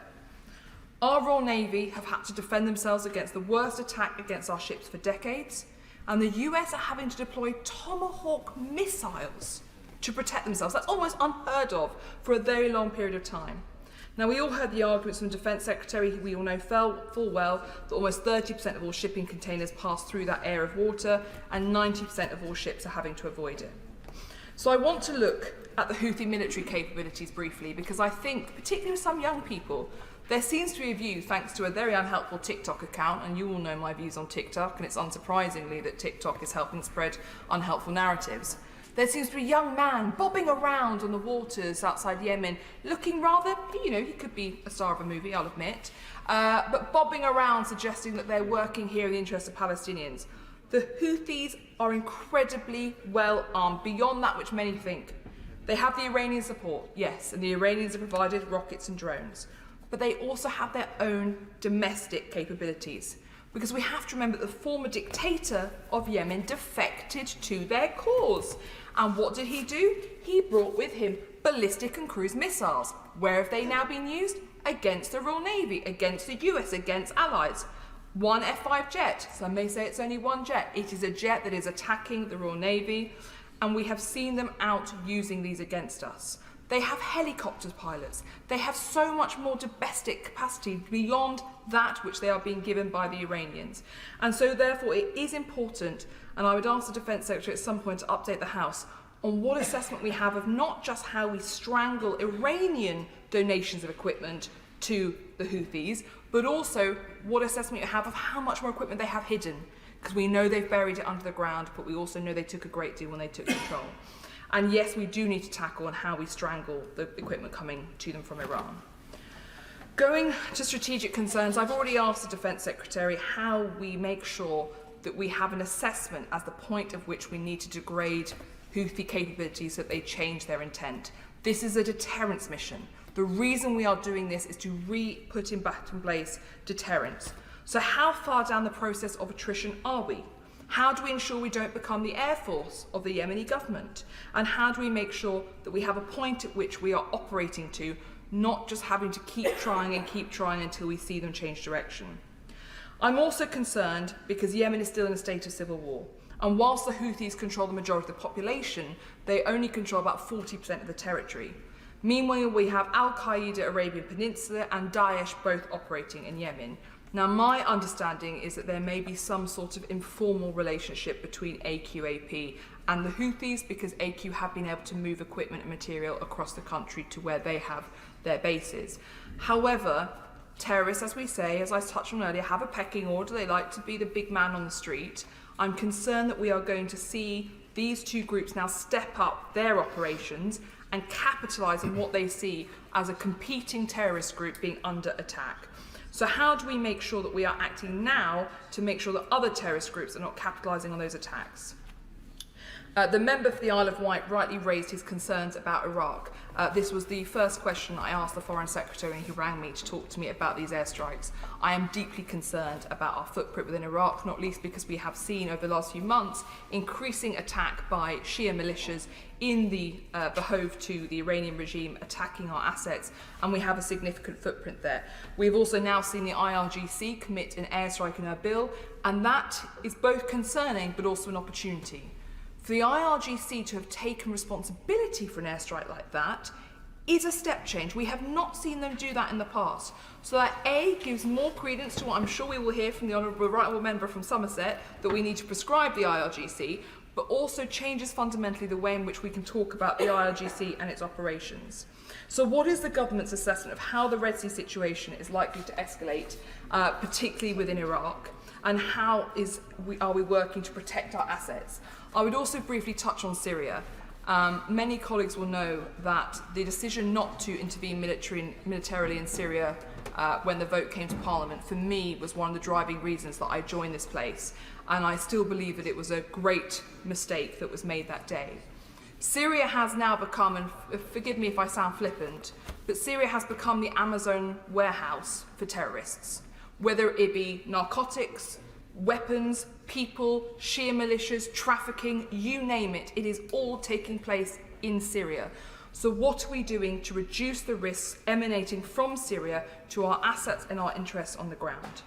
Our Royal Navy have had to defend themselves against the worst attack against our ships for decades, and the US are having to deploy Tomahawk missiles to protect themselves. That's almost unheard of for a very long period of time. Now, we all heard the arguments from the Defence Secretary, who we all know full well that almost 30% of all shipping containers pass through that area of water, and 90% of all ships are having to avoid it. So I want to look at the Houthi military capabilities briefly, because I think, particularly with some young people, there seems to be a view, thanks to a very unhelpful TikTok account, and you all know my views on TikTok, and it's unsurprisingly that TikTok is helping spread unhelpful narratives. There seems to be a young man bobbing around on the waters outside Yemen, looking rather, you know, he could be a star of a movie, I'll admit, but bobbing around suggesting that they're working here in the interest of Palestinians. The Houthis are incredibly well armed, beyond that which many think. They have the Iranian support, yes, and the Iranians have provided rockets and drones, but they also have their own domestic capabilities. Because we have to remember that the former dictator of Yemen defected to their cause. And what did he do? He brought with him ballistic and cruise missiles. Where have they now been used? Against the Royal Navy, against the US, against allies. One F-5 jet. Some may say it's only one jet. It is a jet that is attacking the Royal Navy, and we have seen them out using these against us. They have helicopter pilots. They have so much more domestic capacity beyond that which they are being given by the Iranians. And so therefore it is important, and I would ask the Defence Secretary at some point to update the House on what assessment we have of not just how we strangle Iranian donations of equipment to the Houthis, but also what assessment you have of how much more equipment they have hidden. Because we know they've buried it under the ground, but we also know they took a great deal when they took control. And yes, we do need to tackle on how we strangle the equipment coming to them from Iran. Going to strategic concerns, I've already asked the Defence Secretary how we make sure that we have an assessment as the point of which we need to degrade Houthi capabilities so that they change their intent. This is a deterrence mission. The reason we are doing this is to put back in place deterrence. So how far down the process of attrition are we? How do we ensure we don't become the Air Force of the Yemeni government? And how do we make sure that we have a point at which we are operating to, not just having to keep trying until we see them change direction? I'm also concerned because Yemen is still in a state of civil war. And whilst the Houthis control the majority of the population, they only control about 40% of the territory. Meanwhile, we have Al-Qaeda Arabian Peninsula and Daesh both operating in Yemen. Now, my understanding is that there may be some sort of informal relationship between AQAP and the Houthis, because AQ have been able to move equipment and material across the country to where they have their bases. However, terrorists, as we say, as I touched on earlier, have a pecking order. They like to be the big man on the street. I'm concerned that we are going to see these two groups now step up their operations and capitalise on what they see as a competing terrorist group being under attack. So how do we make sure that we are acting now to make sure that other terrorist groups are not capitalising on those attacks? The member for the Isle of Wight rightly raised his concerns about Iraq. This was the first question I asked the Foreign Secretary, and he rang me to talk to me about these airstrikes. I am deeply concerned about our footprint within Iraq, not least because we have seen over the last few months increasing attack by Shia militias in the behove to the Iranian regime, attacking our assets, and we have a significant footprint there. We've also now seen the IRGC commit an airstrike in Erbil, and that is both concerning but also an opportunity. For the IRGC to have taken responsibility for an airstrike like that is a step change. We have not seen them do that in the past. So that A, gives more credence to what I'm sure we will hear from the Honourable Right Honourable Member from Somerset, that we need to prescribe the IRGC, but also changes fundamentally the way in which we can talk about the IRGC and its operations. So what is the government's assessment of how the Red Sea situation is likely to escalate, particularly within Iraq, and how are we working to protect our assets? I would also briefly touch on Syria. Many colleagues will know that the decision not to intervene militarily in Syria when the vote came to Parliament, for me, was one of the driving reasons that I joined this place. And I still believe that it was a great mistake that was made that day. Syria has now become, and forgive me if I sound flippant, but Syria has become the Amazon warehouse for terrorists, whether it be narcotics, weapons, people, Shia militias, trafficking, you name it, it is all taking place in Syria. So what are we doing to reduce the risks emanating from Syria to our assets and our interests on the ground?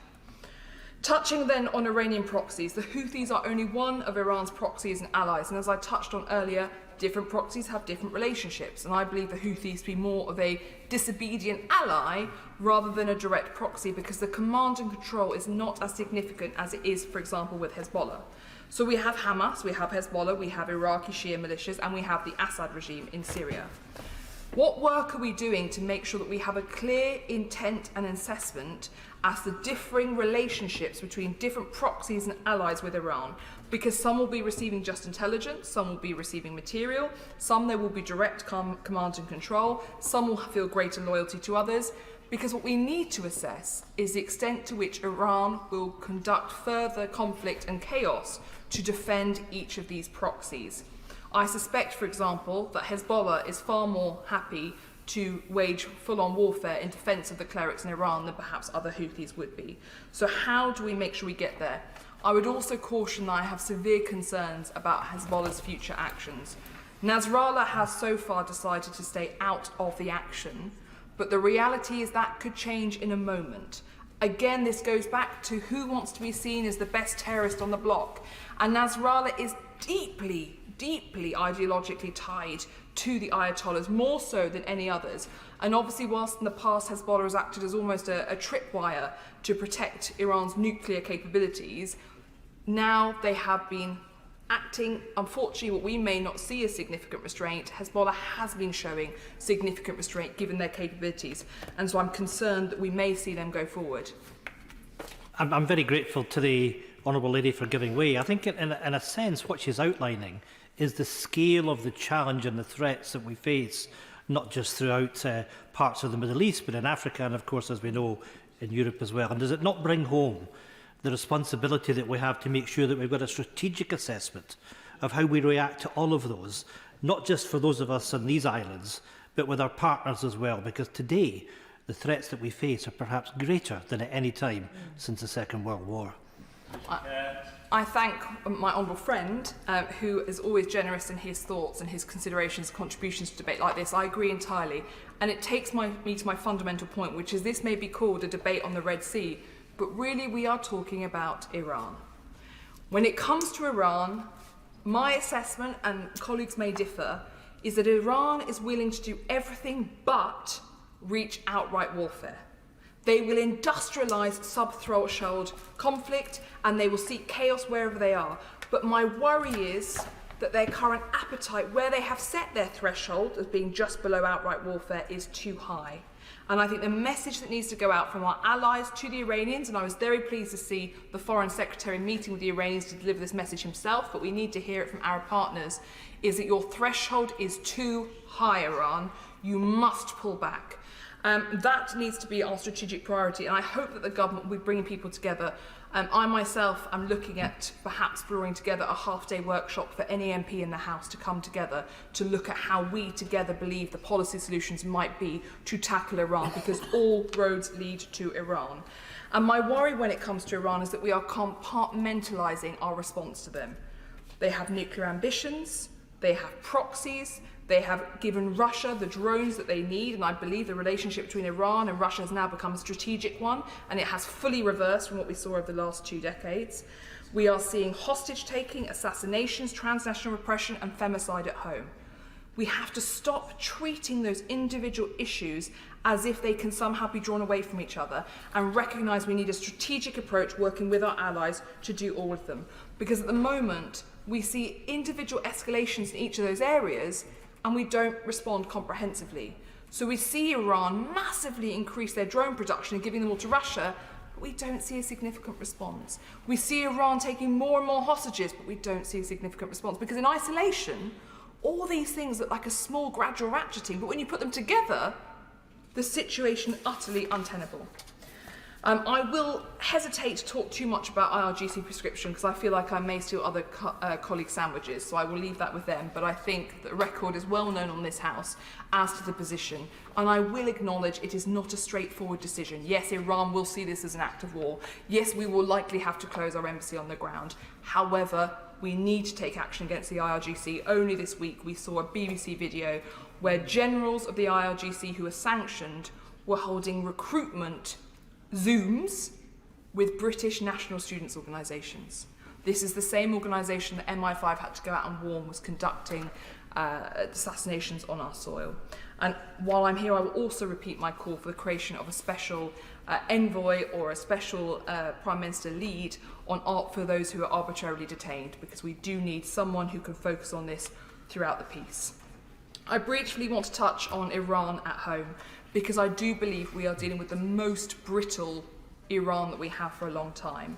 Touching then on Iranian proxies, the Houthis are only one of Iran's proxies and allies, and as I touched on earlier, different proxies have different relationships, and I believe the Houthis to be more of a disobedient ally rather than a direct proxy, because the command and control is not as significant as it is, for example, with Hezbollah. So we have Hamas, we have Hezbollah, we have Iraqi Shia militias, and we have the Assad regime in Syria. What work are we doing to make sure that we have a clear intent and assessment as the differing relationships between different proxies and allies with Iran? Because some will be receiving just intelligence, some will be receiving material, some there will be direct command and control, some will feel greater loyalty to others. Because what we need to assess is the extent to which Iran will conduct further conflict and chaos to defend each of these proxies. I suspect, for example, that Hezbollah is far more happy to wage full-on warfare in defence of the clerics in Iran than perhaps other Houthis would be. So how do we make sure we get there? I would also caution that I have severe concerns about Hezbollah's future actions. Nasrallah has so far decided to stay out of the action, but the reality is that could change in a moment. Again, this goes back to who wants to be seen as the best terrorist on the block. And Nasrallah is deeply ideologically tied to the Ayatollahs, more so than any others. And obviously, whilst in the past Hezbollah has acted as almost a tripwire to protect Iran's nuclear capabilities, now they have been acting, unfortunately, what we may not see as significant restraint. Hezbollah has been showing significant restraint given their capabilities. And so I'm concerned that we may see them go forward. I'm very grateful to the Honourable Lady for giving way. I think in a sense what she's outlining is the scale of the challenge and the threats that we face, not just throughout parts of the Middle East, but in Africa and, of course, as we know, in Europe as well. And does it not bring home the responsibility that we have to make sure that we've got a strategic assessment of how we react to all of those, not just for those of us on these islands, but with our partners as well? Because today, the threats that we face are perhaps greater than at any time since the Second World War. I thank my honourable friend, who is always generous in his thoughts and his considerations, contributions to debate like this. I agree entirely. And it takes me to my fundamental point, which is this may be called a debate on the Red Sea, but really we are talking about Iran. When it comes to Iran, my assessment, and colleagues may differ, is that Iran is willing to do everything but reach outright warfare. They will industrialise sub-threshold conflict and they will seek chaos wherever they are. But my worry is that their current appetite, where they have set their threshold as being just below outright warfare, is too high. And I think the message that needs to go out from our allies to the Iranians, and I was very pleased to see the Foreign Secretary meeting with the Iranians to deliver this message himself, but we need to hear it from our partners, is that your threshold is too high, Iran. You must pull back. That needs to be our strategic priority, and I hope that the government will be bringing people together. I myself am looking at perhaps drawing together a half-day workshop for any MP in the House to come together to look at how we together believe the policy solutions might be to tackle Iran, because all roads lead to Iran. And my worry when it comes to Iran is that we are compartmentalising our response to them. They have nuclear ambitions, they have proxies, they have given Russia the drones that they need, and I believe the relationship between Iran and Russia has now become a strategic one, and it has fully reversed from what we saw over the last 2 decades. We are seeing hostage-taking, assassinations, transnational repression, and femicide at home. We have to stop treating those individual issues as if they can somehow be drawn away from each other, and recognise we need a strategic approach working with our allies to do all of them. Because at the moment, we see individual escalations in each of those areas, and we don't respond comprehensively. So we see Iran massively increase their drone production and giving them all to Russia, but we don't see a significant response. We see Iran taking more and more hostages, but we don't see a significant response. Because in isolation, all these things look like a small gradual ratcheting, but when you put them together, the situation is utterly untenable. I will hesitate to talk too much about IRGC prescription because I feel like I may steal other colleague sandwiches, so I will leave that with them. But I think the record is well known on this House as to the position, and I will acknowledge it is not a straightforward decision. Yes, Iran will see this as an act of war. Yes, we will likely have to close our embassy on the ground. However, we need to take action against the IRGC. Only this week we saw a BBC video where generals of the IRGC who were sanctioned were holding recruitment Zooms with British national students' organisations. This is the same organisation that MI5 had to go out and warn was conducting assassinations on our soil. And while I'm here, I will also repeat my call for the creation of a special envoy or a special Prime Minister lead for those who are arbitrarily detained, because we do need someone who can focus on this throughout the piece. I briefly want to touch on Iran at home, because I do believe we are dealing with the most brittle Iran that we have for a long time.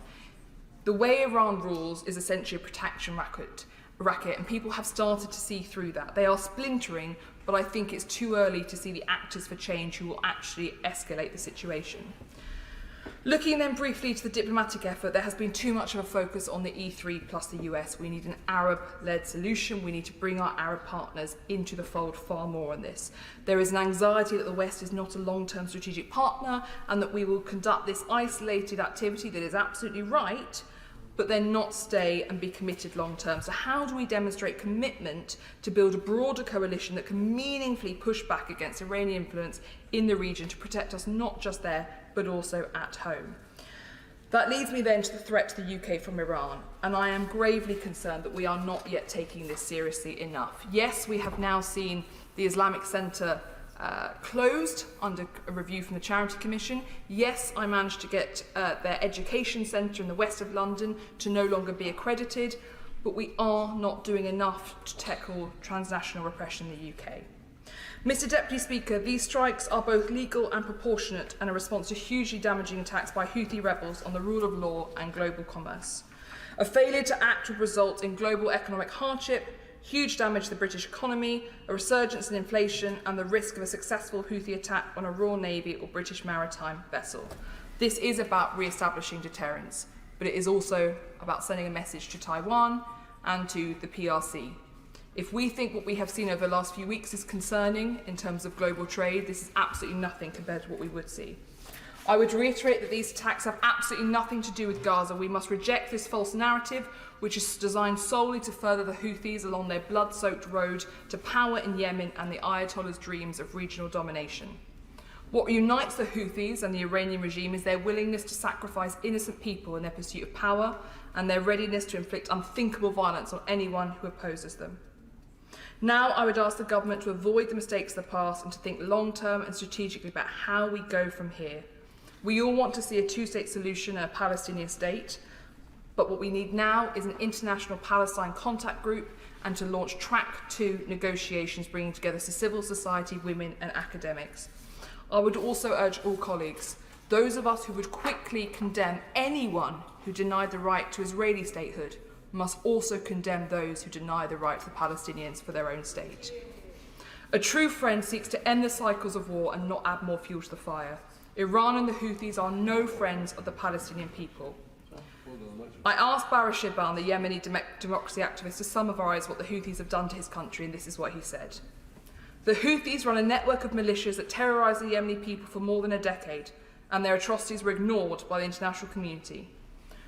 The way Iran rules is essentially a protection racket, and people have started to see through that. They are splintering, but I think it's too early to see the actors for change who will actually escalate the situation. Looking then briefly to the diplomatic effort, there has been too much of a focus on the E3 plus the US. We need an Arab-led solution. We need to bring our Arab partners into the fold far more on this. There is an anxiety that the West is not a long-term strategic partner and that we will conduct this isolated activity that is absolutely right, but then not stay and be committed long-term. So how do we demonstrate commitment to build a broader coalition that can meaningfully push back against Iranian influence in the region to protect us not just there, but also at home? That leads me then to the threat to the UK from Iran, and I am gravely concerned that we are not yet taking this seriously enough. Yes, we have now seen the Islamic Centre closed under a review from the Charity Commission. Yes, I managed to get their education centre in the west of London to no longer be accredited, but we are not doing enough to tackle transnational repression in the UK. Mr Deputy Speaker, these strikes are both legal and proportionate and a response to hugely damaging attacks by Houthi rebels on the rule of law and global commerce. A failure to act would result in global economic hardship, huge damage to the British economy, a resurgence in inflation and the risk of a successful Houthi attack on a Royal Navy or British maritime vessel. This is about re-establishing deterrence, but it is also about sending a message to Taiwan and to the PRC. If we think what we have seen over the last few weeks is concerning in terms of global trade, this is absolutely nothing compared to what we would see. I would reiterate that these attacks have absolutely nothing to do with Gaza. We must reject this false narrative, which is designed solely to further the Houthis along their blood-soaked road to power in Yemen and the Ayatollah's dreams of regional domination. What unites the Houthis and the Iranian regime is their willingness to sacrifice innocent people in their pursuit of power and their readiness to inflict unthinkable violence on anyone who opposes them. Now I would ask the government to avoid the mistakes of the past and to think long-term and strategically about how we go from here. We all want to see a two-state solution and a Palestinian state, but what we need now is an international Palestine contact group and to launch Track 2 negotiations bringing together civil society, women and academics. I would also urge all colleagues, those of us who would quickly condemn anyone who denied the right to Israeli statehood, must also condemn those who deny the right to the Palestinians for their own state. A true friend seeks to end the cycles of war and not add more fuel to the fire. Iran and the Houthis are no friends of the Palestinian people. I asked Barra Shiban, the Yemeni democracy activist, to summarise what the Houthis have done to his country, and this is what he said. The Houthis run a network of militias that terrorise the Yemeni people for more than a decade, and their atrocities were ignored by the international community.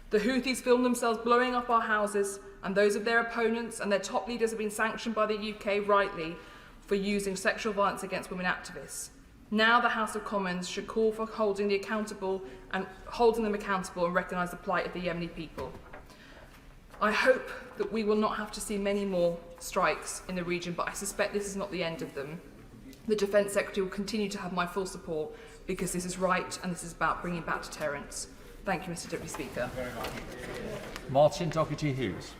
The Houthis film themselves blowing up our houses, and those of their opponents and their top leaders have been sanctioned by the UK rightly for using sexual violence against women activists. Now the House of Commons should call for holding them accountable and recognise the plight of the Yemeni people. I hope that we will not have to see many more strikes in the region, but I suspect this is not the end of them. The Defence Secretary will continue to have my full support because this is right and this is about bringing back deterrence. Thank you, Mr Deputy Speaker. Martin Doherty-Hughes.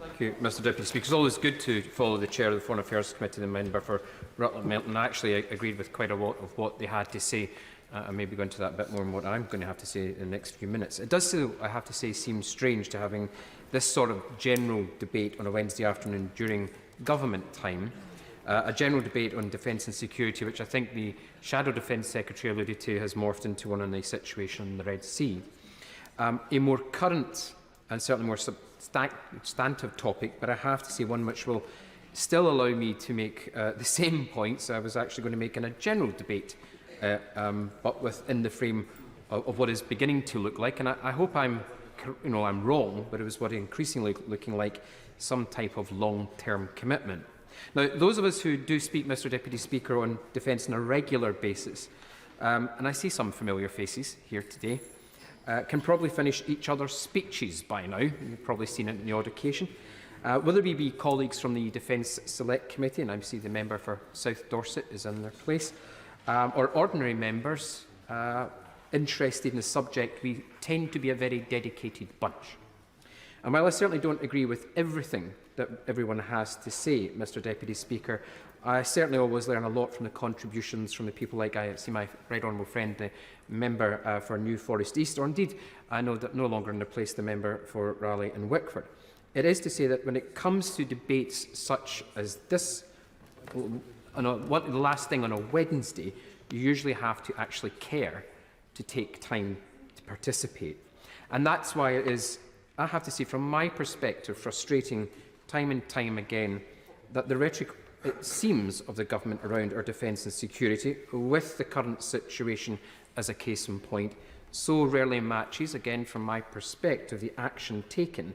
Thank you, Mr Deputy Speaker. It's always good to follow the Chair of the Foreign Affairs Committee, the member for Rutland Melton. I actually agreed with quite a lot of what they had to say. I may be going to that a bit more than what I'm going to have to say in the next few minutes. It does still, I have to say, seem strange to having this sort of general debate on a Wednesday afternoon during government time. A general debate on defence and security, which I think the Shadow Defence Secretary alluded to, has morphed into one on the situation in the Red Sea. A more current and certainly more substantive topic, but I have to say one which will still allow me to make the same points I was actually going to make in a general debate, but within the frame of what is beginning to look like, and I hope I'm wrong, but it was what increasingly looking like some type of long-term commitment. Now, those of us who do speak, Mr Deputy Speaker, on defence on a regular basis, and I see some familiar faces here today, can probably finish each other's speeches by now. You've probably seen it on the odd occasion. Whether we be colleagues from the Defence Select Committee, and I see the member for South Dorset is in their place, or ordinary members interested in the subject, we tend to be a very dedicated bunch. And while I certainly don't agree with everything that everyone has to say, Mr Deputy Speaker, I certainly always learn a lot from the contributions from the people like I see my right honourable friend, the member for New Forest East, or indeed, I know that no longer in the place, the member for Raleigh and Wickford. It is to say that when it comes to debates such as this, the last thing on a Wednesday, you usually have to actually care to take time to participate. And that's why it is, I have to say, from my perspective, frustrating time and time again that the rhetoric, it seems, of the government around our defence and security, with the current situation as a case in point, so rarely matches, again from my perspective, the action taken,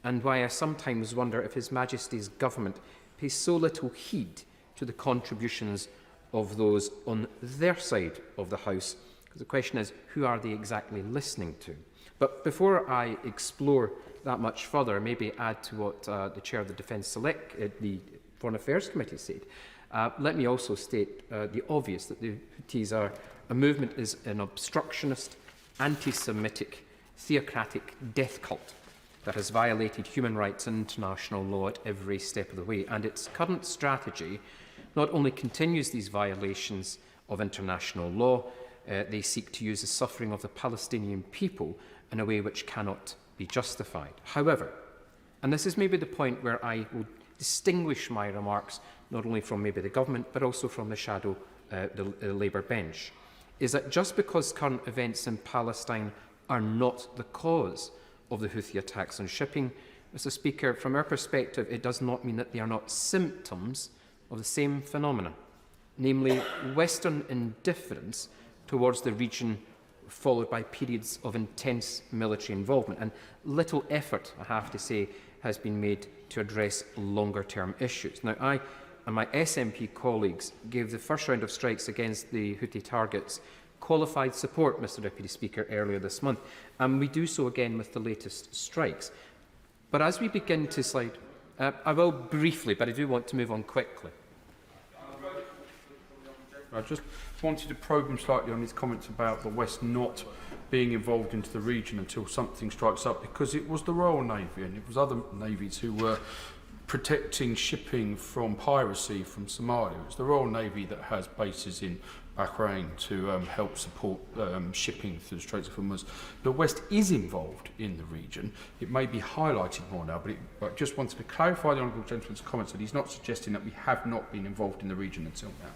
and why I sometimes wonder if His Majesty's government pays so little heed to the contributions of those on their side of the House. Because the question is, who are they exactly listening to? But before I explore that much further, maybe add to what the Chair of the Defence Select, the Foreign Affairs Committee said, let me also state the obvious, that the Houthis are a movement is an obstructionist, anti-Semitic, theocratic death cult that has violated human rights and international law at every step of the way. And its current strategy not only continues these violations of international law, they seek to use the suffering of the Palestinian people in a way which cannot be justified. However, and this is maybe the point where I will distinguish my remarks not only from maybe the government but also from the shadow, the Labour bench, is that just because current events in Palestine are not the cause of the Houthi attacks on shipping, Mr Speaker, from our perspective, it does not mean that they are not symptoms of the same phenomenon, namely Western indifference towards the region followed by periods of intense military involvement, and little effort, I have to say, has been made to address longer-term issues. Now, I and my SNP colleagues gave the first round of strikes against the Houthi targets qualified support, Mr Deputy Speaker, earlier this month, and we do so again with the latest strikes. But as we begin to slide, I will briefly, but I do want to move on quickly. I just wanted to probe him slightly on his comments about the West not being involved into the region until something strikes up, because it was the Royal Navy and it was other navies who were protecting shipping from piracy from Somalia. It's the Royal Navy that has bases in Bahrain to help support shipping through the Straits of Hormuz. The West is involved in the region. It may be highlighted more now, but I just wanted to clarify the Honourable Gentleman's comments that he's not suggesting that we have not been involved in the region until now.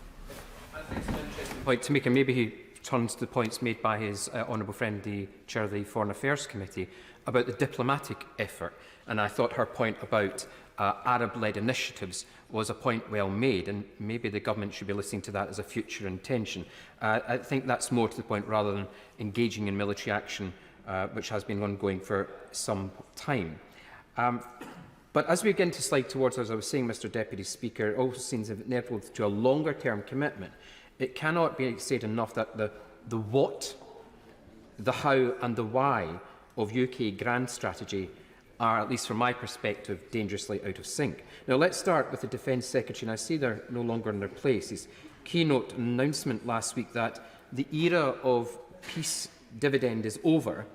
I think it's an interesting point to make, and maybe he turns to the points made by his honourable friend, the Chair of the Foreign Affairs Committee, about the diplomatic effort. And I thought her point about Arab-led initiatives was a point well made, and maybe the government should be listening to that as a future intention. I think that's more to the point, rather than engaging in military action, which has been ongoing for some time. But as we begin to slide towards, as I was saying, Mr Deputy Speaker, it also seems inevitable to a longer-term commitment. It cannot be said enough that the what, the how and the why of UK grand strategy are, at least from my perspective, dangerously out of sync. Now, let's start with the Defence Secretary, and I see they're no longer in their place. His keynote announcement last week that the era of peace dividend is over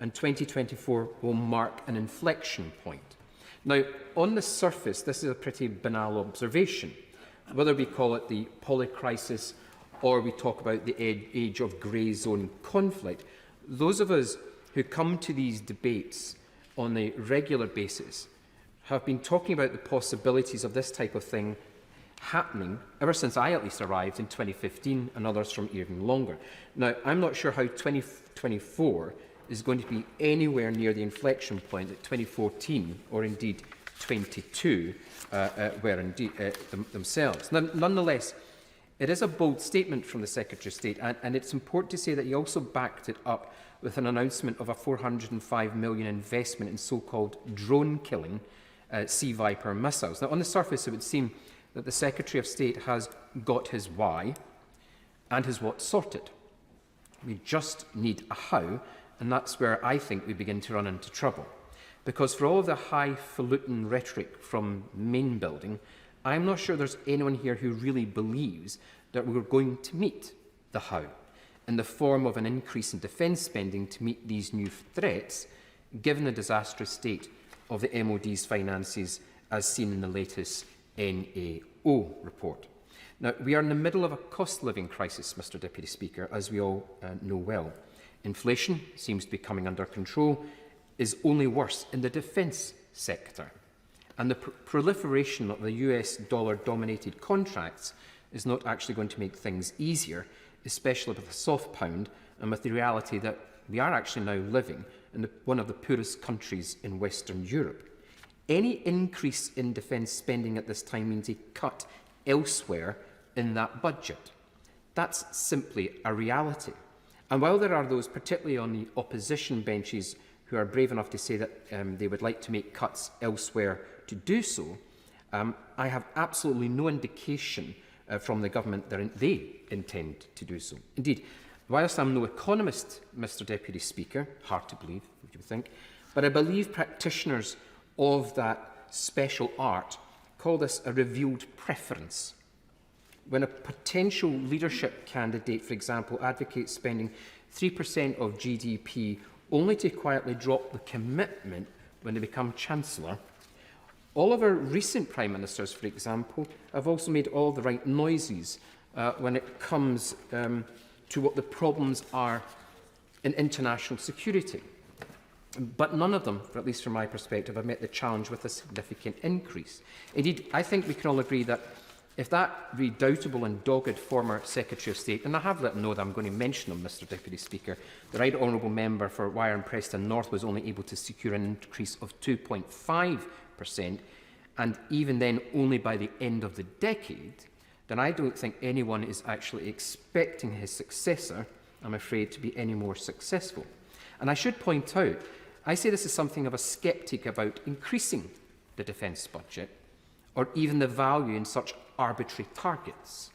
and 2024 will mark an inflection point. Now, on the surface, this is a pretty banal observation. Whether we call it the polycrisis or we talk about the age of grey zone conflict, those of us who come to these debates on a regular basis have been talking about the possibilities of this type of thing happening ever since I at least arrived in 2015, and others from even longer. Now, I'm not sure how 2024 is going to be anywhere near the inflection point that 2014 or indeed 22 were indeed themselves. Nonetheless, it is a bold statement from the Secretary of State, and it's important to say that he also backed it up with an announcement of a £405 million investment in so-called drone-killing Sea Viper missiles. Now, on the surface, it would seem that the Secretary of State has got his why and his what sorted. We just need a how, And that's where I think we begin to run into trouble. Because for all of the highfalutin rhetoric from main building, I'm not sure there's anyone here who really believes that we're going to meet the how in the form of an increase in defence spending to meet these new threats, given the disastrous state of the MOD's finances as seen in the latest NAO report. Now, we are in the middle of a cost of living crisis, Mr Deputy Speaker, as we all know well. Inflation seems to be coming under control, is only worse in the defence sector. And the proliferation of the US dollar-dominated contracts is not actually going to make things easier, especially with a soft pound and with the reality that we are actually now living in one of the poorest countries in Western Europe. Any increase in defence spending at this time means a cut elsewhere in that budget. That's simply a reality. And while there are those, particularly on the opposition benches, who are brave enough to say that they would like to make cuts elsewhere to do so, I have absolutely no indication from the government that they intend to do so. Indeed, whilst I'm no economist, Mr Deputy Speaker, hard to believe, would you think, but I believe practitioners of that special art call this a revealed preference. When a potential leadership candidate, for example, advocates spending 3% of GDP only to quietly drop the commitment when they become Chancellor, all of our recent Prime Ministers, for example, have also made all the right noises when it comes to what the problems are in international security. But none of them, at least from my perspective, have met the challenge with a significant increase. Indeed, I think we can all agree that if that redoubtable and dogged former Secretary of State, and I have let him know that I'm going to mention him, Mr Deputy Speaker, the Right Honourable Member for Wyre and Preston North was only able to secure an increase of 2.5%, and even then only by the end of the decade, then I don't think anyone is actually expecting his successor, I'm afraid, to be any more successful. And I should point out, I say this is something of a sceptic about increasing the defence budget, or even the value in such arbitrary targets.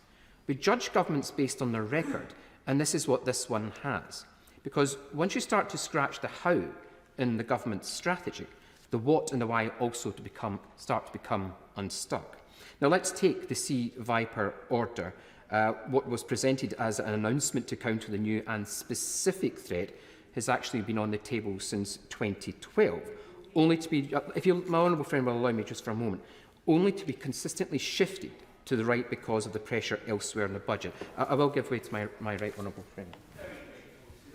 We judge governments based on their record, and this is what this one has. Because once you start to scratch the how in the government's strategy, the what and the why also start to become unstuck. Now let's take the Sea Viper order, what was presented as an announcement to counter the new and specific threat has actually been on the table since 2012, only to be, if my honourable friend will allow me just for a moment, only to be consistently shifted to the right because of the pressure elsewhere in the budget. I will give way to my right honourable friend.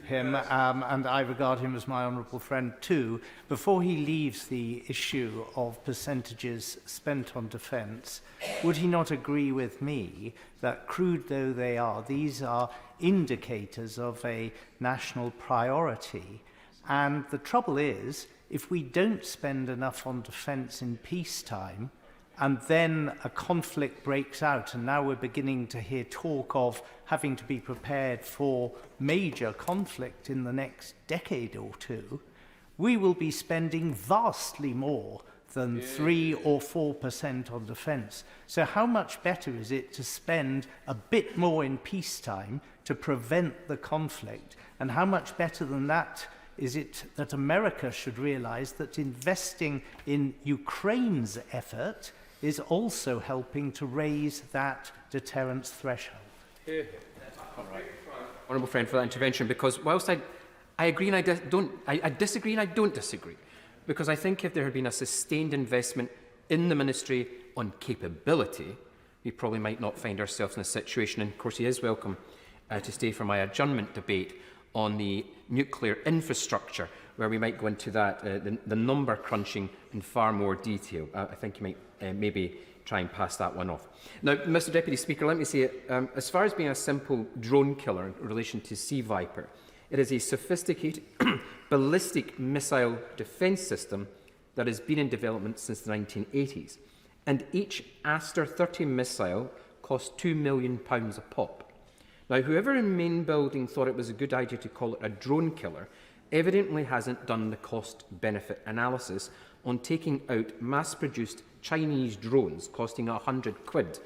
And I regard him as my honourable friend too. Before he leaves the issue of percentages spent on defence, would he not agree with me that, crude though they are, these are indicators of a national priority? And the trouble is, if we don't spend enough on defence in peacetime, and then a conflict breaks out, and now we're beginning to hear talk of having to be prepared for major conflict in the next decade or two, we will be spending vastly more than 3 or 4% on defence. So how much better is it to spend a bit more in peacetime to prevent the conflict? And how much better than that is it that America should realise that investing in Ukraine's effort is also helping to raise that deterrence threshold? Honourable friend, for that intervention, because whilst I agree and I disagree and I don't disagree, because I think if there had been a sustained investment in the ministry on capability, we probably might not find ourselves in a situation, and of course he is welcome to stay for my adjournment debate on the nuclear infrastructure, where we might go into that, the number crunching in far more detail. I think you might maybe try and pass that one off. Now, Mr Deputy Speaker, let me say, as far as being a simple drone killer in relation to Sea Viper, it is a sophisticated ballistic missile defence system that has been in development since the 1980s. And each Aster 30 missile cost £2 million a pop. Now, whoever in main building thought it was a good idea to call it a drone killer evidently hasn't done the cost-benefit analysis on taking out mass-produced Chinese drones costing £100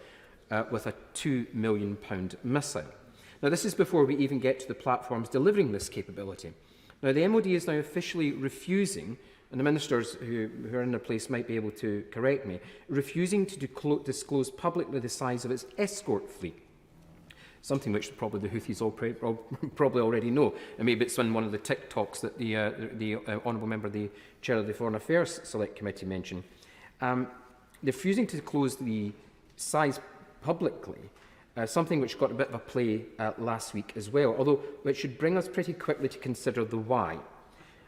with a £2 million missile. Now, this is before we even get to the platforms delivering this capability. Now, the MOD is now officially refusing, and the ministers who are in their place might be able to correct me, refusing to disclose publicly the size of its escort fleet. Something which probably the Houthis probably already know. And maybe it's in one of the TikToks that the Honourable Member, the Chair of the Foreign Affairs Select Committee mentioned. They're refusing to disclose the size publicly, something which got a bit of a play last week as well, although which should bring us pretty quickly to consider the why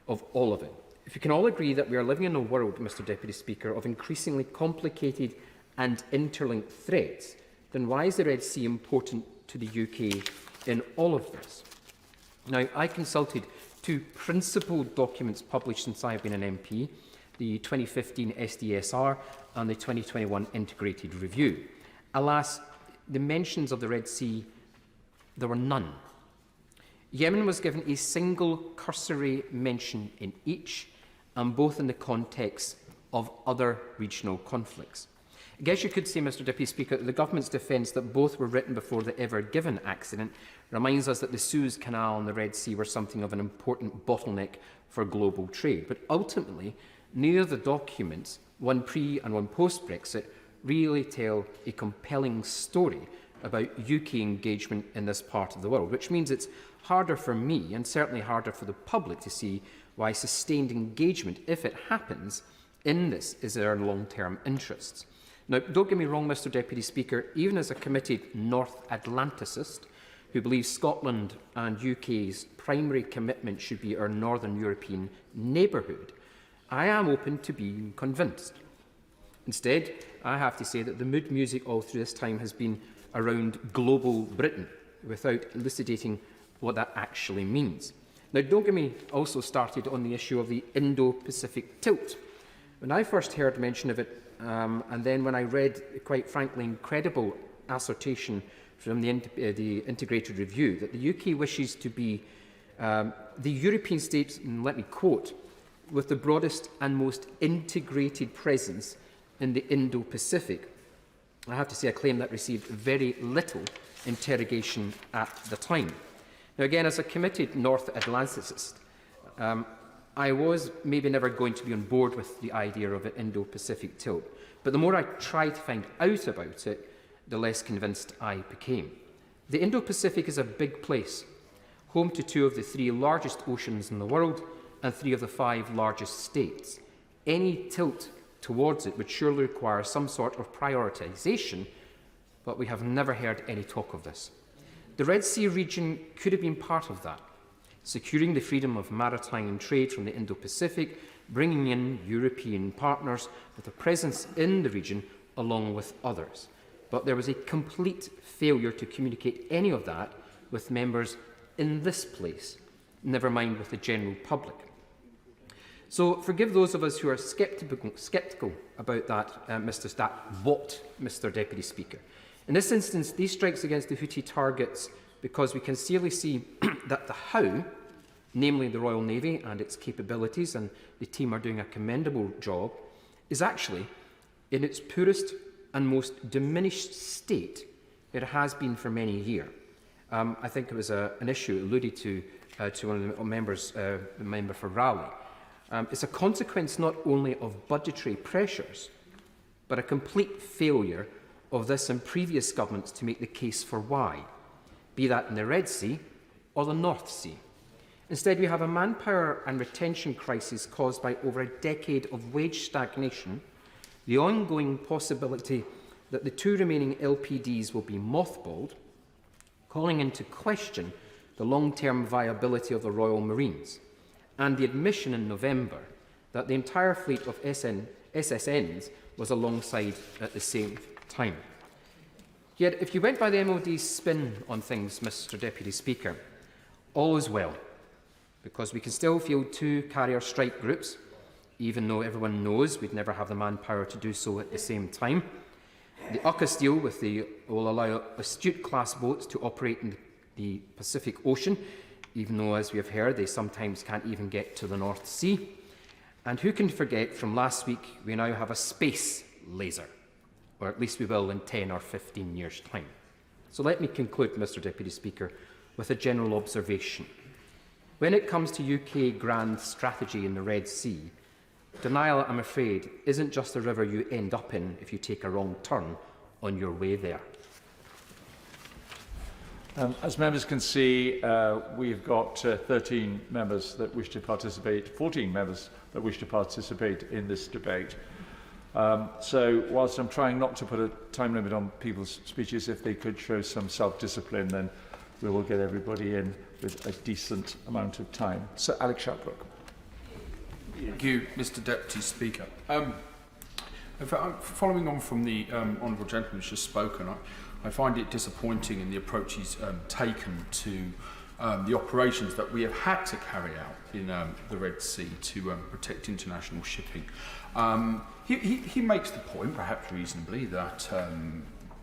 of all of it. If you can all agree that we are living in a world, Mr Deputy Speaker, of increasingly complicated and interlinked threats, then why is the Red Sea important to the UK in all of this? Now, I consulted two principal documents published since I have been an MP, the 2015 SDSR and the 2021 Integrated Review. Alas, the mentions of the Red Sea, there were none. Yemen was given a single cursory mention in each, and both in the context of other regional conflicts. I guess you could say, Mr Deputy Speaker, that the government's defence that both were written before the Ever Given accident reminds us that the Suez Canal and the Red Sea were something of an important bottleneck for global trade. But ultimately, neither of the documents, one pre and one post-Brexit, really tell a compelling story about UK engagement in this part of the world, which means it's harder for me, and certainly harder for the public, to see why sustained engagement, if it happens, in this is in our long-term interests. Now, don't get me wrong, Mr Deputy Speaker, even as a committed North Atlanticist who believes Scotland and UK's primary commitment should be our Northern European neighbourhood, I am open to being convinced. Instead, I have to say that the mood music all through this time has been around global Britain, without elucidating what that actually means. Now, don't get me also started on the issue of the Indo-Pacific tilt. When I first heard mention of it, and then when I read, quite frankly, incredible assertion from the Integrated Review that the UK wishes to be the European states, and let me quote, with the broadest and most integrated presence in the Indo-Pacific, I have to say I claim that received very little interrogation at the time. Now, again, as a committed North Atlanticist, I was maybe never going to be on board with the idea of an Indo-Pacific tilt, but the more I tried to find out about it, the less convinced I became. The Indo-Pacific is a big place, home to two of the three largest oceans in the world and three of the 5 largest states. Any tilt towards it would surely require some sort of prioritisation, but we have never heard any talk of this. The Red Sea region could have been part of that, securing the freedom of maritime trade from the Indo-Pacific, bringing in European partners with a presence in the region along with others. But there was a complete failure to communicate any of that with members in this place, never mind with the general public. So forgive those of us who are sceptical about that, Mr Deputy Speaker. In this instance, these strikes against the Houthi targets because we can clearly see that the how, namely the Royal Navy and its capabilities, and the team are doing a commendable job, is actually in its poorest and most diminished state it has been for many years. I think it was an issue alluded to one of the members, the member for Raleigh. It's a consequence not only of budgetary pressures, but a complete failure of this and previous governments to make the case for why, be that in the Red Sea or the North Sea. Instead, we have a manpower and retention crisis caused by over a decade of wage stagnation, the ongoing possibility that the 2 remaining LPDs will be mothballed, calling into question the long-term viability of the Royal Marines, and the admission in November that the entire fleet of SSNs was alongside at the same time. Yet, if you went by the MOD's spin on things, Mr Deputy Speaker, all is well, because we can still field 2 carrier strike groups, even though everyone knows we'd never have the manpower to do so at the same time. The UCAS deal will allow Astute-class boats to operate in the Pacific Ocean, even though, as we have heard, they sometimes can't even get to the North Sea. And who can forget from last week, we now have a space laser, or at least we will in 10 or 15 years' time. So let me conclude, Mr Deputy Speaker, with a general observation. When it comes to UK grand strategy in the Red Sea, denial, I'm afraid, isn't just the river you end up in if you take a wrong turn on your way there. As members can see, we've got 13 members that wish to participate, 14 members that wish to participate in this debate. So whilst I'm trying not to put a time limit on people's speeches, if they could show some self-discipline, then we will get everybody in with a decent amount of time. Sir Alex Sharpbrook. Thank you, Mr Deputy Speaker. Following on from the honourable gentleman who's just spoken, I find it disappointing in the approach he's taken to the operations that we have had to carry out in the Red Sea to protect international shipping. He makes the point, perhaps reasonably, that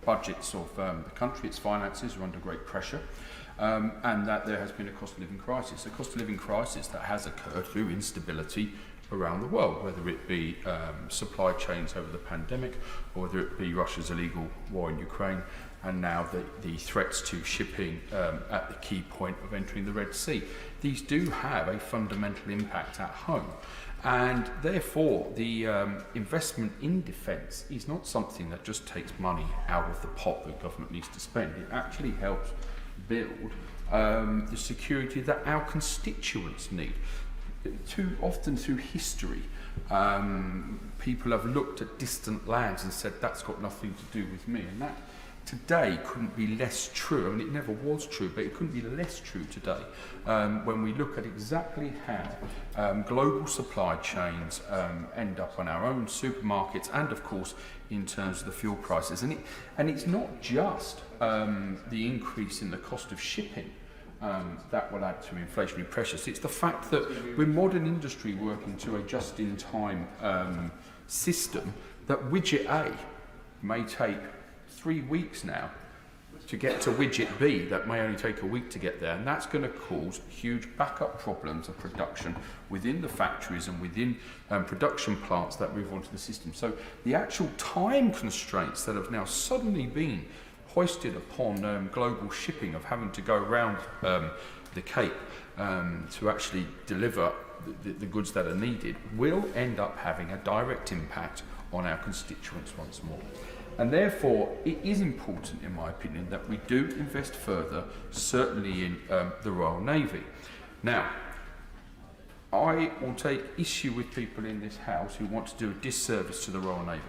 budgets of the country, its finances, are under great pressure, and that there has been a cost of living crisis. A cost of living crisis that has occurred through instability around the world, whether it be supply chains over the pandemic, or whether it be Russia's illegal war in Ukraine, and now the threats to shipping at the key point of entering the Red Sea. These do have a fundamental impact at home. And therefore, the investment in defence is not something that just takes money out of the pot that government needs to spend. It actually helps build the security that our constituents need. Too often through history, people have looked at distant lands and said, that's got nothing to do with me. And that today couldn't be less true. I mean, it never was true, but it couldn't be less true today when we look at exactly how global supply chains end up on our own supermarkets and, of course, in terms of the fuel prices. And it's not just the increase in the cost of shipping that will add to inflationary pressures. It's the fact that we're modern industry working to a just-in-time system that widget A may take 3 weeks now to get to widget B that may only take a week to get there, and that's going to cause huge backup problems of production within the factories and within production plants that move onto the system. So the actual time constraints that have now suddenly been hoisted upon global shipping of having to go around the Cape to actually deliver the goods that are needed will end up having a direct impact on our constituents once more. And therefore, it is important, in my opinion, that we do invest further, certainly in the Royal Navy. Now, I will take issue with people in this House who want to do a disservice to the Royal Navy.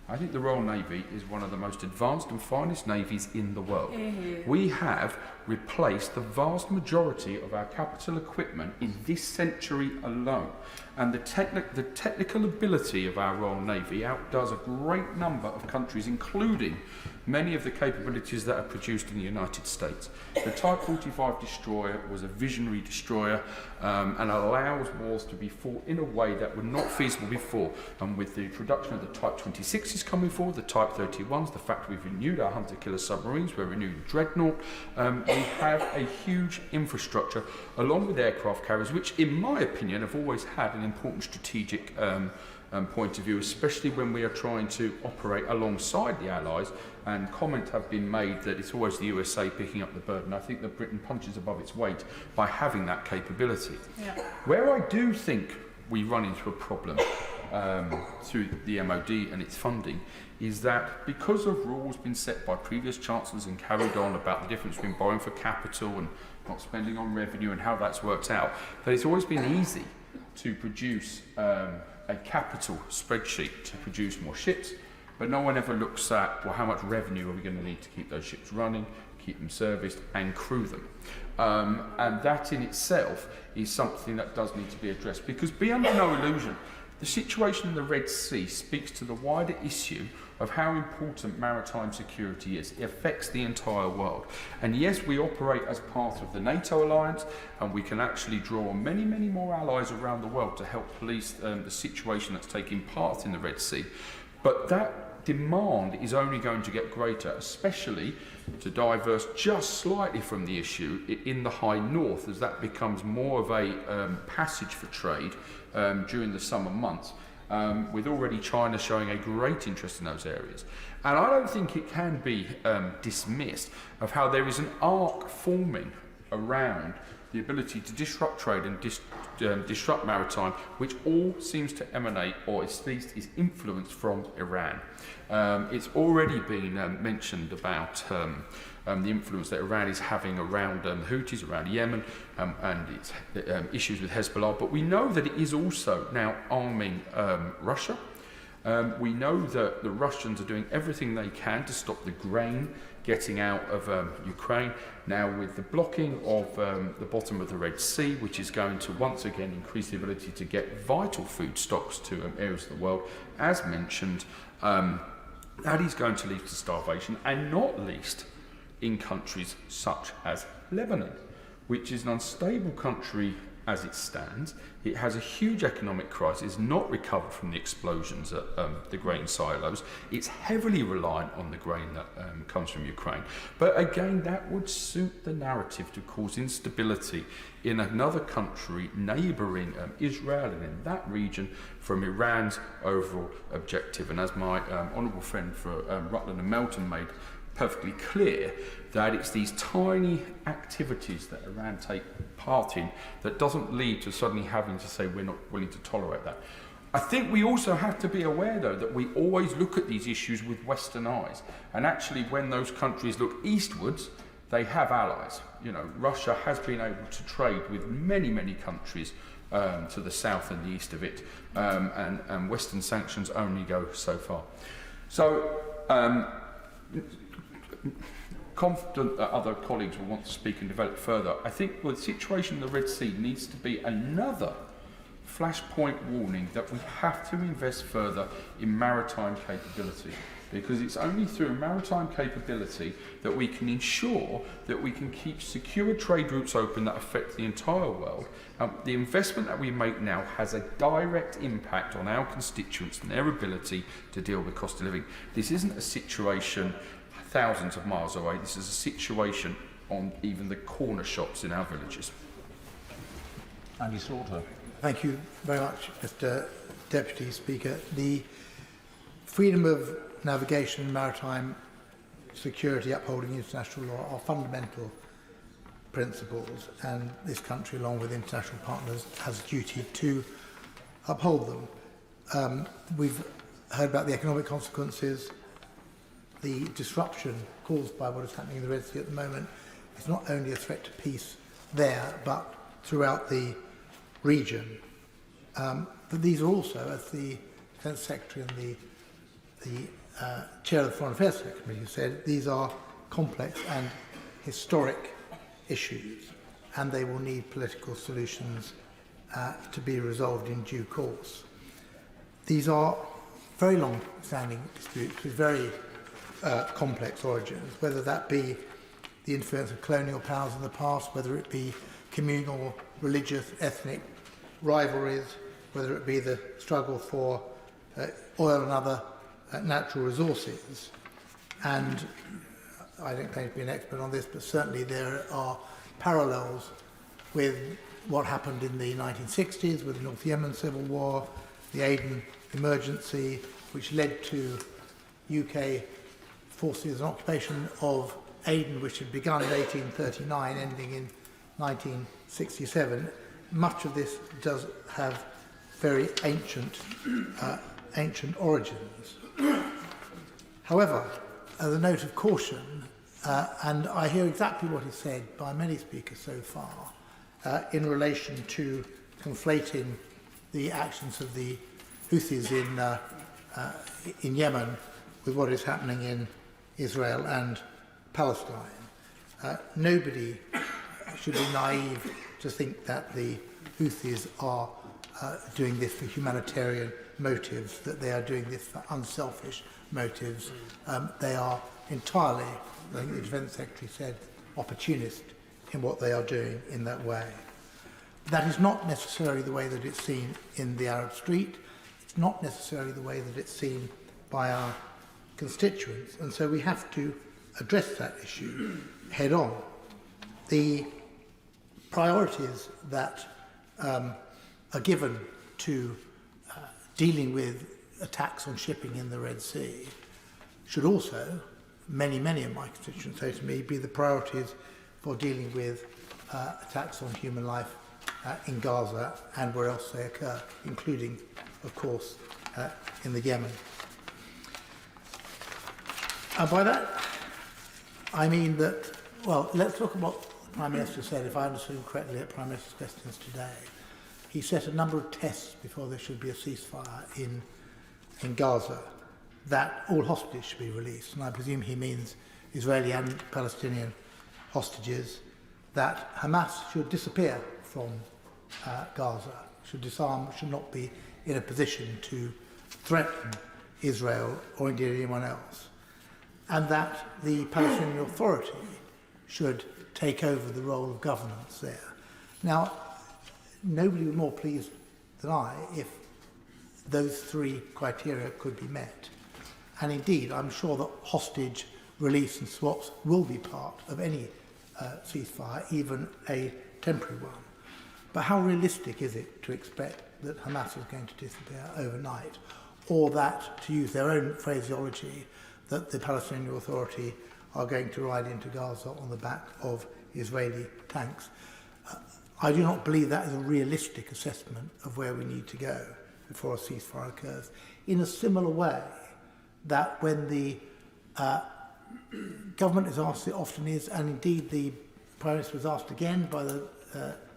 I think the Royal Navy is one of the most advanced and finest navies in the world. We have replaced the vast majority of our capital equipment in this century alone. And the technical ability of our Royal Navy outdoes a great number of countries, including many of the capabilities that are produced in the United States. The Type 45 destroyer was a visionary destroyer and allows wars to be fought in a way that were not feasible before. And with the production of the Type 26s coming forward, the Type 31s, the fact we've renewed our hunter-killer submarines, we're renewing Dreadnought, we have a huge infrastructure along with aircraft carriers, which in my opinion have always had an important strategic point of view, especially when we are trying to operate alongside the Allies, and comments have been made that it's always the USA picking up the burden. I think that Britain punches above its weight by having that capability. Yeah. Where I do think we run into a problem through the MOD and its funding is that because of rules been set by previous chancellors and carried on about the difference between borrowing for capital and not spending on revenue and how that's worked out, that it's always been easy to produce a capital spreadsheet to produce more ships, but no one ever looks at, well, how much revenue are we going to need to keep those ships running, keep them serviced and crew them. And that in itself is something that does need to be addressed, because be under no illusion, the situation in the Red Sea speaks to the wider issue of how important maritime security is. It affects the entire world. And yes, we operate as part of the NATO alliance, and we can actually draw on many, many more allies around the world to help police the situation that's taking part in the Red Sea. But that demand is only going to get greater, especially to diverse just slightly from the issue in the high north, as that becomes more of a passage for trade during the summer months, with already China showing a great interest in those areas. And I don't think it can be dismissed of how there is an arc forming around the ability to disrupt trade and disrupt maritime, which all seems to emanate, or at least is influenced from Iran. It's already been mentioned about the influence that Iran is having around Houthis, around Yemen, and its issues with Hezbollah. But we know that it is also now arming Russia. We know that the Russians are doing everything they can to stop the grain getting out of Ukraine. Now, with the blocking of the bottom of the Red Sea, which is going to once again increase the ability to get vital food stocks to areas of the world, as mentioned, that is going to lead to starvation, and not least in countries such as Lebanon, which is an unstable country as it stands. It has a huge economic crisis, not recovered from the explosions at the grain silos. It's heavily reliant on the grain that comes from Ukraine. But again, that would suit the narrative to cause instability in another country neighbouring Israel and in that region from Iran's overall objective. And as my honourable friend for Rutland and Melton made perfectly clear, that it's these tiny activities that Iran take part in that doesn't lead to suddenly having to say we're not willing to tolerate that. I think we also have to be aware, though, that we always look at these issues with Western eyes. And actually, when those countries look eastwards, they have allies. You know, Russia has been able to trade with many, many countries to the south and the east of it, and Western sanctions only go so far. So, confident that other colleagues will want to speak and develop further. I think the situation in the Red Sea needs to be another flashpoint warning that we have to invest further in maritime capability, because it's only through maritime capability that we can ensure that we can keep secure trade routes open that affect the entire world. The investment that we make now has a direct impact on our constituents and their ability to deal with cost of living. This isn't a situation thousands of miles away. This is a situation on even the corner shops in our villages. Andy Slaughter. Thank you very much, Mr. Deputy Speaker. The freedom of navigation and maritime security upholding international law are fundamental principles, and this country, along with international partners, has a duty to uphold them. We've heard about the economic consequences. The disruption caused by what is happening in the Red Sea at the moment is not only a threat to peace there, but throughout the region. But these are also, as the Defence Secretary and the Chair of the Foreign Affairs Committee said, these are complex and historic issues, and they will need political solutions to be resolved in due course. These are very long-standing disputes with very complex origins, whether that be the influence of colonial powers in the past, whether it be communal, religious, ethnic rivalries, whether it be the struggle for oil and other natural resources. And I don't claim to be an expert on this, but certainly there are parallels with what happened in the 1960s with the North Yemen Civil War, the Aden emergency, which led to UK forces and occupation of Aden, which had begun in 1839, ending in 1967. Much of this does have very ancient origins. However, as a note of caution, and I hear exactly what is said by many speakers so far in relation to conflating the actions of the Houthis in Yemen with what is happening in Israel and Palestine. Nobody should be naive to think that the Houthis are doing this for humanitarian motives, that they are doing this for unselfish motives. They are entirely, I think the Defence Secretary said, opportunist in what they are doing in that way. That is not necessarily the way that it's seen in the Arab street. It's not necessarily the way that it's seen by our constituents, and so we have to address that issue head on. The priorities that are given to dealing with attacks on shipping in the Red Sea should also, many of my constituents say to me, be the priorities for dealing with attacks on human life in Gaza and where else they occur, including, of course, in the Yemen. And by that, I mean that, well, let's look at what the Prime Minister said, if I understood him correctly, at Prime Minister's questions today. He set a number of tests before there should be a ceasefire in Gaza, that all hostages should be released, and I presume he means Israeli and Palestinian hostages, that Hamas should disappear from Gaza, should disarm, should not be in a position to threaten Israel or indeed anyone else, and that the Palestinian Authority should take over the role of governance there. Now, nobody was more pleased than I if those three criteria could be met. And indeed, I'm sure that hostage release and swaps will be part of any ceasefire, even a temporary one. But how realistic is it to expect that Hamas is going to disappear overnight, or that, to use their own phraseology, that the Palestinian Authority are going to ride into Gaza on the back of Israeli tanks? I do not believe that is a realistic assessment of where we need to go before a ceasefire occurs. In a similar way, that when the government is asked, it often is, and indeed the Prime Minister was asked again by the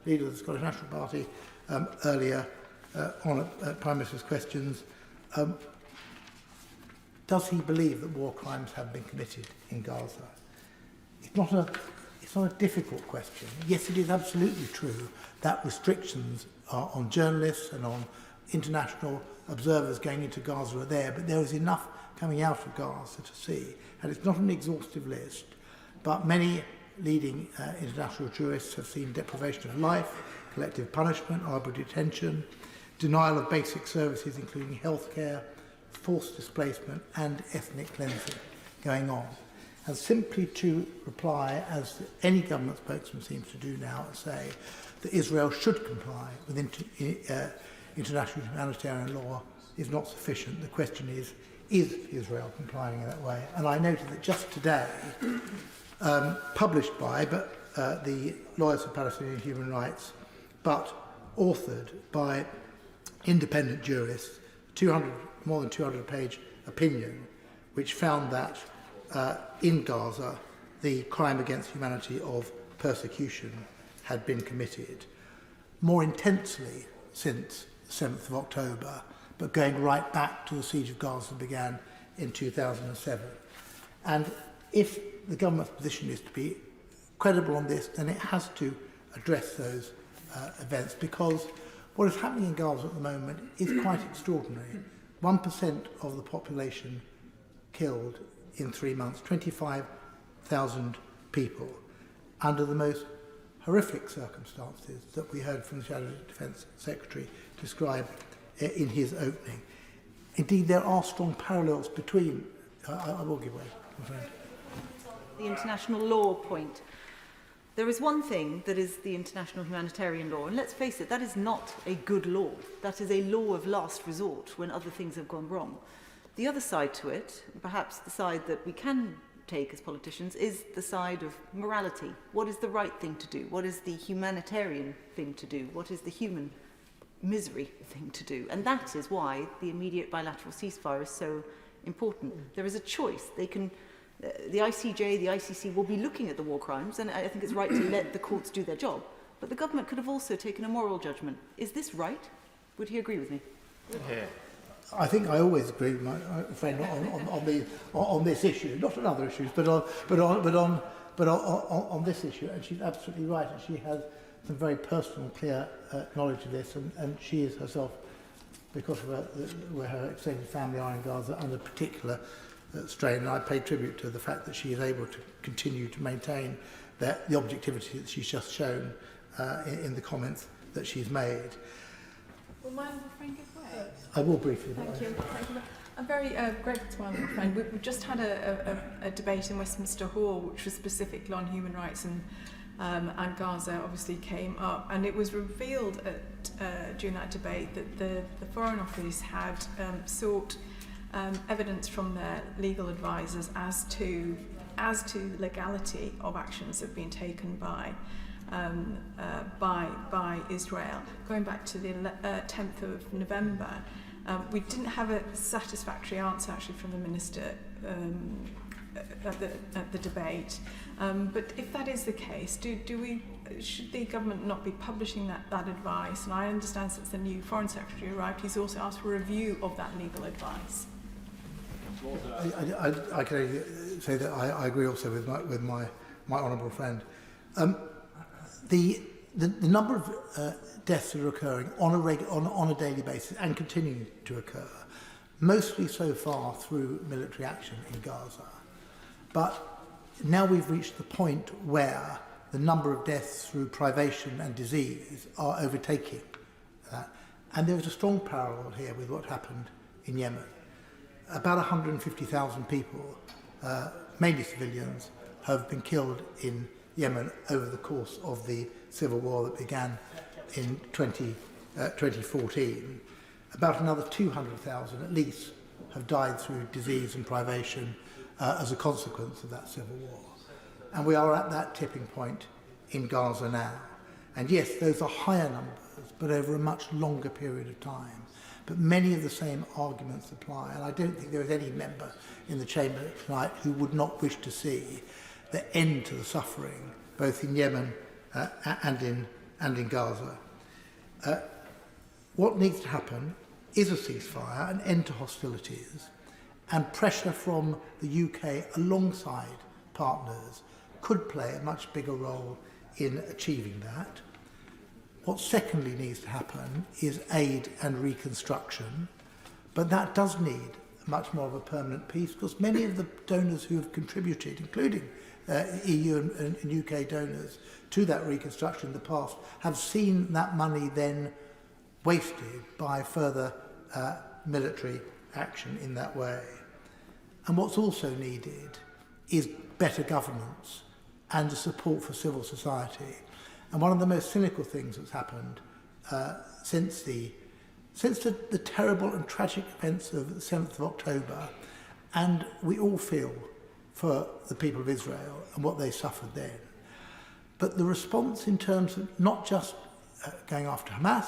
leader of the Scottish National Party earlier on Prime Minister's questions, does he believe that war crimes have been committed in Gaza? It's not a difficult question. Yes, it is absolutely true that restrictions on journalists and on international observers going into Gaza are there, but there is enough coming out of Gaza to see, and it's not an exhaustive list, but many leading international jurists have seen deprivation of life, collective punishment, arbitrary detention, denial of basic services including healthcare, forced displacement and ethnic cleansing going on. And simply to reply, as any government spokesman seems to do now, and say that Israel should comply with international humanitarian law is not sufficient. The question is Israel complying in that way? And I noted that just today, published by the Lawyers for Palestinian Human Rights, but authored by independent jurists, more than 200-page opinion, which found that in Gaza, the crime against humanity of persecution had been committed more intensely since the 7th of October, but going right back to the siege of Gaza began in 2007. And if the government's position is to be credible on this, then it has to address those events, because what is happening in Gaza at the moment is quite extraordinary. 1% of the population killed in 3 months, 25,000 people, under the most horrific circumstances that we heard from the Shadow Defence Secretary describe in his opening. Indeed, there are strong parallels between... I will give way, my friend. The international law point. There is one thing that is the international humanitarian law, and let's face it, that is not a good law. That is a law of last resort when other things have gone wrong. The other side to it, perhaps the side that we can take as politicians, is the side of morality. What is the right thing to do? What is the humanitarian thing to do? What is the human misery thing to do? And that is why the immediate bilateral ceasefire is so important. There is a choice. They can... the ICJ, the ICC will be looking at the war crimes, and I think it's right to let the courts do their job. But the government could have also taken a moral judgment. Is this right? Would he agree with me? Yeah. I think I always agree with my friend on this issue, not on other issues, but on this issue. And she's absolutely right, and she has some very personal, clear knowledge of this, and she is herself, because of where her extended family are in Gaza, under particular strain, and I pay tribute to the fact that she is able to continue to maintain the objectivity that she's just shown in the comments that she's made. Will my honourable friend give way? I will briefly. Thank you. I'm very grateful to my honourable friend. We've just had a debate in Westminster Hall, which was specifically on human rights, and Gaza obviously came up, and it was revealed during that debate that the Foreign Office had sought evidence from their legal advisors as to legality of actions that have been taken by by Israel. Going back to the 10th of November, we didn't have a satisfactory answer actually from the Minister at the debate. But if that is the case, should the government not be publishing that advice? And I understand since the new Foreign Secretary arrived, he's also asked for a review of that legal advice. I can only say that I agree also with my honourable friend. The number of deaths that are occurring on a daily basis and continuing to occur, mostly so far through military action in Gaza. But now we've reached the point where the number of deaths through privation and disease are overtaking that. And there is a strong parallel here with what happened in Yemen. About 150,000 people, mainly civilians, have been killed in Yemen over the course of the civil war that began in 2014. About another 200,000 at least have died through disease and privation as a consequence of that civil war. And we are at that tipping point in Gaza now. And yes, those are higher numbers, but over a much longer period of time. But many of the same arguments apply, and I don't think there is any member in the chamber tonight who would not wish to see the end to the suffering, both in Yemen and in Gaza. What needs to happen is a ceasefire, an end to hostilities, and pressure from the UK alongside partners could play a much bigger role in achieving that. What secondly needs to happen is aid and reconstruction, but that does need much more of a permanent peace, because many of the donors who have contributed, including EU and UK donors, to that reconstruction in the past, have seen that money then wasted by further military action in that way. And what's also needed is better governance and the support for civil society. And one of the most cynical things that's happened since the terrible and tragic events of the 7th of October, and we all feel for the people of Israel and what they suffered then. But the response in terms of not just going after Hamas,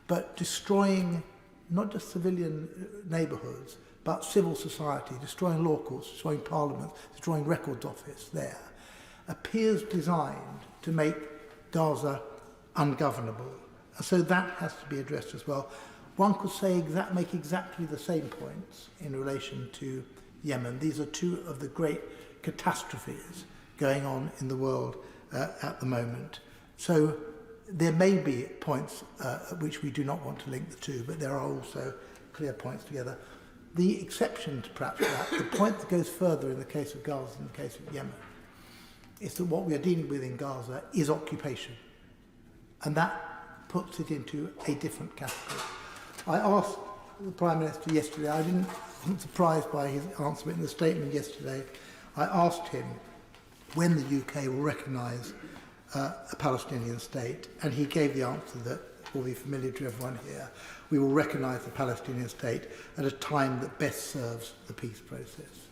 but destroying not just civilian neighbourhoods, but civil society, destroying law courts, destroying parliament, destroying records office there, appears designed to make Gaza ungovernable. And so that has to be addressed as well. One could say make exactly the same points in relation to Yemen. These are two of the great catastrophes going on in the world at the moment. So there may be points at which we do not want to link the two, but there are also clear points together. The exception to perhaps that, the point that goes further in the case of Gaza and the case of Yemen, is that what we are dealing with in Gaza is occupation. And that puts it into a different category. I asked the Prime Minister yesterday, I wasn't surprised by his answer, but in the statement yesterday, I asked him when the UK will recognise a Palestinian state, and he gave the answer that will be familiar to everyone here. We will recognise the Palestinian state at a time that best serves the peace process.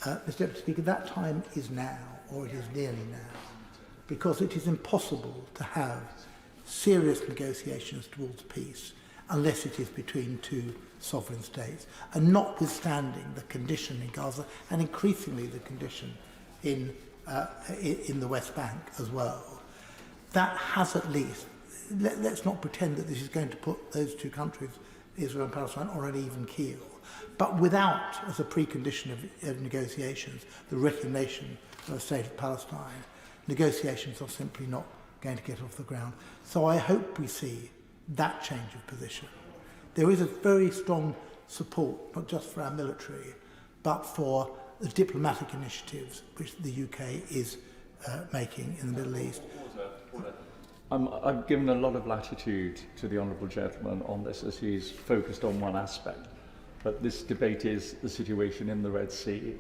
Mr. Deputy Speaker, that time is now, or it is nearly now, because it is impossible to have serious negotiations towards peace unless it is between two sovereign states, and notwithstanding the condition in Gaza and increasingly the condition in the West Bank as well. That has at least, let's not pretend that this is going to put those two countries, Israel and Palestine, on an even keel. But without, as a precondition of negotiations, the recognition of a state of Palestine, negotiations are simply not going to get off the ground. So I hope we see that change of position. There is a very strong support, not just for our military, but for the diplomatic initiatives which the UK is making in the Middle East. I've given a lot of latitude to the Honourable Gentleman on this, as he's focused on one aspect. But this debate is the situation in the Red Sea.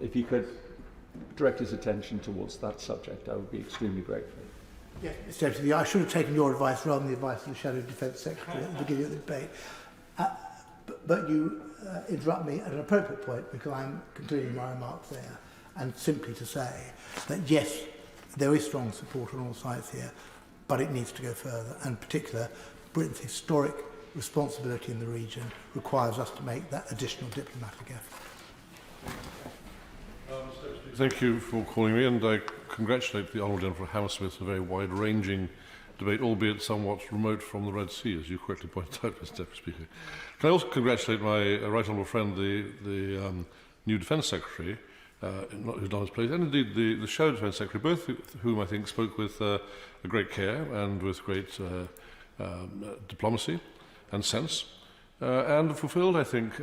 If he could direct his attention towards that subject, I would be extremely grateful. Yes, Mr. Deputy, I should have taken your advice rather than the advice of the Shadow Defence Secretary at the beginning of the debate. But you interrupt me at an appropriate point, because I'm concluding my remarks there, and simply to say that yes, There is strong support on all sides here, but it needs to go further. And in particular, Britain's historic responsibility in the region requires us to make that additional diplomatic effort. Thank you for calling me, and I congratulate the Honourable Gentleman for Hammersmith on a very wide-ranging debate, albeit somewhat remote from the Red Sea, as you correctly pointed out, Mr Deputy Speaker. Can I also congratulate my right honourable friend, the new Defence Secretary, who's not his place, and indeed the Shadow Defence Secretary, both of whom I think spoke with a great care and with great diplomacy and sense, and fulfilled, I think,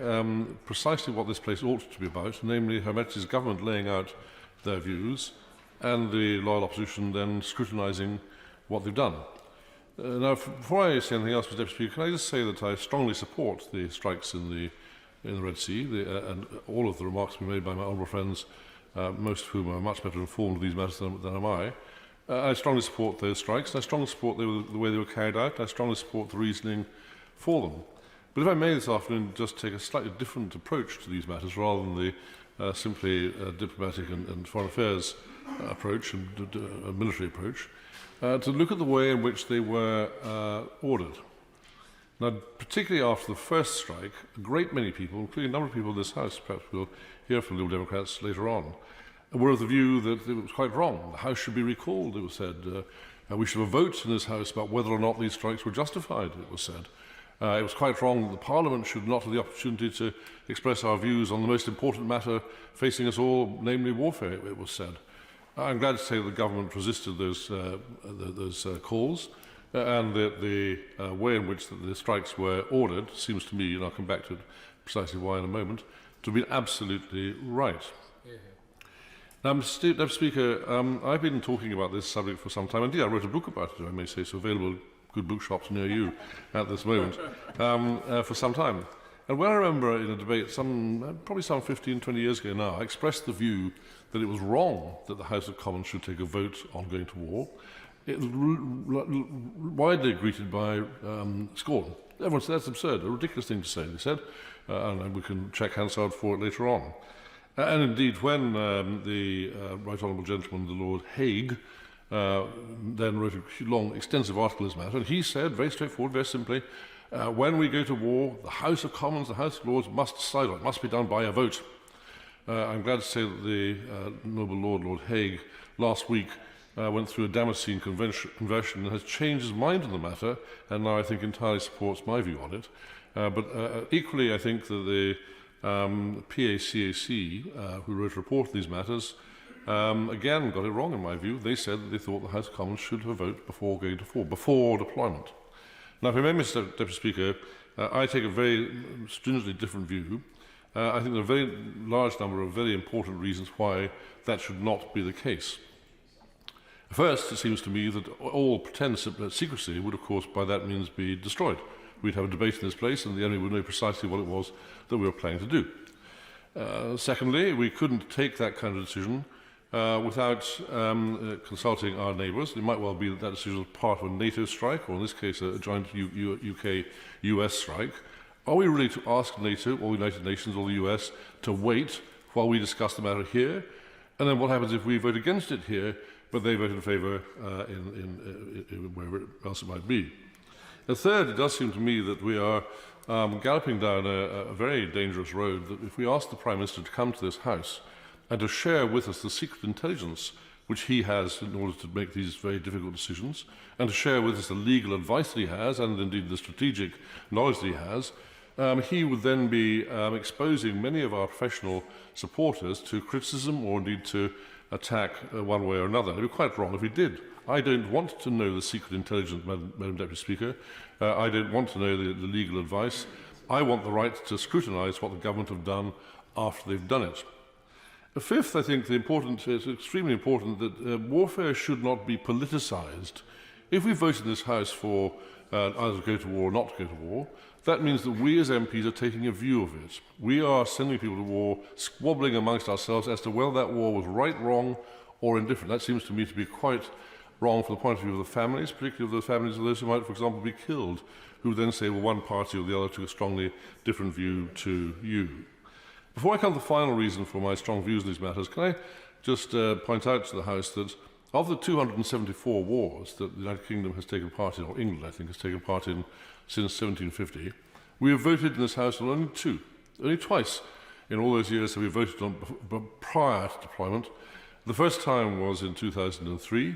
precisely what this place ought to be about, namely Her Majesty's government laying out their views and the loyal opposition then scrutinising what they've done. Now, before I say anything else, Mr Deputy Speaker, can I just say that I strongly support the strikes in the Red Sea, and all of the remarks have been made by my honourable friends, most of whom are much better informed of these matters than am I. I strongly support those strikes, and I strongly support the way they were carried out. I strongly support the reasoning for them. But if I may this afternoon just take a slightly different approach to these matters rather than the simply diplomatic and foreign affairs approach and military approach, to look at the way in which they were ordered. Now, particularly after the first strike, a great many people, including a number of people in this House, perhaps we'll hear from Liberal Democrats later on, were of the view that it was quite wrong. The House should be recalled, it was said. We should have a vote in this House about whether or not these strikes were justified, it was said. It was quite wrong that the Parliament should not have the opportunity to express our views on the most important matter facing us all, namely warfare, it was said. I'm glad to say that the government resisted those calls, and that the way in which the strikes were ordered seems to me, and I'll come back to it precisely why in a moment, to have been absolutely right. Now, Mr. Deputy Speaker, I've been talking about this subject for some time. Indeed, I wrote a book about it, I may say, so available in good bookshops near you at this moment, for some time. And when I remember in a debate, probably some 15, 20 years ago now, I expressed the view that it was wrong that the House of Commons should take a vote on going to war. It was widely greeted by scorn. Everyone said that's absurd, a ridiculous thing to say, they said, and we can check Hansard for it later on. And indeed, when the Right Honourable Gentleman, the Lord Hague, then wrote a long, extensive article in this matter, and he said, very straightforward, very simply, when we go to war, the House of Commons, the House of Lords must decide on it. It must be done by a vote. I'm glad to say that the noble Lord Hague, last week went through a Damascene conversion and has changed his mind on the matter, and now I think entirely supports my view on it. But equally, I think that the PACAC, who wrote a report on these matters, again got it wrong in my view. They said that they thought the House of Commons should have a vote before going to war, before deployment. Now, if I may, Mr Deputy Speaker, I take a very stringently different view. I think there are a very large number of very important reasons why that should not be the case. First, it seems to me that all pretense at secrecy would, of course, by that means be destroyed. We'd have a debate in this place and the enemy would know precisely what it was that we were planning to do. Secondly, we couldn't take that kind of decision without consulting our neighbours. It might well be that that decision was part of a NATO strike, or in this case a joint UK-US strike. Are we really to ask NATO or the United Nations or the US to wait while we discuss the matter here? And then what happens if we vote against it here, but they vote in favour in wherever else it might be? And third, it does seem to me that we are galloping down a very dangerous road, that if we ask the Prime Minister to come to this House and to share with us the secret intelligence which he has in order to make these very difficult decisions, and to share with us the legal advice that he has, and indeed the strategic knowledge that he has, he would then be exposing many of our professional supporters to criticism or indeed to attack one way or another. It would be quite wrong if he did. I don't want to know the secret intelligence, Madam Deputy Speaker. I don't want to know the legal advice. I want the right to scrutinise what the government have done after they've done it. Fifth, I think it's extremely important that warfare should not be politicised. If we vote in this House for either to go to war or not to go to war, that means that we as MPs are taking a view of it. We are sending people to war, squabbling amongst ourselves as to whether that war was right, wrong, or indifferent. That seems to me to be quite wrong from the point of view of the families, particularly of the families of those who might, for example, be killed, who then say, well, one party or the other took a strongly different view to you. Before I come to the final reason for my strong views on these matters, can I just point out to the House that Of the 274 wars that the United Kingdom has taken part in, or England, I think, has taken part in since 1750, we have voted in this House on only two. Only twice in all those years have we voted on prior to deployment. The first time was in 2003,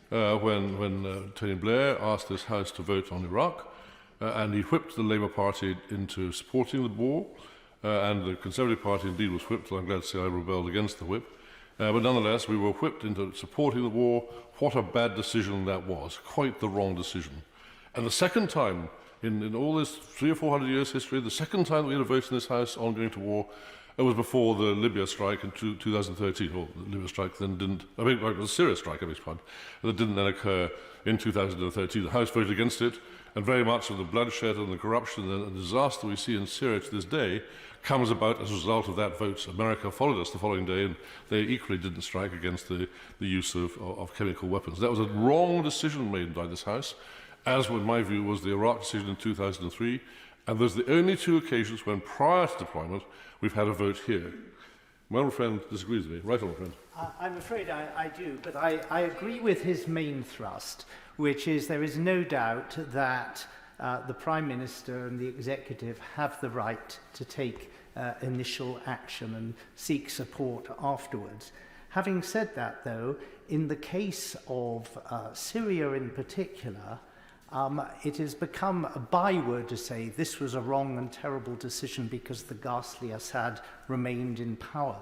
when Tony Blair asked this House to vote on Iraq, and he whipped the Labour Party into supporting the war, and the Conservative Party indeed was whipped, and I'm glad to say I rebelled against the whip. But nonetheless, we were whipped into supporting the war. What a bad decision that was. Quite the wrong decision. And the second time, in all this 300 or 400 years history, the second time that we had a vote in this House on going to war, it was before the Libya strike in 2013, or the Libya strike then didn't, I mean, it was a Syria strike, I beg your pardon, that didn't then occur in 2013. The House voted against it, and very much of the bloodshed and the corruption and the disaster we see in Syria to this day comes about as a result of that vote. America followed us the following day, and they equally didn't strike against the use of chemical weapons. That was a wrong decision made by this House, as in my view was the Iraq decision in 2003, and those are the only two occasions when prior to deployment we've had a vote here. My honourable friend disagrees with me. Right, honourable friend. I'm afraid I do, but I agree with his main thrust, which is there is no doubt that the Prime Minister and the Executive have the right to take initial action and seek support afterwards. Having said that, though, in the case of Syria in particular, it has become a byword to say this was a wrong and terrible decision because the ghastly Assad remained in power.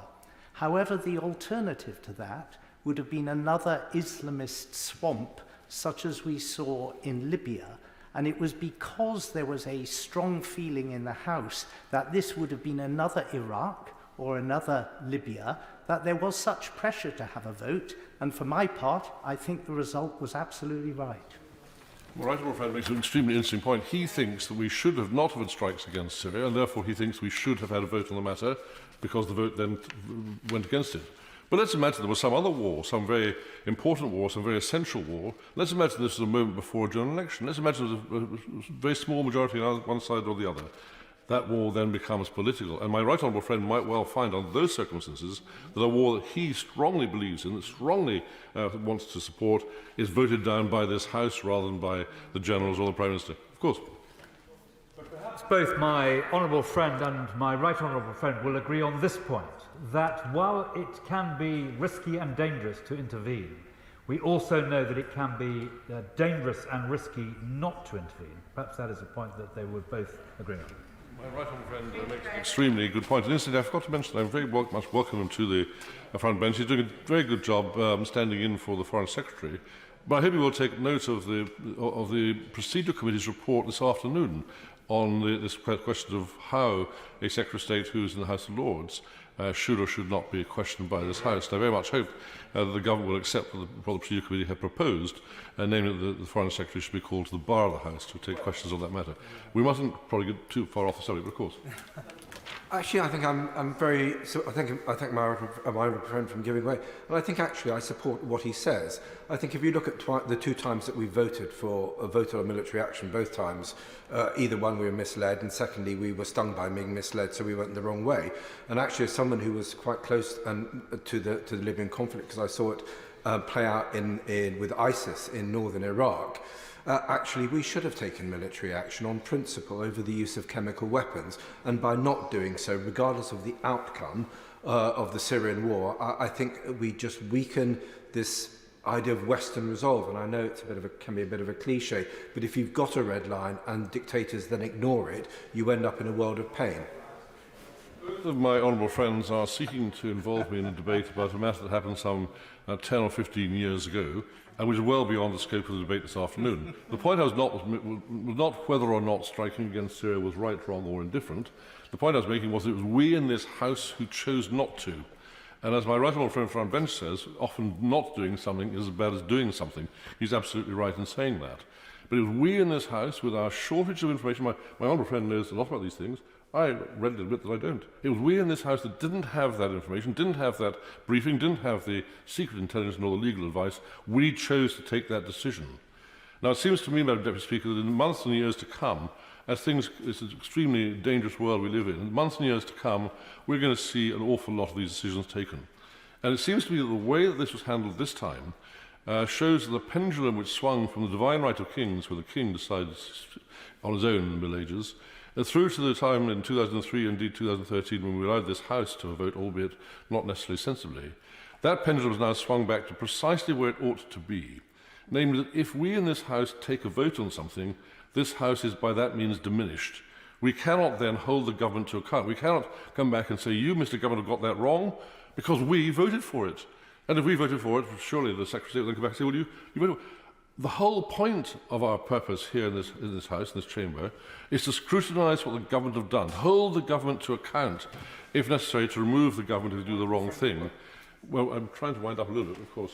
However, the alternative to that would have been another Islamist swamp such as we saw in Libya, and it was because there was a strong feeling in the House that this would have been another Iraq or another Libya that there was such pressure to have a vote, and for my part, I think the result was absolutely right. Well, right, honourable friend makes an extremely interesting point. He thinks that we should have not have had strikes against Syria, and therefore he thinks we should have had a vote on the matter because the vote then went against it. But let's imagine there was some other war, some very important war, some very essential war. Let's imagine this was a moment before a general election. Let's imagine there was a very small majority on one side or the other. That war then becomes political. And my right honourable friend might well find under those circumstances that a war that he strongly believes in, that strongly wants to support, is voted down by this House rather than by the generals or the Prime Minister. Of course. Perhaps both my honourable friend and my right honourable friend will agree on this point, that while it can be risky and dangerous to intervene, we also know that it can be dangerous and risky not to intervene. Perhaps that is a point that they would both agree on. My right honourable friend makes an extremely good point. And incidentally, I forgot to mention, I'm very much welcome him to the front bench. He's doing a very good job standing in for the Foreign Secretary. But I hope you will take note of the Procedure Committee's report this afternoon on this question of how a Secretary of State who is in the House of Lords should or should not be questioned by this House. And I very much hope that the government will accept what the Procedure Committee had proposed, namely that the Foreign Secretary should be called to the bar of the House to take questions on that matter. We mustn't probably get too far off the subject, but of course. Actually, I think I'm very. So I thank my friend from giving way, and I think actually I support what he says. I think if you look at the two times that we voted for a vote on military action, both times, either one we were misled, and secondly we were stung by being misled, so we went the wrong way. And actually, as someone who was quite close to the Libyan conflict, because I saw it play out with ISIS in northern Iraq. Actually, we should have taken military action on principle over the use of chemical weapons, and by not doing so, regardless of the outcome of the Syrian war, I think we just weaken this idea of Western resolve. And I know it's can be a bit of a cliche, but if you've got a red line and dictators then ignore it, you end up in a world of pain. Both of my honourable friends are seeking to involve me in a debate about a matter that happened some 10 or 15 years ago, and which is well beyond the scope of the debate this afternoon. The point I was not whether or not striking against Syria was right, wrong or indifferent. The point I was making was it was we in this House who chose not to. And as my right honourable friend Fran Bench says, often not doing something is as bad as doing something. He's absolutely right in saying that. But it was we in this House, with our shortage of information, my honourable friend knows a lot about these things, I readily admit that I don't. It was we in this House that didn't have that information, didn't have that briefing, didn't have the secret intelligence nor the legal advice. We chose to take that decision. Now, it seems to me, Madam Deputy Speaker, that in months and years to come, as it's an extremely dangerous world we live in months and years to come, we're going to see an awful lot of these decisions taken. And it seems to me that the way that this was handled this time shows that the pendulum which swung from the divine right of kings, where the king decides on his own in the Middle Ages, through to the time in 2003 and indeed 2013 when we allowed this House to vote, albeit not necessarily sensibly, that pendulum has now swung back to precisely where it ought to be. Namely, that if we in this House take a vote on something, this House is by that means diminished. We cannot then hold the government to account. We cannot come back and say, you, Mr. Government, have got that wrong, because we voted for it. And if we voted for it, surely the Secretary of State will then come back and say, well, you voted for it. The whole point of our purpose here in this House, in this chamber, is to scrutinise what the government have done, hold the government to account, if necessary, to remove the government if they do the wrong thing. Well, I'm trying to wind up a little bit, of course.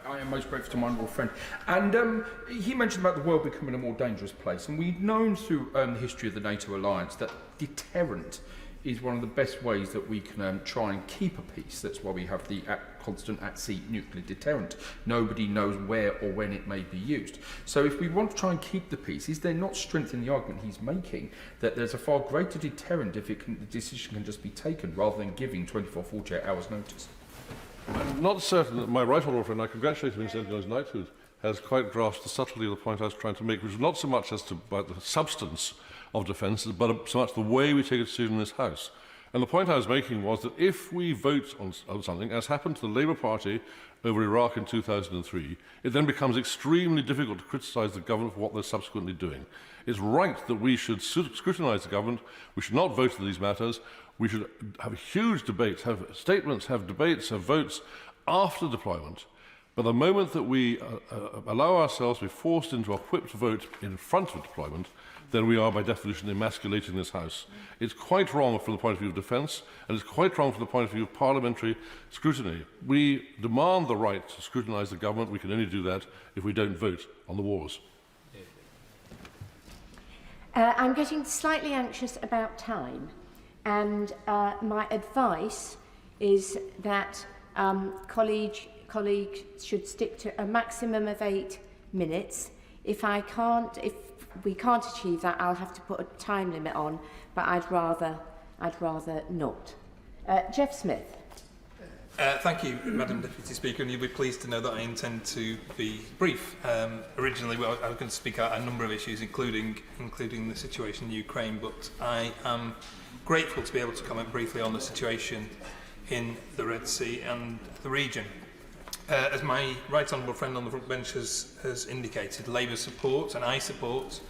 I am most grateful to my honourable friend. And he mentioned about the world becoming a more dangerous place. And we've known through the history of the NATO alliance that deterrent is one of the best ways that we can try and keep a peace. That's why we have the constant at-sea nuclear deterrent. Nobody knows where or when it may be used. So if we want to try and keep the peace, is there not strength in the argument he's making that there's a far greater deterrent if the decision can just be taken rather than giving 24, 48 hours notice? I'm not certain that my right honourable friend, I congratulate him in his knighthood, has quite grasped the subtlety of the point I was trying to make, which is not so much as to about the substance of defence, but so much the way we take a decision in this House. And the point I was making was that if we vote on something, as happened to the Labour Party over Iraq in 2003, it then becomes extremely difficult to criticise the government for what they're subsequently doing. It's right that we should scrutinise the government. We should not vote on these matters. We should have huge debates, have statements, have debates, have votes after deployment. But the moment that we allow ourselves to be forced into a whipped vote in front of deployment, then we are, by definition, emasculating this House. It's quite wrong from the point of view of defence, and it's quite wrong from the point of view of parliamentary scrutiny. We demand the right to scrutinise the government. We can only do that if we don't vote on the wars. I'm getting slightly anxious about time, and my advice is that colleagues should stick to a maximum of 8 minutes. If we can't achieve that, I'll have to put a time limit on, but I'd rather not. Jeff Smith. Thank you, Madam Deputy Speaker, and you'll be pleased to know that I intend to be brief. Originally, I was going to speak out a number of issues, including the situation in Ukraine, but I am grateful to be able to comment briefly on the situation in the Red Sea and the region. As my right honourable friend on the front bench has indicated, Labour supports, and I support,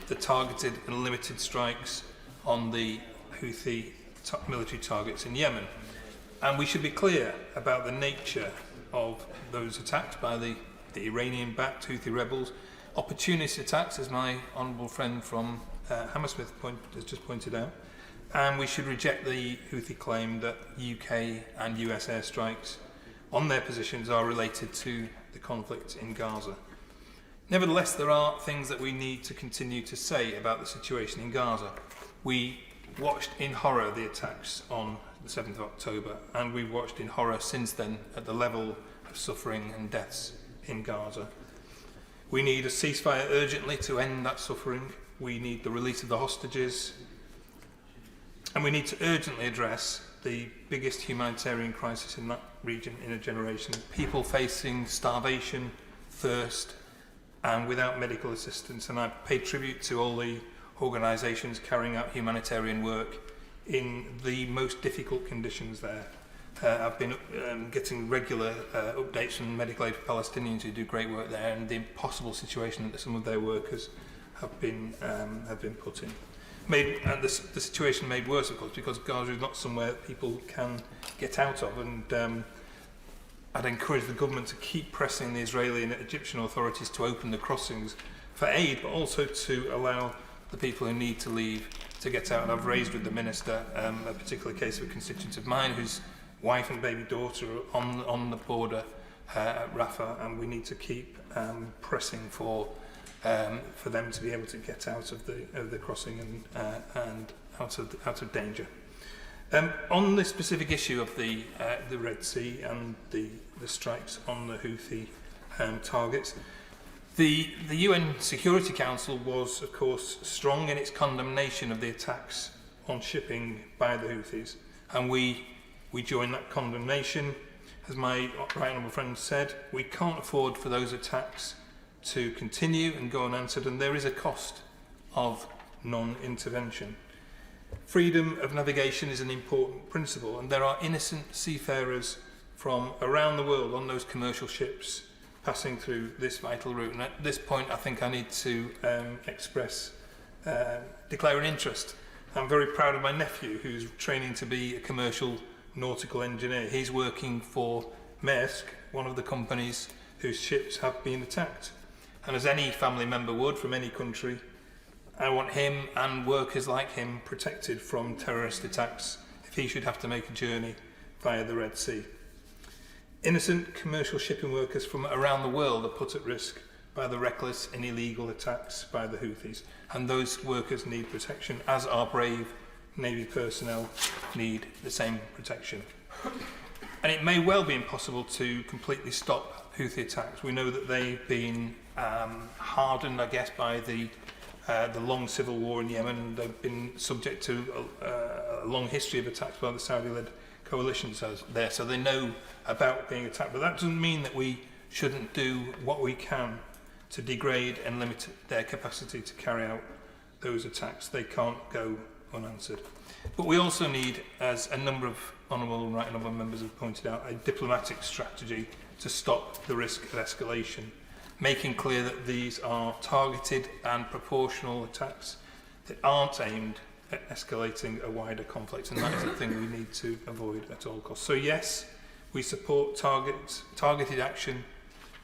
the targeted and limited strikes on the Houthi military targets in Yemen. And we should be clear about the nature of those attacks by the Iranian-backed Houthi rebels. Opportunist attacks, as my honourable friend from Hammersmith has just pointed out. And we should reject the Houthi claim that UK and US airstrikes on their positions are related to the conflict in Gaza. Nevertheless, there are things that we need to continue to say about the situation in Gaza. We watched in horror the attacks on the 7th of October, and we've watched in horror since then at the level of suffering and deaths in Gaza. We need a ceasefire urgently to end that suffering. We need the release of the hostages, and we need to urgently address the biggest humanitarian crisis in that region in a generation. People facing starvation, thirst, and without medical assistance. And I pay tribute to all the organisations carrying out humanitarian work in the most difficult conditions there. I've been getting regular updates from Medical Aid for Palestinians who do great work there, and the impossible situation that some of their workers have been put in. The situation made worse, of course, because Gaza is not somewhere that people can get out of, and I'd encourage the government to keep pressing the Israeli and Egyptian authorities to open the crossings for aid, but also to allow the people who need to leave to get out. And I've raised with the Minister a particular case of a constituent of mine whose wife and baby daughter are on the border at Rafah, and we need to keep pressing for them to be able to get out of the crossing and out of danger. On the specific issue of the Red Sea and the strikes on the Houthi targets, the UN Security Council was, of course, strong in its condemnation of the attacks on shipping by the Houthis, and we join that condemnation. As my right honourable friend said, we can't afford for those attacks to continue and go unanswered, and there is a cost of non-intervention. Freedom of navigation is an important principle, and there are innocent seafarers from around the world on those commercial ships passing through this vital route. And at this point, I think I need to declare an interest. I'm very proud of my nephew, who's training to be a commercial nautical engineer. He's working for Maersk, one of the companies whose ships have been attacked. And as any family member would from any country, I want him and workers like him protected from terrorist attacks if he should have to make a journey via the Red Sea. Innocent commercial shipping workers from around the world are put at risk by the reckless and illegal attacks by the Houthis, and those workers need protection, as our brave Navy personnel need the same protection. And it may well be impossible to completely stop Houthi attacks. We know that they've been hardened, I guess, by the long civil war in Yemen. They've been subject to a long history of attacks by the Saudi-led coalitions there, so they know about being attacked. But that doesn't mean that we shouldn't do what we can to degrade and limit their capacity to carry out those attacks. They can't go unanswered. But we also need, as a number of honourable and right honourable members have pointed out, a diplomatic strategy to stop the risk of escalation, making clear that these are targeted and proportional attacks that aren't aimed at escalating a wider conflict, and that is the thing we need to avoid at all costs. So yes, we support targeted action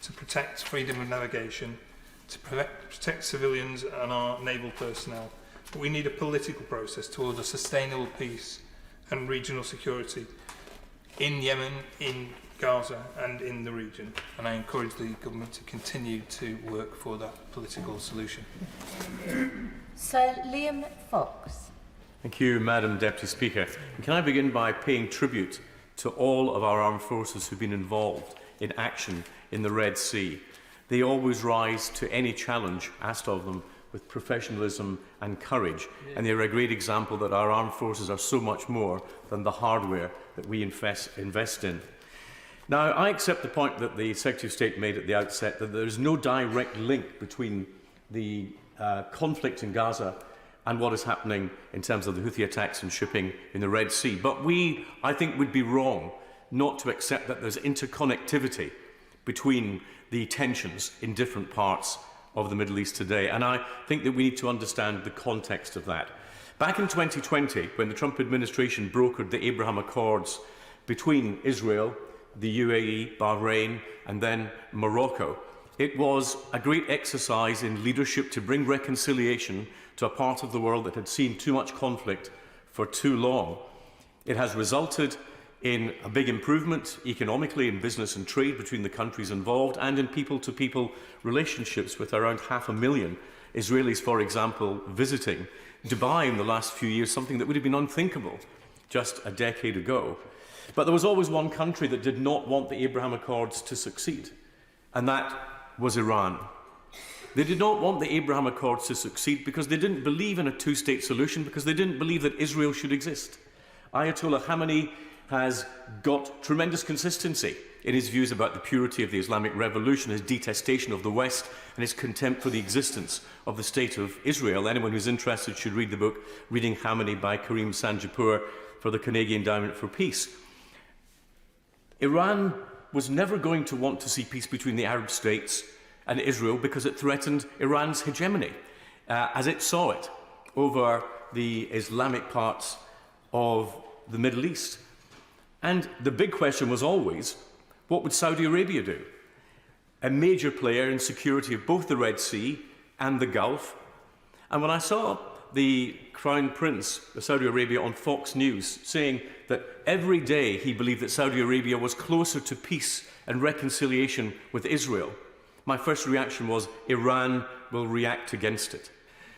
to protect freedom of navigation, to protect civilians and our naval personnel. But we need a political process towards a sustainable peace and regional security in Yemen, in Gaza and in the region. And I encourage the government to continue to work for that political solution. Sir Liam Fox. Thank you, Madam Deputy Speaker. And can I begin by paying tribute to all of our armed forces who've been involved in action in the Red Sea. They always rise to any challenge asked of them with professionalism and courage, and they're a great example that our armed forces are so much more than the hardware that we invest in. Now, I accept the point that the Secretary of State made at the outset, that there is no direct link between the conflict in Gaza and what is happening in terms of the Houthi attacks and shipping in the Red Sea. But we, I think, would be wrong not to accept that there's interconnectivity between the tensions in different parts of the Middle East today. And I think that we need to understand the context of that. Back in 2020, when the Trump administration brokered the Abraham Accords between Israel, the UAE, Bahrain, and then Morocco, it was a great exercise in leadership to bring reconciliation to a part of the world that had seen too much conflict for too long. It has resulted in a big improvement economically in business and trade between the countries involved, and in people-to-people relationships, with around 500,000 Israelis, for example, visiting Dubai in the last few years, something that would have been unthinkable just a decade ago. But there was always one country that did not want the Abraham Accords to succeed, and that was Iran. They did not want the Abraham Accords to succeed because they didn't believe in a two-state solution, because they didn't believe that Israel should exist. Ayatollah Khamenei has got tremendous consistency in his views about the purity of the Islamic Revolution, his detestation of the West, and his contempt for the existence of the State of Israel. Anyone who's interested should read the book Reading Khamenei by Karim Sanjapur for the Carnegie Endowment for Peace. Iran was never going to want to see peace between the Arab states and Israel because it threatened Iran's hegemony, as it saw it, over the Islamic parts of the Middle East. And the big question was always, what would Saudi Arabia do? A major player in security of both the Red Sea and the Gulf. And when I saw the Crown Prince of Saudi Arabia on Fox News saying that every day he believed that Saudi Arabia was closer to peace and reconciliation with Israel, my first reaction was Iran will react against it.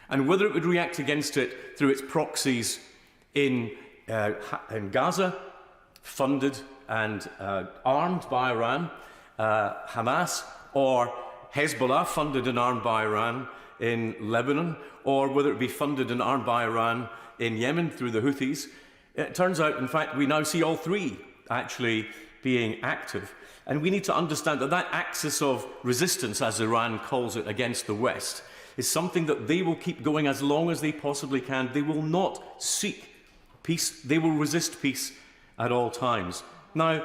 And whether it would react against it through its proxies in Gaza, funded and armed by Iran, Hamas, or Hezbollah, funded and armed by Iran in Lebanon, or whether it be funded and armed by Iran in Yemen through the Houthis. It turns out, in fact, we now see all three actually being active. And we need to understand that that axis of resistance, as Iran calls it, against the West, is something that they will keep going as long as they possibly can. They will not seek peace. They will resist peace at all times. Now,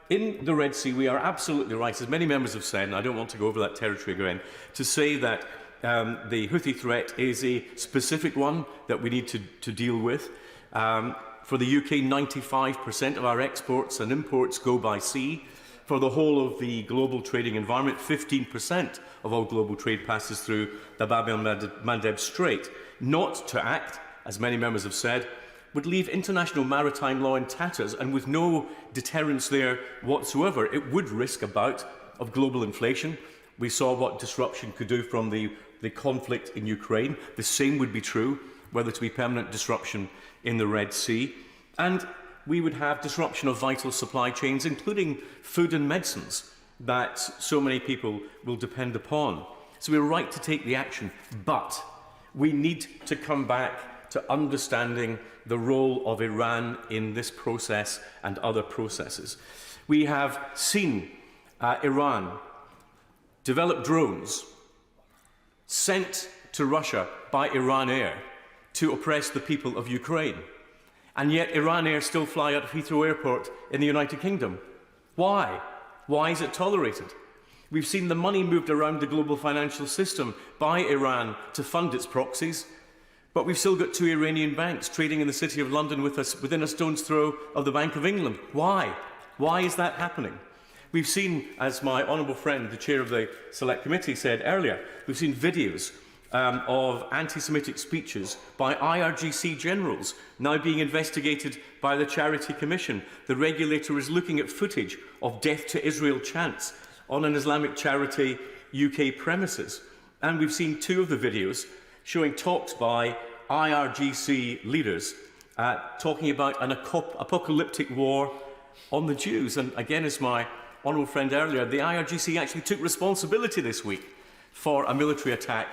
in the Red Sea, we are absolutely right, as many members have said, and I don't want to go over that territory again, to say that the Houthi threat is a specific one that we need to deal with. For the UK, 95% of our exports and imports go by sea. For the whole of the global trading environment, 15% of all global trade passes through the Bab el-Mandeb Strait. Not to act, as many members have said, would leave international maritime law in tatters, and with no deterrence there whatsoever, it would risk a bout of global inflation. We saw what disruption could do from the conflict in Ukraine. The same would be true were there to be permanent disruption in the Red Sea. And we would have disruption of vital supply chains, including food and medicines, that so many people will depend upon. So we're right to take the action, but we need to come back to understanding the role of Iran in this process and other processes. We have seen Iran develop drones sent to Russia by Iran Air to oppress the people of Ukraine. And yet Iran Air still fly out of Heathrow Airport in the United Kingdom. Why? Why is it tolerated? We've seen the money moved around the global financial system by Iran to fund its proxies, but we've still got 2 Iranian banks trading in the City of London with us within a stone's throw of the Bank of England. Why? Why is that happening? We've seen, as my honourable friend, the chair of the Select Committee, said earlier, we've seen videos of anti-Semitic speeches by IRGC generals now being investigated by the Charity Commission. The regulator is looking at footage of Death to Israel chants on an Islamic charity UK premises. And we've seen 2 of the videos showing talks by IRGC leaders talking about an apocalyptic war on the Jews. And again, as my honourable friend earlier, the IRGC actually took responsibility this week for a military attack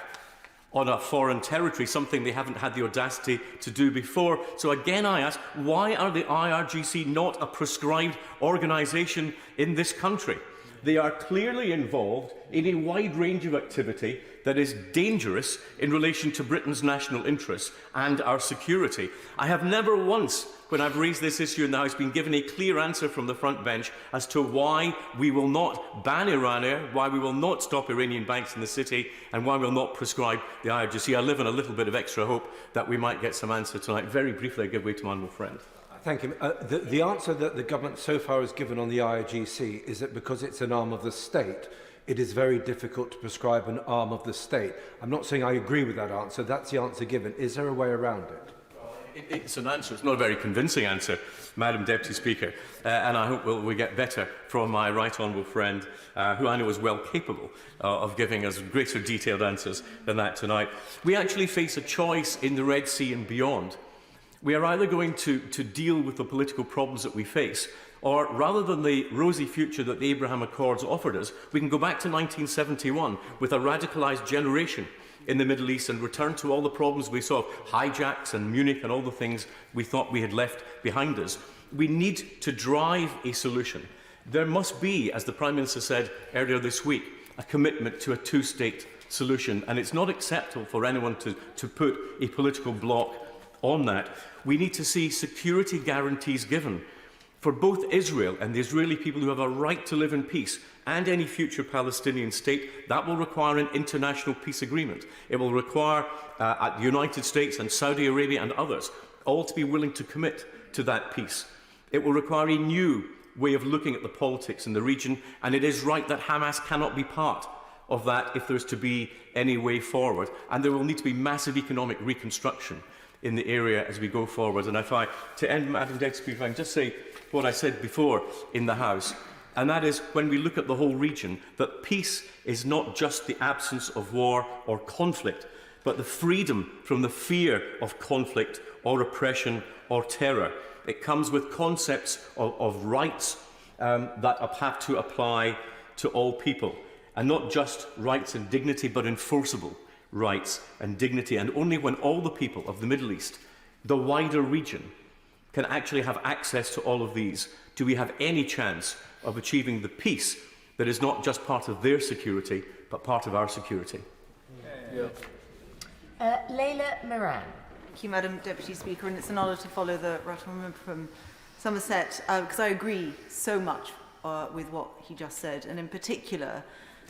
on a foreign territory, something they haven't had the audacity to do before. So again, I ask, why are the IRGC not a prescribed organisation in this country? They are clearly involved in a wide range of activity that is dangerous in relation to Britain's national interests and our security. I have never once, when I've raised this issue in the House, been given a clear answer from the front bench as to why we will not ban Iran Air, why we will not stop Iranian banks in the city, and why we will not prescribe the IRGC. I live in a little bit of extra hope that we might get some answer tonight. Very briefly, I give way to my honourable friend. Thank you. The answer that the government so far has given on the IRGC is that because it's an arm of the state, it is very difficult to prescribe an arm of the state. I'm not saying I agree with that answer. That's the answer given. Is there a way around it? It's an answer. It's not a very convincing answer, Madam Deputy Speaker, and I hope we get better from my right honourable friend, who I know is well capable of giving us greater detailed answers than that tonight. We actually face a choice in the Red Sea and beyond. We are either going to deal with the political problems that we face, or rather than the rosy future that the Abraham Accords offered us, we can go back to 1971 with a radicalised generation in the Middle East and return to all the problems we saw, hijacks and Munich and all the things we thought we had left behind us. We need to drive a solution. There must be, as the Prime Minister said earlier this week, a commitment to a 2-state solution, and it's not acceptable for anyone to put a political block on that. We need to see security guarantees given for both Israel and the Israeli people who have a right to live in peace and any future Palestinian state. That will require an international peace agreement. It will require the United States and Saudi Arabia and others all to be willing to commit to that peace. It will require a new way of looking at the politics in the region, and it is right that Hamas cannot be part of that if there is to be any way forward. And there will need to be massive economic reconstruction in the area as we go forward. And to end, Madam Deputy Speaker, if I can just say what I said before in the House, and that is, when we look at the whole region, that peace is not just the absence of war or conflict, but the freedom from the fear of conflict or oppression or terror. It comes with concepts of rights that have to apply to all people, and not just rights and dignity, but enforceable rights and dignity. And only when all the people of the Middle East, the wider region, can actually have access to all of these, do we have any chance of achieving the peace that is not just part of their security, but part of our security? Leila Moran. Thank you, Madam Deputy Speaker, and it's an honour to follow the right honourable member from Somerset, because I agree so much with what he just said, and in particular,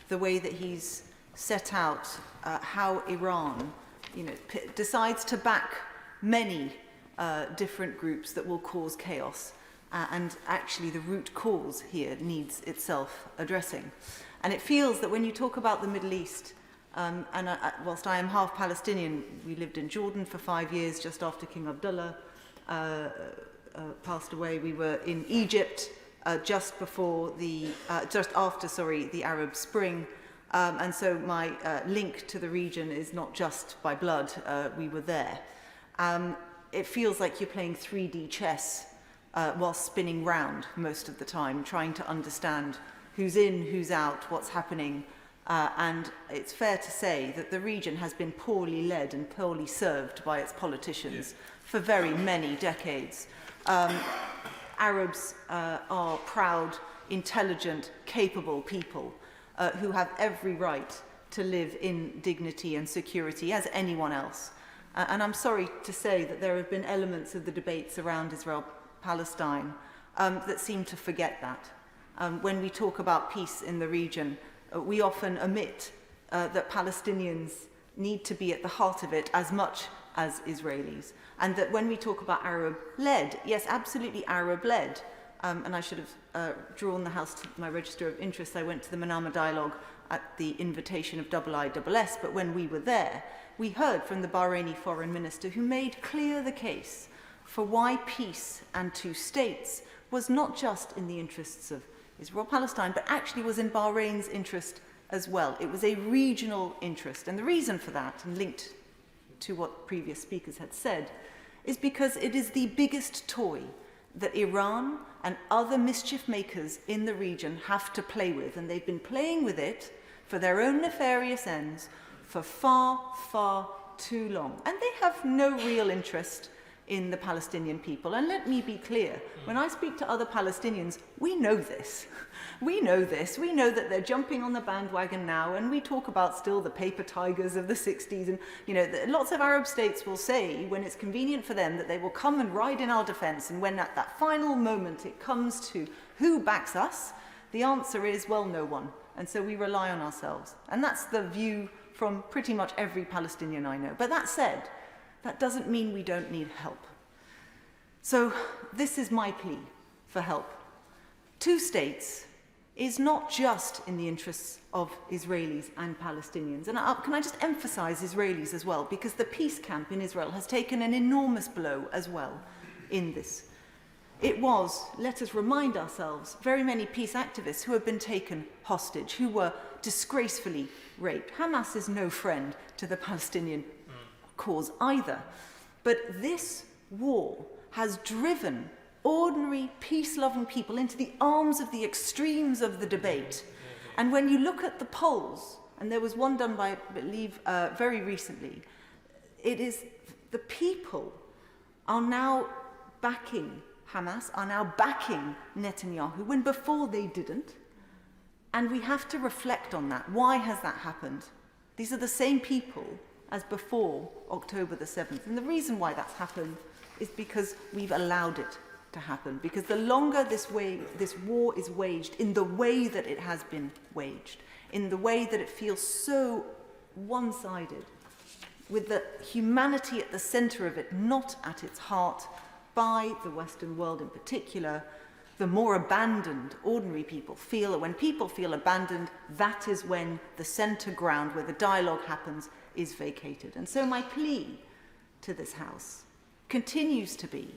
the way that he's set out how Iran, decides to back many different groups that will cause chaos, and actually the root cause here needs itself addressing. And it feels that when you talk about the Middle East, whilst I am half Palestinian, we lived in Jordan for 5 years just after King Abdullah passed away. We were in Egypt just after the Arab Spring. And so my link to the region is not just by blood, we were there. It feels like you're playing 3D chess while spinning round most of the time, trying to understand who's in, who's out, what's happening. And it's fair to say that the region has been poorly led and poorly served by its politicians for very many decades. Arabs are proud, intelligent, capable people who have every right to live in dignity and security as anyone else. And I'm sorry to say that there have been elements of the debates around Israel Palestine that seem to forget that. When we talk about peace in the region, we often omit that Palestinians need to be at the heart of it as much as Israelis. And that when we talk about Arab-led, yes, absolutely Arab-led, and I should have drawn the House to my register of interest. I went to the Manama Dialogue at the invitation of IISS, but when we were there, we heard from the Bahraini Foreign Minister who made clear the case for why peace and two states was not just in the interests of Israel-Palestine, but actually was in Bahrain's interest as well. It was a regional interest. And the reason for that, and linked to what previous speakers had said, is because it is the biggest toy that Iran and other mischief makers in the region have to play with. And they've been playing with it for their own nefarious ends for far, far too long. And they have no real interest in the Palestinian people. And let me be clear, when I speak to other Palestinians, we know this. We know this. We know that they're jumping on the bandwagon now, and we talk about still the paper tigers of the 60s. And, lots of Arab states will say, when it's convenient for them, that they will come and ride in our defense. And when at that final moment it comes to who backs us, the answer is, well, no one. And so we rely on ourselves. And that's the view from pretty much every Palestinian I know. But that said, that doesn't mean we don't need help. So this is my plea for help. Two states is not just in the interests of Israelis and Palestinians. And can I just emphasize Israelis as well, because the peace camp in Israel has taken an enormous blow as well in this. It was, let us remind ourselves, very many peace activists who have been taken hostage, who were disgracefully raped. Hamas is no friend to the Palestinian cause either. But this war has driven ordinary, peace-loving people into the arms of the extremes of the debate. And when you look at the polls, and there was one done by, I believe, very recently, it is the people are now backing Hamas, are now backing Netanyahu, when before they didn't. And we have to reflect on that. Why has that happened? These are the same people as before October the 7th. And the reason why that's happened is because we've allowed it to happen. Because the longer this war is waged in the way that it has been waged, in the way that it feels so one-sided, with the humanity at the center of it, not at its heart, by the Western world in particular, the more abandoned ordinary people feel. And when people feel abandoned, that is when the center ground where the dialogue happens is vacated. And so my plea to this House continues to be,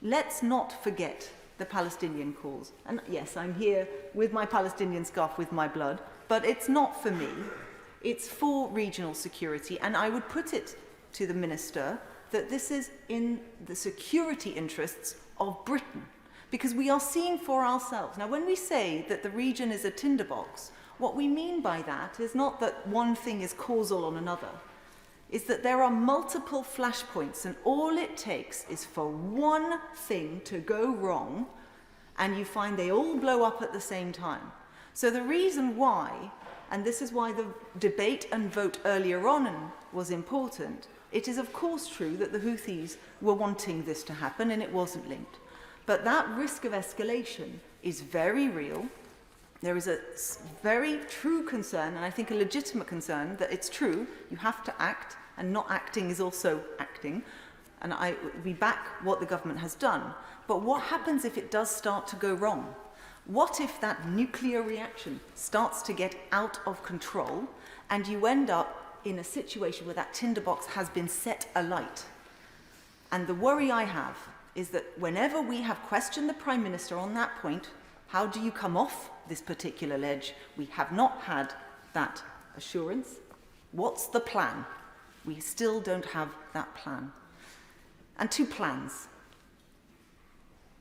let's not forget the Palestinian cause. And yes, I'm here with my Palestinian scarf, with my blood, but it's not for me. It's for regional security. And I would put it to the Minister that this is in the security interests of Britain, because we are seeing for ourselves. Now, when we say that the region is a tinderbox, what we mean by that is not that one thing is causal on another. is that there are multiple flashpoints, and all it takes is for one thing to go wrong, and you find they all blow up at the same time. So the reason why, and this is why the debate and vote earlier on was important, it is of course true that the Houthis were wanting this to happen and it wasn't linked. But that risk of escalation is very real. There is a very true concern, and I think a legitimate concern, that it's true, you have to act, and not acting is also acting. And we back what the government has done. But what happens if it does start to go wrong? What if that nuclear reaction starts to get out of control and you end up in a situation where that tinderbox has been set alight? And the worry I have is that whenever we have questioned the Prime Minister on that point, how do you come off this particular ledge? We have not had that assurance. What's the plan? We still don't have that plan. And two plans.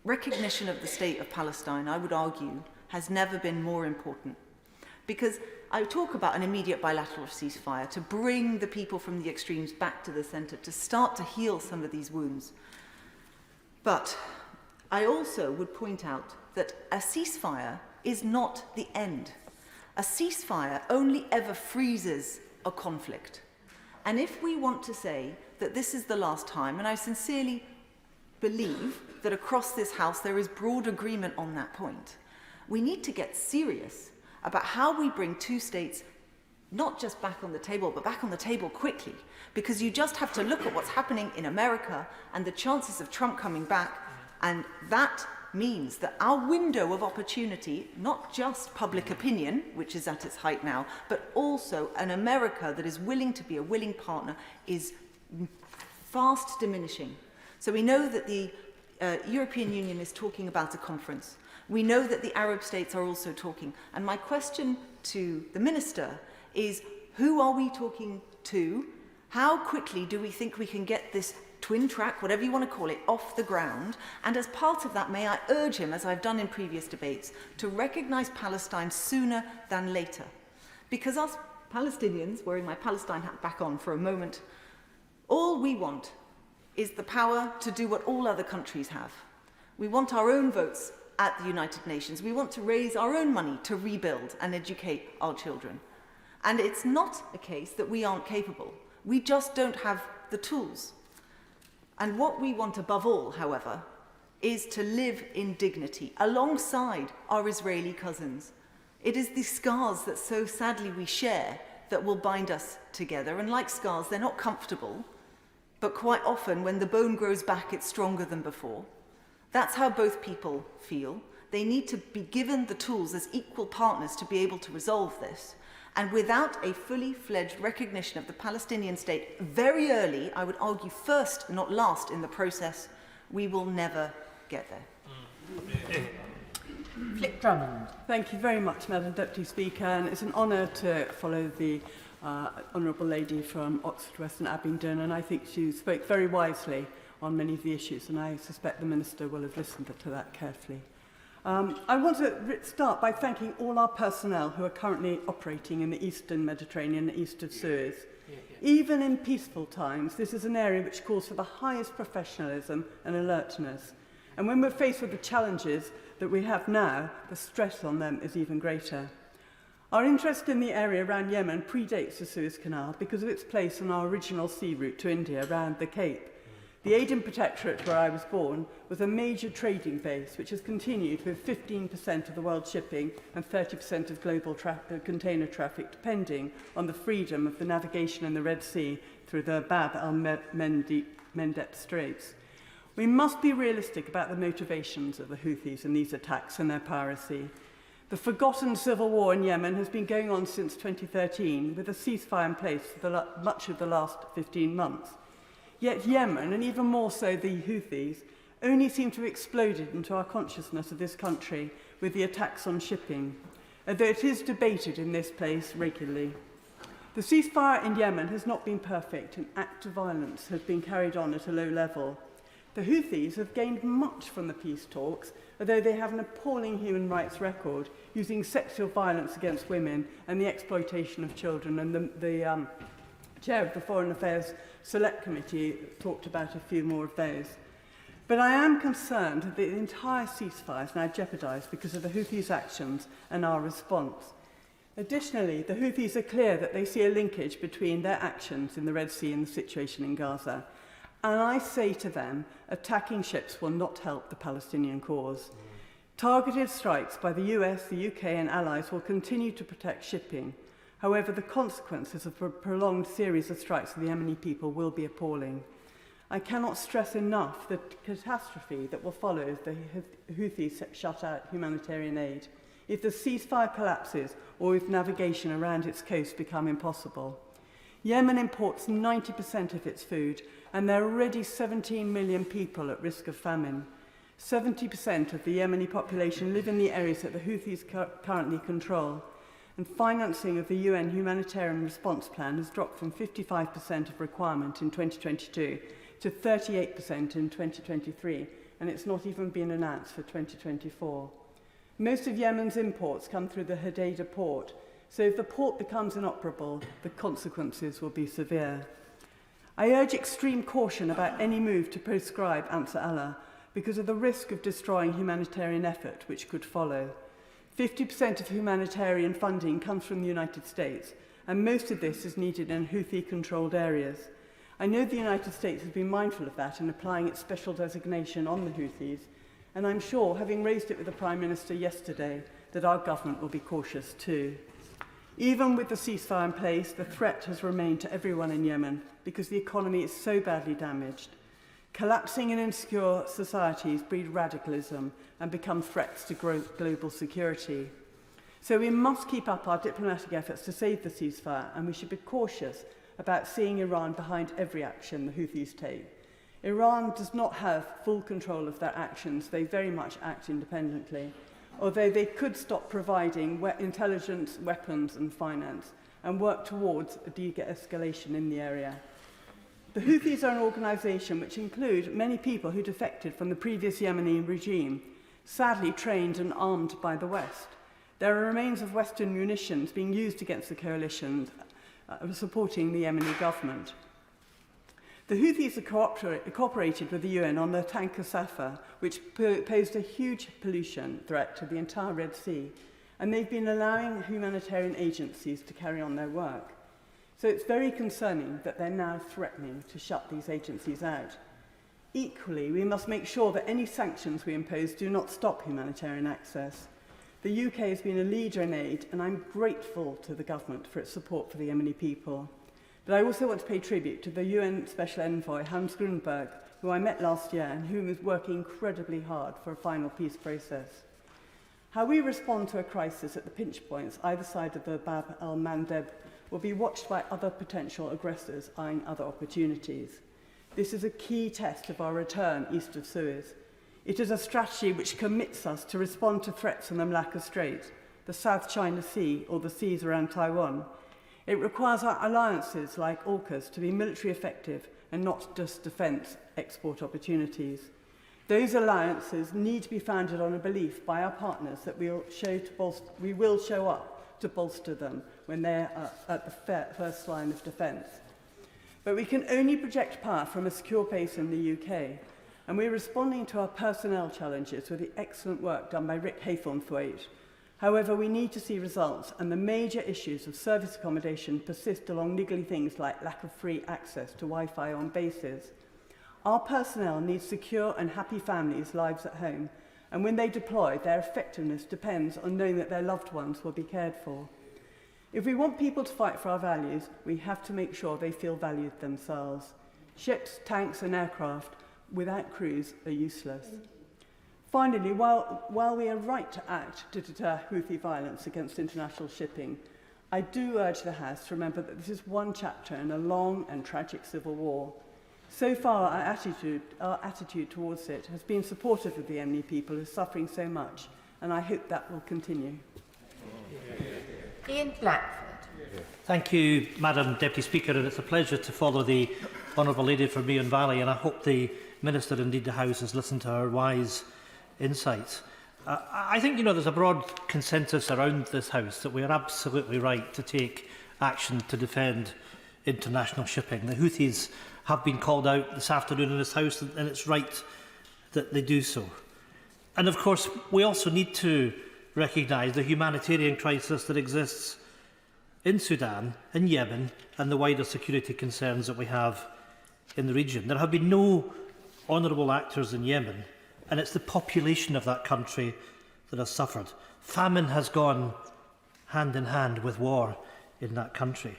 Recognition of the state of Palestine, I would argue, has never been more important. Because I talk about an immediate bilateral ceasefire to bring the people from the extremes back to the centre, to start to heal some of these wounds. But I also would point out that a ceasefire is not the end. A ceasefire only ever freezes a conflict. And if we want to say that this is the last time, and I sincerely believe that across this House there is broad agreement on that point, we need to get serious about how we bring two states not just back on the table, but back on the table quickly. Because you just have to look at what's happening in America and the chances of Trump coming back, and that means that our window of opportunity, not just public opinion, which is at its height now, but also an America that is willing to be a willing partner, is fast diminishing. So we know that the European Union is talking about a conference. We know that the Arab states are also talking. And my question to the Minister is, who are we talking to? How quickly do we think we can get this twin track, whatever you want to call it, off the ground? And as part of that, may I urge him, as I've done in previous debates, to recognise Palestine sooner than later? Because us Palestinians, wearing my Palestine hat back on for a moment, all we want is the power to do what all other countries have. We want our own votes at the United Nations. We want to raise our own money to rebuild and educate our children. And it's not a case that we aren't capable. We just don't have the tools. And what we want above all, however, is to live in dignity alongside our Israeli cousins. It is the scars that so sadly we share that will bind us together. And like scars, they're not comfortable, but quite often when the bone grows back, it's stronger than before. That's how both people feel. They need to be given the tools as equal partners to be able to resolve this. And without a fully fledged recognition of the Palestinian state very early, I would argue first, not last in the process, we will never get there. Flick Drummond. Thank you very much, Madam Deputy Speaker, and it's an honour to follow the Honourable Lady from Oxford Western Abingdon, and I think she spoke very wisely on many of the issues, and I suspect the Minister will have listened to that carefully. I want to start by thanking all our personnel who are currently operating in the Eastern Mediterranean and east of Suez. Even in peaceful times, this is an area which calls for the highest professionalism and alertness. And when we're faced with the challenges that we have now, the stress on them is even greater. Our interest in the area around Yemen predates the Suez Canal because of its place on our original sea route to India around the Cape. The Aden Protectorate, where I was born, was a major trading base which has continued with 15% of the world's shipping and 30% of global container traffic depending on the freedom of the navigation in the Red Sea through the Bab el-Mandeb Straits. We must be realistic about the motivations of the Houthis in these attacks and their piracy. The forgotten civil war in Yemen has been going on since 2013 with a ceasefire in place for much of the last 15 months. Yet Yemen, and even more so the Houthis, only seem to have exploded into our consciousness of this country with the attacks on shipping, although it is debated in this place regularly. The ceasefire in Yemen has not been perfect, and acts of violence have been carried on at a low level. The Houthis have gained much from the peace talks, although they have an appalling human rights record, using sexual violence against women and the exploitation of children and the Chair of the Foreign Affairs Select Committee talked about a few more of those. But I am concerned that the entire ceasefire is now jeopardised because of the Houthis' actions and our response. Additionally, the Houthis are clear that they see a linkage between their actions in the Red Sea and the situation in Gaza. And I say to them, attacking ships will not help the Palestinian cause. Targeted strikes by the US, the UK and allies will continue to protect shipping. However, the consequences of a prolonged series of strikes of the Yemeni people will be appalling. I cannot stress enough the catastrophe that will follow if the Houthis shut out humanitarian aid, if the ceasefire collapses or if navigation around its coast become impossible. Yemen imports 90% of its food, and there are already 17 million people at risk of famine. 70% of the Yemeni population live in the areas that the Houthis currently control, and financing of the UN Humanitarian Response Plan has dropped from 55% of requirement in 2022 to 38% in 2023, and it's not even been announced for 2024. Most of Yemen's imports come through the Hodeidah port, so if the port becomes inoperable, the consequences will be severe. I urge extreme caution about any move to proscribe Ansar Allah because of the risk of destroying humanitarian effort which could follow. 50% of humanitarian funding comes from the United States, and most of this is needed in Houthi-controlled areas. I know the United States has been mindful of that in applying its special designation on the Houthis, and I'm sure, having raised it with the Prime Minister yesterday, that our government will be cautious too. Even with the ceasefire in place, the threat has remained to everyone in Yemen because the economy is so badly damaged. Collapsing and insecure societies breed radicalism and become threats to global security. So we must keep up our diplomatic efforts to save the ceasefire, and we should be cautious about seeing Iran behind every action the Houthis take. Iran does not have full control of their actions. They very much act independently, although they could stop providing intelligence, weapons and finance and work towards a de-escalation in the area. The Houthis are an organisation which include many people who defected from the previous Yemeni regime, sadly trained and armed by the West. There are remains of Western munitions being used against the coalition supporting the Yemeni government. The Houthis have cooperated with the UN on the tanker Safar, which posed a huge pollution threat to the entire Red Sea, and they've been allowing humanitarian agencies to carry on their work. So it's very concerning that they're now threatening to shut these agencies out. Equally, we must make sure that any sanctions we impose do not stop humanitarian access. The UK has been a leader in aid, and I'm grateful to the government for its support for the Yemeni people. But I also want to pay tribute to the UN Special Envoy, Hans Grunberg, who I met last year and who is working incredibly hard for a final peace process. How we respond to a crisis at the pinch points either side of the Bab el-Mandeb will be watched by other potential aggressors eyeing other opportunities. This is a key test of our return east of Suez. It is a strategy which commits us to respond to threats in the Malacca Strait, the South China Sea or the seas around Taiwan. It requires our alliances like AUKUS to be military effective and not just defence export opportunities. Those alliances need to be founded on a belief by our partners that we will show up to bolster them when they're at the first line of defence. But we can only project power from a secure base in the UK, and we're responding to our personnel challenges with the excellent work done by Rick Haythornthwaite. However, we need to see results, and the major issues of service accommodation persist along niggly things like lack of free access to Wi-Fi on bases. Our personnel need secure and happy families' lives at home, and when they deploy, their effectiveness depends on knowing that their loved ones will be cared for. If we want people to fight for our values, we have to make sure they feel valued themselves. Ships, tanks and aircraft without crews are useless. Finally, while we are right to act to deter Houthi violence against international shipping, I do urge the House to remember that this is one chapter in a long and tragic civil war. So far, our attitude towards it has been supportive of the Yemeni people who are suffering so much, and I hope that will continue. Ian Blackford. Thank you, Madam Deputy Speaker, and it's a pleasure to follow the Honourable Lady from Meon Valley, and I hope the Minister, indeed the House, has listened to her wise insights. I think, there's a broad consensus around this House that we are absolutely right to take action to defend international shipping. The Houthis have been called out this afternoon in this House, and it's right that they do so. And of course, we also need to recognise the humanitarian crisis that exists in Sudan, in Yemen, and the wider security concerns that we have in the region. There have been no honourable actors in Yemen, and it's the population of that country that has suffered. Famine has gone hand in hand with war in that country.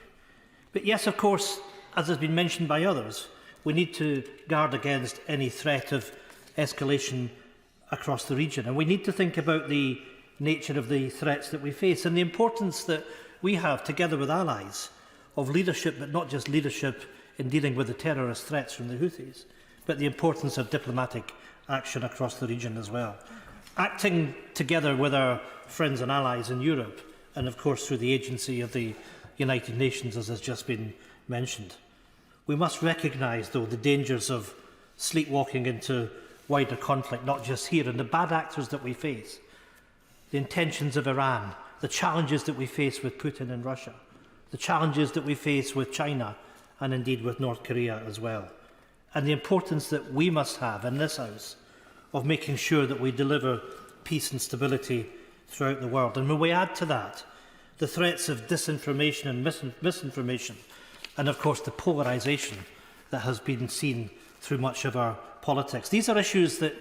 But yes, of course, as has been mentioned by others, we need to guard against any threat of escalation across the region. And we need to think about the nature of the threats that we face and the importance that we have, together with allies, of leadership, but not just leadership in dealing with the terrorist threats from the Houthis, but the importance of diplomatic action across the region as well. Acting together with our friends and allies in Europe, and of course through the agency of the United Nations, as has just been mentioned. We must recognise, though, the dangers of sleepwalking into wider conflict, not just here, and the bad actors that we face, the intentions of Iran, the challenges that we face with Putin and Russia, the challenges that we face with China, and indeed with North Korea as well, and the importance that we must have in this House of making sure that we deliver peace and stability throughout the world. And when we add to that the threats of disinformation and misinformation, and of course the polarisation that has been seen through much of our politics, these are issues that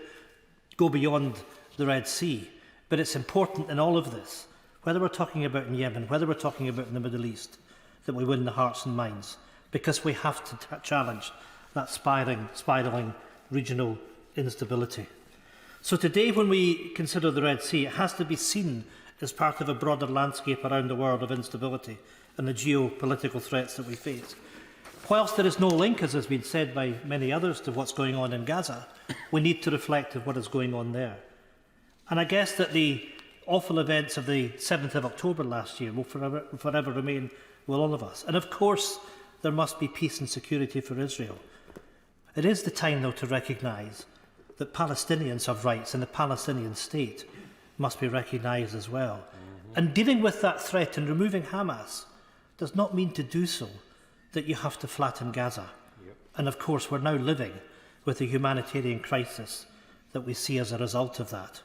go beyond the Red Sea, but it's important in all of this, whether we're talking about in Yemen, whether we're talking about in the Middle East, that we win the hearts and minds, because we have to challenge that spiralling regional instability. So today, when we consider the Red Sea, it has to be seen as part of a broader landscape around the world of instability and the geopolitical threats that we face. Whilst there is no link, as has been said by many others, to what's going on in Gaza, we need to reflect on what is going on there. And I guess that the awful events of the 7th of October last year will forever remain with all of us. And of course, there must be peace and security for Israel. It is the time, though, to recognise that Palestinians have rights and the Palestinian state must be recognised as well. And dealing with that threat and removing Hamas does not mean to do so that you have to flatten Gaza. And of course, we're now living with the humanitarian crisis that we see as a result of that.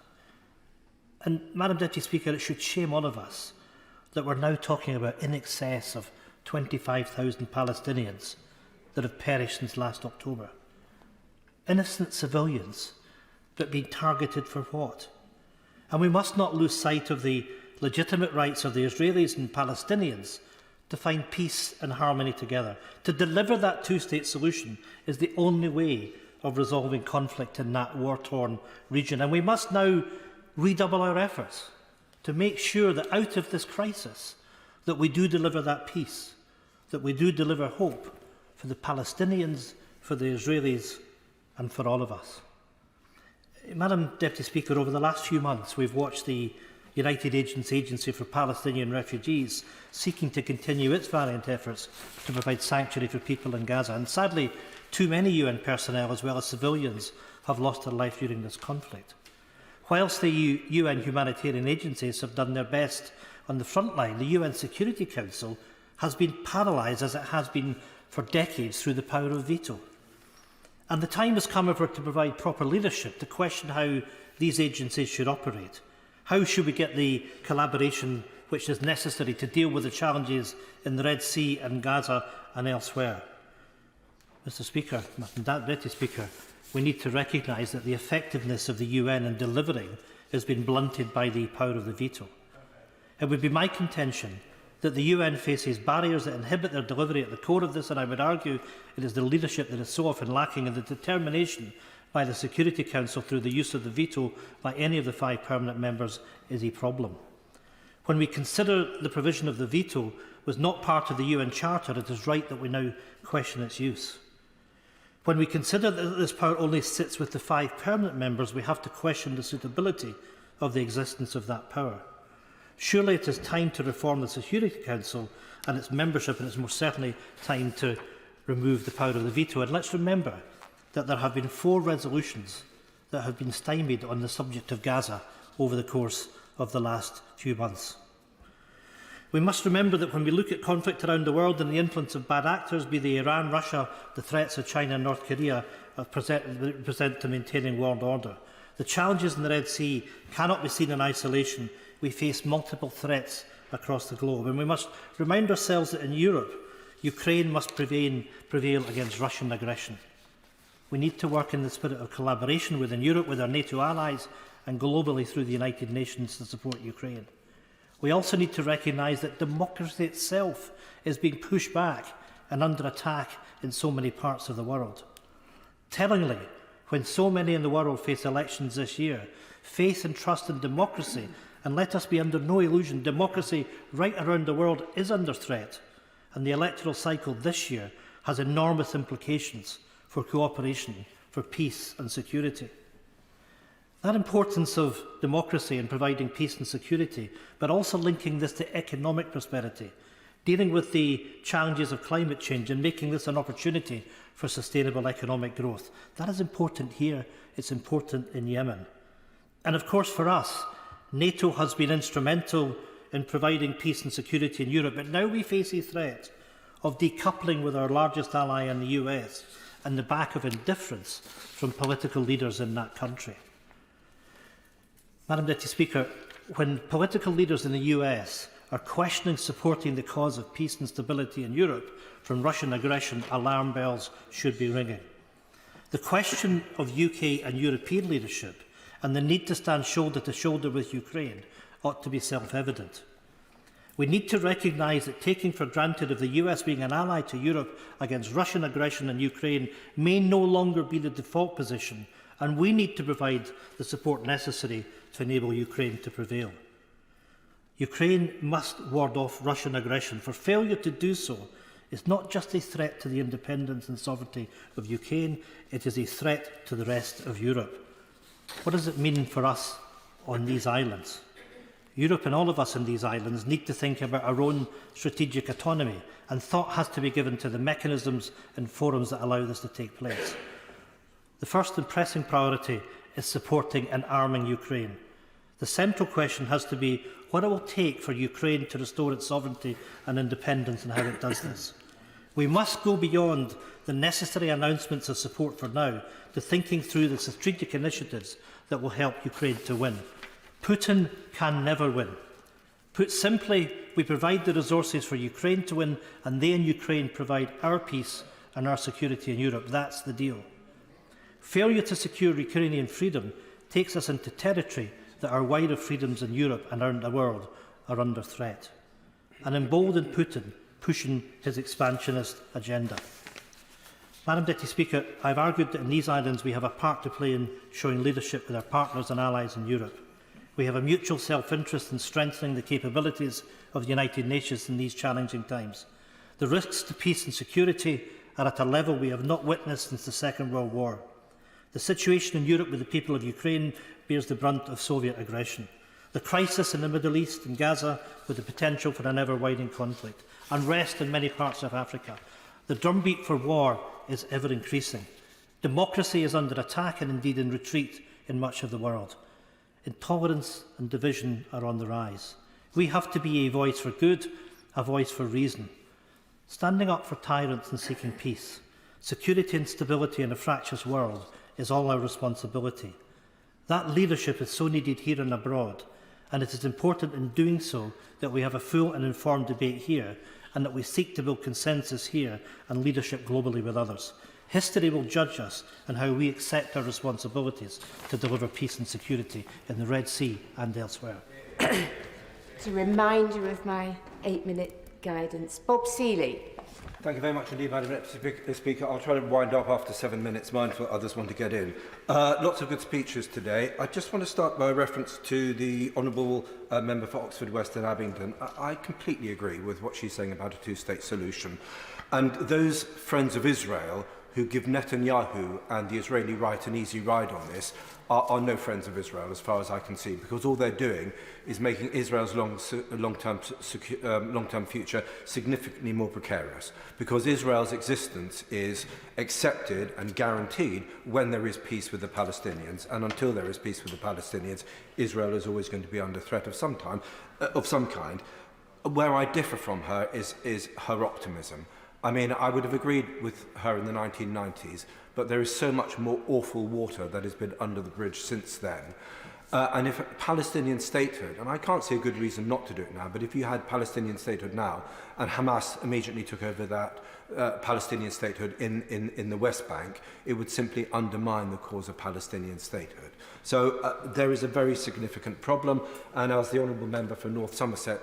And, Madam Deputy Speaker, it should shame all of us that we're now talking about in excess of 25,000 Palestinians that have perished since last October. Innocent civilians, but being targeted for what? And we must not lose sight of the legitimate rights of the Israelis and Palestinians to find peace and harmony together. To deliver that two-state solution is the only way of resolving conflict in that war-torn region. And we must now redouble our efforts to make sure that out of this crisis that we do deliver that peace, that we do deliver hope for the Palestinians, for the Israelis, and for all of us. Madam Deputy Speaker, over the last few months we've watched the United Nations Agency for Palestinian Refugees seeking to continue its valiant efforts to provide sanctuary for people in Gaza. And sadly, too many UN personnel, as well as civilians, have lost their life during this conflict. Whilst the UN humanitarian agencies have done their best on the front line, the UN Security Council has been paralysed, as it has been for decades, through the power of veto. And the time has come for it to provide proper leadership to question how these agencies should operate. How should we get the collaboration which is necessary to deal with the challenges in the Red Sea and Gaza and elsewhere? Mr. Speaker, Madam Deputy Speaker, we need to recognise that the effectiveness of the UN in delivering has been blunted by the power of the veto. It would be my contention that the UN faces barriers that inhibit their delivery at the core of this, and I would argue it is the leadership that is so often lacking, and the determination by the Security Council through the use of the veto by any of the 5 permanent members is a problem. When we consider the provision of the veto was not part of the UN Charter, it is right that we now question its use. When we consider that this power only sits with the 5 permanent members, we have to question the suitability of the existence of that power. Surely it is time to reform the Security Council and its membership, and it's most certainly time to remove the power of the veto. And let's remember that there have been 4 resolutions that have been stymied on the subject of Gaza over the course of the last few months. We must remember that when we look at conflict around the world and the influence of bad actors, be they Iran, Russia, the threats of China and North Korea, present to maintaining world order. The challenges in the Red Sea cannot be seen in isolation. We face multiple threats across the globe, and we must remind ourselves that in Europe, Ukraine must prevail against Russian aggression. We need to work in the spirit of collaboration within Europe, with our NATO allies, and globally through the United Nations to support Ukraine. We also need to recognise that democracy itself is being pushed back and under attack in so many parts of the world. Tellingly, when so many in the world face elections this year, faith and trust in democracy, and let us be under no illusion, democracy right around the world is under threat, and the electoral cycle this year has enormous implications for cooperation, for peace and security. That importance of democracy in providing peace and security, but also linking this to economic prosperity, dealing with the challenges of climate change and making this an opportunity for sustainable economic growth. That is important here, it's important in Yemen. And of course for us, NATO has been instrumental in providing peace and security in Europe, but now we face a threat of decoupling with our largest ally in the US on the back of indifference from political leaders in that country. Madam Deputy Speaker, when political leaders in the US are questioning supporting the cause of peace and stability in Europe from Russian aggression, alarm bells should be ringing. The question of UK and European leadership and the need to stand shoulder to shoulder with Ukraine ought to be self-evident. We need to recognise that taking for granted of the US being an ally to Europe against Russian aggression in Ukraine may no longer be the default position, and we need to provide the support necessary to enable Ukraine to prevail. Ukraine must ward off Russian aggression, for failure to do so is not just a threat to the independence and sovereignty of Ukraine, it is a threat to the rest of Europe. What does it mean for us on these islands? Europe and all of us in these islands need to think about our own strategic autonomy, and thought has to be given to the mechanisms and forums that allow this to take place. The first and pressing priority is supporting and arming Ukraine. The central question has to be what it will take for Ukraine to restore its sovereignty and independence, and how it does this. We must go beyond the necessary announcements of support for now to thinking through the strategic initiatives that will help Ukraine to win. Putin can never win. Put simply, we provide the resources for Ukraine to win, and they in Ukraine provide our peace and our security in Europe. That's the deal. Failure to secure Ukrainian freedom takes us into territory that our wider freedoms in Europe and around the world are under threat, and embolden Putin pushing his expansionist agenda. Madam Deputy Speaker, I have argued that in these islands we have a part to play in showing leadership with our partners and allies in Europe. We have a mutual self-interest in strengthening the capabilities of the United Nations in these challenging times. The risks to peace and security are at a level we have not witnessed since the Second World War. The situation in Europe with the people of Ukraine bears the brunt of Soviet aggression. The crisis in the Middle East and Gaza, with the potential for an ever-widening conflict. Unrest in many parts of Africa. The drumbeat for war is ever increasing. Democracy is under attack and indeed in retreat in much of the world. Intolerance and division are on the rise. We have to be a voice for good, a voice for reason. Standing up for tyrants and seeking peace, security and stability in a fractious world is all our responsibility. That leadership is so needed here and abroad, and it is important in doing so that we have a full and informed debate here, and that we seek to build consensus here and leadership globally with others. History will judge us on how we accept our responsibilities to deliver peace and security in the Red Sea and elsewhere. It's a reminder of my 8-minute guidance. Bob Seeley. Thank you very much indeed, Madam Deputy Speaker. I'll try to wind up after 7 minutes, mindful others want to get in. Lots of good speeches today. I just want to start by a reference to the Honourable Member for Oxford West and Abingdon. I completely agree with what she's saying about a two-state solution. And those friends of Israel who give Netanyahu and the Israeli right an easy ride on this are no friends of Israel, as far as I can see, because all they're doing is making Israel's long-term future significantly more precarious, because Israel's existence is accepted and guaranteed when there is peace with the Palestinians, and until there is peace with the Palestinians, Israel is always going to be under threat of some kind. Where I differ from her is her optimism. I mean, I would have agreed with her in the 1990s, but there is so much more awful water that has been under the bridge since then. And if Palestinian statehood, and I can't see a good reason not to do it now, but if you had Palestinian statehood now, and Hamas immediately took over that Palestinian statehood in the West Bank, it would simply undermine the cause of Palestinian statehood. So there is a very significant problem, and as the Honourable Member for North Somerset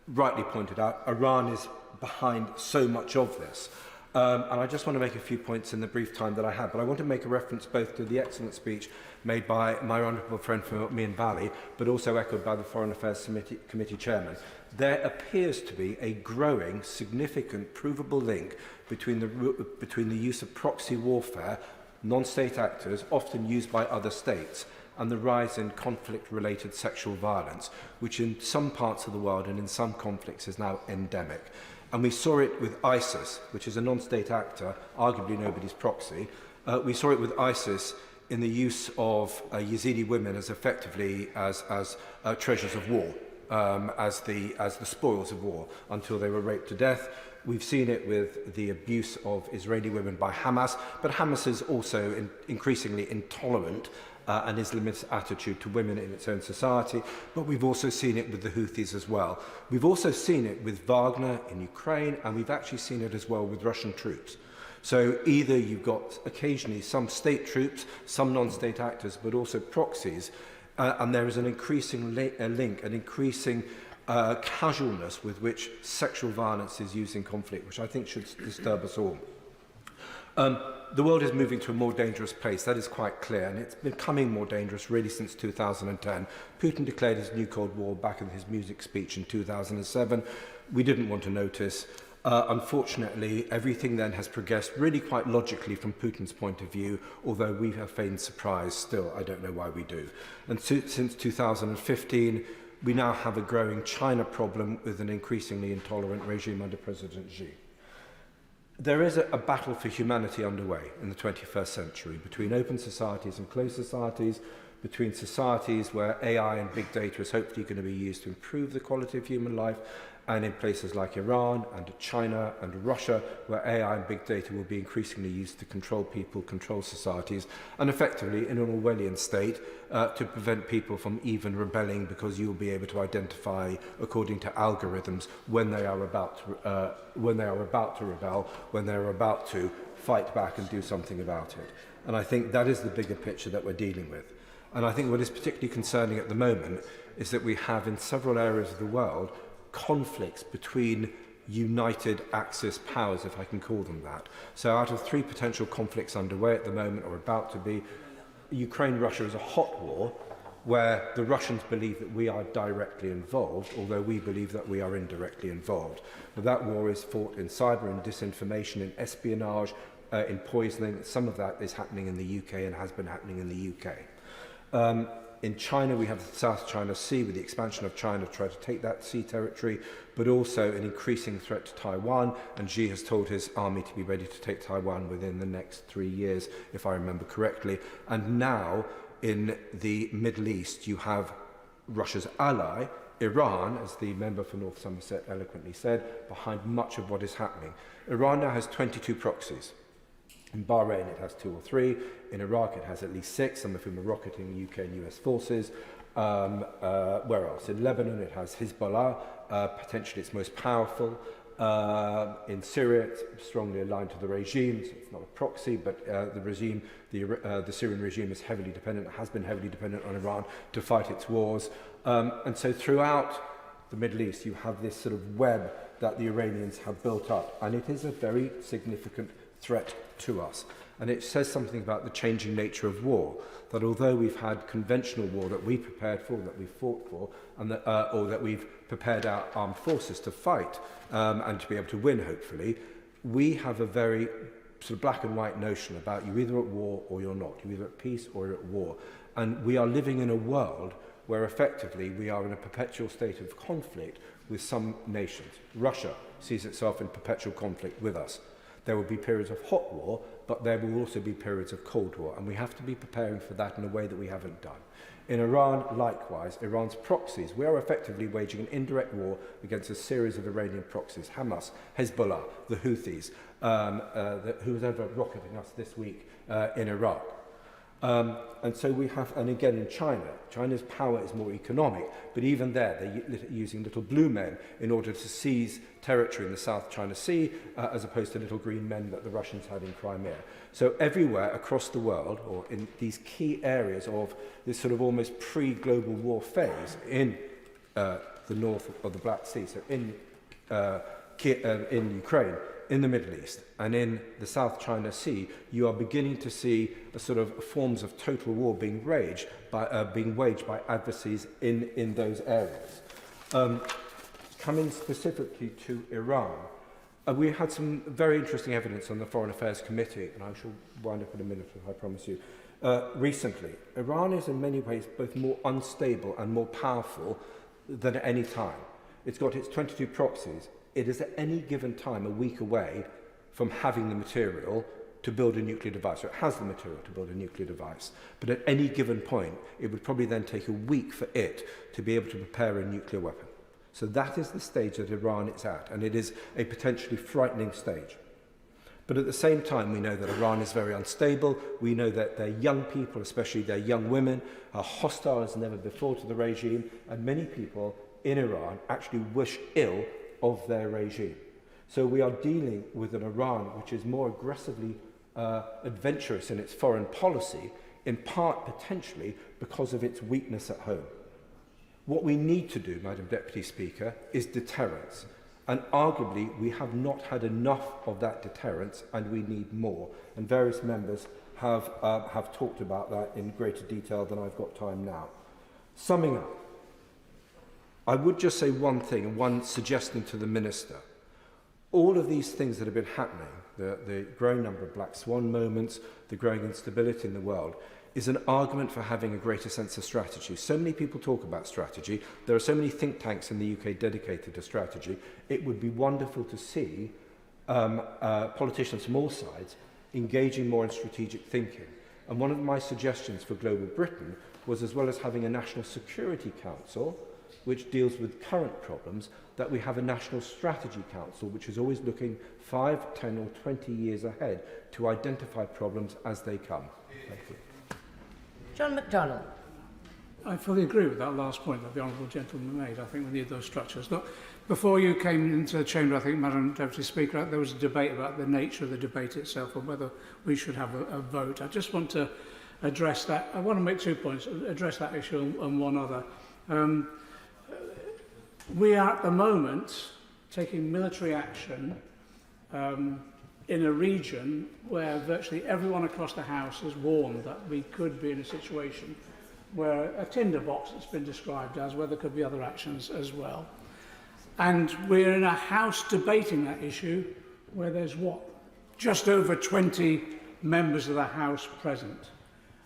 rightly pointed out, Iran is behind so much of this. And I just want to make a few points in the brief time that I have, but I want to make a reference both to the excellent speech made by my honourable friend from Meon Valley, but also echoed by the Foreign Affairs Committee Chairman. There appears to be a growing, significant, provable link between the use of proxy warfare, non-state actors, often used by other states, and the rise in conflict-related sexual violence, which in some parts of the world and in some conflicts is now endemic. And we saw it with ISIS, which is a non-state actor, arguably nobody's proxy. We saw it with ISIS in the use of Yazidi women as effectively as treasures of war, as the spoils of war, until they were raped to death. We've seen it with the abuse of Israeli women by Hamas, but Hamas is also increasingly intolerant an Islamist attitude to women in its own society, but we've also seen it with the Houthis as well. We've also seen it with Wagner in Ukraine, and we've actually seen it as well with Russian troops. So either you've got occasionally some state troops, some non-state actors, but also proxies, and there is an increasing link, an increasing casualness with which sexual violence is used in conflict, which I think should disturb us all. The world is moving to a more dangerous place, that is quite clear, and it's becoming more dangerous really since 2010. Putin declared his new Cold War back in his music speech in 2007. We didn't want to notice. Unfortunately, everything then has progressed really quite logically from Putin's point of view, although we have feigned surprise still. I don't know why we do. And since 2015, we now have a growing China problem with an increasingly intolerant regime under President Xi. There is a battle for humanity underway in the 21st century between open societies and closed societies, between societies where AI and big data is hopefully going to be used to improve the quality of human life, and in places like Iran and China and Russia, where AI and big data will be increasingly used to control people, control societies, and effectively, in an Orwellian state, to prevent people from even rebelling, because you'll be able to identify, according to algorithms, when they are about to rebel, when they are about to fight back and do something about it. And I think that is the bigger picture that we're dealing with. And I think what is particularly concerning at the moment is that we have, in several areas of the world, conflicts between united Axis powers, if I can call them that. So out of 3 potential conflicts underway at the moment, or about to be, Ukraine-Russia is a hot war, where the Russians believe that we are directly involved, although we believe that we are indirectly involved. But that war is fought in cyber and disinformation, in espionage, in poisoning. Some of that is happening in the UK and has been happening in the UK. In China, we have the South China Sea, with the expansion of China to try to take that sea territory, but also an increasing threat to Taiwan, and Xi has told his army to be ready to take Taiwan within the next 3 years, if I remember correctly. And now, in the Middle East, you have Russia's ally, Iran, as the member for North Somerset eloquently said, behind much of what is happening. Iran now has 22 proxies. In Bahrain, it has 2 or 3. In Iraq, it has at least 6, some of whom are rocketing UK and US forces. Where else? In Lebanon, it has Hezbollah, potentially its most powerful. In Syria, it's strongly aligned to the regime. So it's not a proxy, but the Syrian regime is heavily dependent, has been heavily dependent on Iran to fight its wars. And so throughout the Middle East, you have this sort of web that the Iranians have built up. And it is a very significant threat to us. And it says something about the changing nature of war, that although we've had conventional war that we prepared for, that we fought for, and that, or that we've prepared our armed forces to fight and to be able to win, hopefully, we have a very sort of black and white notion about you're either at war or you're not. You're either at peace or you're at war. And we are living in a world where effectively we are in a perpetual state of conflict with some nations. Russia sees itself in perpetual conflict with us. There will be periods of hot war, but there will also be periods of cold war, and we have to be preparing for that in a way that we haven't done. In Iran, likewise, Iran's proxies. We are effectively waging an indirect war against a series of Iranian proxies, Hamas, Hezbollah, the Houthis, who was over rocketing us this week in Iraq. And so we have, and again in China, China's power is more economic, but even there they're using little blue men in order to seize territory in the South China Sea, as opposed to little green men that the Russians had in Crimea. So everywhere across the world, or in these key areas of this sort of almost pre-global war phase in the north of the Black Sea, so in Ukraine, in the Middle East and in the South China Sea, you are beginning to see a sort of forms of total war being waged by adversaries in those areas. Coming specifically to Iran, we had some very interesting evidence on the Foreign Affairs Committee, and I shall wind up in a minute, I promise you. Recently, Iran is in many ways both more unstable and more powerful than at any time. It's got its 22 proxies. It is at any given time a week away from having the material to build a nuclear device, or it has the material to build a nuclear device. But at any given point, it would probably then take a week for it to be able to prepare a nuclear weapon. So that is the stage that Iran is at, and it is a potentially frightening stage. But at the same time, we know that Iran is very unstable. We know that their young people, especially their young women, are hostile as never before to the regime, and many people in Iran actually wish ill of their regime. So we are dealing with an Iran which is more aggressively adventurous in its foreign policy, in part potentially because of its weakness at home. What we need to do, Madam Deputy Speaker, is deterrence. And arguably we have not had enough of that deterrence, and we need more. And various members have talked about that in greater detail than I've got time now. Summing up, I would just say one thing, and one suggestion to the Minister. All of these things that have been happening, the growing number of black swan moments, the growing instability in the world, is an argument for having a greater sense of strategy. So many people talk about strategy. There are so many think tanks in the UK dedicated to strategy. It would be wonderful to see politicians from all sides engaging more in strategic thinking. And one of my suggestions for Global Britain was, as well as having a National Security Council, which deals with current problems, that we have a National Strategy Council, which is always looking 5, 10 or 20 years ahead to identify problems as they come. Thank you. John MacDonald. I fully agree with that last point that the Honourable Gentleman made. I think we need those structures. Look, before you came into the chamber, I think, Madam Deputy Speaker, there was a debate about the nature of the debate itself and whether we should have a vote. I just want to address that. I want to make 2 points, address that issue and one other. We are at the moment taking military action in a region where virtually everyone across the House has warned that we could be in a situation where a tinderbox that's been described as, where there could be other actions as well. And we're in a House debating that issue where there's just over 20 members of the House present.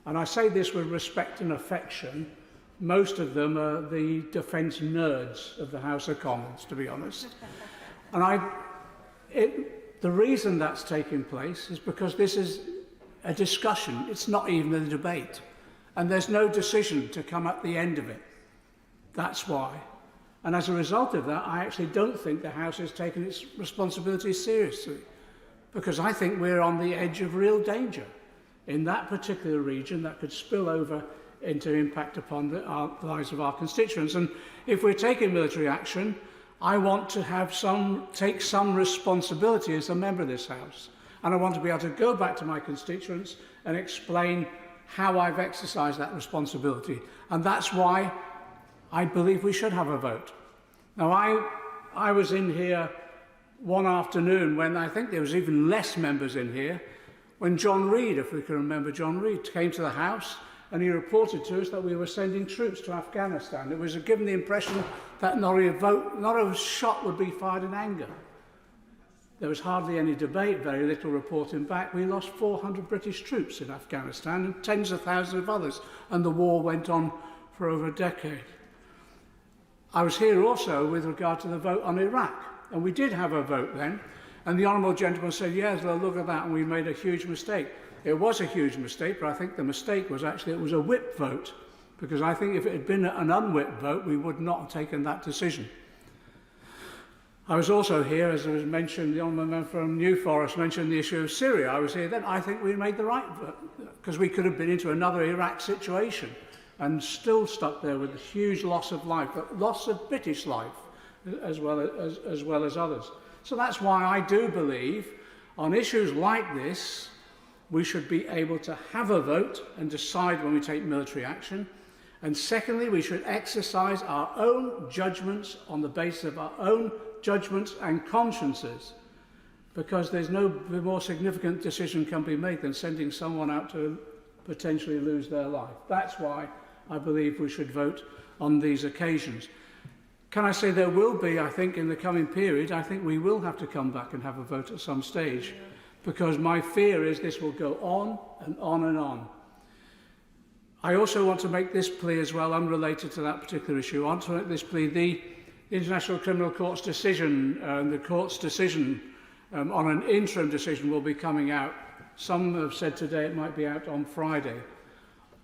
And I say this with respect and affection. Most of them are the defence nerds of the House of Commons, to be honest. And the reason that's taking place is because this is a discussion. It's not even a debate. And there's no decision to come at the end of it. That's why. And as a result of that, I actually don't think the House is taking its responsibilities seriously, because I think we're on the edge of real danger in that particular region that could spill over into impact upon the lives of our constituents. And if we're taking military action, I want to take some responsibility as a member of this House. And I want to be able to go back to my constituents and explain how I've exercised that responsibility. And that's why I believe we should have a vote. Now, I was in here one afternoon when I think there was even less members in here, when John Reid, if we can remember John Reid, came to the House and he reported to us that we were sending troops to Afghanistan. It was given the impression that not a shot would be fired in anger. There was hardly any debate, very little reporting back. We lost 400 British troops in Afghanistan and tens of thousands of others, and the war went on for over a decade. I was here also with regard to the vote on Iraq, and we did have a vote then, and the Honourable Gentleman said, yes, well, look at that, and we made a huge mistake. It was a huge mistake, but I think the mistake was actually it was a whip vote, because I think if it had been an unwhipped vote, we would not have taken that decision. I was also here, as was mentioned, the honourable member from New Forest mentioned the issue of Syria. I was here then. I think we made the right vote, because we could have been into another Iraq situation and still stuck there with a huge loss of life, but loss of British life as well as others. So that's why I do believe on issues like this, we should be able to have a vote and decide when we take military action. And secondly, we should exercise our own judgments on the basis of our own judgments and consciences, because there's no more significant decision can be made than sending someone out to potentially lose their life. That's why I believe we should vote on these occasions. Can I say there will be, I think, in the coming period, I think we will have to come back and have a vote at some stage, because my fear is this will go on and on and on. I also want to make this plea as well, unrelated to that particular issue. I want to make this plea. The International Criminal Court's decision, the court's decision on an interim decision will be coming out. Some have said today it might be out on Friday.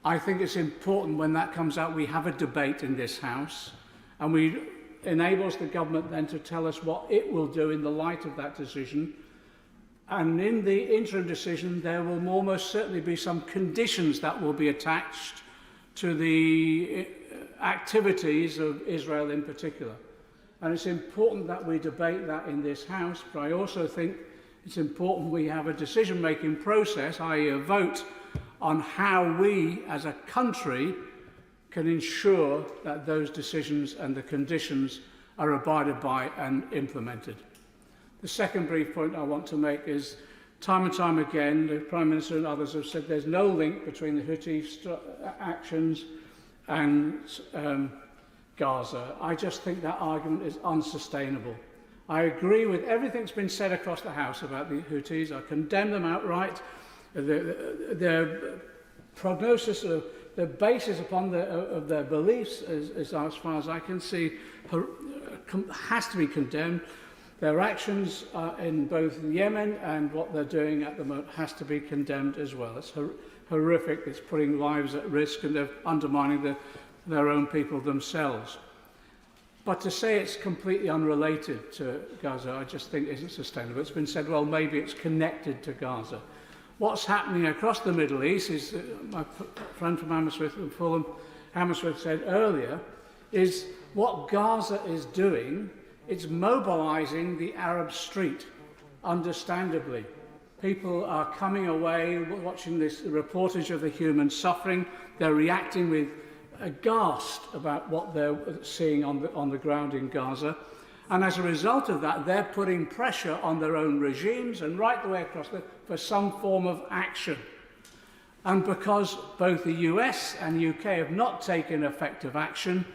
I think it's important when that comes out we have a debate in this House, and we enables the government then to tell us what it will do in the light of that decision. And in the interim decision, there will almost certainly be some conditions that will be attached to the activities of Israel in particular. And it's important that we debate that in this House, but I also think it's important we have a decision-making process, i.e. a vote, on how we as a country can ensure that those decisions and the conditions are abided by and implemented. The second brief point I want to make is, time and time again, the Prime Minister and others have said there's no link between the Houthi actions and Gaza. I just think that argument is unsustainable. I agree with everything that's been said across the House about the Houthis. I condemn them outright. Their prognosis, the basis upon of their beliefs, as far as I can see, has to be condemned. Their actions in both Yemen and what they're doing at the moment has to be condemned as well. It's horrific. It's putting lives at risk, and they're undermining their own people themselves. But to say it's completely unrelated to Gaza, I just think isn't sustainable. It's been said, well, maybe it's connected to Gaza. What's happening across the Middle East is, my friend from Hammersmith and Fulham, Hammersmith said earlier, is what Gaza is doing, it's mobilising the Arab street, understandably. People are coming away, watching this reportage of the human suffering. They're reacting with aghast about what they're seeing on the ground in Gaza. And as a result of that, they're putting pressure on their own regimes and right the way across for some form of action. And because both the US and UK have not taken effective action,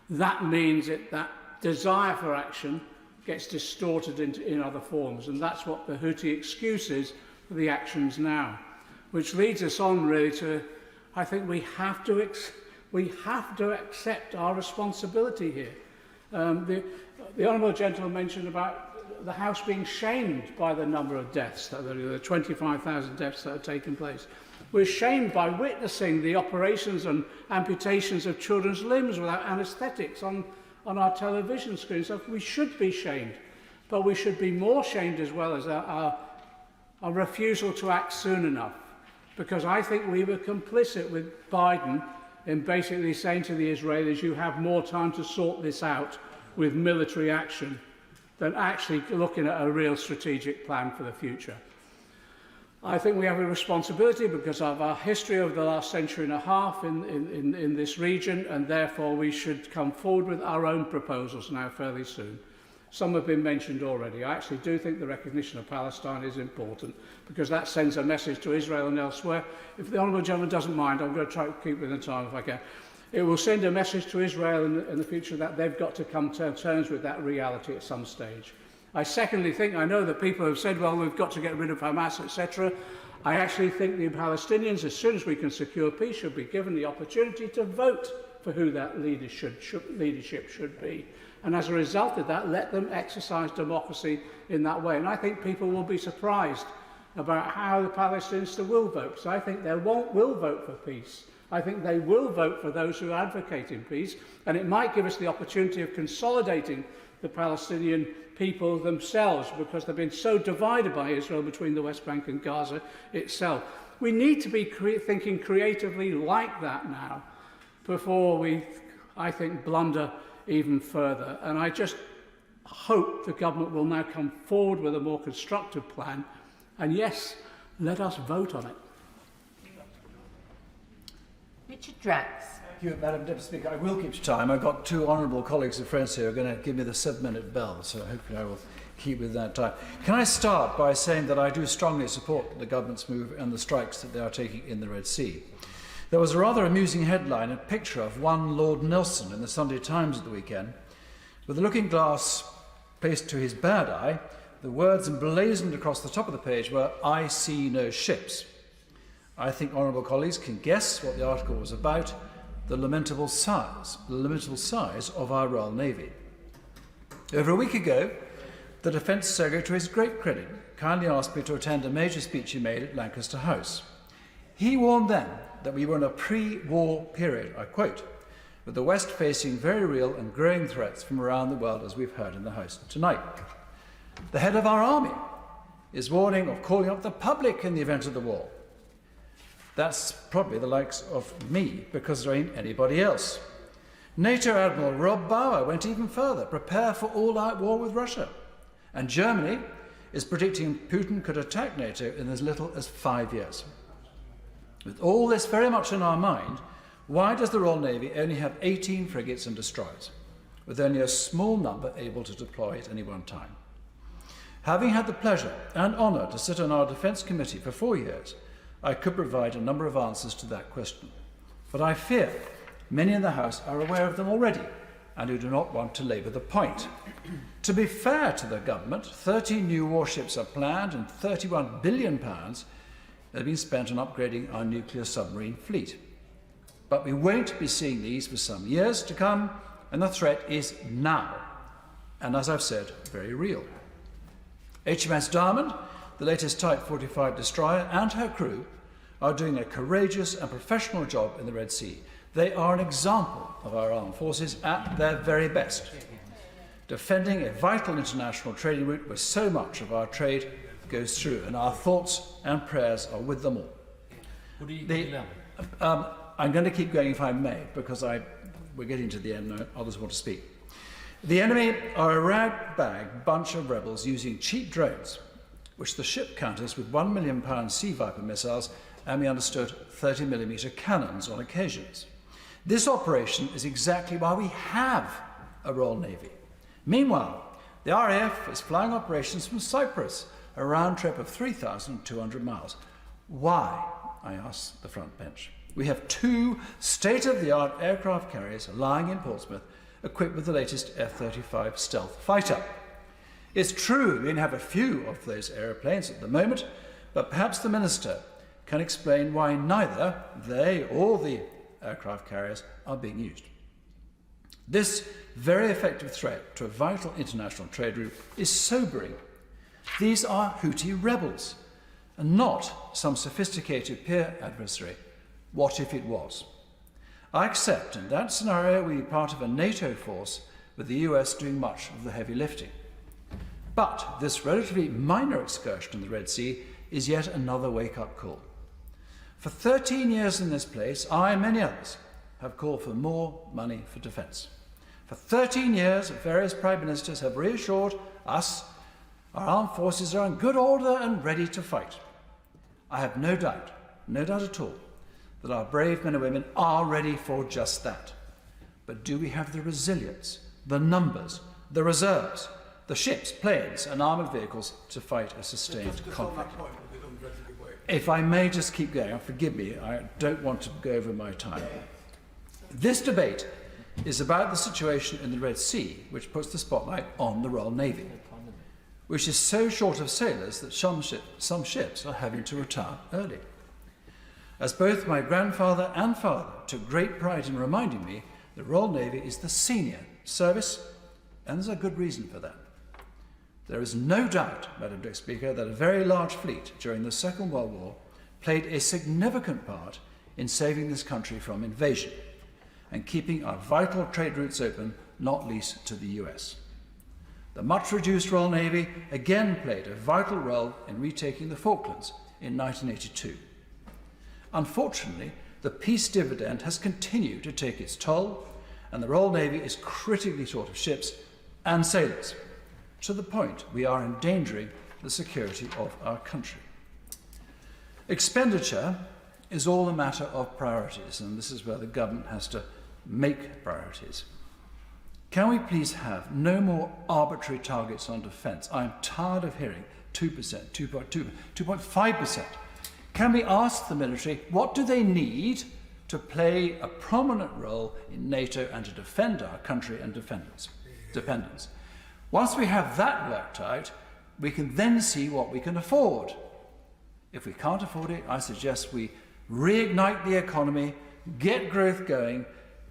that means that desire for action gets distorted in other forms. And that's what the Houthi excuse is for the actions now. Which leads us on really to, I think we have to accept our responsibility here. The Honourable Gentleman mentioned about the House being shamed by the number of deaths, the 25,000 deaths that have taken place. We're shamed by witnessing the operations and amputations of children's limbs without anaesthetics on our television screens. So we should be shamed, but we should be more shamed as well as our refusal to act soon enough. Because I think we were complicit with Biden in basically saying to the Israelis, you have more time to sort this out with military action than actually looking at a real strategic plan for the future. I think we have a responsibility because of our history over the last century and a half in this region, and therefore we should come forward with our own proposals now fairly soon. Some have been mentioned already. I actually do think the recognition of Palestine is important because that sends a message to Israel and elsewhere. If the Honourable Gentleman doesn't mind, I'm going to try to keep within time if I can. It will send a message to Israel in the future that they've got to come to terms with that reality at some stage. I secondly think, I know that people have said, well, we've got to get rid of Hamas, etc. I actually think the Palestinians, as soon as we can secure peace, should be given the opportunity to vote for who that leadership should be. And as a result of that, let them exercise democracy in that way. And I think people will be surprised about how the Palestinians will vote. So I think they will vote for peace. I think they will vote for those who are advocating peace, and it might give us the opportunity of consolidating the Palestinian people themselves, because they've been so divided by Israel between the West Bank and Gaza itself. We need to be thinking creatively like that now before we, I think, blunder even further. And I just hope the government will now come forward with a more constructive plan. And yes, let us vote on it. Richard Drax. Thank you, Madam Deputy Speaker. I will keep to time. I've got two honourable colleagues and friends here who are going to give me the 7-minute bell, so hopefully I will keep with that time. Can I start by saying that I do strongly support the government's move and the strikes that they are taking in the Red Sea. There was a rather amusing headline and picture of one Lord Nelson in the Sunday Times at the weekend. With the looking glass placed to his bad eye, the words emblazoned across the top of the page were, "I see no ships." I think honourable colleagues can guess what the article was about: the lamentable size of our Royal Navy. Over a week ago, the Defence Secretary, to his great credit, kindly asked me to attend a major speech he made at Lancaster House. He warned then that we were in a pre-war period, I quote, with the West facing very real and growing threats from around the world, as we've heard in the House tonight. The head of our army is warning of calling up the public in the event of the war. That's probably the likes of me, because there ain't anybody else. NATO Admiral Rob Bauer went even further: prepare for all-out war with Russia. And Germany is predicting Putin could attack NATO in as little as 5 years. With all this very much in our mind, why does the Royal Navy only have 18 frigates and destroyers, with only a small number able to deploy at any one time? Having had the pleasure and honour to sit on our Defence Committee for 4 years, I could provide a number of answers to that question. But I fear many in the House are aware of them already and who do not want to labour the point. To be fair to the government, 13 new warships are planned and £31 billion have been spent on upgrading our nuclear submarine fleet. But we won't be seeing these for some years to come, and the threat is now. And as I've said, very real. HMS Diamond, the latest Type 45 destroyer, and her crew are doing a courageous and professional job in the Red Sea. They are an example of our armed forces at their very best, defending a vital international trading route where so much of our trade goes through, and our thoughts and prayers are with them all. I'm going to keep going if I may, because we're getting to the end now, others want to speak. The enemy are a rag-bag bunch of rebels using cheap drones, which the ship counters with £1 million Sea Viper missiles and, we understood, 30mm cannons on occasions. This operation is exactly why we have a Royal Navy. Meanwhile, the RAF is flying operations from Cyprus, a round trip of 3,200 miles. Why, I ask the front bench? We have 2 state-of-the-art aircraft carriers lying in Portsmouth, equipped with the latest F-35 stealth fighter. It's true we have a few of those aeroplanes at the moment, but perhaps the Minister can explain why neither they or the aircraft carriers are being used. This very effective threat to a vital international trade route is sobering. These are Houthi rebels, and not some sophisticated peer adversary. What if it was? I accept in that scenario we be part of a NATO force with the US doing much of the heavy lifting. But this relatively minor excursion in the Red Sea is yet another wake-up call. For 13 years in this place, I and many others have called for more money for defence. For 13 years, various Prime Ministers have reassured us our armed forces are in good order and ready to fight. I have no doubt at all, that our brave men and women are ready for just that. But do we have the resilience, the numbers, the reserves, the ships, planes and armoured vehicles to fight a sustained conflict? If I may just keep going, forgive me, I don't want to go over my time. This debate is about the situation in the Red Sea, which puts the spotlight on the Royal Navy, which is so short of sailors that some ships are having to retire early. As both my grandfather and father took great pride in reminding me, the Royal Navy is the senior service, and there's a good reason for that. There is no doubt, Madam Speaker, that a very large fleet during the Second World War played a significant part in saving this country from invasion and keeping our vital trade routes open, not least to the US. The much-reduced Royal Navy again played a vital role in retaking the Falklands in 1982. Unfortunately, the peace dividend has continued to take its toll, and the Royal Navy is critically short of ships and sailors, to the point we are endangering the security of our country. Expenditure is all a matter of priorities, and this is where the government has to make priorities. Can we please have no more arbitrary targets on defence? I'm tired of hearing 2%, 2.2%, 2.5%. Can we ask the military what do they need to play a prominent role in NATO and to defend our country and dependence? Once we have that worked out, we can then see what we can afford. If we can't afford it, I suggest we reignite the economy, get growth going,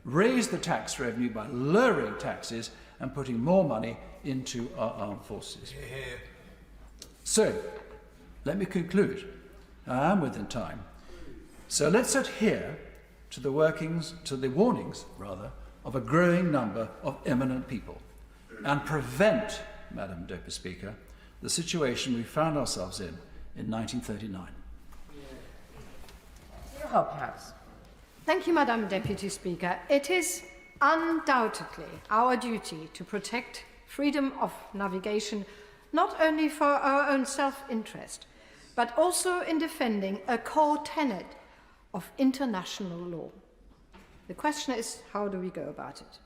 raise the tax revenue by lowering taxes and putting more money into our armed forces. So, let me conclude. I am within time. So let's adhere to the warnings, of a growing number of eminent people and prevent, Madam Deputy Speaker, the situation we found ourselves in 1939. House. Thank you, Madam Deputy Speaker. It is undoubtedly our duty to protect freedom of navigation, not only for our own self-interest, but also in defending a core tenet of international law. The question is, how do we go about it?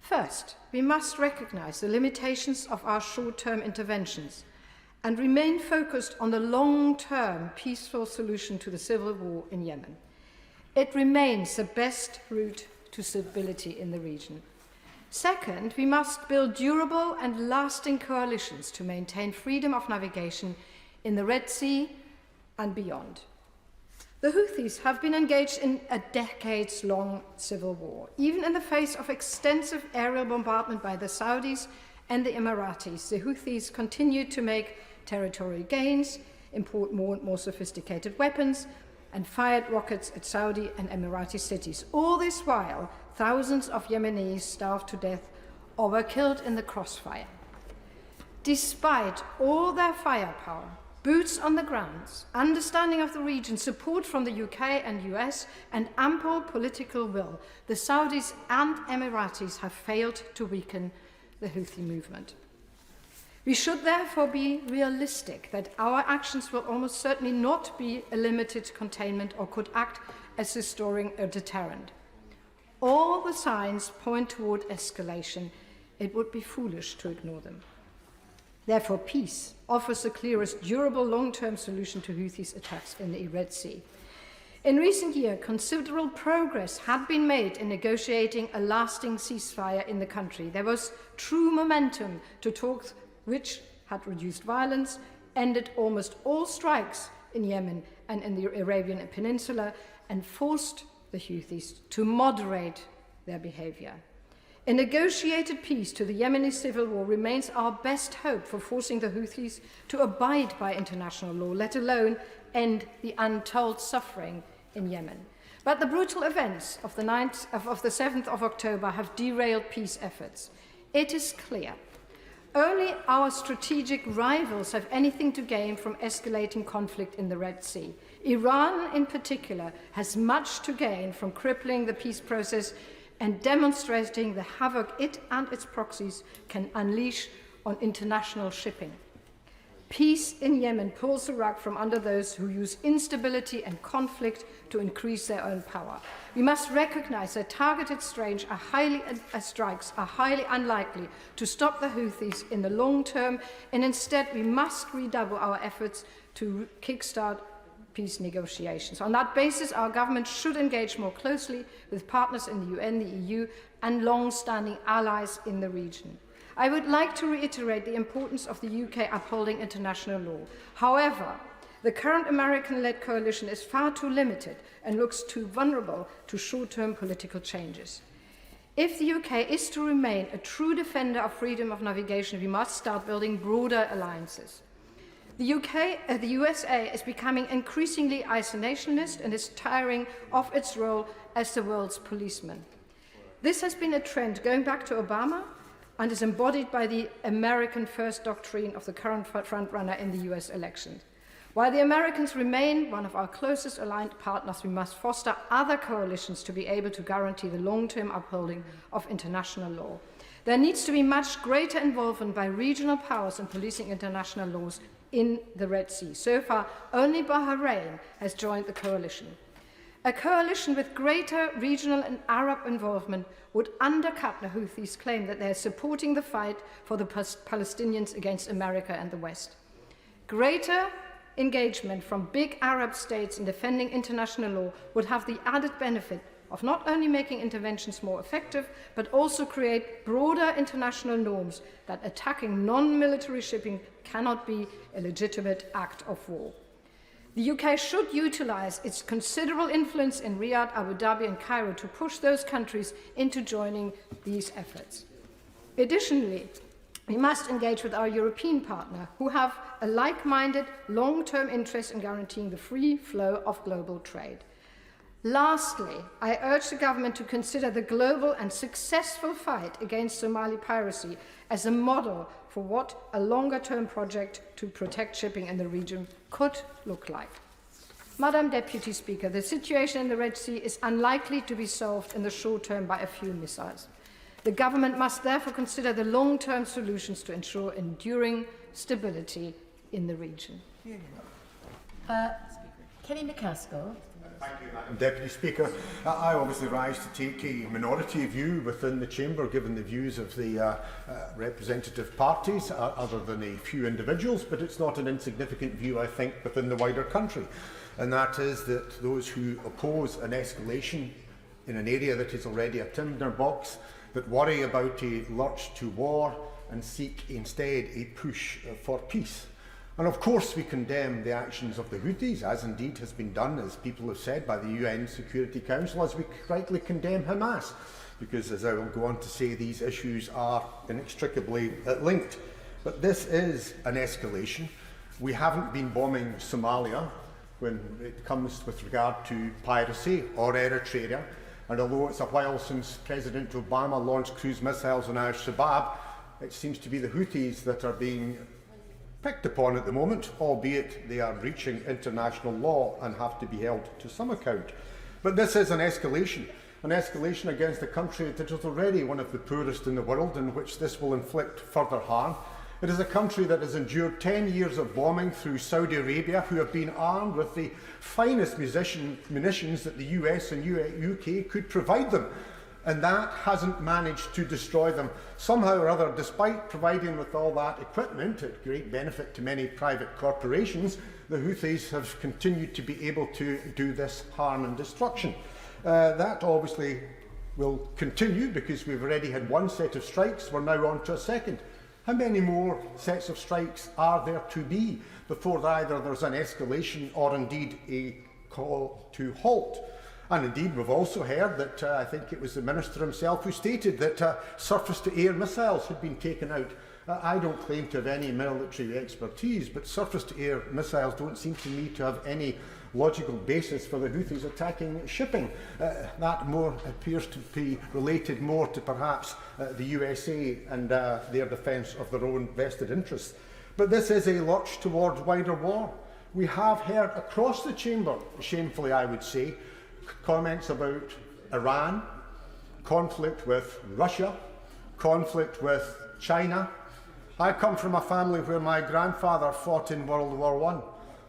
First, we must recognize the limitations of our short-term interventions and remain focused on the long-term peaceful solution to the civil war in Yemen. It remains the best route to stability in the region. Second, we must build durable and lasting coalitions to maintain freedom of navigation in the Red Sea and beyond. The Houthis have been engaged in a decades-long civil war. Even in the face of extensive aerial bombardment by the Saudis and the Emiratis, the Houthis continue to make territorial gains, import more and more sophisticated weapons, and fired rockets at Saudi and Emirati cities. All this while, thousands of Yemenis starved to death or were killed in the crossfire. Despite all their firepower, boots on the ground, understanding of the region, support from the UK and US, and ample political will, the Saudis and Emiratis have failed to weaken the Houthi movement. We should therefore be realistic that our actions will almost certainly not be a limited containment or could act as restoring a deterrent. All the signs point toward escalation. It would be foolish to ignore them. Therefore, peace offers the clearest durable long-term solution to Houthis' attacks in the Red Sea. In recent years, considerable progress had been made in negotiating a lasting ceasefire in the country. There was true momentum to talks which had reduced violence, ended almost all strikes in Yemen and in the Arabian Peninsula, and forced the Houthis to moderate their behavior. A negotiated peace to the Yemeni civil war remains our best hope for forcing the Houthis to abide by international law, let alone end the untold suffering in Yemen. But the brutal events of the 7th of October have derailed peace efforts. It is clear only our strategic rivals have anything to gain from escalating conflict in the Red Sea. Iran, in particular, has much to gain from crippling the peace process and demonstrating the havoc it and its proxies can unleash on international shipping. Peace in Yemen pulls the rug from under those who use instability and conflict to increase their own power. We must recognize that targeted strikes are highly unlikely to stop the Houthis in the long term, and instead we must redouble our efforts to kickstart peace negotiations. On that basis, our government should engage more closely with partners in the UN, the EU, and long-standing allies in the region. I would like to reiterate the importance of the UK upholding international law. However, the current American-led coalition is far too limited and looks too vulnerable to short-term political changes. If the UK is to remain a true defender of freedom of navigation, we must start building broader alliances. The USA is becoming increasingly isolationist and is tiring of its role as the world's policeman. This has been a trend going back to Obama and is embodied by the American First doctrine of the current frontrunner in the US election. While the Americans remain one of our closest aligned partners, we must foster other coalitions to be able to guarantee the long-term upholding of international law. There needs to be much greater involvement by regional powers in policing international laws in the Red Sea. So far, only Bahrain has joined the coalition. A coalition with greater regional and Arab involvement would undercut the Houthis' claim that they are supporting the fight for the Palestinians against America and the West. Greater engagement from big Arab states in defending international law would have the added benefit of not only making interventions more effective, but also create broader international norms that attacking non-military shipping cannot be a legitimate act of war. The UK should utilise its considerable influence in Riyadh, Abu Dhabi and Cairo to push those countries into joining these efforts. Additionally, we must engage with our European partner, who have a like-minded, long-term interest in guaranteeing the free flow of global trade. Lastly, I urge the government to consider the global and successful fight against Somali piracy as a model for what a longer-term project to protect shipping in the region could look like. Madam Deputy Speaker, the situation in the Red Sea is unlikely to be solved in the short term by a few missiles. The government must therefore consider the long-term solutions to ensure enduring stability in the region. Kenny McCaskill. Thank you, Madam Deputy Speaker. I obviously rise to take a minority view within the Chamber, given the views of the representative parties, other than a few individuals, but it's not an insignificant view, I think, within the wider country. And that is that those who oppose an escalation in an area that is already a tinderbox, that worry about a lurch to war and seek instead a push for peace. And of course we condemn the actions of the Houthis, as indeed has been done, as people have said, by the UN Security Council, as we rightly condemn Hamas, because, as I will go on to say, these issues are inextricably linked. But this is an escalation. We haven't been bombing Somalia when it comes with regard to piracy or Eritrea. And although it's a while since President Obama launched cruise missiles on al-Shabaab, it seems to be the Houthis that are being picked upon at the moment, albeit they are breaching international law and have to be held to some account. But this is an escalation against a country that is already one of the poorest in the world, in which this will inflict further harm. It is a country that has endured 10 years of bombing through Saudi Arabia, who have been armed with the finest munitions that the US and UK could provide them. And that hasn't managed to destroy them. Somehow or other, despite providing with all that equipment, at great benefit to many private corporations, the Houthis have continued to be able to do this harm and destruction. That obviously will continue, because we've already had one set of strikes, we're now on to a second. How many more sets of strikes are there to be before either there's an escalation or indeed a call to halt? And indeed, we've also heard that, I think it was the Minister himself who stated that surface-to-air missiles had been taken out. I don't claim to have any military expertise, but surface-to-air missiles don't seem to me to have any logical basis for the Houthis attacking shipping. That more appears to be related more to perhaps the USA and their defence of their own vested interests. But this is a lurch towards wider war. We have heard across the chamber, shamefully I would say, comments about Iran, conflict with Russia, conflict with China. I come from a family where my grandfather fought in World War I.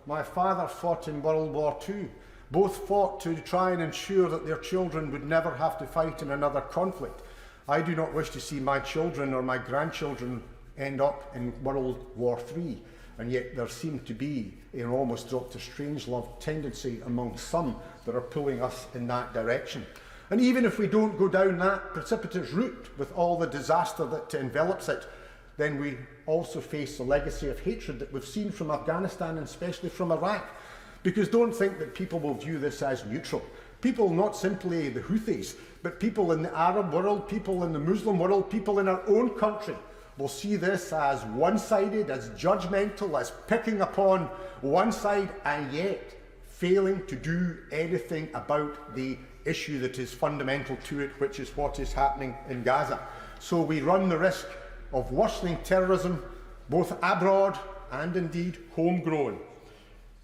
My father fought in World War II. Both fought to try and ensure that their children would never have to fight in another conflict. I do not wish to see my children or my grandchildren end up in World War III. And yet there seemed to be an almost Dr. Strangelove tendency among some that are pulling us in that direction. And even if we don't go down that precipitous route with all the disaster that envelops it, then we also face the legacy of hatred that we've seen from Afghanistan and especially from Iraq. Because don't think that people will view this as neutral. People, not simply the Houthis, but people in the Arab world, people in the Muslim world, people in our own country, will see this as one-sided, as judgmental, as picking upon one side, and yet failing to do anything about the issue that is fundamental to it, which is what is happening in Gaza. So we run the risk of worsening terrorism, both abroad and indeed homegrown.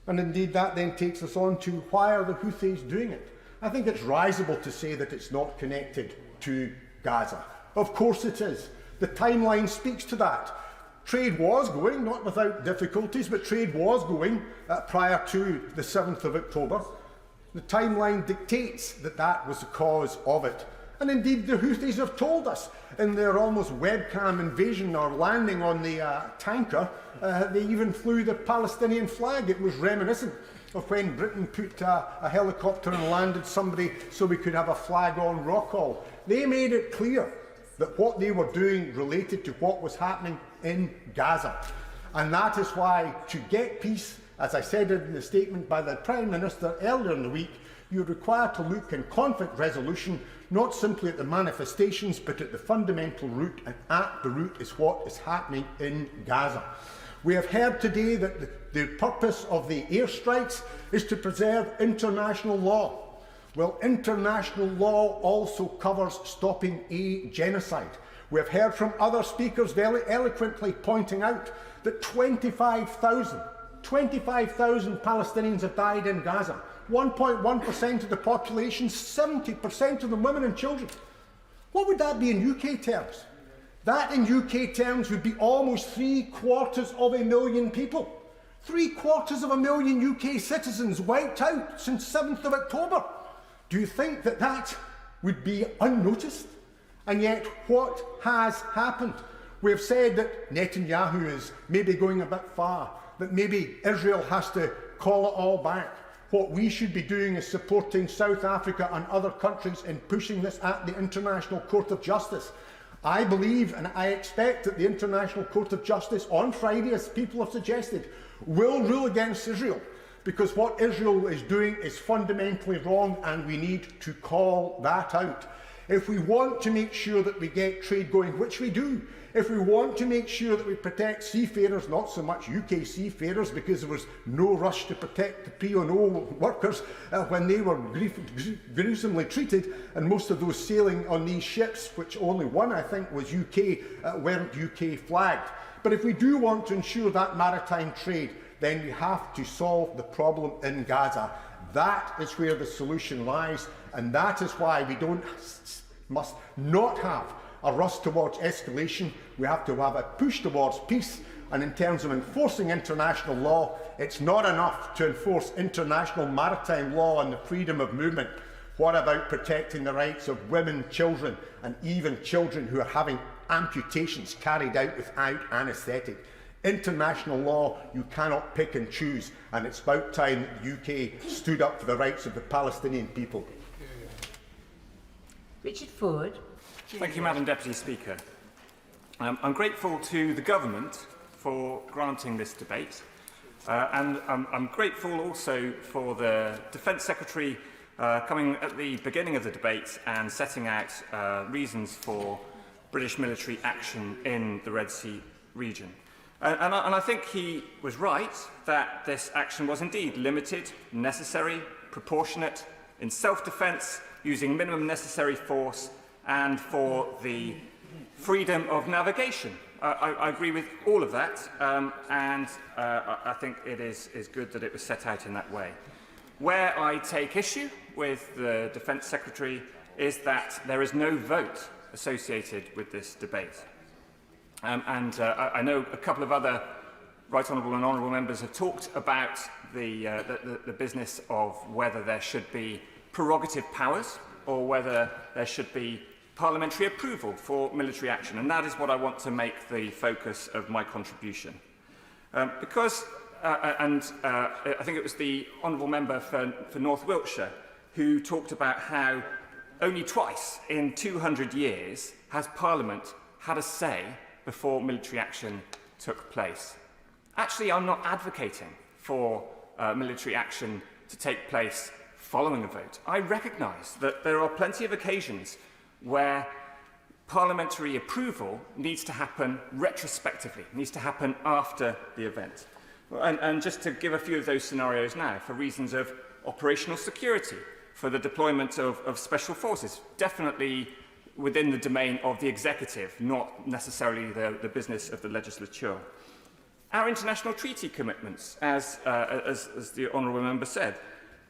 And indeed that then takes us on to why are the Houthis doing it? I think it's risible to say that it's not connected to Gaza. Of course it is. The timeline speaks to that. Trade was going, not without difficulties, but trade was going prior to the 7th of October. The timeline dictates that that was the cause of it. And indeed the Houthis have told us in their almost webcam invasion or landing on the tanker, they even flew the Palestinian flag. It was reminiscent of when Britain put a helicopter and landed somebody so we could have a flag on Rockall. They made it clear that what they were doing related to what was happening in Gaza. And that is why, to get peace, as I said in the statement by the Prime Minister earlier in the week, you're required to look in conflict resolution not simply at the manifestations but at the fundamental root, and at the root is what is happening in Gaza. We have heard today that the purpose of the airstrikes is to preserve international law. Well, international law also covers stopping a genocide. We have heard from other speakers very eloquently pointing out that 25,000 Palestinians have died in Gaza. 1.1% of the population, 70% of them women and children. What would that be in UK terms? That in UK terms would be almost 750,000 people. 750,000 UK citizens wiped out since 7th of October. Do you think that that would be unnoticed? And yet, what has happened? We have said that Netanyahu is maybe going a bit far, that maybe Israel has to call it all back. What we should be doing is supporting South Africa and other countries in pushing this at the International Court of Justice. I believe and I expect that the International Court of Justice on Friday, as people have suggested, will rule against Israel, because what Israel is doing is fundamentally wrong and we need to call that out. If we want to make sure that we get trade going, which we do, if we want to make sure that we protect seafarers, not so much UK seafarers, because there was no rush to protect the P&O workers when they were gruesomely treated, and most of those sailing on these ships, which only one I think was UK, weren't UK flagged. But if we do want to ensure that maritime trade, then we have to solve the problem in Gaza. That is where the solution lies, and that is why we must not have a rush towards escalation. We have to have a push towards peace, and in terms of enforcing international law, it's not enough to enforce international maritime law and the freedom of movement. What about protecting the rights of women, children, and even children who are having amputations carried out without anaesthetic? International law, you cannot pick and choose, and it's about time that the UK stood up for the rights of the Palestinian people. Richard Ford. Thank you, Madam Deputy Speaker. I'm grateful to the Government for granting this debate, and I'm grateful also for the Defence Secretary coming at the beginning of the debate and setting out reasons for British military action in the Red Sea region. And I think he was right that this action was indeed limited, necessary, proportionate, in self-defence, using minimum necessary force, and for the freedom of navigation. I agree with all of that, and I think it is good that it was set out in that way. Where I take issue with the Defence Secretary is that there is no vote associated with this debate. I know a couple of other Right Honourable and Honourable members have talked about the business of whether there should be prerogative powers or whether there should be parliamentary approval for military action, and that is what I want to make the focus of my contribution. I think it was the Honourable Member for North Wiltshire who talked about how only twice in 200 years has Parliament had a say before military action took place. Actually, I'm not advocating for military action to take place following a vote. I recognise that there are plenty of occasions where parliamentary approval needs to happen retrospectively, needs to happen after the event. And just to give a few of those scenarios now, for reasons of operational security, for the deployment of special forces, definitely within the domain of the executive, not necessarily the business of the legislature. Our international treaty commitments, as the honourable member said,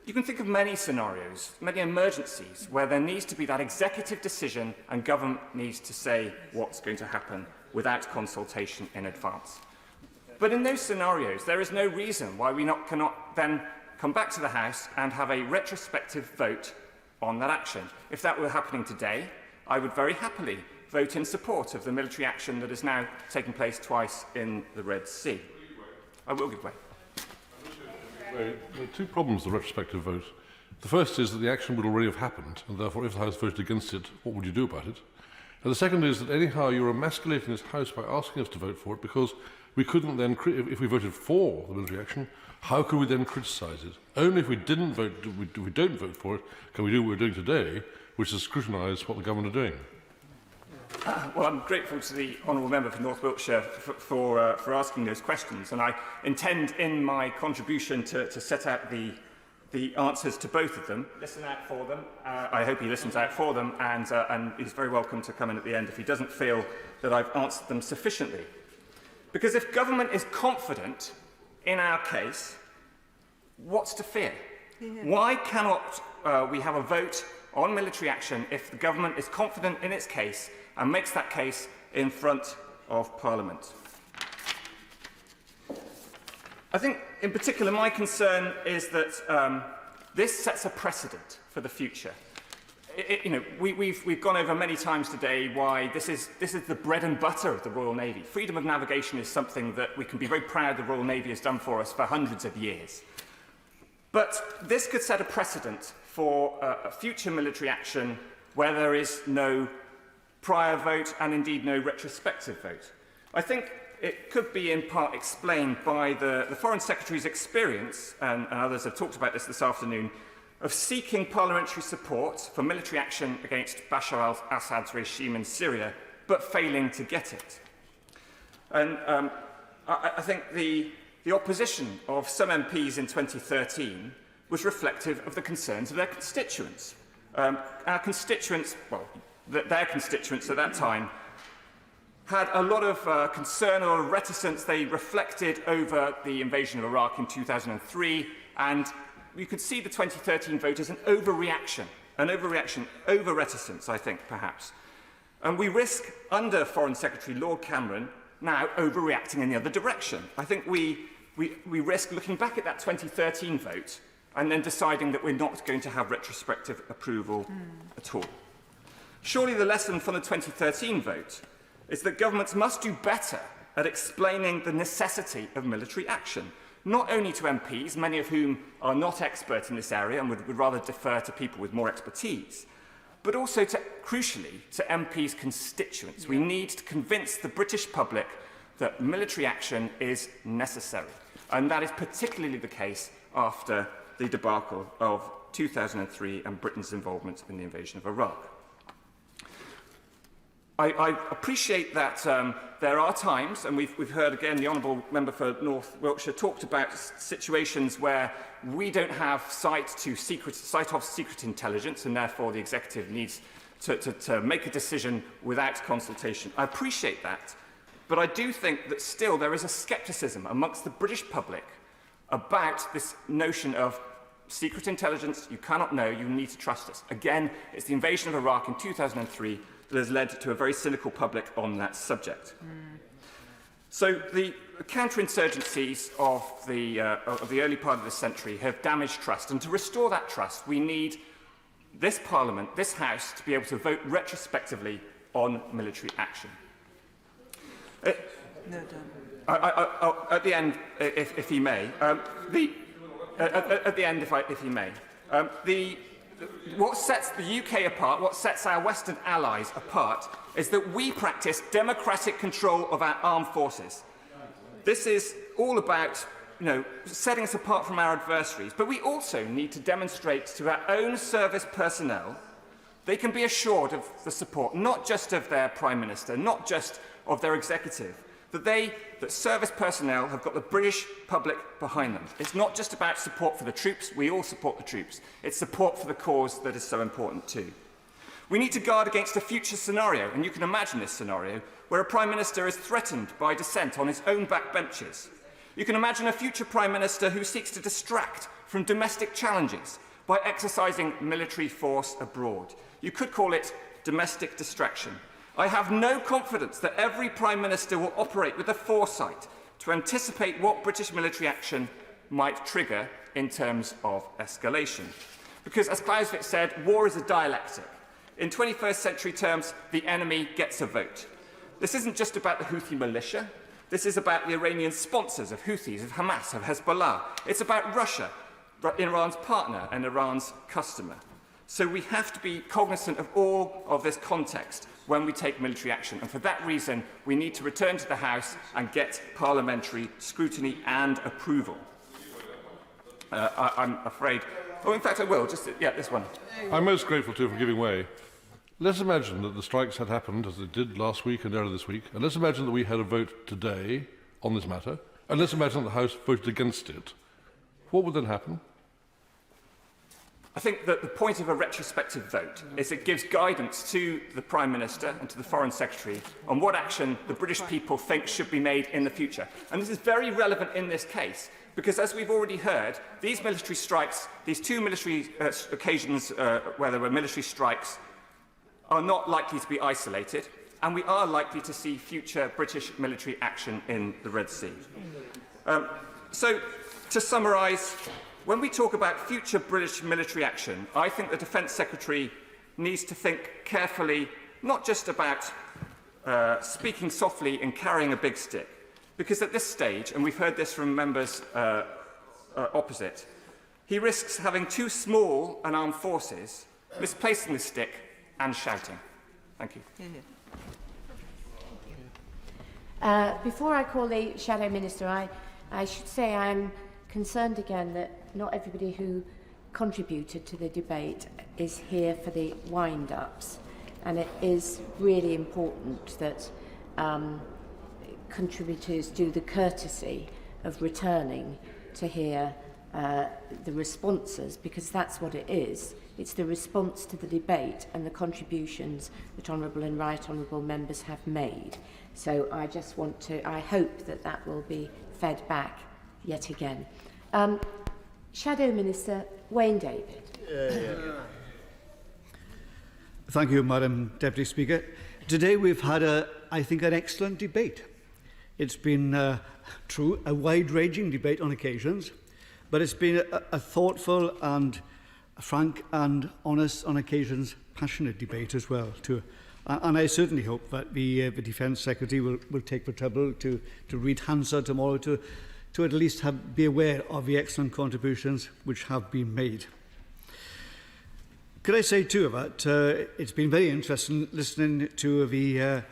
you can think of many scenarios, many emergencies, where there needs to be that executive decision and government needs to say what's going to happen without consultation in advance. But in those scenarios, there is no reason why we cannot then come back to the House and have a retrospective vote on that action. If that were happening today, I would very happily vote in support of the military action that is now taking place twice in the Red Sea. I will give way. There are two problems with the retrospective vote. The first is that the action would already have happened, and therefore if the House voted against it, what would you do about it? And the second is that anyhow you're emasculating this House by asking us to vote for it, because we couldn't then, if we voted for the military action, how could we then criticise it? Only if we didn't vote, if we don't vote for it, can we do what we're doing today, which is scrutinise what the government are doing. Well, I'm grateful to the honourable member for North Wiltshire for asking those questions, and I intend in my contribution to set out the answers to both of them. Listen out for them. I hope he listens out for them, and he's very welcome to come in at the end if he doesn't feel that I've answered them sufficiently. Because if government is confident in our case, what's to fear? Yeah. Why cannot we have a vote on military action if the government is confident in its case and makes that case in front of Parliament? I think, in particular, my concern is that this sets a precedent for the future. We've gone over many times today why this is the bread and butter of the Royal Navy. Freedom of navigation is something that we can be very proud the Royal Navy has done for us for hundreds of years. But this could set a precedent for a future military action where there is no prior vote and indeed no retrospective vote. I think it could be in part explained by the Foreign Secretary's experience, and others have talked about this afternoon, of seeking parliamentary support for military action against Bashar al-Assad's regime in Syria, but failing to get it. And I think the opposition of some MPs in 2013 was reflective of the concerns of their constituents. Our constituents, well, their constituents at that time, had a lot of concern or reticence. They reflected over the invasion of Iraq in 2003, and you could see the 2013 vote as an overreaction, over reticence, I think, perhaps. And we risk, under Foreign Secretary Lord Cameron, now overreacting in the other direction. I think we risk looking back at that 2013 vote and then deciding that we're not going to have retrospective approval at all. Surely the lesson from the 2013 vote is that governments must do better at explaining the necessity of military action, not only to MPs, many of whom are not experts in this area and would rather defer to people with more expertise, but also, crucially, to MPs' constituents. We need to convince the British public that military action is necessary, and that is particularly the case after the debacle of 2003 and Britain's involvement in the invasion of Iraq. I appreciate that there are times, and we've heard again the Honourable Member for North Wiltshire talked about situations where we don't have sight of secret intelligence, and therefore the executive needs to make a decision without consultation. I appreciate that, but I do think that still there is a scepticism amongst the British public about this notion of secret intelligence. You cannot know, you need to trust us. Again, it's the invasion of Iraq in 2003 that has led to a very cynical public on that subject. So the counterinsurgencies of the early part of this century have damaged trust, and to restore that trust, we need this Parliament, this House, to be able to vote retrospectively on military action. At the end, if he may, what sets the UK apart, what sets our Western allies apart, is that we practice democratic control of our armed forces. This is all about, setting us apart from our adversaries, but we also need to demonstrate to our own service personnel they can be assured of the support, not just of their Prime Minister, not just of their executive, that service personnel have got the British public behind them. It's not just about support for the troops. We all support the troops. It's support for the cause that is so important too. We need to guard against a future scenario, and you can imagine this scenario, where a Prime Minister is threatened by dissent on his own backbenches. You can imagine a future Prime Minister who seeks to distract from domestic challenges by exercising military force abroad. You could call it domestic distraction. I have no confidence that every Prime Minister will operate with the foresight to anticipate what British military action might trigger in terms of escalation. Because, as Clausewitz said, war is a dialectic. In 21st century terms, the enemy gets a vote. This isn't just about the Houthi militia. This is about the Iranian sponsors of Houthis, of Hamas, of Hezbollah. It's about Russia, Iran's partner and Iran's customer. So we have to be cognizant of all of this context when we take military action. And for that reason, we need to return to the House and get parliamentary scrutiny and approval. I'm afraid... Oh, in fact, I will. This one. I'm most grateful to you for giving way. Let's imagine that the strikes had happened, as they did last week and earlier this week, and let's imagine that we had a vote today on this matter, and let's imagine that the House voted against it. What would then happen? I think that the point of a retrospective vote is it gives guidance to the Prime Minister and to the Foreign Secretary on what action the British people think should be made in the future. And this is very relevant in this case, because as we've already heard, these military strikes, these two military occasions where there were military strikes, are not likely to be isolated, and we are likely to see future British military action in the Red Sea. So, to summarise, when we talk about future British military action, I think the Defence Secretary needs to think carefully, not just about speaking softly and carrying a big stick, because at this stage, and we've heard this from members opposite, he risks having too small an armed forces, misplacing the stick and shouting. Thank you. Before I call the Shadow Minister, I should say I'm concerned again that not everybody who contributed to the debate is here for the wind-ups, and it is really important that contributors do the courtesy of returning to hear the responses, because that's what it is. It's the response to the debate and the contributions that Honourable and Right Honourable members have made. So I just want to, I hope that that will be fed back yet again. Shadow Minister Wayne David. Thank you, Madam Deputy Speaker. Today we've had, I think, an excellent debate. It's been, true, a wide-ranging debate on occasions, but it's been a thoughtful and frank and honest, on occasions, passionate debate as well, too. And I certainly hope that the Defence Secretary will take the trouble to read Hansard tomorrow to at least be aware of the excellent contributions which have been made. Could I say too that it's been very interesting listening to the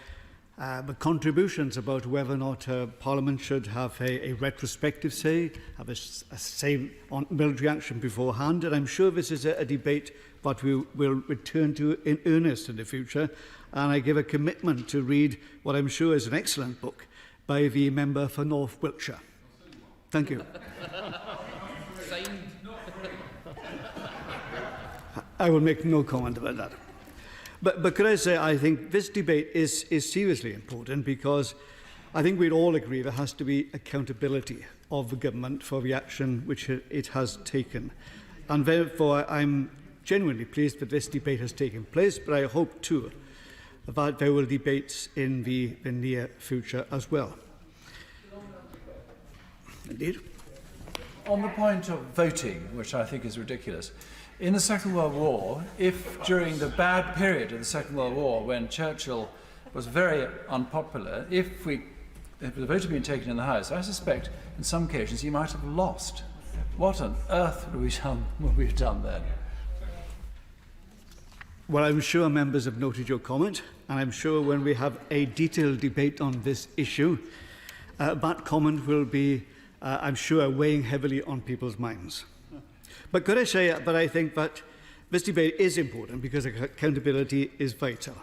contributions about whether or not Parliament should have a retrospective say, have a say on military action beforehand, and I'm sure this is a debate that we will return to in earnest in the future, and I give a commitment to read what I'm sure is an excellent book by the member for North Wiltshire. Thank you. I will make no comment about that. But could I say, I think this debate is seriously important, because I think we'd all agree there has to be accountability of the government for the action which it has taken. And therefore, I'm genuinely pleased that this debate has taken place, but I hope too that there will be debates in the near future as well. Indeed. On the point of voting, which I think is ridiculous, in the Second World War, if during the bad period of the Second World War, when Churchill was very unpopular, if the vote had been taken in the House, I suspect in some occasions he might have lost. What on earth would we have done then? Well, I'm sure members have noted your comment, and I'm sure when we have a detailed debate on this issue, that comment will be, I'm sure, weighing heavily on people's minds. But could I say, but I think that This debate is important because accountability is vital.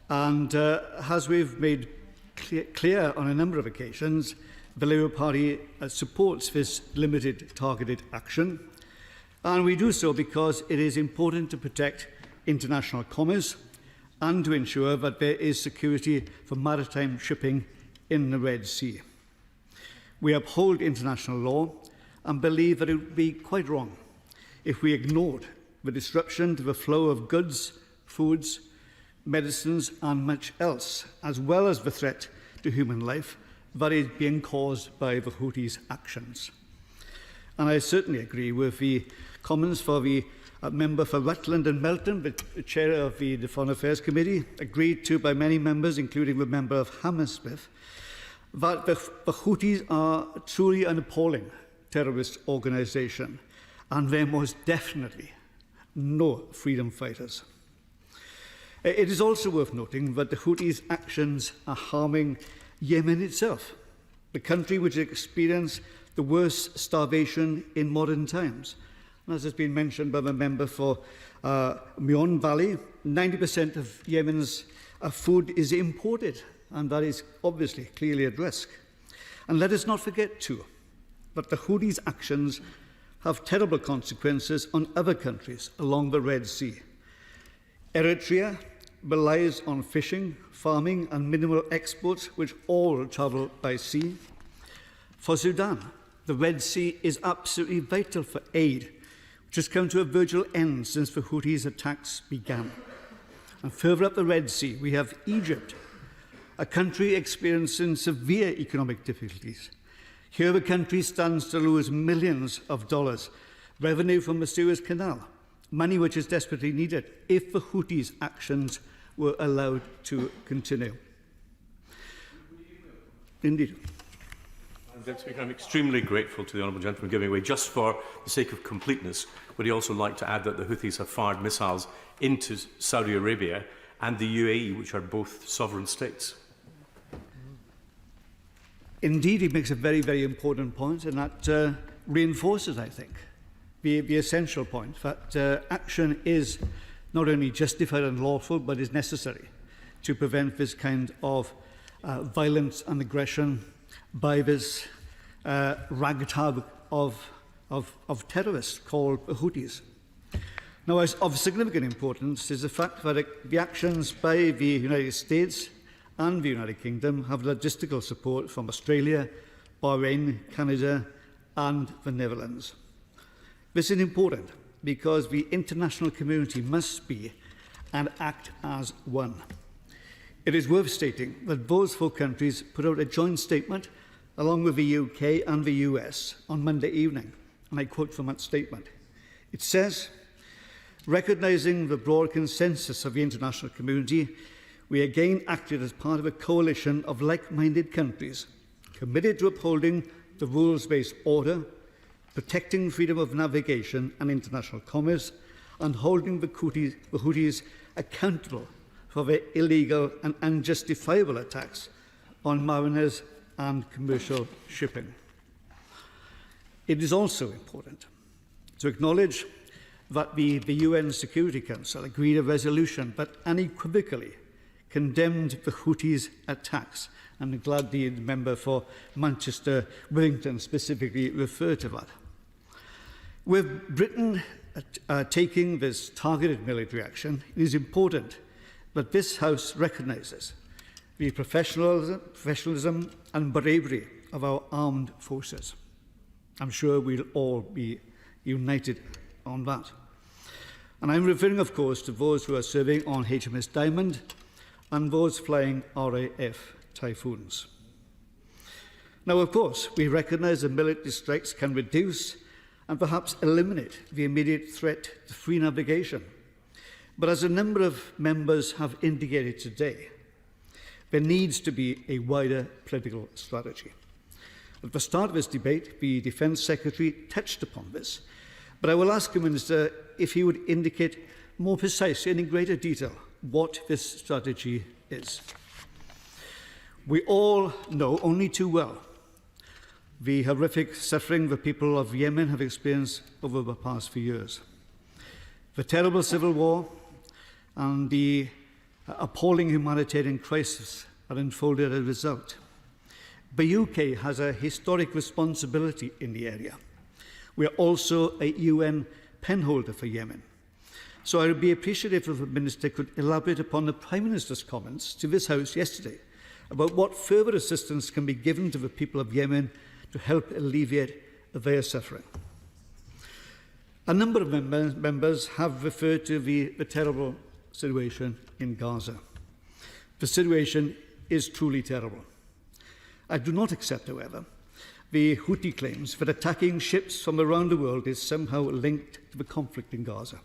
And as we've made clear on a number of occasions, the Labour Party supports this limited targeted action. And we do so because it is important to protect international commerce and to ensure that there is security for maritime shipping in the Red Sea. We uphold international law and believe that it would be quite wrong if we ignored the disruption to the flow of goods, foods, medicines and much else, as well as the threat to human life that is being caused by the Houthis' actions. And I certainly agree with the comments for the member for Rutland and Melton, the chair of the Foreign Affairs Committee, agreed to by many members, including the member of Hammersmith, that the Houthis are truly an appalling terrorist organisation, and they're most definitely no freedom fighters. It is also worth noting that the Houthis' actions are harming Yemen itself, the country which has experienced the worst starvation in modern times. And as has been mentioned by the member for Meon Valley, 90% of Yemen's food is imported, and that is obviously clearly at risk. And let us not forget, too, that the Houthis' actions have terrible consequences on other countries along the Red Sea. Eritrea relies on fishing, farming and mineral exports, which all travel by sea. For Sudan, the Red Sea is absolutely vital for aid, which has come to a virtual end since the Houthis' attacks began. And further up the Red Sea, we have Egypt, a country experiencing severe economic difficulties. Here the country stands to lose millions of dollars, revenue from the Suez Canal, money which is desperately needed if the Houthis' actions were allowed to continue. Indeed. Madam Speaker, I'm extremely grateful to the honourable gentleman giving way. Just for the sake of completeness, would he also like to add that the Houthis have fired missiles into Saudi Arabia and the UAE, which are both sovereign states? Indeed, he makes a very, very important point, and that reinforces, I think, the essential point that action is not only justified and lawful, but is necessary to prevent this kind of violence and aggression by this ragtag of terrorists called the Houthis. Now, of significant importance is the fact that the actions by the United States and the United Kingdom have logistical support from Australia, Bahrain, Canada and the Netherlands. This is important because the international community must be and act as one. It is worth stating that those four countries put out a joint statement along with the UK and the US on Monday evening, and I quote from that statement. It says, "Recognising the broad consensus of the international community, we again acted as part of a coalition of like-minded countries committed to upholding the rules-based order, protecting freedom of navigation and international commerce, and holding the Houthis accountable for their illegal and unjustifiable attacks on mariners and commercial shipping." It is also important to acknowledge that the UN Security Council agreed a resolution that unequivocally condemned the Houthis' attacks. And I'm glad the member for Manchester Wellington specifically referred to that. With Britain taking this targeted military action, it is important that this House recognises the professionalism and bravery of our armed forces. I'm sure we'll all be united on that. And I'm referring, of course, to those who are serving on HMS Diamond and those flying RAF Typhoons. Now, of course, we recognise that military strikes can reduce and perhaps eliminate the immediate threat to free navigation. But as a number of members have indicated today, there needs to be a wider political strategy. At the start of this debate, the Defence Secretary touched upon this, but I will ask the Minister if he would indicate more precisely and in greater detail what this strategy is. We all know only too well the horrific suffering the people of Yemen have experienced over the past few years. The terrible civil war and the appalling humanitarian crisis that unfolded as a result. The UK has a historic responsibility in the area. We are also a UN penholder for Yemen. So I would be appreciative if the Minister could elaborate upon the Prime Minister's comments to this House yesterday about what further assistance can be given to the people of Yemen to help alleviate their suffering. A number of members have referred to the terrible situation in Gaza. The situation is truly terrible. I do not accept, however, the Houthi claims that attacking ships from around the world is somehow linked to the conflict in Gaza.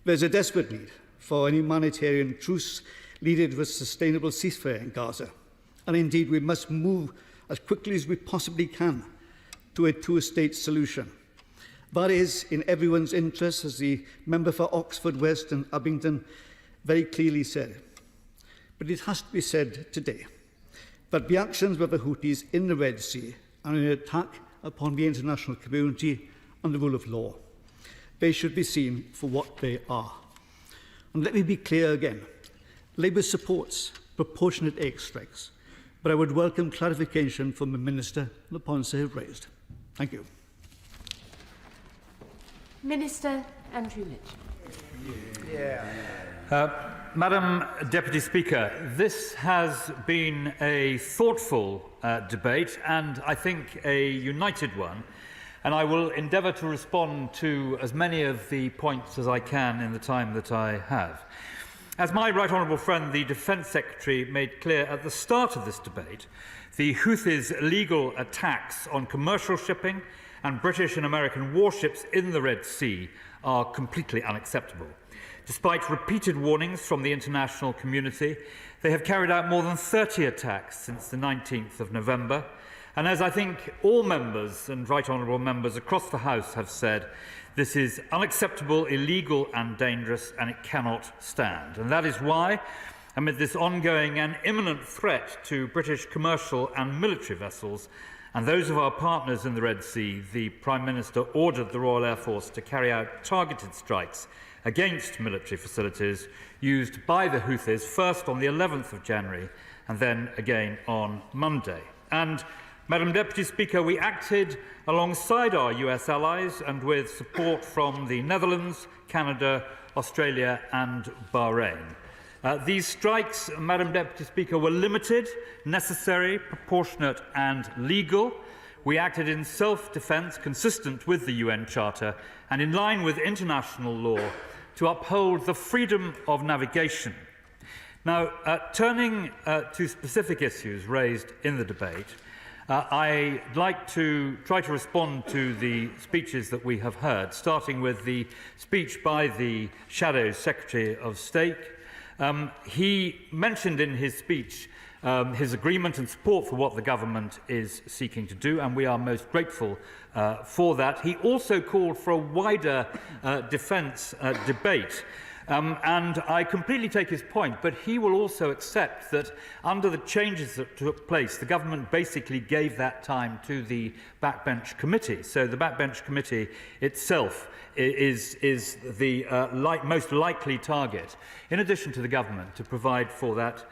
There's a desperate need for an humanitarian truce leading to a sustainable ceasefire in Gaza. And indeed, we must move as quickly as we possibly can to a two-state solution. That is in everyone's interest, as the member for Oxford West and Abingdon very clearly said. But it has to be said today that the actions of the Houthis in the Red Sea are an attack upon the international community and the rule of law. They should be seen for what they are. And let me be clear again. Labour supports proportionate airstrikes, but I would welcome clarification from the Minister on the points they have raised. Thank you. Minister Andrew Mitchell. Madam Deputy Speaker, this has been a thoughtful debate and I think a united one, and I will endeavour to respond to as many of the points as I can in the time that I have. As my right honourable friend, the Defence Secretary, made clear at the start of this debate, the Houthis' illegal attacks on commercial shipping and British and American warships in the Red Sea are completely unacceptable. Despite repeated warnings from the international community, they have carried out more than 30 attacks since the 19th of November. And as I think all members and right honourable members across the House have said, this is unacceptable, illegal and dangerous, and it cannot stand. And that is why, amid this ongoing and imminent threat to British commercial and military vessels, and those of our partners in the Red Sea, the Prime Minister ordered the Royal Air Force to carry out targeted strikes against military facilities used by the Houthis, first on the 11th of January and then again on Monday. And, Madam Deputy Speaker, we acted alongside our US allies and with support from the Netherlands, Canada, Australia and Bahrain. These strikes, Madam Deputy Speaker, were limited, necessary, proportionate and legal. We acted in self-defence consistent with the UN Charter and in line with international law to uphold the freedom of navigation. Now, turning to specific issues raised in the debate, I'd like to try to respond to the speeches that we have heard, starting with the speech by the Shadow Secretary of State. He mentioned in his speech his agreement and support for what the government is seeking to do, and we are most grateful for that. He also called for a wider defence debate. And I completely take his point, but he will also accept that under the changes that took place, the government basically gave that time to the Backbench Committee. So the Backbench Committee itself is the most likely target, in addition to the government, to provide for that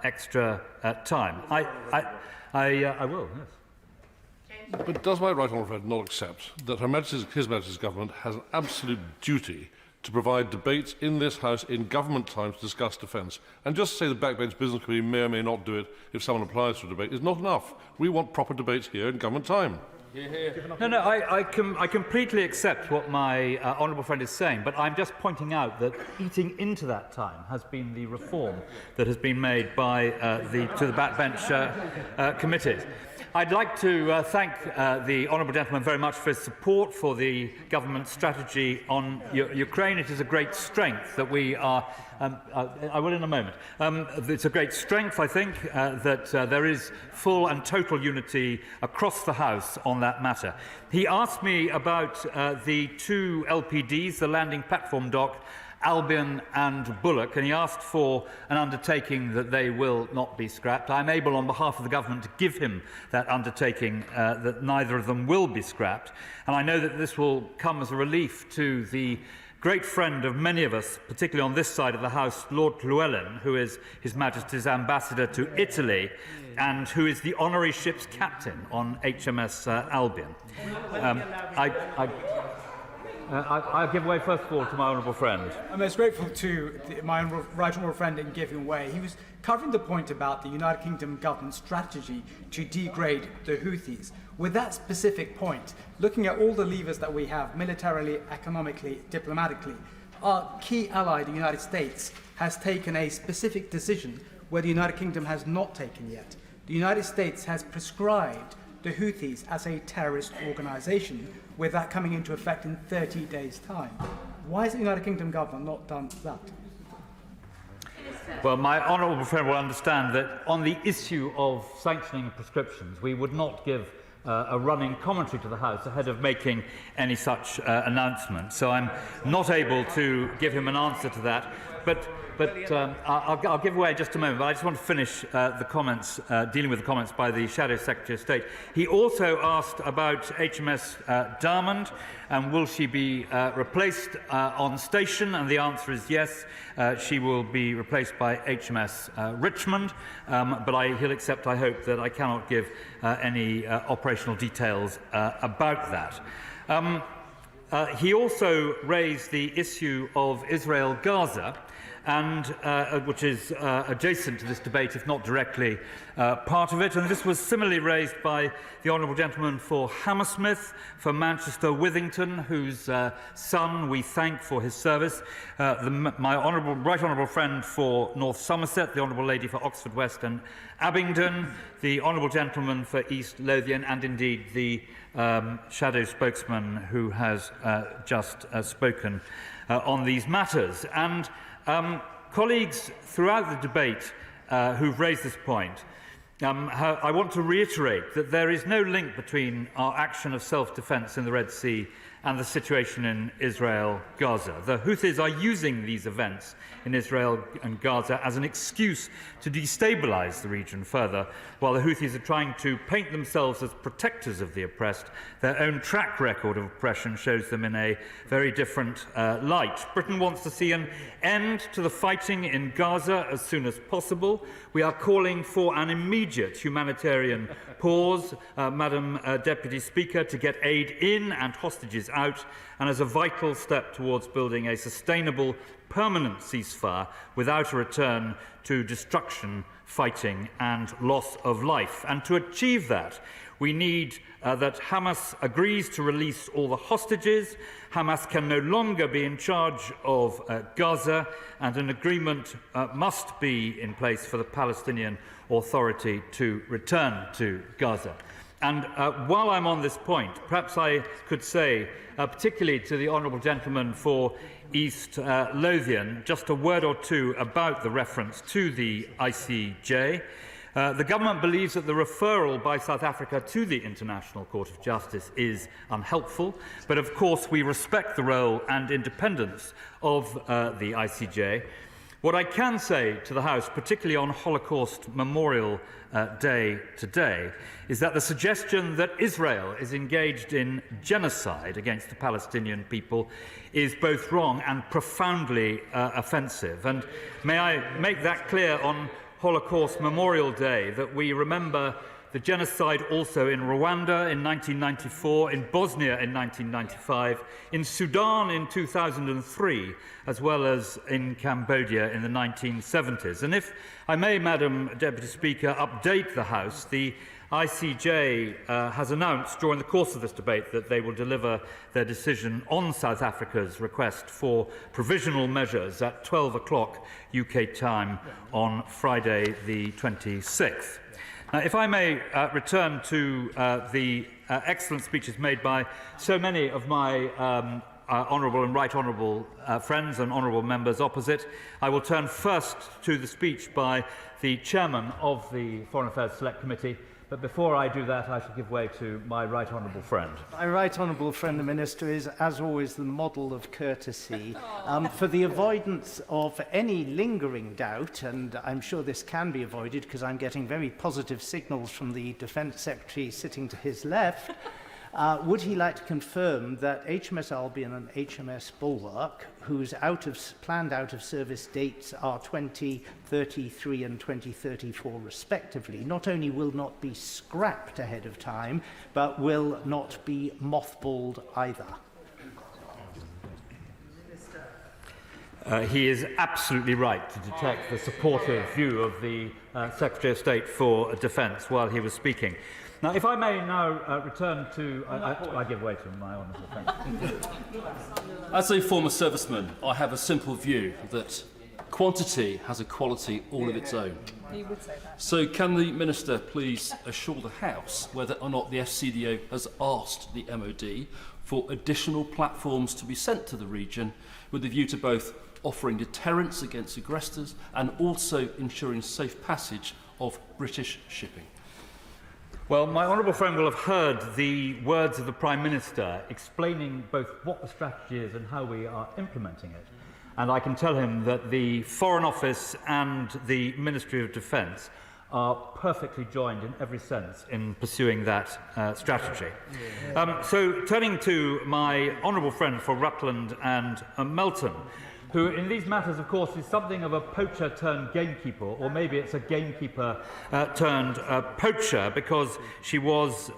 extra time. I will, yes. But does my right honourable friend not accept that His Majesty's government has an absolute duty to provide debates in this House in government time to discuss defence? And just to say the Backbench Business Committee may or may not do it if someone applies for a debate is not enough. We want proper debates here in government time. No, I completely accept what my honourable friend is saying, but I'm just pointing out that eating into that time has been the reform that has been made by to the backbench committees. I'd like to thank the honourable gentleman very much for his support for the government's strategy on Ukraine. It is a great strength that we are. I will in a moment. It's a great strength, I think, that there is full and total unity across the House on that matter. He asked me about the two LPDs, the landing platform dock, Albion and Bullock, and he asked for an undertaking that they will not be scrapped. I'm able, on behalf of the government, to give him that undertaking that neither of them will be scrapped. And I know that this will come as a relief to the great friend of many of us, particularly on this side of the House, Lord Llewellyn, who is His Majesty's ambassador to Italy and who is the honorary ship's captain on HMS Albion. I'll give way first of all to my honourable friend. I'm most grateful to my right honourable friend in giving way. He was covering the point about the United Kingdom government's strategy to degrade the Houthis. With that specific point, looking at all the levers that we have, militarily, economically, diplomatically, our key ally, the United States, has taken a specific decision where the United Kingdom has not taken yet. The United States has prescribed the Houthis as a terrorist organisation, with that coming into effect in 30 days' time. Why has the United Kingdom government not done that? Well, my honourable friend will understand that on the issue of sanctioning prescriptions, we would not give a running commentary to the House ahead of making any such announcement. So I'm not able to give him an answer to that. But I'll give way in just a moment, but I just want to finish the comments, dealing with the comments by the Shadow Secretary of State. He also asked about HMS Diamond, and will she be replaced on station? And the answer is yes, she will be replaced by HMS Richmond, but he'll accept, I hope, that I cannot give any operational details about that. He also raised the issue of Israel-Gaza, and which is adjacent to this debate, if not directly part of it. And this was similarly raised by the honourable gentleman for Hammersmith, for Manchester Withington, whose son we thank for his service, my right honourable friend for North Somerset, the honourable lady for Oxford West and Abingdon, the honourable gentleman for East Lothian, and indeed the shadow spokesman who has just spoken on these matters. And colleagues throughout the debate who've raised this point, I want to reiterate that there is no link between our action of self-defence in the Red Sea and the situation in Israel-Gaza. The Houthis are using these events in Israel and Gaza as an excuse to destabilise the region further, while the Houthis are trying to paint themselves as protectors of the oppressed. Their own track record of oppression shows them in a very different light. Britain wants to see an end to the fighting in Gaza as soon as possible. We are calling for an immediate humanitarian pause, Madam Deputy Speaker, to get aid in and hostages out, and as a vital step towards building a sustainable, permanent ceasefire without a return to destruction, fighting and loss of life. And to achieve that, we need that Hamas agrees to release all the hostages. Hamas can no longer be in charge of Gaza, and an agreement must be in place for the Palestinian Authority to return to Gaza. And while I'm on this point, perhaps I could say, particularly to the honourable gentleman for East Lothian, just a word or two about the reference to the ICJ. The government believes that the referral by South Africa to the International Court of Justice is unhelpful, but of course we respect the role and independence of the ICJ. What I can say to the House, particularly on Holocaust Memorial Day today, is that the suggestion that Israel is engaged in genocide against the Palestinian people is both wrong and profoundly offensive. And may I make that clear on Holocaust Memorial Day, that we remember the genocide also in Rwanda in 1994, in Bosnia in 1995, in Sudan in 2003, as well as in Cambodia in the 1970s. And if I may, Madam Deputy Speaker, update the House, the ICJ has announced during the course of this debate that they will deliver their decision on South Africa's request for provisional measures at 12 o'clock UK time on Friday the 26th. Now, if I may return to the excellent speeches made by so many of my honourable and right honourable friends and honourable members opposite, I will turn first to the speech by the chairman of the Foreign Affairs Select Committee. But before I do that, I shall give way to my right honourable friend. My right honourable friend, the Minister, is, as always, the model of courtesy. For the avoidance of any lingering doubt, and I'm sure this can be avoided because I'm getting very positive signals from the Defence Secretary sitting to his left, Would he like to confirm that HMS Albion and HMS Bulwark, whose planned out-of-service dates are 2033 and 2034 respectively, not only will not be scrapped ahead of time, but will not be mothballed either? He is absolutely right to detect the supportive view of the Secretary of State for Defence while he was speaking. Now, if I may now return to... I give way to my honourable friend. As a former serviceman, I have a simple view that quantity has a quality all of its own. He would say that. So can the Minister please assure the House whether or not the FCDO has asked the MOD for additional platforms to be sent to the region with a view to both offering deterrence against aggressors and also ensuring safe passage of British shipping? Well, my honourable friend will have heard the words of the Prime Minister explaining both what the strategy is and how we are implementing it. And I can tell him that the Foreign Office and the Ministry of Defence are perfectly joined in every sense in pursuing that strategy. So turning to my honourable friend for Rutland and Melton, who in these matters, of course, is something of a poacher turned gamekeeper, or maybe it's a gamekeeper turned poacher, because she was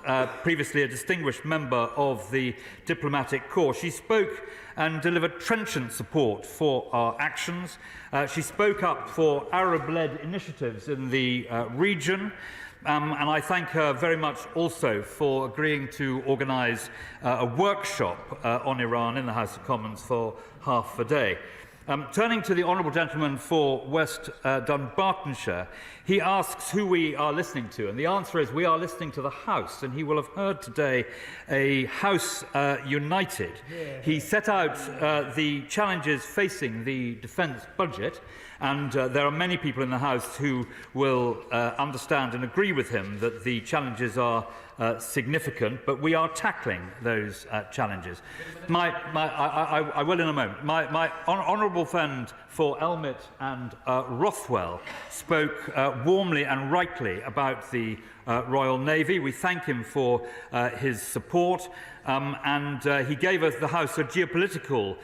previously a distinguished member of the diplomatic corps. She spoke and delivered trenchant support for our actions. She spoke up for Arab-led initiatives in the region. And I thank her very much also for agreeing to organise a workshop on Iran in the House of Commons for half a day. Turning to the honourable gentleman for West Dunbartonshire, he asks who we are listening to, and the answer is we are listening to the House, and he will have heard today a House united. He set out the challenges facing the defence budget, and there are many people in the House who will understand and agree with him that the challenges are significant, but we are tackling those challenges. I will in a moment. My honourable friend for Elmet and Rothwell spoke warmly and rightly about the Royal Navy. We thank him for his support, and he gave us the House a geopolitical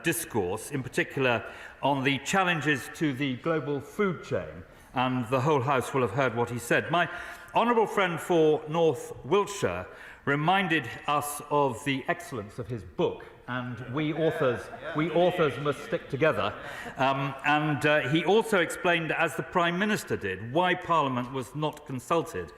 discourse, in particular on the challenges to the global food chain, and the whole House will have heard what he said. My honourable friend for North Wiltshire reminded us of the excellence of his book, and we authors must stick together. He also explained, as the Prime Minister did, why Parliament was not consulted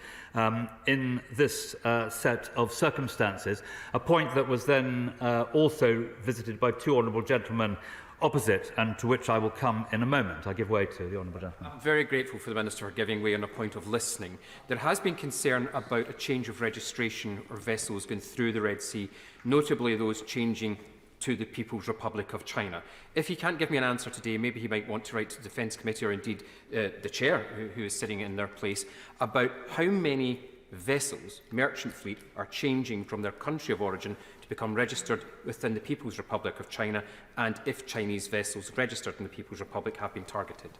in this set of circumstances, a point that was then also visited by two honourable gentlemen opposite, and to which I will come in a moment. I give way to the honourable gentleman. I'm very grateful for the Minister for giving way on a point of listening. There has been concern about a change of registration or vessels going through the Red Sea, notably those changing to the People's Republic of China. If he can't give me an answer today, maybe he might want to write to the Defence Committee, or indeed the Chair, who is sitting in their place, about how many vessels, merchant fleet, are changing from their country of origin to become registered within the People's Republic of China, and if Chinese vessels registered in the People's Republic have been targeted.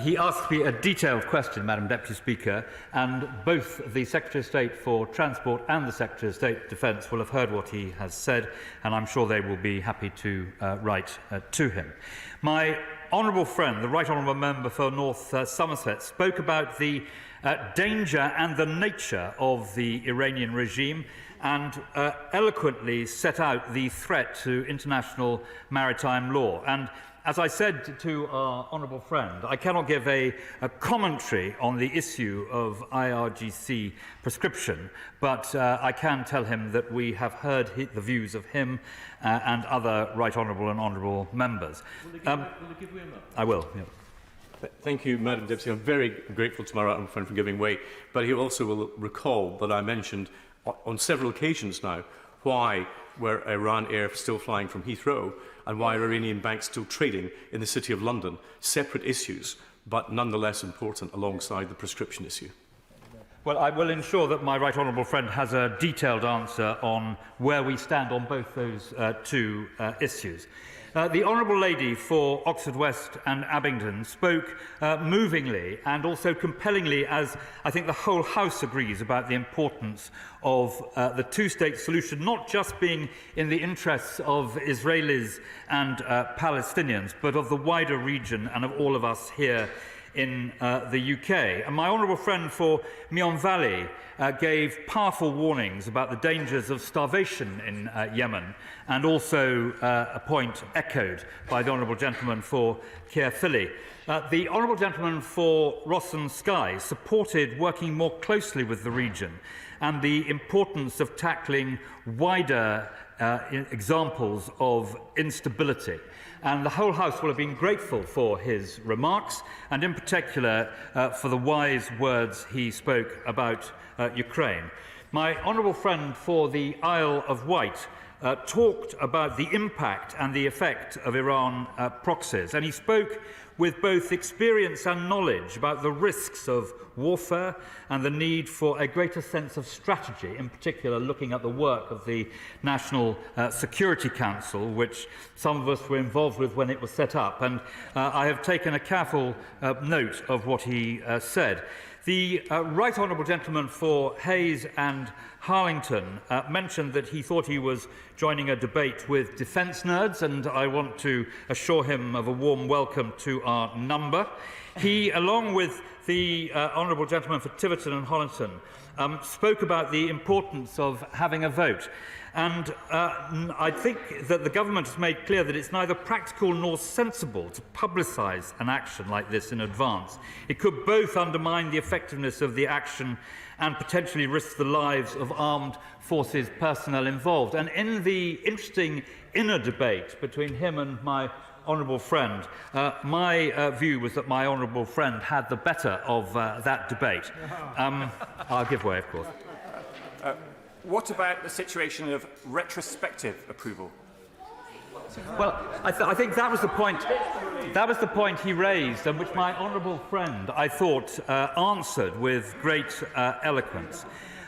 He asked me a detailed question, Madam Deputy Speaker, and both the Secretary of State for Transport and the Secretary of State for Defence will have heard what he has said, and I'm sure they will be happy to write to him. My honourable friend, the Right Honourable Member for North Somerset, spoke about the danger and the nature of the Iranian regime, and eloquently set out the threat to international maritime law. And as I said to our honourable friend, I cannot give a commentary on the issue of IRGC prescription, but I can tell him that we have heard the views of him and other right honourable and honourable members. Will you give way a moment? I will. Yeah. Thank you, Madam Deputy. I'm very grateful to my right honourable friend for giving way, but he also will recall that I mentioned on several occasions now why were Iran Air still flying from Heathrow and why are Iranian banks still trading in the City of London. Separate issues, but nonetheless important alongside the prescription issue. Well, I will ensure that my right honourable friend has a detailed answer on where we stand on both those two issues. The Honourable Lady for Oxford West and Abingdon spoke movingly and also compellingly, as I think the whole House agrees, about the importance of the two-state solution not just being in the interests of Israelis and Palestinians, but of the wider region and of all of us here in the UK. And my honourable friend for Meon Valley gave powerful warnings about the dangers of starvation in Yemen, and also a point echoed by the honourable gentleman for Caerphilly. The honourable gentleman for Ross and Skye supported working more closely with the region and the importance of tackling wider examples of instability. And the whole House will have been grateful for his remarks, and in particular for the wise words he spoke about Ukraine. My honourable friend for the Isle of Wight talked about the impact and the effect of Iran proxies, and he spoke with both experience and knowledge about the risks of warfare and the need for a greater sense of strategy, in particular looking at the work of the National Security Council, which some of us were involved with when it was set up. And I have taken a careful note of what he said. The Right Honourable Gentleman for Hayes and Harlington mentioned that he thought he was joining a debate with defence nerds, and I want to assure him of a warm welcome to our number. He, along with the Honourable Gentleman for Tiverton and Hollington, spoke about the importance of having a vote. And I think that the government has made clear that it's neither practical nor sensible to publicise an action like this in advance. It could both undermine the effectiveness of the action and potentially risk the lives of armed forces personnel involved. And in the interesting inner debate between him and my honourable friend, my view was that my honourable friend had the better of that debate. I'll give way, of course. What about the situation of retrospective approval? Well, I think that was the point. That was the point he raised, and which my honourable friend, I thought, answered with great eloquence.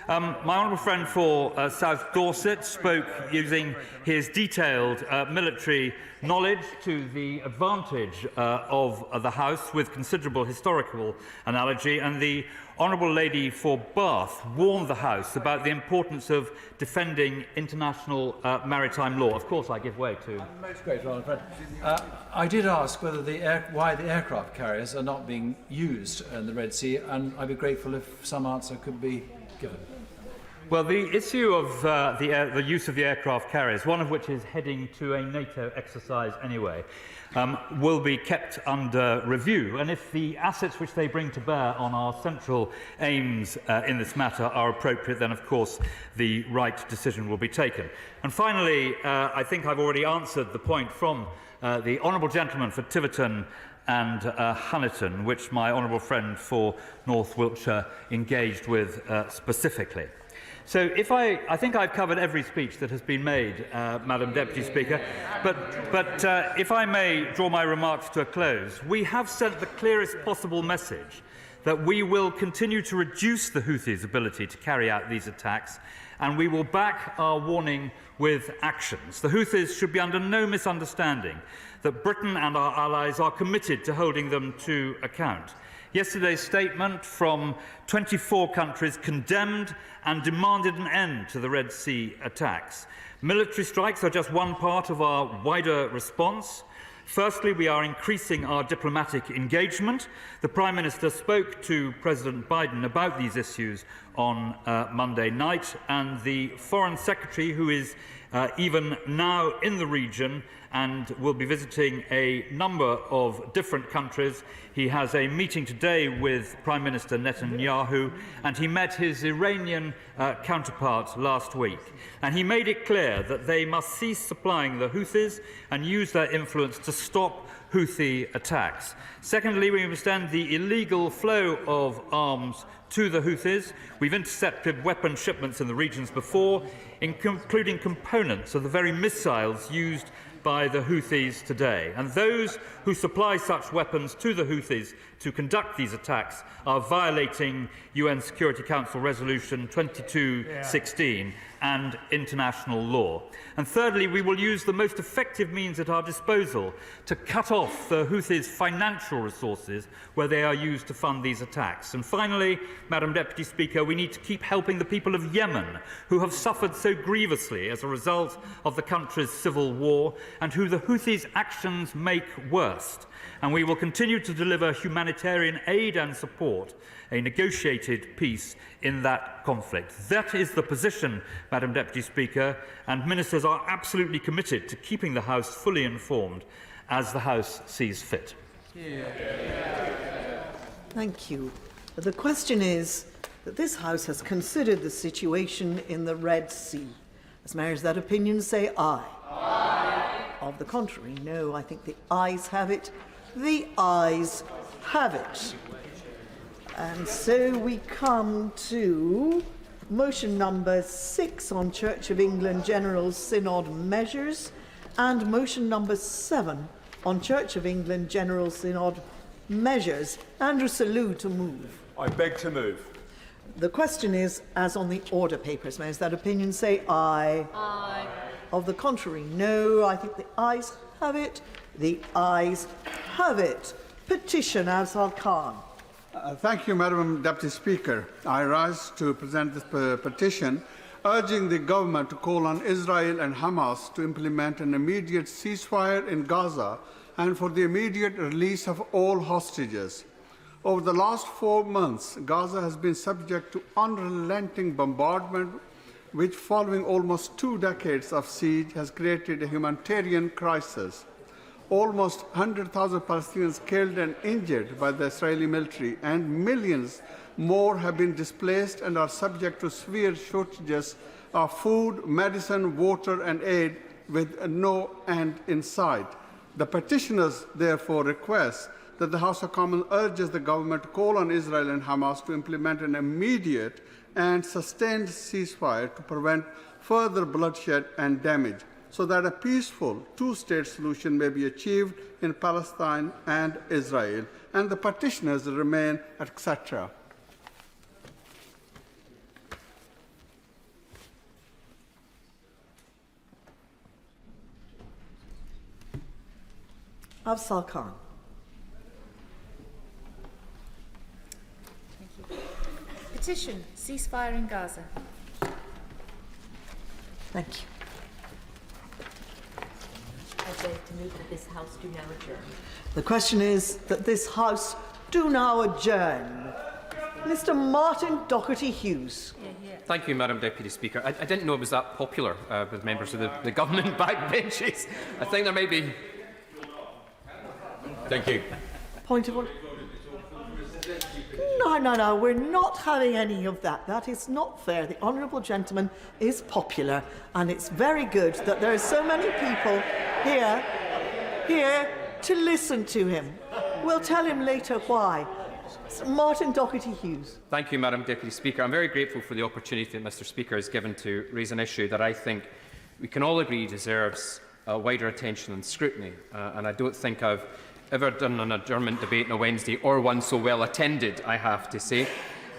My honourable friend for South Dorset spoke using his detailed military knowledge to the advantage of the House, with considerable historical analogy, and the Honourable Lady for Bath warned the House about the importance of defending international maritime law. Of course, I give way to... Most great, Honourable friend. I did ask whether why the aircraft carriers are not being used in the Red Sea, and I'd be grateful if some answer could be given. Well, the issue of the use of the aircraft carriers, one of which is heading to a NATO exercise anyway, will be kept under review. And if the assets which they bring to bear on our central aims in this matter are appropriate, then of course the right decision will be taken. And finally, I think I've already answered the point from the Honourable Gentleman for Tiverton and Honiton, which my honourable friend for North Wiltshire engaged with specifically. So I think I've covered every speech that has been made, Madam Deputy Speaker, but if I may draw my remarks to a close, we have sent the clearest possible message that we will continue to reduce the Houthis' ability to carry out these attacks, and we will back our warning with actions. The Houthis should be under no misunderstanding that Britain and our allies are committed to holding them to account. Yesterday's statement from 24 countries condemned and demanded an end to the Red Sea attacks. Military strikes are just one part of our wider response. Firstly, we are increasing our diplomatic engagement. The Prime Minister spoke to President Biden about these issues on Monday night, and the Foreign Secretary, who is even now in the region and will be visiting a number of different countries. He has a meeting today with Prime Minister Netanyahu, and he met his Iranian counterpart last week. And he made it clear that they must cease supplying the Houthis and use their influence to stop Houthi attacks. Secondly, we must end the illegal flow of arms to the Houthis. We've intercepted weapon shipments in the regions before, including components of the very missiles used by the Houthis today. And those who supply such weapons to the Houthis to conduct these attacks are violating UN Security Council Resolution 2216 and international law. And thirdly, we will use the most effective means at our disposal to cut off the Houthis' financial resources where they are used to fund these attacks. And finally, Madam Deputy Speaker, we need to keep helping the people of Yemen, who have suffered so grievously as a result of the country's civil war and who the Houthis' actions make worse. And we will continue to deliver humanitarian aid and support, a negotiated peace in that conflict. That is the position, Madam Deputy Speaker, and ministers are absolutely committed to keeping the House fully informed as the House sees fit. Thank you. The question is that this House has considered the situation in the Red Sea. As mayors that opinion say aye. Aye. Of the contrary, no. I think the ayes have it. The ayes have it. And so we come to motion number 6 on Church of England General Synod measures and motion number 7 on Church of England General Synod measures. Andrew Selous to move. I beg to move. The question is, as on the order papers, mayors that opinion say aye. Aye. Of the contrary, no. I think the ayes have it. The ayes have it. Petition, Afzal Khan. Thank you, Madam Deputy Speaker. I rise to present this petition urging the government to call on Israel and Hamas to implement an immediate ceasefire in Gaza and for the immediate release of all hostages. Over the last 4 months, Gaza has been subject to unrelenting bombardment, which, following almost 2 decades of siege, has created a humanitarian crisis. Almost 100,000 Palestinians killed and injured by the Israeli military, and millions more have been displaced and are subject to severe shortages of food, medicine, water, and aid, with no end in sight. The petitioners therefore request that the House of Commons urges the government to call on Israel and Hamas to implement an immediate and sustained ceasefire to prevent further bloodshed and damage, so that a peaceful two-state solution may be achieved in Palestine and Israel, and the petitioners remain, etc. Afzal Khan. Petition, ceasefire in Gaza. Thank you. I beg to move that this House do now adjourn. The question is that this House do now adjourn. Mr. Martin Doherty-Hughes. Thank you, Madam Deputy Speaker. I didn't know it was that popular with members of the government backbenches. I think there may be... Thank you. Point of order. No, we're not having any of that. That is not fair. The honourable gentleman is popular, and it's very good that there are so many people here to listen to him. We'll tell him later why. Martin Doherty-Hughes. Thank you, Madam Deputy Speaker. I'm very grateful for the opportunity that Mr Speaker has given to raise an issue that I think we can all agree deserves wider attention and scrutiny, and I don't think I've ever done an adjournment debate on a Wednesday, or one so well attended, I have to say.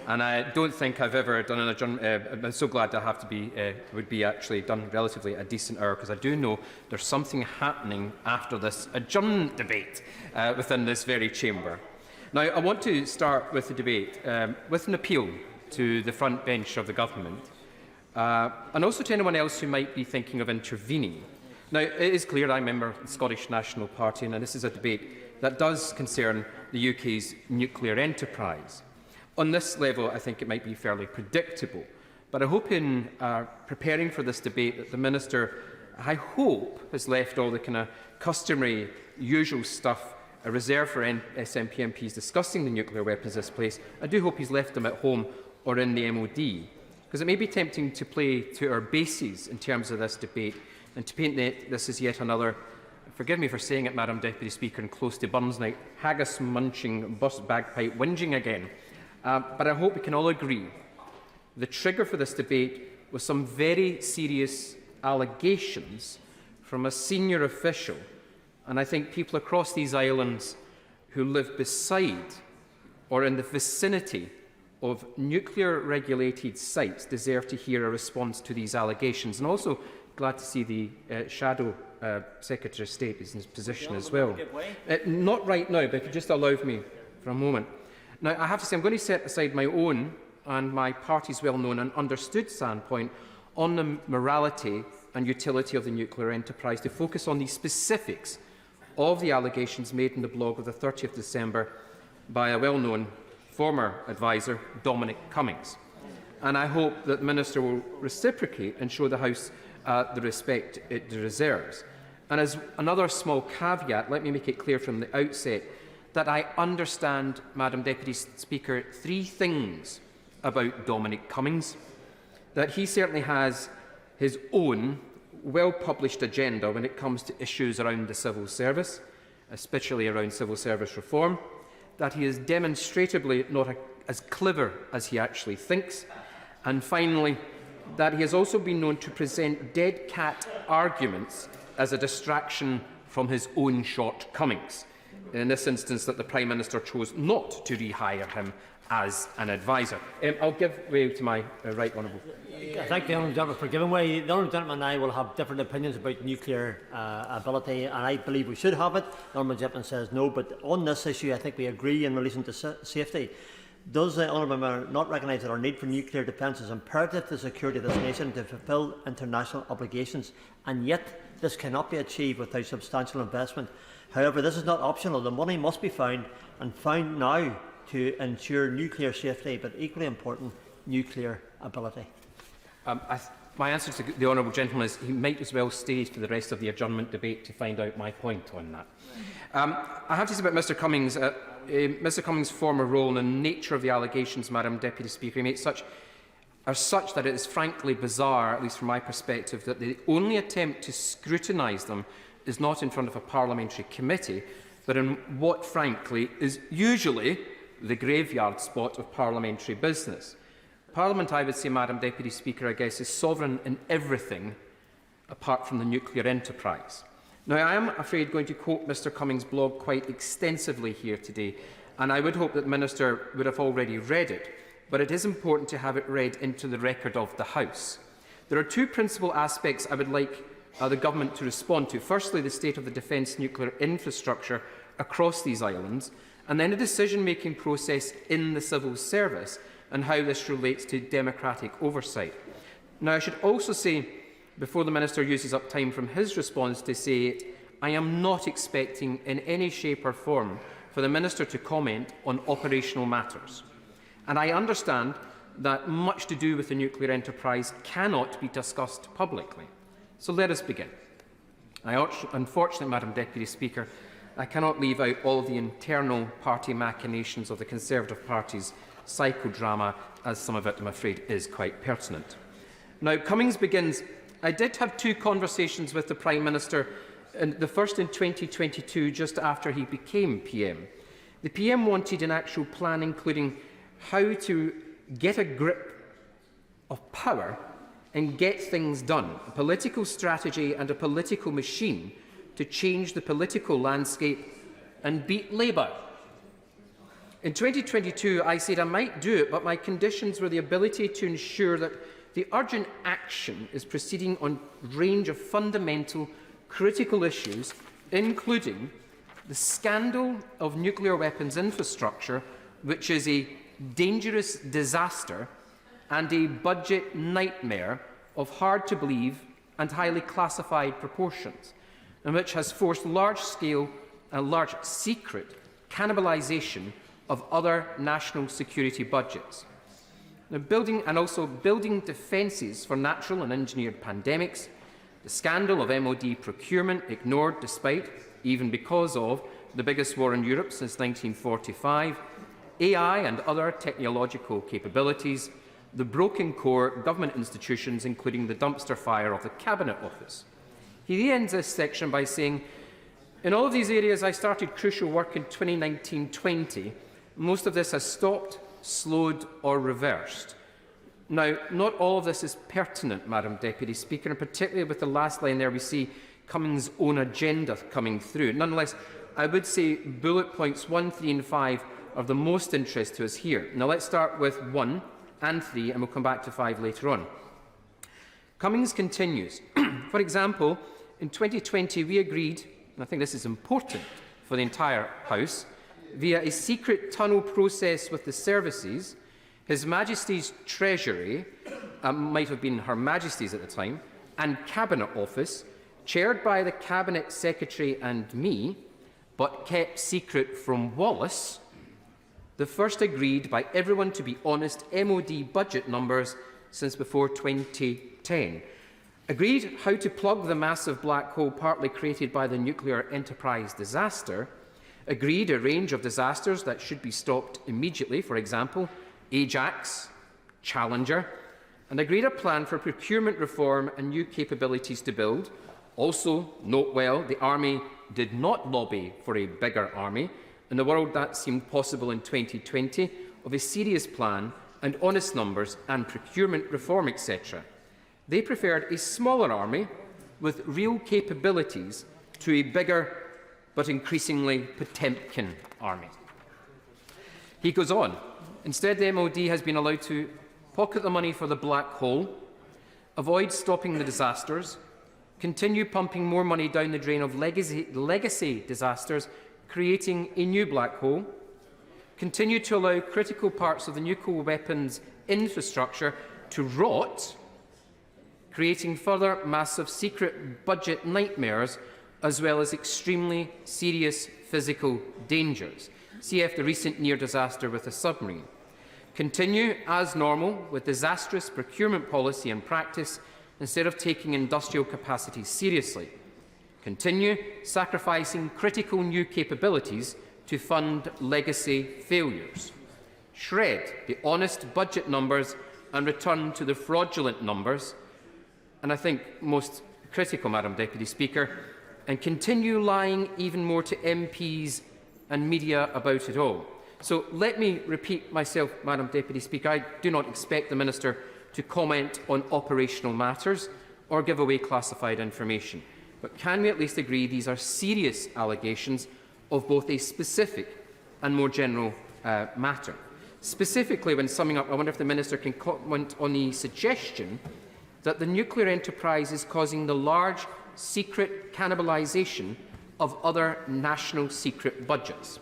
And I don't think I've ever done an adjournment. I'm so glad I have to be, would be actually done relatively a decent hour, because I do know there's something happening after this adjournment debate within this very chamber. Now, I want to start with the debate with an appeal to the front bench of the government, and also to anyone else who might be thinking of intervening. Now, it is clear I'm a member of the Scottish National Party, and this is a debate that does concern the UK's nuclear enterprise. On this level, I think it might be fairly predictable. But I hope in preparing for this debate that the Minister, I hope, has left all the kind of customary, usual stuff reserved for SNP MPs discussing the nuclear weapons in this place. I do hope he's left them at home or in the MOD, because it may be tempting to play to our bases in terms of this debate, and to paint this as yet another, forgive me for saying it, Madam Deputy Speaker, and close to Burns night, haggis-munching, bus bagpipe whinging again. But I hope we can all agree the trigger for this debate was some very serious allegations from a senior official, and I think people across these islands who live beside or in the vicinity of nuclear-regulated sites deserve to hear a response to these allegations. And also glad to see the Shadow Secretary of State is in his position as well. Not right now, but if you just allow me for a moment. Now, I have to say, I'm going to set aside my own and my party's well-known and understood standpoint on the morality and utility of the nuclear enterprise to focus on the specifics of the allegations made in the blog of the 30th December by a well-known former adviser, Dominic Cummings. And I hope that the Minister will reciprocate and show the House the respect it deserves. And as another small caveat, let me make it clear from the outset that I understand, Madam Deputy Speaker, three things about Dominic Cummings. That he certainly has his own well-published agenda when it comes to issues around the civil service, especially around civil service reform, that he is demonstrably not as clever as he actually thinks, and finally, that he has also been known to present dead cat arguments as a distraction from his own shortcomings. In this instance, that the Prime Minister chose not to rehire him as an adviser. I'll give way to my right honourable. I thank the honourable gentleman for giving way. The honourable gentleman and I will have different opinions about nuclear ability, and I believe we should have it. The honourable gentleman says no, but on this issue I think we agree in relation to safety. Does the honourable member not recognise that our need for nuclear defence is imperative to the security of this nation to fulfil international obligations, and yet this cannot be achieved without substantial investment? However, this is not optional. The money must be found, and found now, to ensure nuclear safety, but equally important, nuclear ability. My answer to the honourable gentleman is he might as well stay for the rest of the adjournment debate to find out my point on that. I have to say about Mr Cummings, Mr Cummings' former role and the nature of the allegations, Madam Deputy Speaker, are such that it is frankly bizarre, at least from my perspective, that the only attempt to scrutinise them is not in front of a parliamentary committee, but in what, frankly, is usually the graveyard spot of parliamentary business. Parliament, I would say, Madam Deputy Speaker, I guess, is sovereign in everything apart from the nuclear enterprise. Now, I am afraid going to quote Mr Cummings' blog quite extensively here today, and I would hope that the Minister would have already read it, but it is important to have it read into the record of the House. There are two principal aspects I would like the Government to respond to. Firstly, the state of the defence nuclear infrastructure across these islands, and then a decision-making process in the civil service and how this relates to democratic oversight. Now, I should also say, before the Minister uses up time from his response to say it, I am not expecting in any shape or form for the Minister to comment on operational matters. And I understand that much to do with the nuclear enterprise cannot be discussed publicly. So let us begin. Unfortunately, Madam Deputy Speaker, I cannot leave out all of the internal party machinations of the Conservative Party's psychodrama, as some of it, I'm afraid, is quite pertinent. Now, Cummings begins, I did have two conversations with the Prime Minister, the first in 2022, just after he became PM. The PM wanted an actual plan, including how to get a grip of power and get things done, a political strategy and a political machine to change the political landscape and beat Labour. In 2022, I said I might do it, but my conditions were the ability to ensure that the urgent action is proceeding on a range of fundamental, critical issues, including the scandal of nuclear weapons infrastructure, which is a dangerous disaster and a budget nightmare of hard-to-believe and highly classified proportions, and which has forced large-scale and large-secret cannibalisation of other national security budgets. Now, building defences for natural and engineered pandemics, the scandal of MOD procurement ignored despite, even because of, the biggest war in Europe since 1945, AI and other technological capabilities, the broken core government institutions, including the dumpster fire of the Cabinet Office. He ends this section by saying, in all of these areas I started crucial work in 2019-20. Most of this has stopped, slowed or reversed. Now, not all of this is pertinent, Madam Deputy Speaker, and particularly with the last line there we see Cummings' own agenda coming through. Nonetheless, I would say bullet points 1, 3 and 5 are the most interest to us here. Now let's start with 1 and 3 and we'll come back to 5 later on. Cummings continues. For example, in 2020 we agreed, and I think this is important for the entire House, via a secret tunnel process with the services, His Majesty's Treasury, might have been Her Majesty's at the time, and Cabinet Office, chaired by the Cabinet Secretary and me, but kept secret from Wallace, the first agreed by everyone to be honest MOD budget numbers since before 2010. Agreed how to plug the massive black hole partly created by the nuclear enterprise disaster. Agreed a range of disasters that should be stopped immediately, for example, Ajax, Challenger, and agreed a plan for procurement reform and new capabilities to build. Also, note well, the Army did not lobby for a bigger army. In the world that seemed possible in 2020, of a serious plan and honest numbers and procurement reform, etc. They preferred a smaller army with real capabilities to a bigger but increasingly Potemkin army. He goes on. Instead, the MOD has been allowed to pocket the money for the black hole, avoid stopping the disasters, continue pumping more money down the drain of legacy disasters, creating a new black hole, continue to allow critical parts of the nuclear weapons infrastructure to rot, creating further massive secret budget nightmares, as well as extremely serious physical dangers. CF the recent near disaster with a submarine. Continue, as normal, with disastrous procurement policy and practice instead of taking industrial capacity seriously. Continue sacrificing critical new capabilities to fund legacy failures. Shred the honest budget numbers and return to the fraudulent numbers. And I think most critical, Madam Deputy Speaker, and continue lying even more to MPs and media about it all. So let me repeat myself, Madam Deputy Speaker. I do not expect the Minister to comment on operational matters or give away classified information. But can we at least agree these are serious allegations of both a specific and more general matter? Specifically, when summing up, I wonder if the Minister can comment on the suggestion that the nuclear enterprise is causing the large secret cannibalisation of other national secret budgets.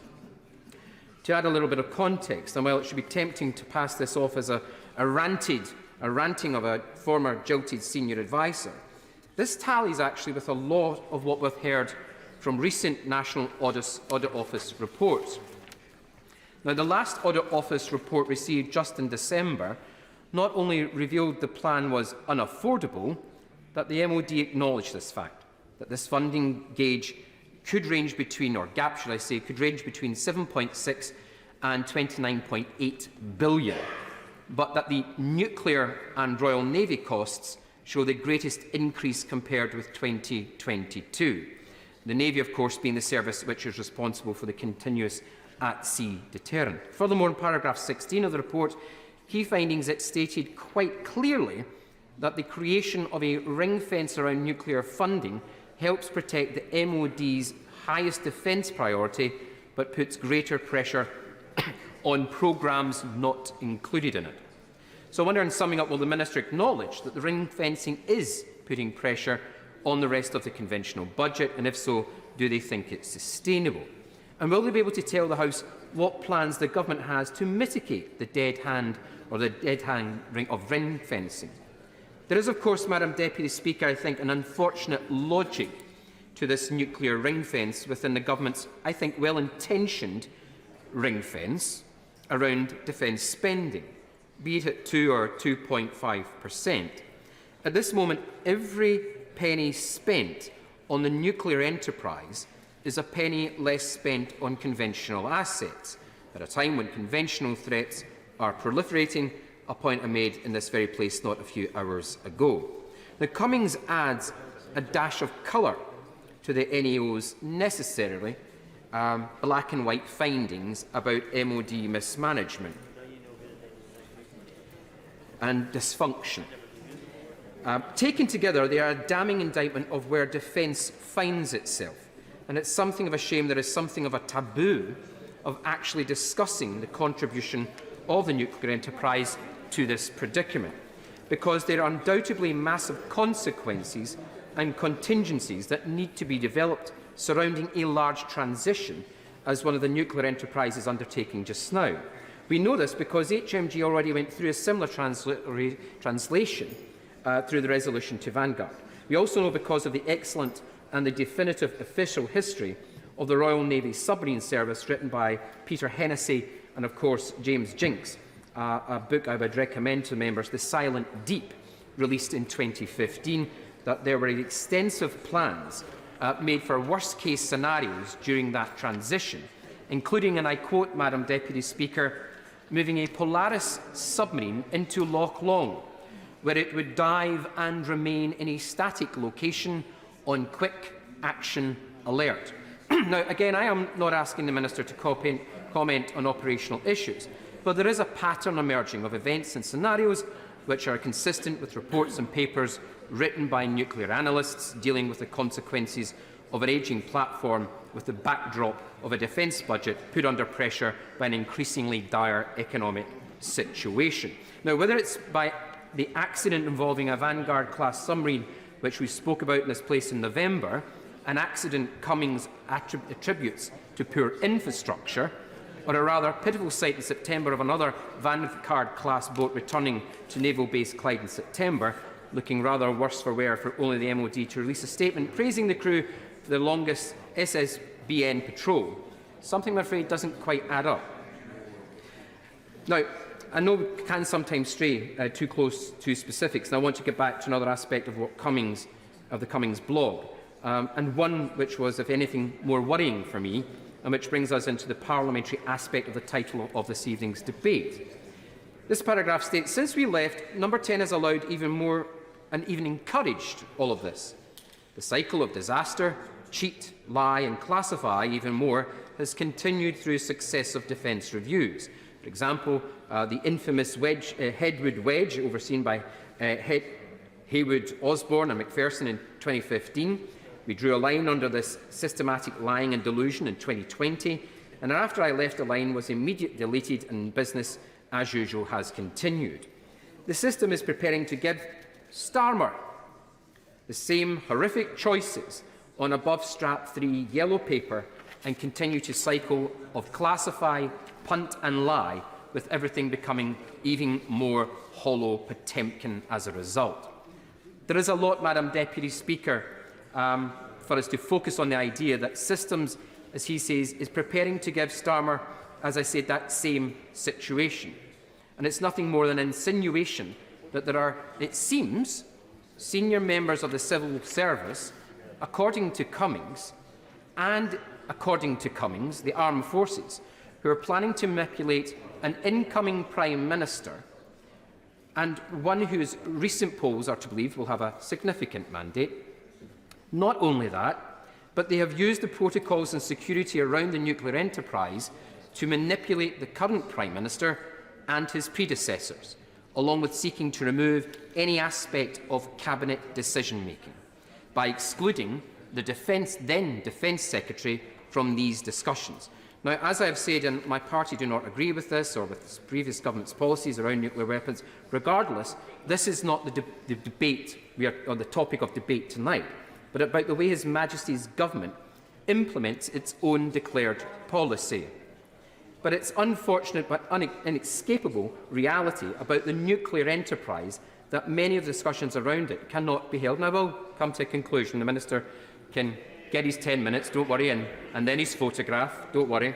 To add a little bit of context, and while it should be tempting to pass this off as a ranting of a former jilted senior adviser, this tallies actually with a lot of what we've heard from recent National Audit Office reports. Now, the last Audit Office report received just in December not only revealed the plan was unaffordable, that the MOD acknowledged this fact, that this funding gauge could range between, or gap should I say, could range between 7.6 and 29.8 billion, but that the nuclear and Royal Navy costs show the greatest increase compared with 2022. The Navy, of course, being the service which is responsible for the continuous at-sea deterrent. Furthermore, in paragraph 16 of the report, key findings it stated quite clearly that the creation of a ring fence around nuclear funding helps protect the MOD's highest defence priority, but puts greater pressure on programmes not included in it. So I wonder, in summing up, will the Minister acknowledge that the ring fencing is putting pressure on the rest of the conventional budget, and if so, do they think it's sustainable? And will they be able to tell the House what plans the Government has to mitigate the dead hand or the dead hand of ring fencing? There is, of course, Madam Deputy Speaker, I think, an unfortunate logic to this nuclear ring fence within the Government's, I think, well-intentioned ring fence around defence spending, be it at 2 or 2.5%. At this moment, every penny spent on the nuclear enterprise is a penny less spent on conventional assets, at a time when conventional threats are proliferating, a point I made in this very place not a few hours ago. Now, Cummings adds a dash of colour to the NAO's necessarily black and white findings about MOD mismanagement and dysfunction. Taken together, they are a damning indictment of where defence finds itself. And it's something of a shame there is something of a taboo of actually discussing the contribution of the nuclear enterprise to this predicament, because there are undoubtedly massive consequences and contingencies that need to be developed surrounding a large transition, as one of the nuclear enterprises is undertaking just now. We know this because HMG already went through a similar translation through the resolution to Vanguard. We also know because of the excellent and the definitive official history of the Royal Navy Submarine Service, written by Peter Hennessy and, of course, James Jinks, a book I would recommend to members, The Silent Deep, released in 2015, that there were extensive plans made for worst-case scenarios during that transition, including, and I quote, Madam Deputy Speaker, moving a Polaris submarine into Loch Long, where it would dive and remain in a static location on quick action alert. Now, again, I am not asking the Minister to comment on operational issues, but there is a pattern emerging of events and scenarios which are consistent with reports and papers written by nuclear analysts dealing with the consequences of an ageing platform with the backdrop of a defence budget put under pressure by an increasingly dire economic situation. Now, whether it's by the accident involving a Vanguard-class submarine, which we spoke about in this place in November, an accident Cummings attributes to poor infrastructure, or a rather pitiful sight in September of another Vanguard-class boat returning to Naval Base Clyde in September, looking rather worse for wear for only the MOD to release a statement praising the crew for the longest SSBN patrol, something I'm afraid doesn't quite add up. Now, I know we can sometimes stray too close to specifics, and I want to get back to another aspect of the Cummings blog, and one which was, if anything, more worrying for me, and which brings us into the parliamentary aspect of the title of this evening's debate. This paragraph states, since we left, Number 10 has allowed even more and even encouraged all of this. The cycle of disaster, cheat, lie and classify even more has continued through successive defence reviews. For example, the infamous Headwood wedge, overseen by Haywood, Osborne and Macpherson in 2015. We drew a line under this systematic lying and delusion in 2020, and after I left, the line was immediately deleted and business as usual has continued. The system is preparing to give Starmer the same horrific choices on above strap 3 yellow paper and continue to cycle of classify, punt and lie, with everything becoming even more hollow Potemkin as a result. There is a lot, Madam Deputy Speaker, for us to focus on the idea that systems, as he says, is preparing to give Starmer, as I said, that same situation. And it's nothing more than an insinuation that there are, it seems, senior members of the civil service, according to Cummings, and according to Cummings, the armed forces, who are planning to manipulate an incoming Prime Minister, and one whose recent polls are to believe will have a significant mandate. Not only that, but they have used the protocols and security around the nuclear enterprise to manipulate the current Prime Minister and his predecessors, along with seeking to remove any aspect of cabinet decision-making by excluding the then Defence Secretary from these discussions. Now, as I have said, and my party do not agree with this or with previous government's policies around nuclear weapons, regardless, this is not the debate we are on the topic of debate tonight, but about the way His Majesty's government implements its own declared policy. But it's unfortunate but inescapable reality about the nuclear enterprise that many of the discussions around it cannot be held. And I will come to a conclusion. The Minister can get his 10 minutes, don't worry, and then his photograph, don't worry.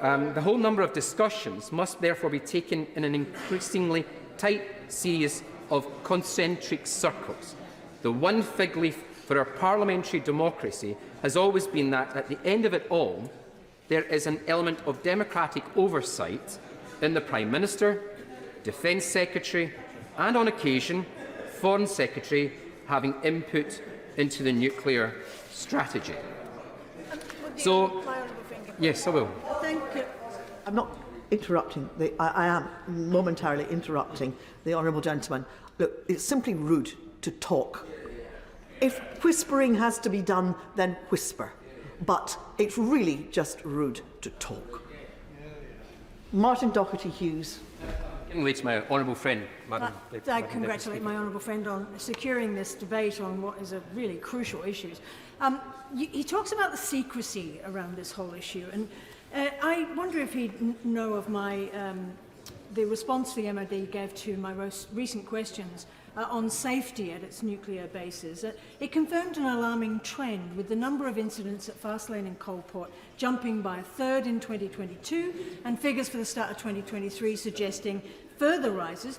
The whole number of discussions must therefore be taken in an increasingly tight series of concentric circles. The one fig leaf for our parliamentary democracy has always been that, at the end of it all, there is an element of democratic oversight in the Prime Minister, Defence Secretary and, on occasion, Foreign Secretary having input into the nuclear strategy. So, yes, I will. Thank you. I'm not I am momentarily interrupting the honourable gentleman. Look, it's simply rude to talk. If whispering has to be done, then whisper. But it's really just rude to talk. Martin Doherty-Hughes. To my honourable friend, Madam. I congratulate my honourable friend on securing this debate on what is a really crucial issue. He talks about the secrecy around this whole issue, and I wonder if he'd know of the response the MOD gave to my most recent questions on safety at its nuclear bases. It confirmed an alarming trend, with the number of incidents at Fastlane and Coalport jumping by a third in 2022, and figures for the start of 2023 suggesting further rises.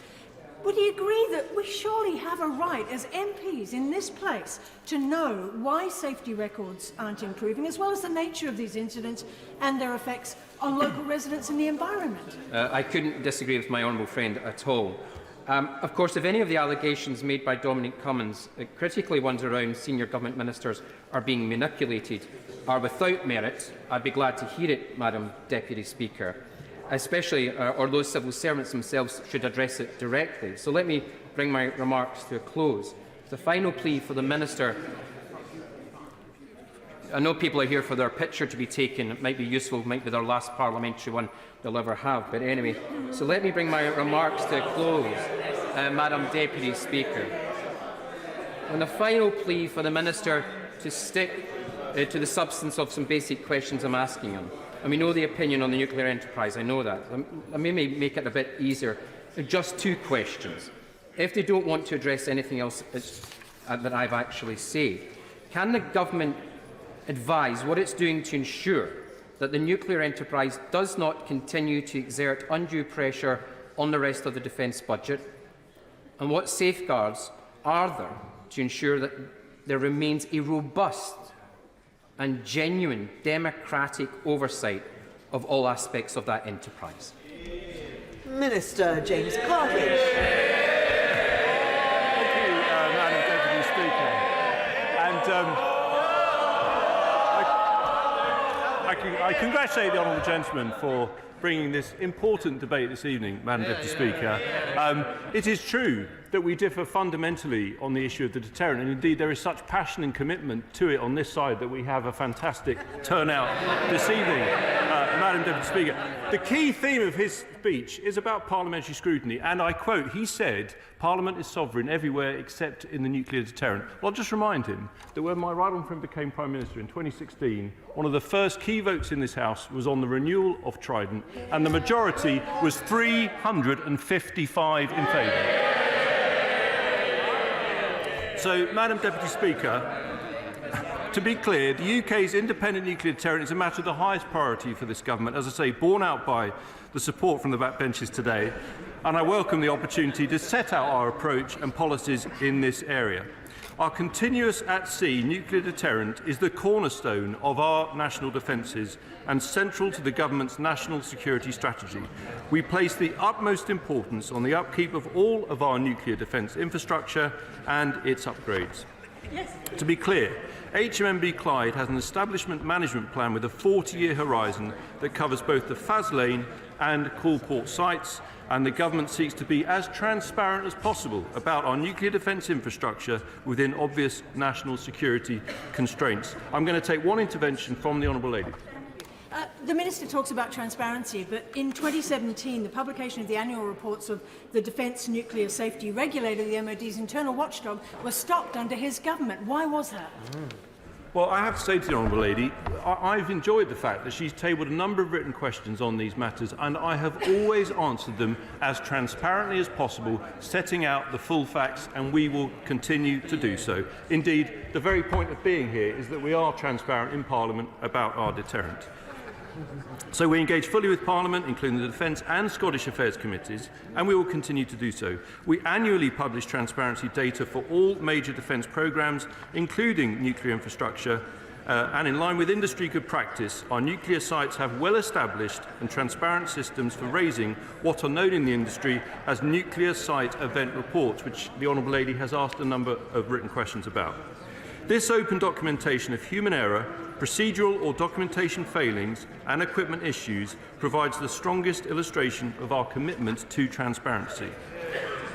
Would he agree that we surely have a right as MPs in this place to know why safety records aren't improving, as well as the nature of these incidents and their effects on local residents and the environment? I couldn't disagree with my honourable friend at all. Of course, if any of the allegations made by Dominic Cummins, critically ones around senior government ministers, are being manipulated, are without merit, I'd be glad to hear it, Madam Deputy Speaker, especially, or those civil servants themselves should address it directly. So let me bring my remarks to a close. The final plea for the Minister. I know people are here for their picture to be taken. It might be useful, it might be their last parliamentary one they'll ever have. But anyway, so let me bring my remarks to a close, Madam Deputy Speaker. And the final plea for the Minister to stick to the substance of some basic questions I'm asking him. And we know the opinion on the nuclear enterprise, I know that. I may make it a bit easier. Just two questions. If they don't want to address anything else that I've actually said, can the Government advise what it's doing to ensure that the nuclear enterprise does not continue to exert undue pressure on the rest of the defence budget? And what safeguards are there to ensure that there remains a robust and genuine democratic oversight of all aspects of that enterprise? Minister James Cartledge. Thank you, Madam Deputy Speaker. And I congratulate the honourable gentleman for bringing this important debate this evening, Madam Deputy Speaker. It is true that we differ fundamentally on the issue of the deterrent, and indeed there is such passion and commitment to it on this side that we have a fantastic turnout this evening, Madam Deputy Speaker. The key theme of his speech is about parliamentary scrutiny, and I quote, he said, "Parliament is sovereign everywhere except in the nuclear deterrent." Well, I'll just remind him that when my right honourable friend became Prime Minister in 2016, one of the first key votes in this House was on the renewal of Trident, and the majority was 355 in favour. So, Madam Deputy Speaker, to be clear, the UK's independent nuclear deterrent is a matter of the highest priority for this government, as I say, borne out by the support from the backbenches today, and I welcome the opportunity to set out our approach and policies in this area. Our continuous at-sea nuclear deterrent is the cornerstone of our national defences and central to the government's national security strategy. We place the utmost importance on the upkeep of all of our nuclear defence infrastructure and its upgrades. Yes. To be clear, HMNB Clyde has an establishment management plan with a 40-year horizon that covers both the Fastlane and Coalport sites, and the government seeks to be as transparent as possible about our nuclear defence infrastructure within obvious national security constraints. I'm going to take one intervention from the Honourable Lady. The Minister talks about transparency, but in 2017, the publication of the annual reports of the Defence Nuclear Safety Regulator, the MOD's internal watchdog, was stopped under his government. Why was that? Well, I have to say to the Honourable Lady, I've enjoyed the fact that she's tabled a number of written questions on these matters, and I have always answered them as transparently as possible, setting out the full facts, and we will continue to do so. Indeed, the very point of being here is that we are transparent in Parliament about our deterrent. So we engage fully with Parliament, including the Defence and Scottish Affairs Committees, and we will continue to do so. We annually publish transparency data for all major defence programmes, including nuclear infrastructure, and in line with industry good practice, our nuclear sites have well-established and transparent systems for raising what are known in the industry as nuclear site event reports, which the Honourable Lady has asked a number of written questions about. This open documentation of human error, procedural or documentation failings and equipment issues provides the strongest illustration of our commitment to transparency.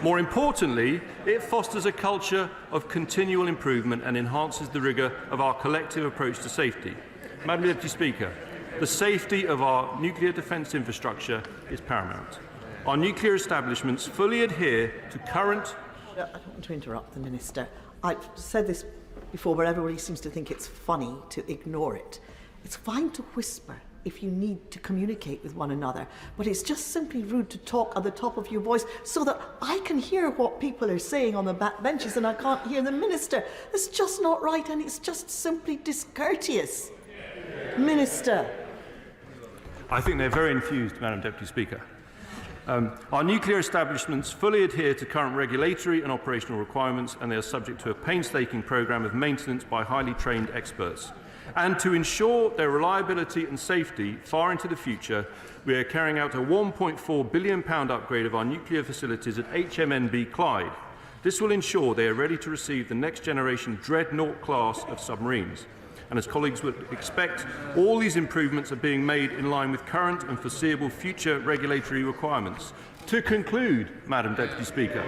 More importantly, it fosters a culture of continual improvement and enhances the rigour of our collective approach to safety. Madam Deputy Speaker, the safety of our nuclear defence infrastructure is paramount. Our nuclear establishments fully adhere to current... I don't want to interrupt the Minister. I've said this before, but everybody seems to think it's funny to ignore it. It's fine to whisper if you need to communicate with one another, but it's just simply rude to talk at the top of your voice so that I can hear what people are saying on the back benches and I can't hear the Minister. It's just not right, and it's just simply discourteous. Minister. I think they're very infused, Madam Deputy Speaker. Our nuclear establishments fully adhere to current regulatory and operational requirements, and they are subject to a painstaking programme of maintenance by highly trained experts. And to ensure their reliability and safety far into the future, we are carrying out a £1.4 billion upgrade of our nuclear facilities at HMNB Clyde. This will ensure they are ready to receive the next generation Dreadnought class of submarines. And as colleagues would expect, all these improvements are being made in line with current and foreseeable future regulatory requirements. To conclude, Madam Deputy Speaker,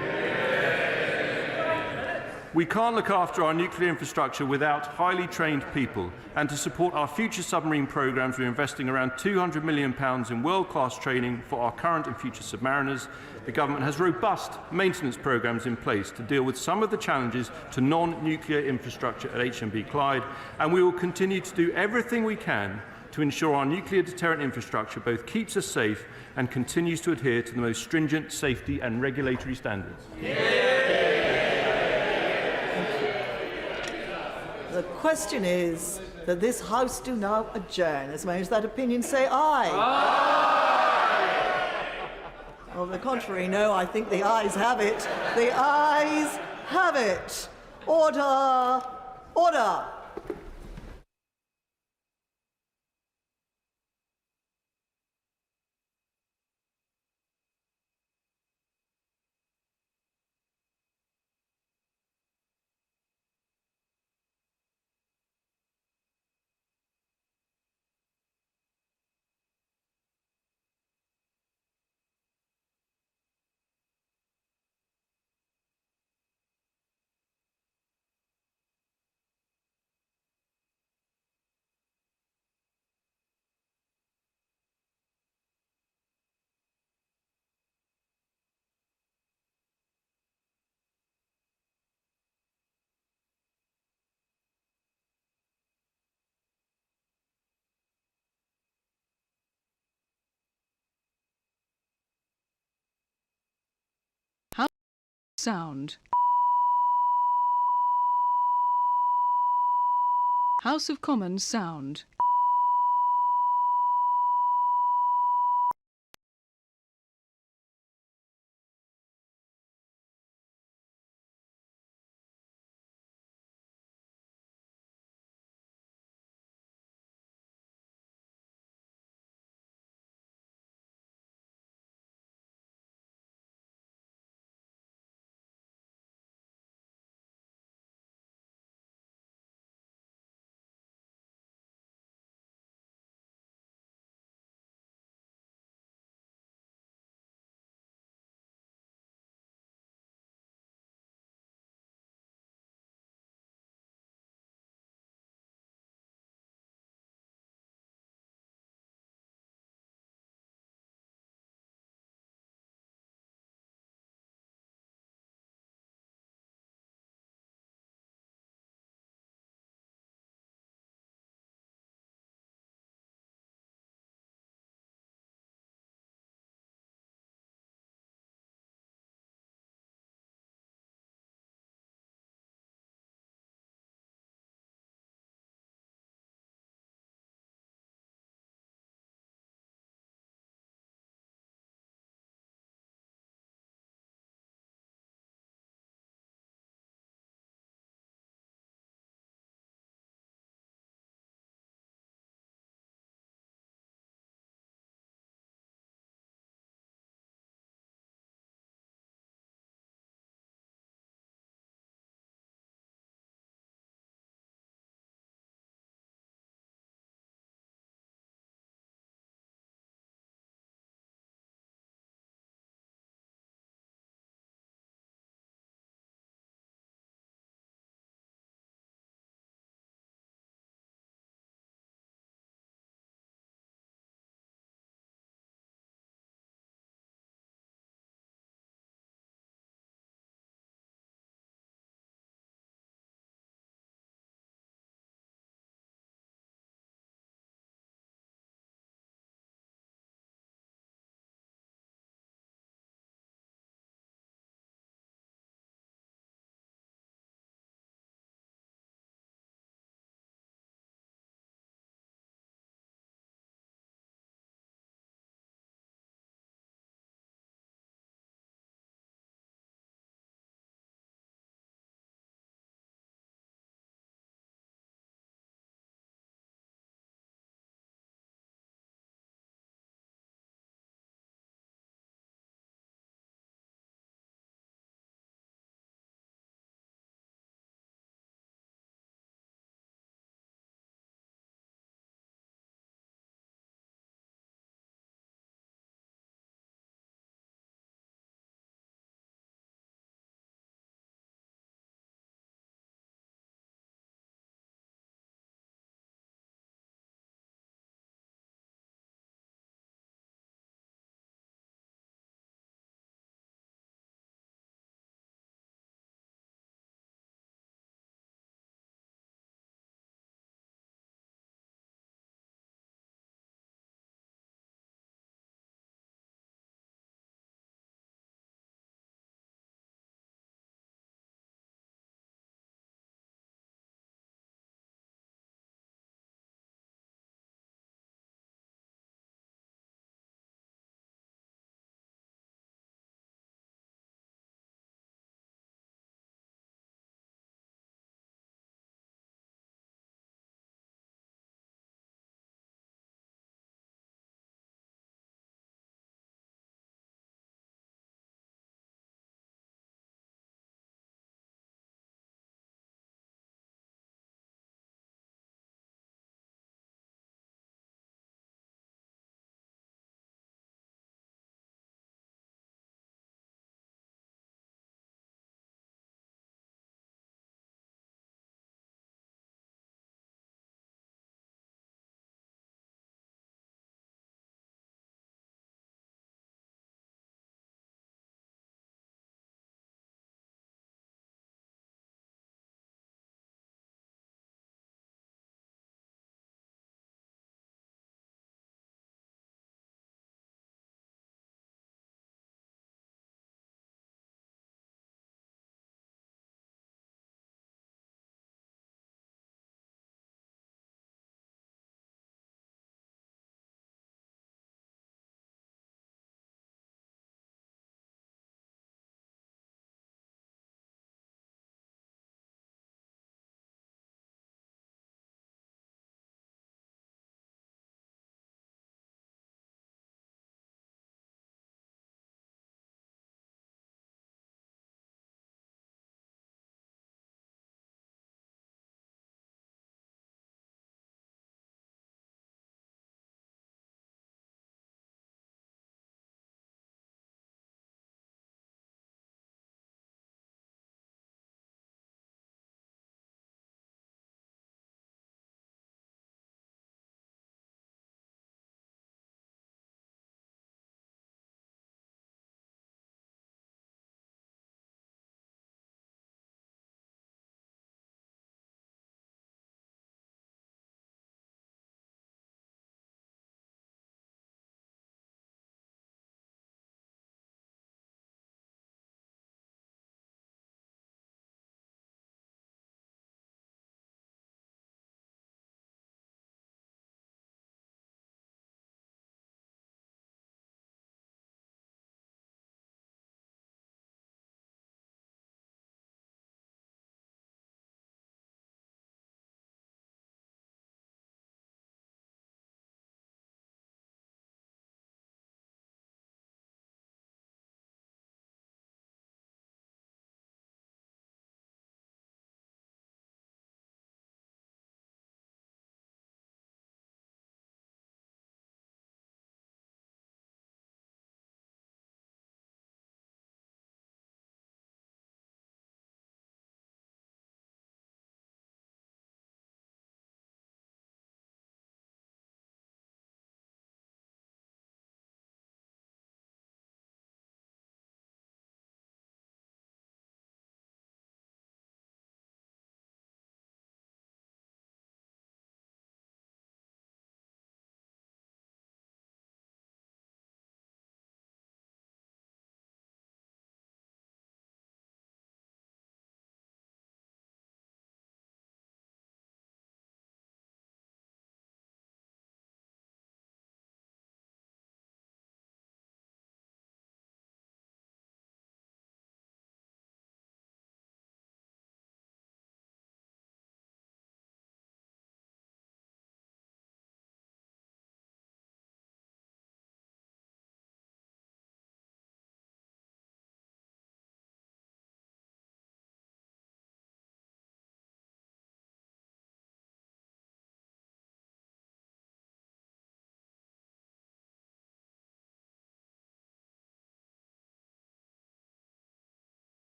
we can't look after our nuclear infrastructure without highly trained people, and to support our future submarine programmes, we're investing around £200 million in world-class training for our current and future submariners. The Government has robust maintenance programmes in place to deal with some of the challenges to non-nuclear infrastructure at HMB Clyde, and we will continue to do everything we can to ensure our nuclear deterrent infrastructure both keeps us safe and continues to adhere to the most stringent safety and regulatory standards. The question is that this House do now adjourn. As members of that opinion say aye. Aye. On the contrary, no, I think the ayes have it. The ayes have it. Order. Order. Sound. House of Commons sound.